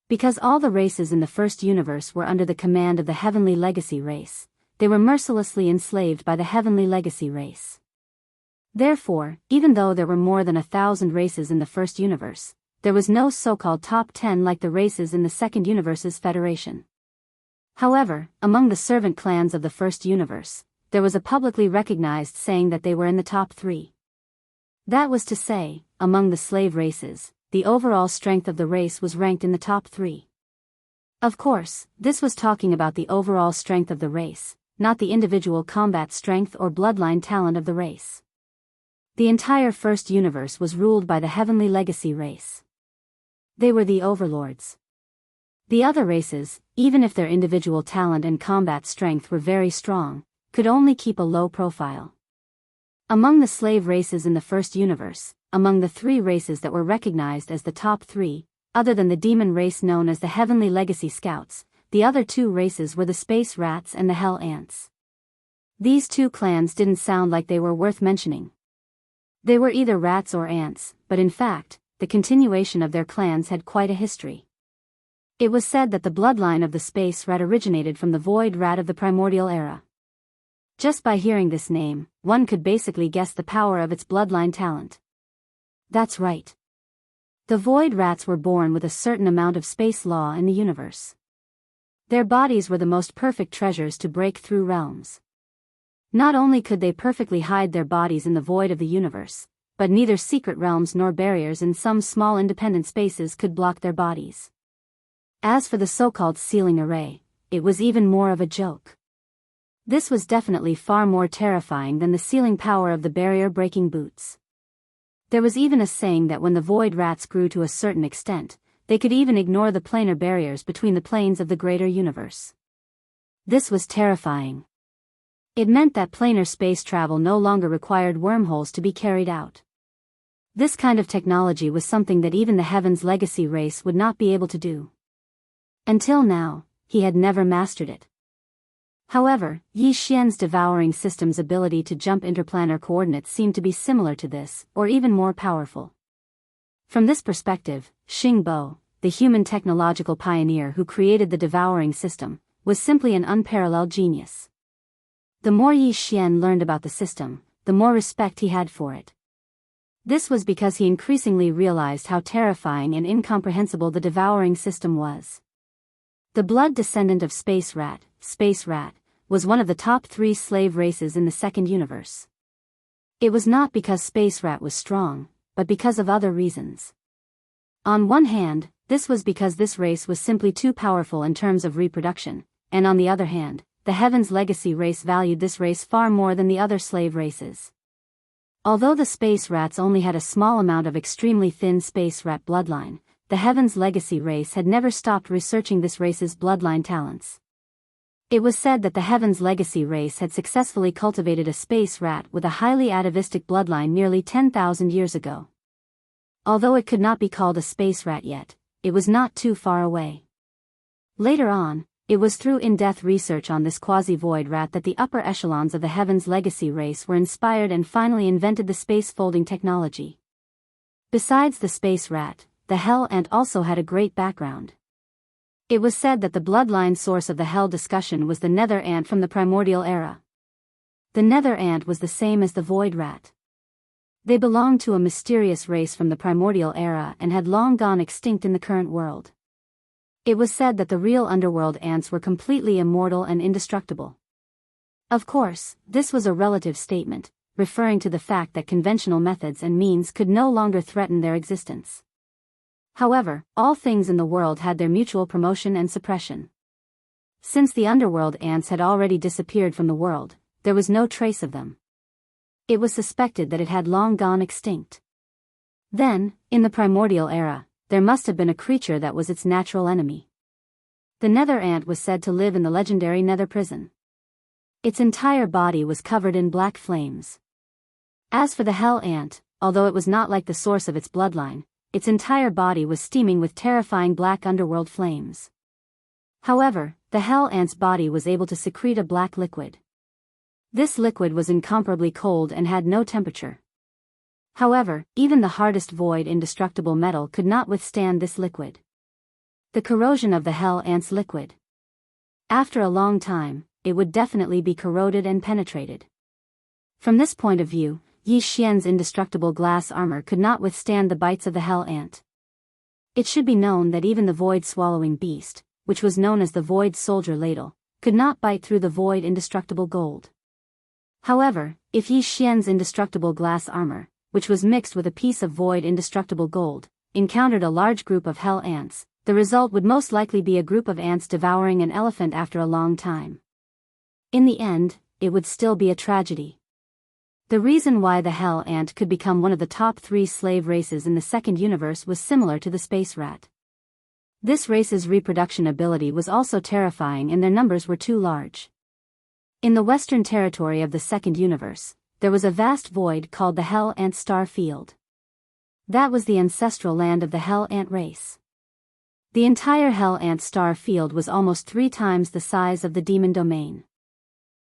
S1: Because all the races in the 1st universe were under the command of the Heavenly Legacy race, they were mercilessly enslaved by the Heavenly Legacy race. Therefore, even though there were more than 1,000 races in the 1st universe, there was no so-called top 10 like the races in the 2nd universe's federation. However, among the servant clans of the 1st universe, there was a publicly recognized saying that they were in the top 3. That was to say, among the slave races, the overall strength of the race was ranked in the top 3. Of course, this was talking about the overall strength of the race, not the individual combat strength or bloodline talent of the race. The entire 1st universe was ruled by the Heavenly Legacy race. They were the overlords. The other races, even if their individual talent and combat strength were very strong, could only keep a low profile. Among the slave races in the 1st universe, among the 3 races that were recognized as the top 3, other than the demon race known as the Heavenly Legacy Scouts, the other 2 races were the Space Rats and the Hell Ants. These 2 clans didn't sound like they were worth mentioning. They were either rats or ants, but in fact, the continuation of their clans had quite a history. It was said that the bloodline of the space rat originated from the void rat of the primordial era. Just by hearing this name, one could basically guess the power of its bloodline talent. That's right. The void rats were born with a certain amount of space law in the universe. Their bodies were the most perfect treasures to break through realms. Not only could they perfectly hide their bodies in the void of the universe, but neither secret realms nor barriers in some small independent spaces could block their bodies. As for the so-called sealing array, it was even more of a joke. This was definitely far more terrifying than the sealing power of the barrier-breaking boots. There was even a saying that when the void rats grew to a certain extent, they could even ignore the planar barriers between the planes of the greater universe. This was terrifying. It meant that planar space travel no longer required wormholes to be carried out. This kind of technology was something that even the Heaven's Legacy race would not be able to do. Until now, he had never mastered it. However, Yi Xian's devouring system's ability to jump interplanar coordinates seemed to be similar to this, or even more powerful. From this perspective, Xing Bo, the human technological pioneer who created the devouring system, was simply an unparalleled genius. The more Yi Xian learned about the system, the more respect he had for it. This was because he increasingly realized how terrifying and incomprehensible the devouring system was. The blood descendant of Space Rat, was one of the top 3 slave races in the second universe. It was not because Space Rat was strong, but because of other reasons. On one hand, this was because this race was simply too powerful in terms of reproduction, and on the other hand, the Heaven's Legacy race valued this race far more than the other slave races. Although the Space Rats only had a small amount of extremely thin Space Rat bloodline, the Heaven's Legacy race had never stopped researching this race's bloodline talents. It was said that the Heaven's Legacy race had successfully cultivated a Space Rat with a highly atavistic bloodline nearly 10,000 years ago. Although it could not be called a Space Rat yet, it was not too far away. Later on, it was through in-depth research on this quasi-void rat that the upper echelons of the Heaven's Legacy race were inspired and finally invented the space-folding technology. Besides the Space Rat, the Hell Ant also had a great background. It was said that the bloodline source of the Hell discussion was the Nether Ant from the primordial era. The Nether Ant was the same as the Void Rat. They belonged to a mysterious race from the primordial era and had long gone extinct in the current world. It was said that the real underworld ants were completely immortal and indestructible. Of course, this was a relative statement, referring to the fact that conventional methods and means could no longer threaten their existence. However, all things in the world had their mutual promotion and suppression. Since the underworld ants had already disappeared from the world, there was no trace of them. It was suspected that it had long gone extinct. Then, in the primordial era, there must have been a creature that was its natural enemy. The Nether Ant was said to live in the legendary Nether Prison. Its entire body was covered in black flames. As for the Hell Ant, although it was not like the source of its bloodline, its entire body was steaming with terrifying black underworld flames. However, the Hell Ant's body was able to secrete a black liquid. This liquid was incomparably cold and had no temperature. However, even the hardest void indestructible metal could not withstand this liquid. The corrosion of the Hell Ant's liquid. After a long time, it would definitely be corroded and penetrated. From this point of view, Yi Xian's indestructible glass armor could not withstand the bites of the Hell Ant. It should be known that even the void-swallowing beast, which was known as the Void Soldier Ladle, could not bite through the void indestructible gold. However, if Yi Xian's indestructible glass armor, which was mixed with a piece of void indestructible gold, encountered a large group of Hell Ants, the result would most likely be a group of ants devouring an elephant after a long time. In the end, it would still be a tragedy. The reason why the Hell Ant could become one of the top 3 slave races in the second universe was similar to the Space Rat. This race's reproduction ability was also terrifying and their numbers were too large. In the western territory of the second universe, there was a vast void called the Hell Ant Star Field. That was the ancestral land of the Hell Ant race. The entire Hell Ant Star Field was almost 3 times the size of the Demon Domain.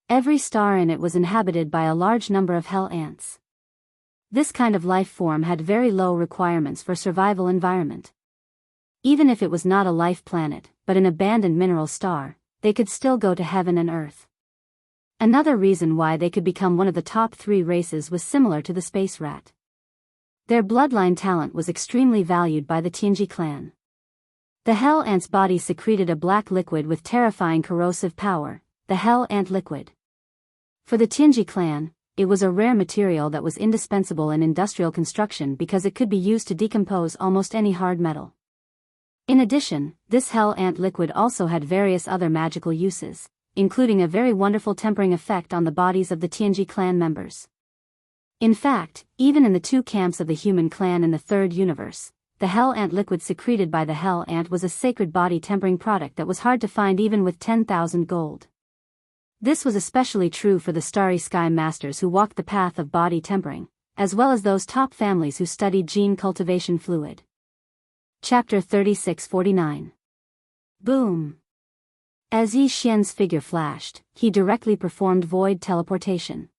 S1: Every star in it was inhabited by a large number of Hell Ants. This kind of life form had very low requirements for survival environment. Even if it was not a life planet, but an abandoned mineral star, they could still go to heaven and earth. Another reason why they could become one of the top 3 races was similar to the Space Rat. Their bloodline talent was extremely valued by the Tianji clan. The Hell Ant's body secreted a black liquid with terrifying corrosive power, the Hell Ant liquid. For the Tianji clan, it was a rare material that was indispensable in industrial construction because it could be used to decompose almost any hard metal. In addition, this Hell Ant liquid also had various other magical uses. including a very wonderful tempering effect on the bodies of the Tianji clan members. In fact, even in the two camps of the human clan in the third universe, the hell ant liquid secreted by the hell ant was a sacred body tempering product that was hard to find even with 10,000 gold. This was especially true for the starry sky masters who walked the path of body tempering, as well as those top families who studied gene cultivation fluid. Chapter 3649. Boom. As Yi Xian's figure flashed, he directly performed void teleportation.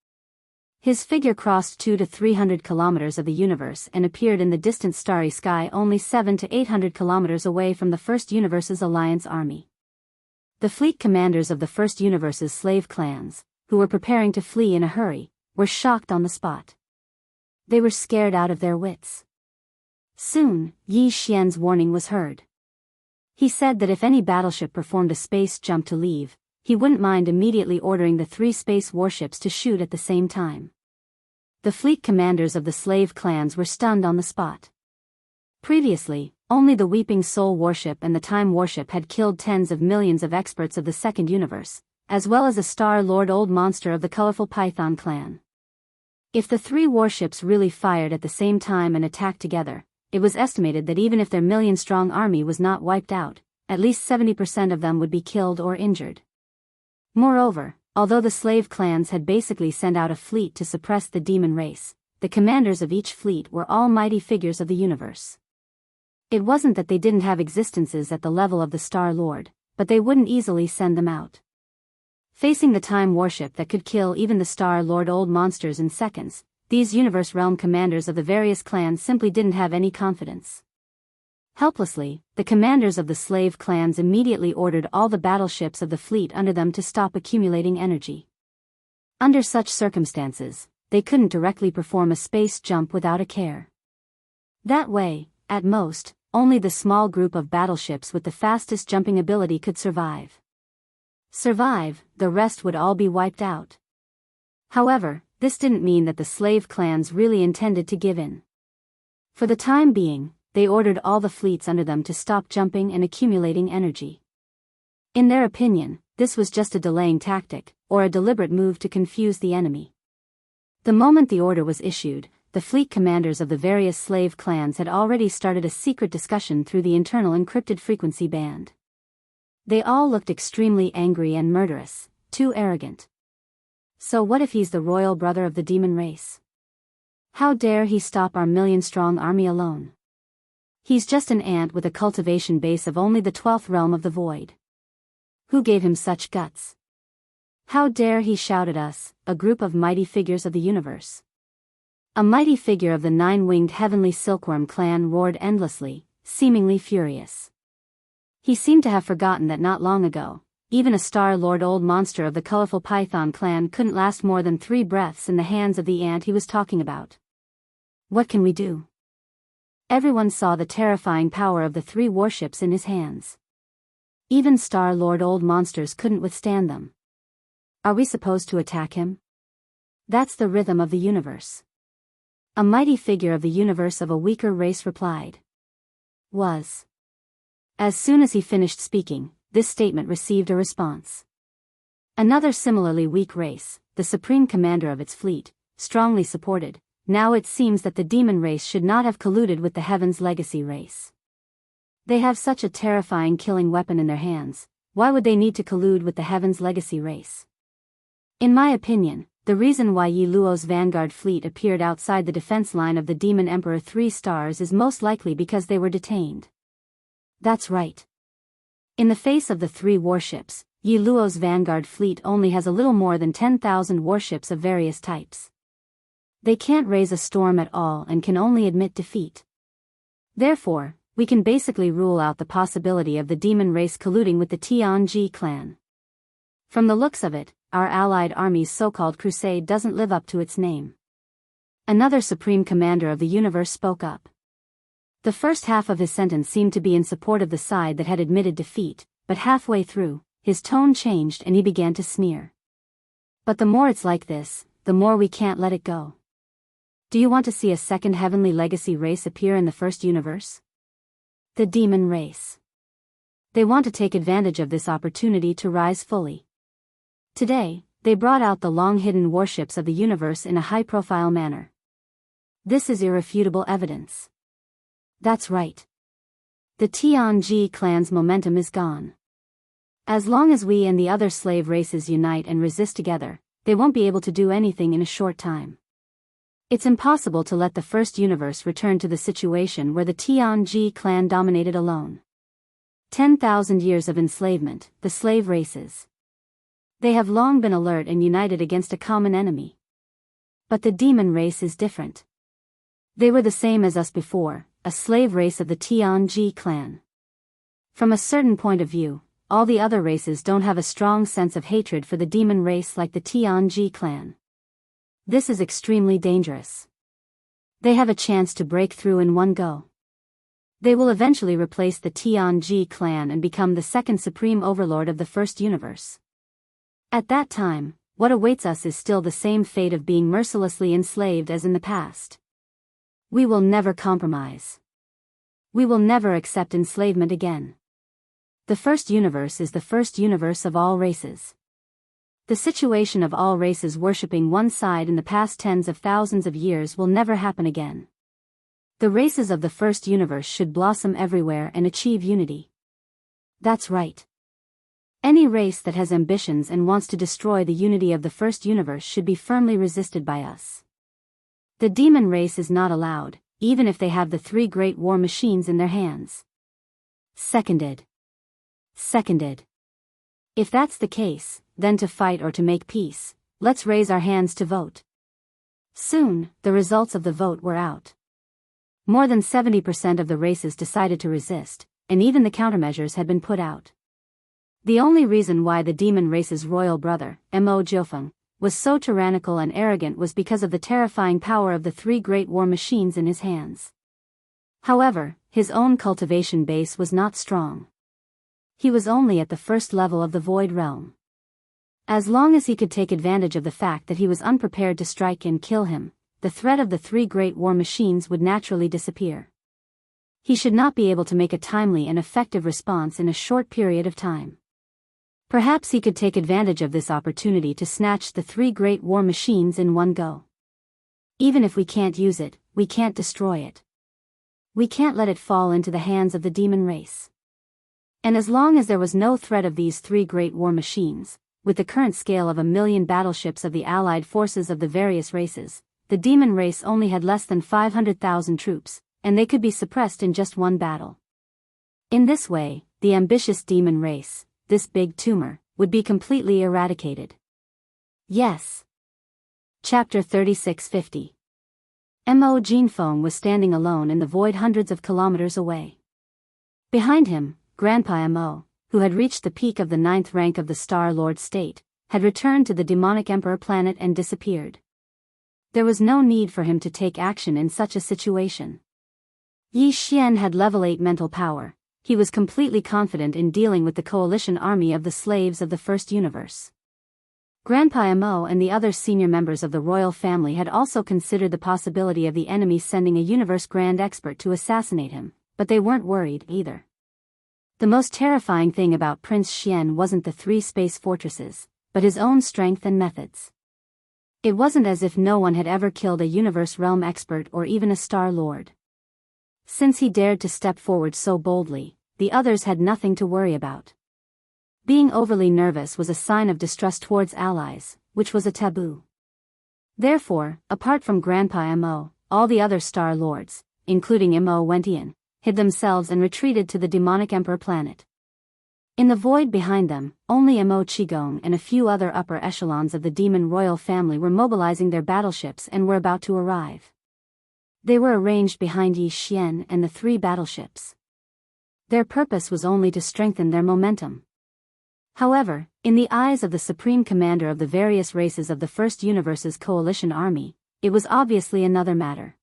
S1: His figure crossed 200 to 300 kilometers of the universe and appeared in the distant starry sky only 700 to 800 kilometers away from the First Universe's alliance army. The fleet commanders of the First Universe's slave clans, who were preparing to flee in a hurry, were shocked on the spot. They were scared out of their wits. Soon, Yi Xian's warning was heard. He said that if any battleship performed a space jump to leave, he wouldn't mind immediately ordering the 3 space warships to shoot at the same time. The fleet commanders of the slave clans were stunned on the spot. Previously, only the Weeping Soul warship and the Time warship had killed tens of millions of experts of the Second Universe, as well as a Star-Lord Old Monster of the Colorful Python clan. If the 3 warships really fired at the same time and attacked together, it was estimated that even if their million-strong army was not wiped out, at least 70% of them would be killed or injured. Moreover, although the slave clans had basically sent out a fleet to suppress the demon race, the commanders of each fleet were all mighty figures of the universe. It wasn't that they didn't have existences at the level of the Star-Lord, but they wouldn't easily send them out. Facing the Time warship that could kill even the Star-Lord Old Monsters in seconds, these universe realm commanders of the various clans simply didn't have any confidence. Helplessly, the commanders of the slave clans immediately ordered all the battleships of the fleet under them to stop accumulating energy. Under such circumstances, they couldn't directly perform a space jump without a care. That way, at most, only the small group of battleships with the fastest jumping ability could survive. The rest would all be wiped out. However, this didn't mean that the slave clans really intended to give in. For the time being, they ordered all the fleets under them to stop jumping and accumulating energy. In their opinion, this was just a delaying tactic, or a deliberate move to confuse the enemy. The moment the order was issued, the fleet commanders of the various slave clans had already started a secret discussion through the internal encrypted frequency band. They all looked extremely angry and murderous, too arrogant. So what if he's the royal brother of the demon race? How dare he stop our million-strong army alone? He's just an ant with a cultivation base of only the 12th realm of the void. Who gave him such guts? How dare he shout at us, a group of mighty figures of the universe? A mighty figure of the 9-winged heavenly silkworm clan roared endlessly, seemingly furious. He seemed to have forgotten that not long ago, even a Star-Lord Old Monster of the Colorful Python clan couldn't last more than 3 breaths in the hands of the ant he was talking about. What can we do? Everyone saw the terrifying power of the 3 warships in his hands. Even Star-Lord Old Monsters couldn't withstand them. Are we supposed to attack him? That's the rhythm of the universe. A mighty figure of the universe of a weaker race replied. Was. As soon as he finished speaking, this statement received a response. Another similarly weak race, the supreme commander of its fleet, strongly supported. Now it seems that the demon race should not have colluded with the Heaven's legacy race. They have such a terrifying killing weapon in their hands, why would they need to collude with the Heaven's legacy race? In my opinion, the reason why Yi Luo's vanguard fleet appeared outside the defense line of the Demon Emperor 3 stars is most likely because they were detained. That's right. In the face of the 3 warships, Yi Luo's vanguard fleet only has a little more than 10,000 warships of various types. They can't raise a storm at all and can only admit defeat. Therefore, we can basically rule out the possibility of the demon race colluding with the Tianji clan. From the looks of it, our allied army's so-called crusade doesn't live up to its name. Another supreme commander of the universe spoke up. The first half of his sentence seemed to be in support of the side that had admitted defeat, but halfway through, his tone changed and he began to sneer. But the more it's like this, the more we can't let it go. Do you want to see a second heavenly legacy race appear in the first universe? The demon race. They want to take advantage of this opportunity to rise fully. Today, they brought out the long-hidden warships of the universe in a high-profile manner. This is irrefutable evidence. That's right. The Tianji clan's momentum is gone. As long as we and the other slave races unite and resist together, they won't be able to do anything in a short time. It's impossible to let the first universe return to the situation where the Tianji clan dominated alone. 10,000 years of enslavement, the slave races. They have long been alert and united against a common enemy. But the demon race is different. They were the same as us before, a slave race of the Tianji clan. From a certain point of view, all the other races don't have a strong sense of hatred for the demon race like the Tianji clan. This is extremely dangerous. They have a chance to break through in one go. They will eventually replace the Tianji clan and become the second supreme overlord of the first universe. At that time, what awaits us is still the same fate of being mercilessly enslaved as in the past. We will never compromise. We will never accept enslavement again. The first universe is the first universe of all races. The situation of all races worshipping one side in the past tens of thousands of years will never happen again. The races of the first universe should blossom everywhere and achieve unity. That's right. Any race that has ambitions and wants to destroy the unity of the first universe should be firmly resisted by us. The demon race is not allowed, even if they have the 3 great war machines in their hands. Seconded. If that's the case, then to fight or to make peace, let's raise our hands to vote. Soon, the results of the vote were out. More than 70% of the races decided to resist, and even the countermeasures had been put out. The only reason why the demon race's royal brother, Mo Jiufeng, was so tyrannical and arrogant was because of the terrifying power of the 3 great war machines in his hands. However, his own cultivation base was not strong. He was only at the first level of the Void Realm. As long as he could take advantage of the fact that he was unprepared to strike and kill him, the threat of the 3 great war machines would naturally disappear. He should not be able to make a timely and effective response in a short period of time. Perhaps he could take advantage of this opportunity to snatch the 3 great war machines in one go. Even if we can't use it, we can't destroy it. We can't let it fall into the hands of the demon race. And as long as there was no threat of these 3 great war machines, with the current scale of 1 million battleships of the allied forces of the various races, the demon race only had less than 500,000 troops, and they could be suppressed in just one battle. In this way, the ambitious demon race, this big tumor, would be completely eradicated. Yes. Chapter 3650. Mo Jinfeng was standing alone in the void hundreds of kilometers away. Behind him, Grandpa Mo, who had reached the peak of the 9th rank of the Star Lord state, had returned to the demonic Emperor planet and disappeared. There was no need for him to take action in such a situation. Yi Xian had level 8 mental power. He was completely confident in dealing with the coalition army of the slaves of the first universe. Grandpa Mo and the other senior members of the royal family had also considered the possibility of the enemy sending a universe grand expert to assassinate him, but they weren't worried either. The most terrifying thing about Prince Xian wasn't the 3 space fortresses, but his own strength and methods. It wasn't as if no one had ever killed a universe realm expert or even a Star Lord. Since he dared to step forward so boldly, the others had nothing to worry about. Being overly nervous was a sign of distrust towards allies, which was a taboo. Therefore, apart from Grandpa Mo, all the other Star Lords, including Mo Wentian, hid themselves and retreated to the demonic Emperor planet. In the void behind them, only Mo Qigong and a few other upper echelons of the demon royal family were mobilizing their battleships and were about to arrive. They were arranged behind Yi Xian and the 3 battleships. Their purpose was only to strengthen their momentum. However, in the eyes of the supreme commander of the various races of the First Universe's coalition army, it was obviously another matter.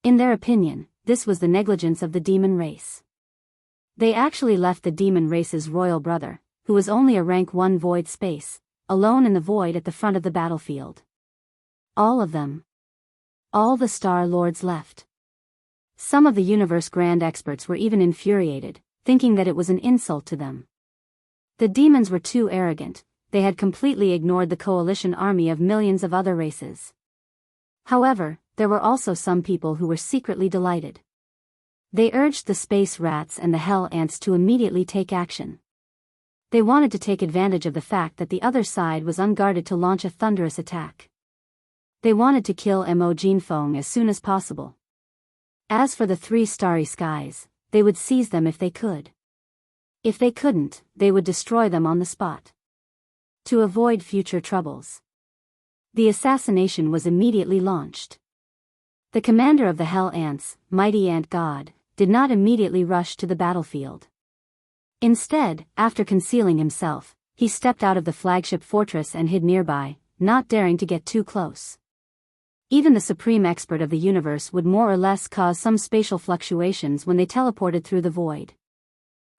S1: In their opinion, this was the negligence of the demon race. They actually left the demon race's royal brother, who was only a rank 1 void space, alone in the void at the front of the battlefield. All of them. All the Star Lords left. Some of the universe grand experts were even infuriated, thinking that it was an insult to them. The demons were too arrogant, they had completely ignored the coalition army of millions of other races. However, there were also some people who were secretly delighted. They urged the space rats and the hell ants to immediately take action. They wanted to take advantage of the fact that the other side was unguarded to launch a thunderous attack. They wanted to kill Mo Jinfeng as soon as possible. As for the 3 starry skies, they would seize them if they could. If they couldn't, they would destroy them on the spot. To avoid future troubles, the assassination was immediately launched. The commander of the Hell Ants, Mighty Ant God, did not immediately rush to the battlefield. Instead, after concealing himself, he stepped out of the flagship fortress and hid nearby, not daring to get too close. Even the supreme expert of the universe would more or less cause some spatial fluctuations when they teleported through the void.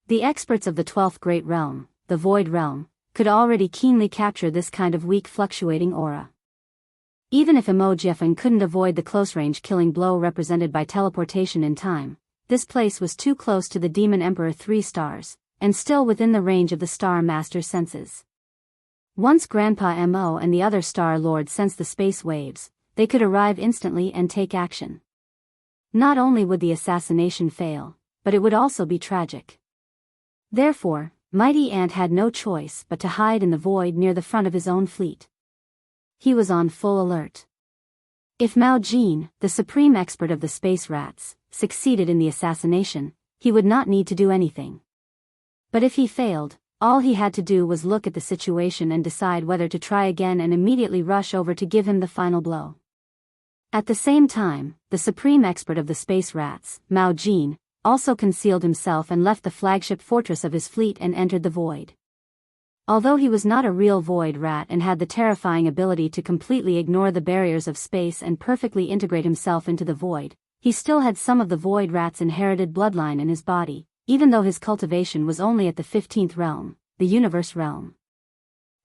S1: The experts of the 12th Great Realm, the Void Realm, could already keenly capture this kind of weak fluctuating aura. Even if Mo Jinfeng couldn't avoid the close-range killing blow represented by teleportation in time, this place was too close to the Demon Emperor 3 stars, and still within the range of the Star Master's senses. Once Grandpa Mo and the other Star Lords sensed the space waves, they could arrive instantly and take action. Not only would the assassination fail, but it would also be tragic. Therefore, Mighty Ant had no choice but to hide in the void near the front of his own fleet. He was on full alert. If Mao Jin, the supreme expert of the space rats, succeeded in the assassination, he would not need to do anything. But if he failed, all he had to do was look at the situation and decide whether to try again and immediately rush over to give him the final blow. At the same time, the supreme expert of the space rats, Mao Jin, also concealed himself and left the flagship fortress of his fleet and entered the void. Although he was not a real void rat and had the terrifying ability to completely ignore the barriers of space and perfectly integrate himself into the void, he still had some of the void rat's inherited bloodline in his body, even though his cultivation was only at the 15th realm, the universe realm.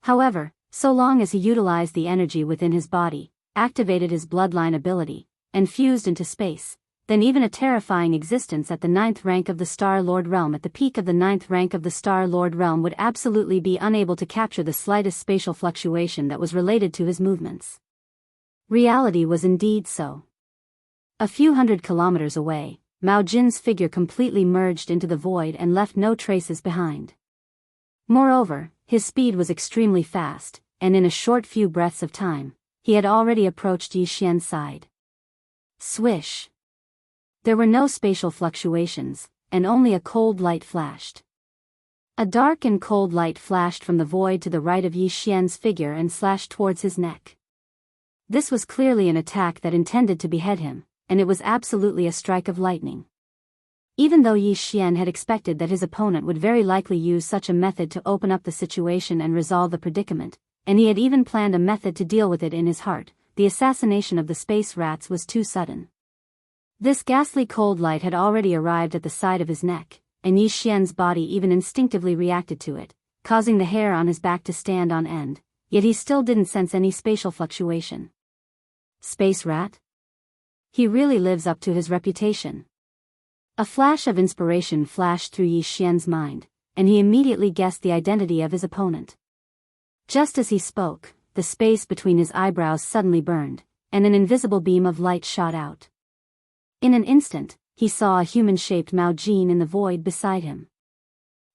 S1: However, so long as he utilized the energy within his body, activated his bloodline ability, and fused into space, then even a terrifying existence at the 9th rank of the Star Lord realm at the peak of the 9th rank of the Star Lord realm would absolutely be unable to capture the slightest spatial fluctuation that was related to his movements. Reality was indeed so. A few hundred kilometers away, Mao Jin's figure completely merged into the void and left no traces behind. Moreover, his speed was extremely fast, and in a short few breaths of time, he had already approached Yi Xian's side. Swish! There were no spatial fluctuations, and only a cold light flashed. A dark and cold light flashed from the void to the right of Yi Xian's figure and slashed towards his neck. This was clearly an attack that intended to behead him, and it was absolutely a strike of lightning. Even though Yi Xian had expected that his opponent would very likely use such a method to open up the situation and resolve the predicament, and he had even planned a method to deal with it in his heart, the assassination of the space rats was too sudden. This ghastly cold light had already arrived at the side of his neck, and Yi Xian's body even instinctively reacted to it, causing the hair on his back to stand on end, yet he still didn't sense any spatial fluctuation. Space rat? He really lives up to his reputation. A flash of inspiration flashed through Yi Xian's mind, and he immediately guessed the identity of his opponent. Just as he spoke, the space between his eyebrows suddenly burned, and an invisible beam of light shot out. In an instant, he saw a human-shaped Mao Jin in the void beside him.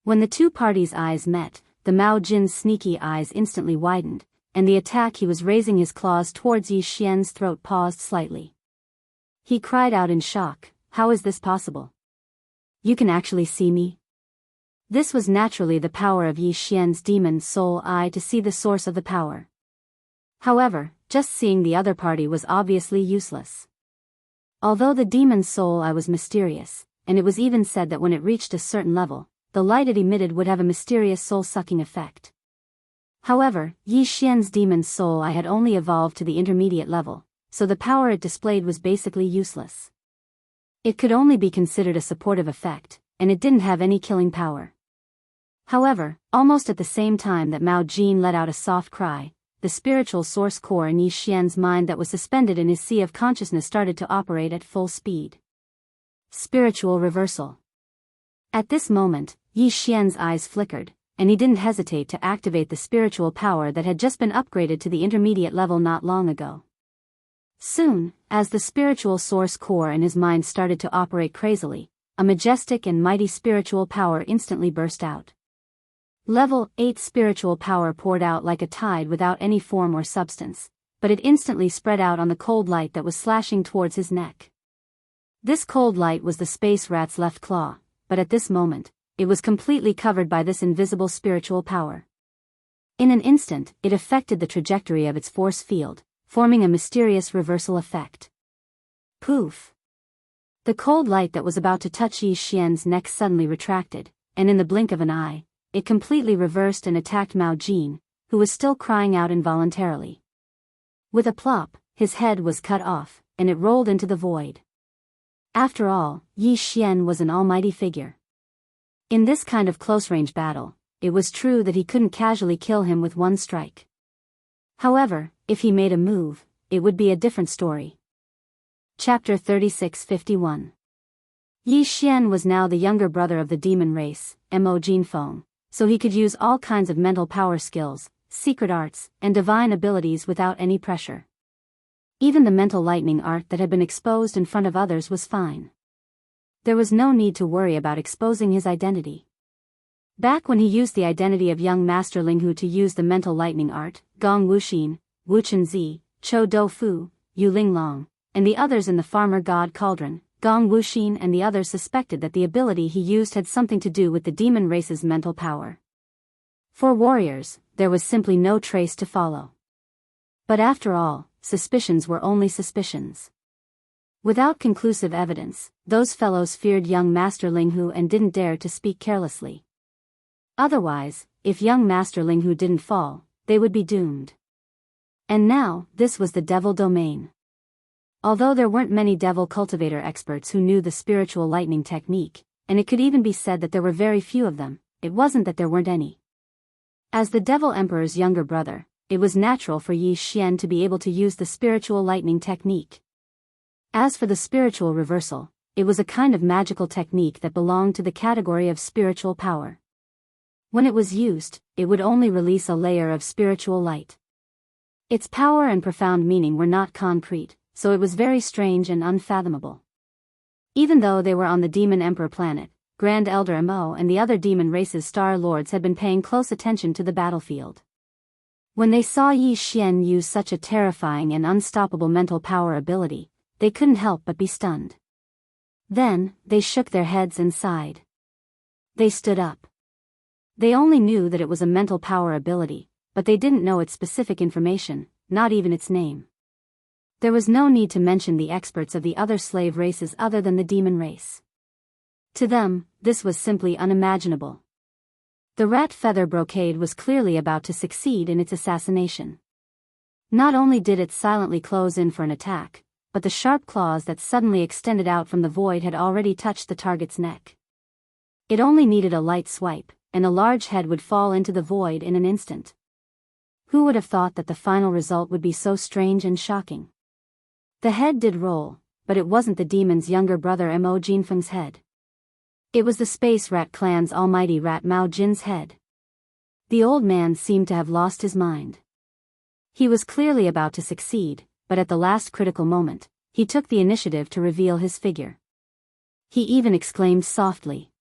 S1: When the two parties' eyes met, the Mao Jin's sneaky eyes instantly widened, and the attack he was raising his claws towards Yi Xian's throat paused slightly. He cried out in shock, "How is this possible? You can actually see me?" This was naturally the power of Yi Xian's demon soul eye to see the source of the power. However, just seeing the other party was obviously useless. Although the demon soul eye was mysterious, and it was even said that when it reached a certain level, the light it emitted would have a mysterious soul-sucking effect. However, Yi Xian's demon soul eye had only evolved to the intermediate level, so the power it displayed was basically useless. It could only be considered a supportive effect, and it didn't have any killing power. However, almost at the same time that Mao Jin let out a soft cry, the spiritual source core in Yi Xian's mind that was suspended in his sea of consciousness started to operate at full speed. Spiritual reversal. At this moment, Yi Xian's eyes flickered, and he didn't hesitate to activate the spiritual power that had just been upgraded to the intermediate level not long ago. Soon, as the spiritual source core in his mind started to operate crazily, a majestic and mighty spiritual power instantly burst out. Level 8 spiritual power poured out like a tide without any form or substance, but it instantly spread out on the cold light that was slashing towards his neck. This cold light was the space rat's left claw, but at this moment, it was completely covered by this invisible spiritual power. In an instant, it affected the trajectory of its force field, forming a mysterious reversal effect. Poof! The cold light that was about to touch Yi Xian's neck suddenly retracted, and in the blink of an eye, it completely reversed and attacked Mao Jin, who was still crying out involuntarily. With a plop, his head was cut off, and it rolled into the void. After all, Yi Xian was an almighty figure. In this kind of close-range battle, it was true that he couldn't casually kill him with one strike. However, if he made a move, it would be a different story. Chapter 3651. Yi Xian was now the younger brother of the demon race, Mo Jinfeng, so he could use all kinds of mental power skills, secret arts, and divine abilities without any pressure. Even the mental lightning art that had been exposed in front of others was fine. There was no need to worry about exposing his identity. Back when he used the identity of young Master Linghu to use the mental lightning art, Gong Wuxin, Wu Chenzi, Chou Doufu, Yu Linglong, and the others in the farmer god cauldron, Gong Wuxin and the others suspected that the ability he used had something to do with the demon race's mental power. For warriors, there was simply no trace to follow. But after all, suspicions were only suspicions. Without conclusive evidence, those fellows feared young Master Linghu and didn't dare to speak carelessly. Otherwise, if young Master Linghu didn't fall, they would be doomed. And now, this was the devil domain. Although there weren't many devil cultivator experts who knew the spiritual lightning technique, and it could even be said that there were very few of them, it wasn't that there weren't any. As the devil emperor's younger brother, it was natural for Yi Xian to be able to use the spiritual lightning technique. As for the spiritual reversal, it was a kind of magical technique that belonged to the category of spiritual power. When it was used, it would only release a layer of spiritual light. Its power and profound meaning were not concrete, so it was very strange and unfathomable. Even though they were on the Demon Emperor planet, Grand Elder Mo and the other demon race's star lords had been paying close attention to the battlefield. When they saw Yi Xian use such a terrifying and unstoppable mental power ability, they couldn't help but be stunned. Then, they shook their heads and sighed. They stood up. They only knew that it was a mental power ability, but they didn't know its specific information, not even its name. There was no need to mention the experts of the other slave races other than the demon race. To them, this was simply unimaginable. The rat feather brocade was clearly about to succeed in its assassination. Not only did it silently close in for an attack, but the sharp claws that suddenly extended out from the void had already touched the target's neck. It only needed a light swipe, and a large head would fall into the void in an instant. Who would have thought that the final result would be so strange and shocking? The head did roll, but it wasn't the demon's younger brother Mo Jinfeng's head. It was the Space Rat Clan's almighty rat Mao Jin's head. The old man seemed to have lost his mind. He was clearly about to succeed, but at the last critical moment, he took the initiative to reveal his figure. He even exclaimed softly.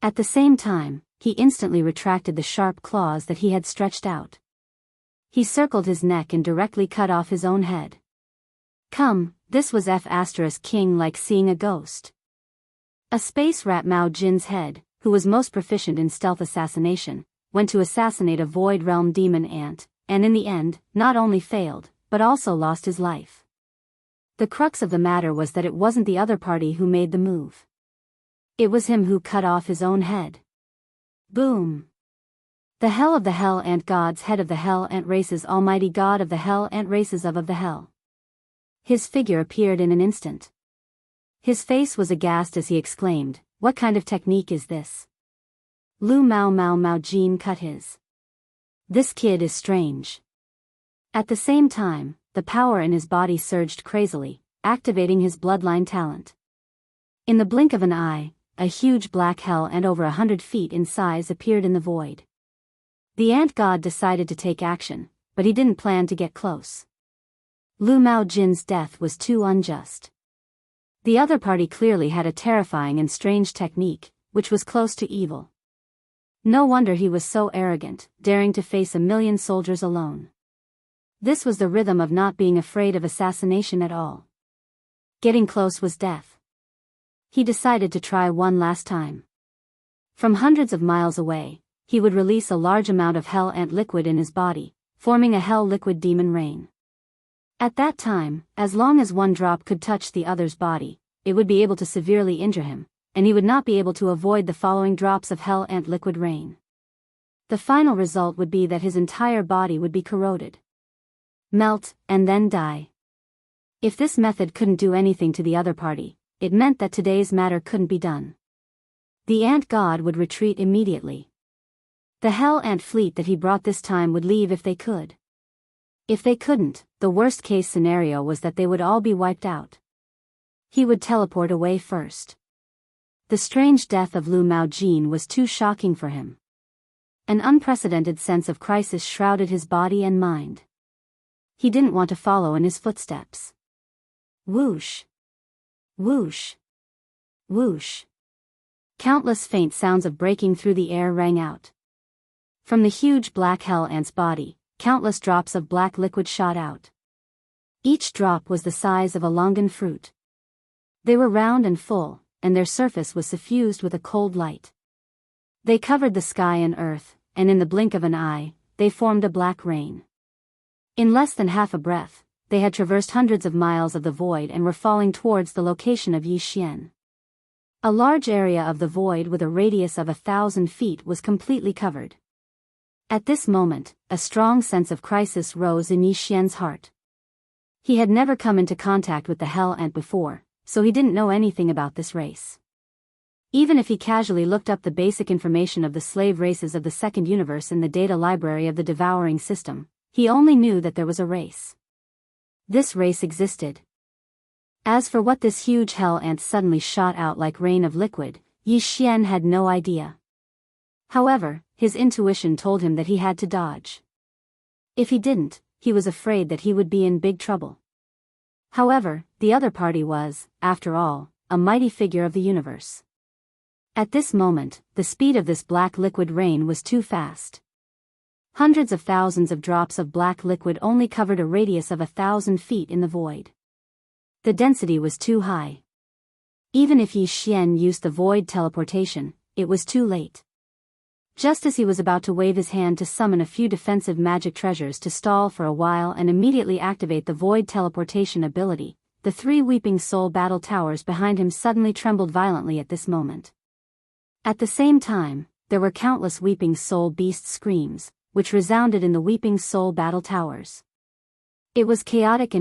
S1: At the same time, he instantly retracted the sharp claws that he had stretched out. He circled his neck and directly cut off his own head. Come, this was King like seeing a ghost. A space rat Mao Jin's head, who was most proficient in stealth assassination, went to assassinate a void realm demon ant, and in the end, not only failed, but also lost his life. The crux of the matter was that it wasn't the other party who made the move. It was him who cut off his own head. Boom! The hell of the hell ant god's head of the hell ant race's almighty god of the hell ant races of the hell. His figure appeared in an instant. His face was aghast as he exclaimed, "What kind of technique is this?" Lu Mao Jin cut his. This kid is strange. At the same time, the power in his body surged crazily, activating his bloodline talent. In the blink of an eye, a huge black hell ant over 100 feet in size appeared in the void. The ant god decided to take action, but he didn't plan to get close. Lu Mao Jin's death was too unjust. The other party clearly had a terrifying and strange technique, which was close to evil. No wonder he was so arrogant, daring to face 1,000,000 soldiers alone. This was the rhythm of not being afraid of assassination at all. Getting close was death. He decided to try one last time. From hundreds of miles away, he would release a large amount of hell ant liquid in his body, forming a hell liquid demon rain. At that time, as long as one drop could touch the other's body, it would be able to severely injure him, and he would not be able to avoid the following drops of hell ant liquid rain. The final result would be that his entire body would be corroded, melt, and then die. If this method couldn't do anything to the other party, it meant that today's matter couldn't be done. The ant god would retreat immediately. The hell ant fleet that he brought this time would leave if they could. If they couldn't, the worst-case scenario was that they would all be wiped out. He would teleport away first. The strange death of Lu Mao Jin was too shocking for him. An unprecedented sense of crisis shrouded his body and mind. He didn't want to follow in his footsteps. Whoosh! Whoosh! Whoosh! Countless faint sounds of breaking through the air rang out. From the huge black hell ant's body, countless drops of black liquid shot out. Each drop was the size of a longan fruit. They were round and full, and their surface was suffused with a cold light. They covered the sky and earth, and in the blink of an eye, they formed a black rain. In less than half a breath, they had traversed hundreds of miles of the void and were falling towards the location of Yixian. A large area of the void with a radius of 1,000 feet was completely covered. At this moment, a strong sense of crisis rose in Yixian's heart. He had never come into contact with the hell ant before, so he didn't know anything about this race. Even if he casually looked up the basic information of the slave races of the second universe in the data library of the devouring system, he only knew that there was a race. This race existed. As for what this huge hell ant suddenly shot out like rain of liquid, Yixian had no idea. However, his intuition told him that he had to dodge. If he didn't, he was afraid that he would be in big trouble. However, the other party was, after all, a mighty figure of the universe. At this moment, the speed of this black liquid rain was too fast. Hundreds of thousands of drops of black liquid only covered a radius of 1,000 feet in the void. The density was too high. Even if Yixian used the void teleportation, it was too late. Just as he was about to wave his hand to summon a few defensive magic treasures to stall for a while and immediately activate the void teleportation ability, the 3 weeping soul battle towers behind him suddenly trembled violently at this moment. At the same time, there were countless weeping soul beast screams, which resounded in the weeping soul battle towers. It was chaotic,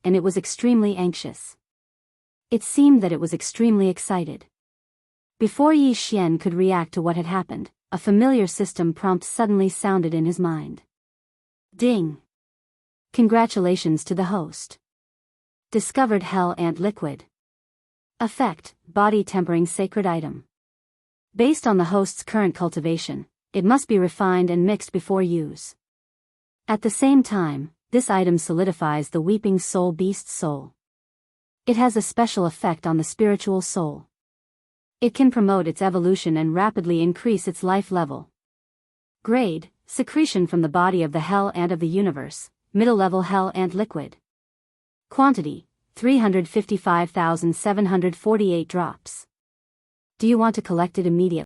S1: and it was extremely anxious. It seemed that it was extremely excited. Before Yixian could react to what had happened, a familiar system prompt suddenly sounded in his mind. Ding! Congratulations to the host. Discovered hell ant liquid. Effect: body tempering sacred item. Based on the host's current cultivation, it must be refined and mixed before use. At the same time, this item solidifies the weeping soul beast's soul. It has a special effect on the spiritual soul. It can promote its evolution and rapidly increase its life level. Grade: secretion from the body of the hell ant of the universe, middle level hell ant liquid. Quantity: 355,748 drops. Do you want to collect it immediately?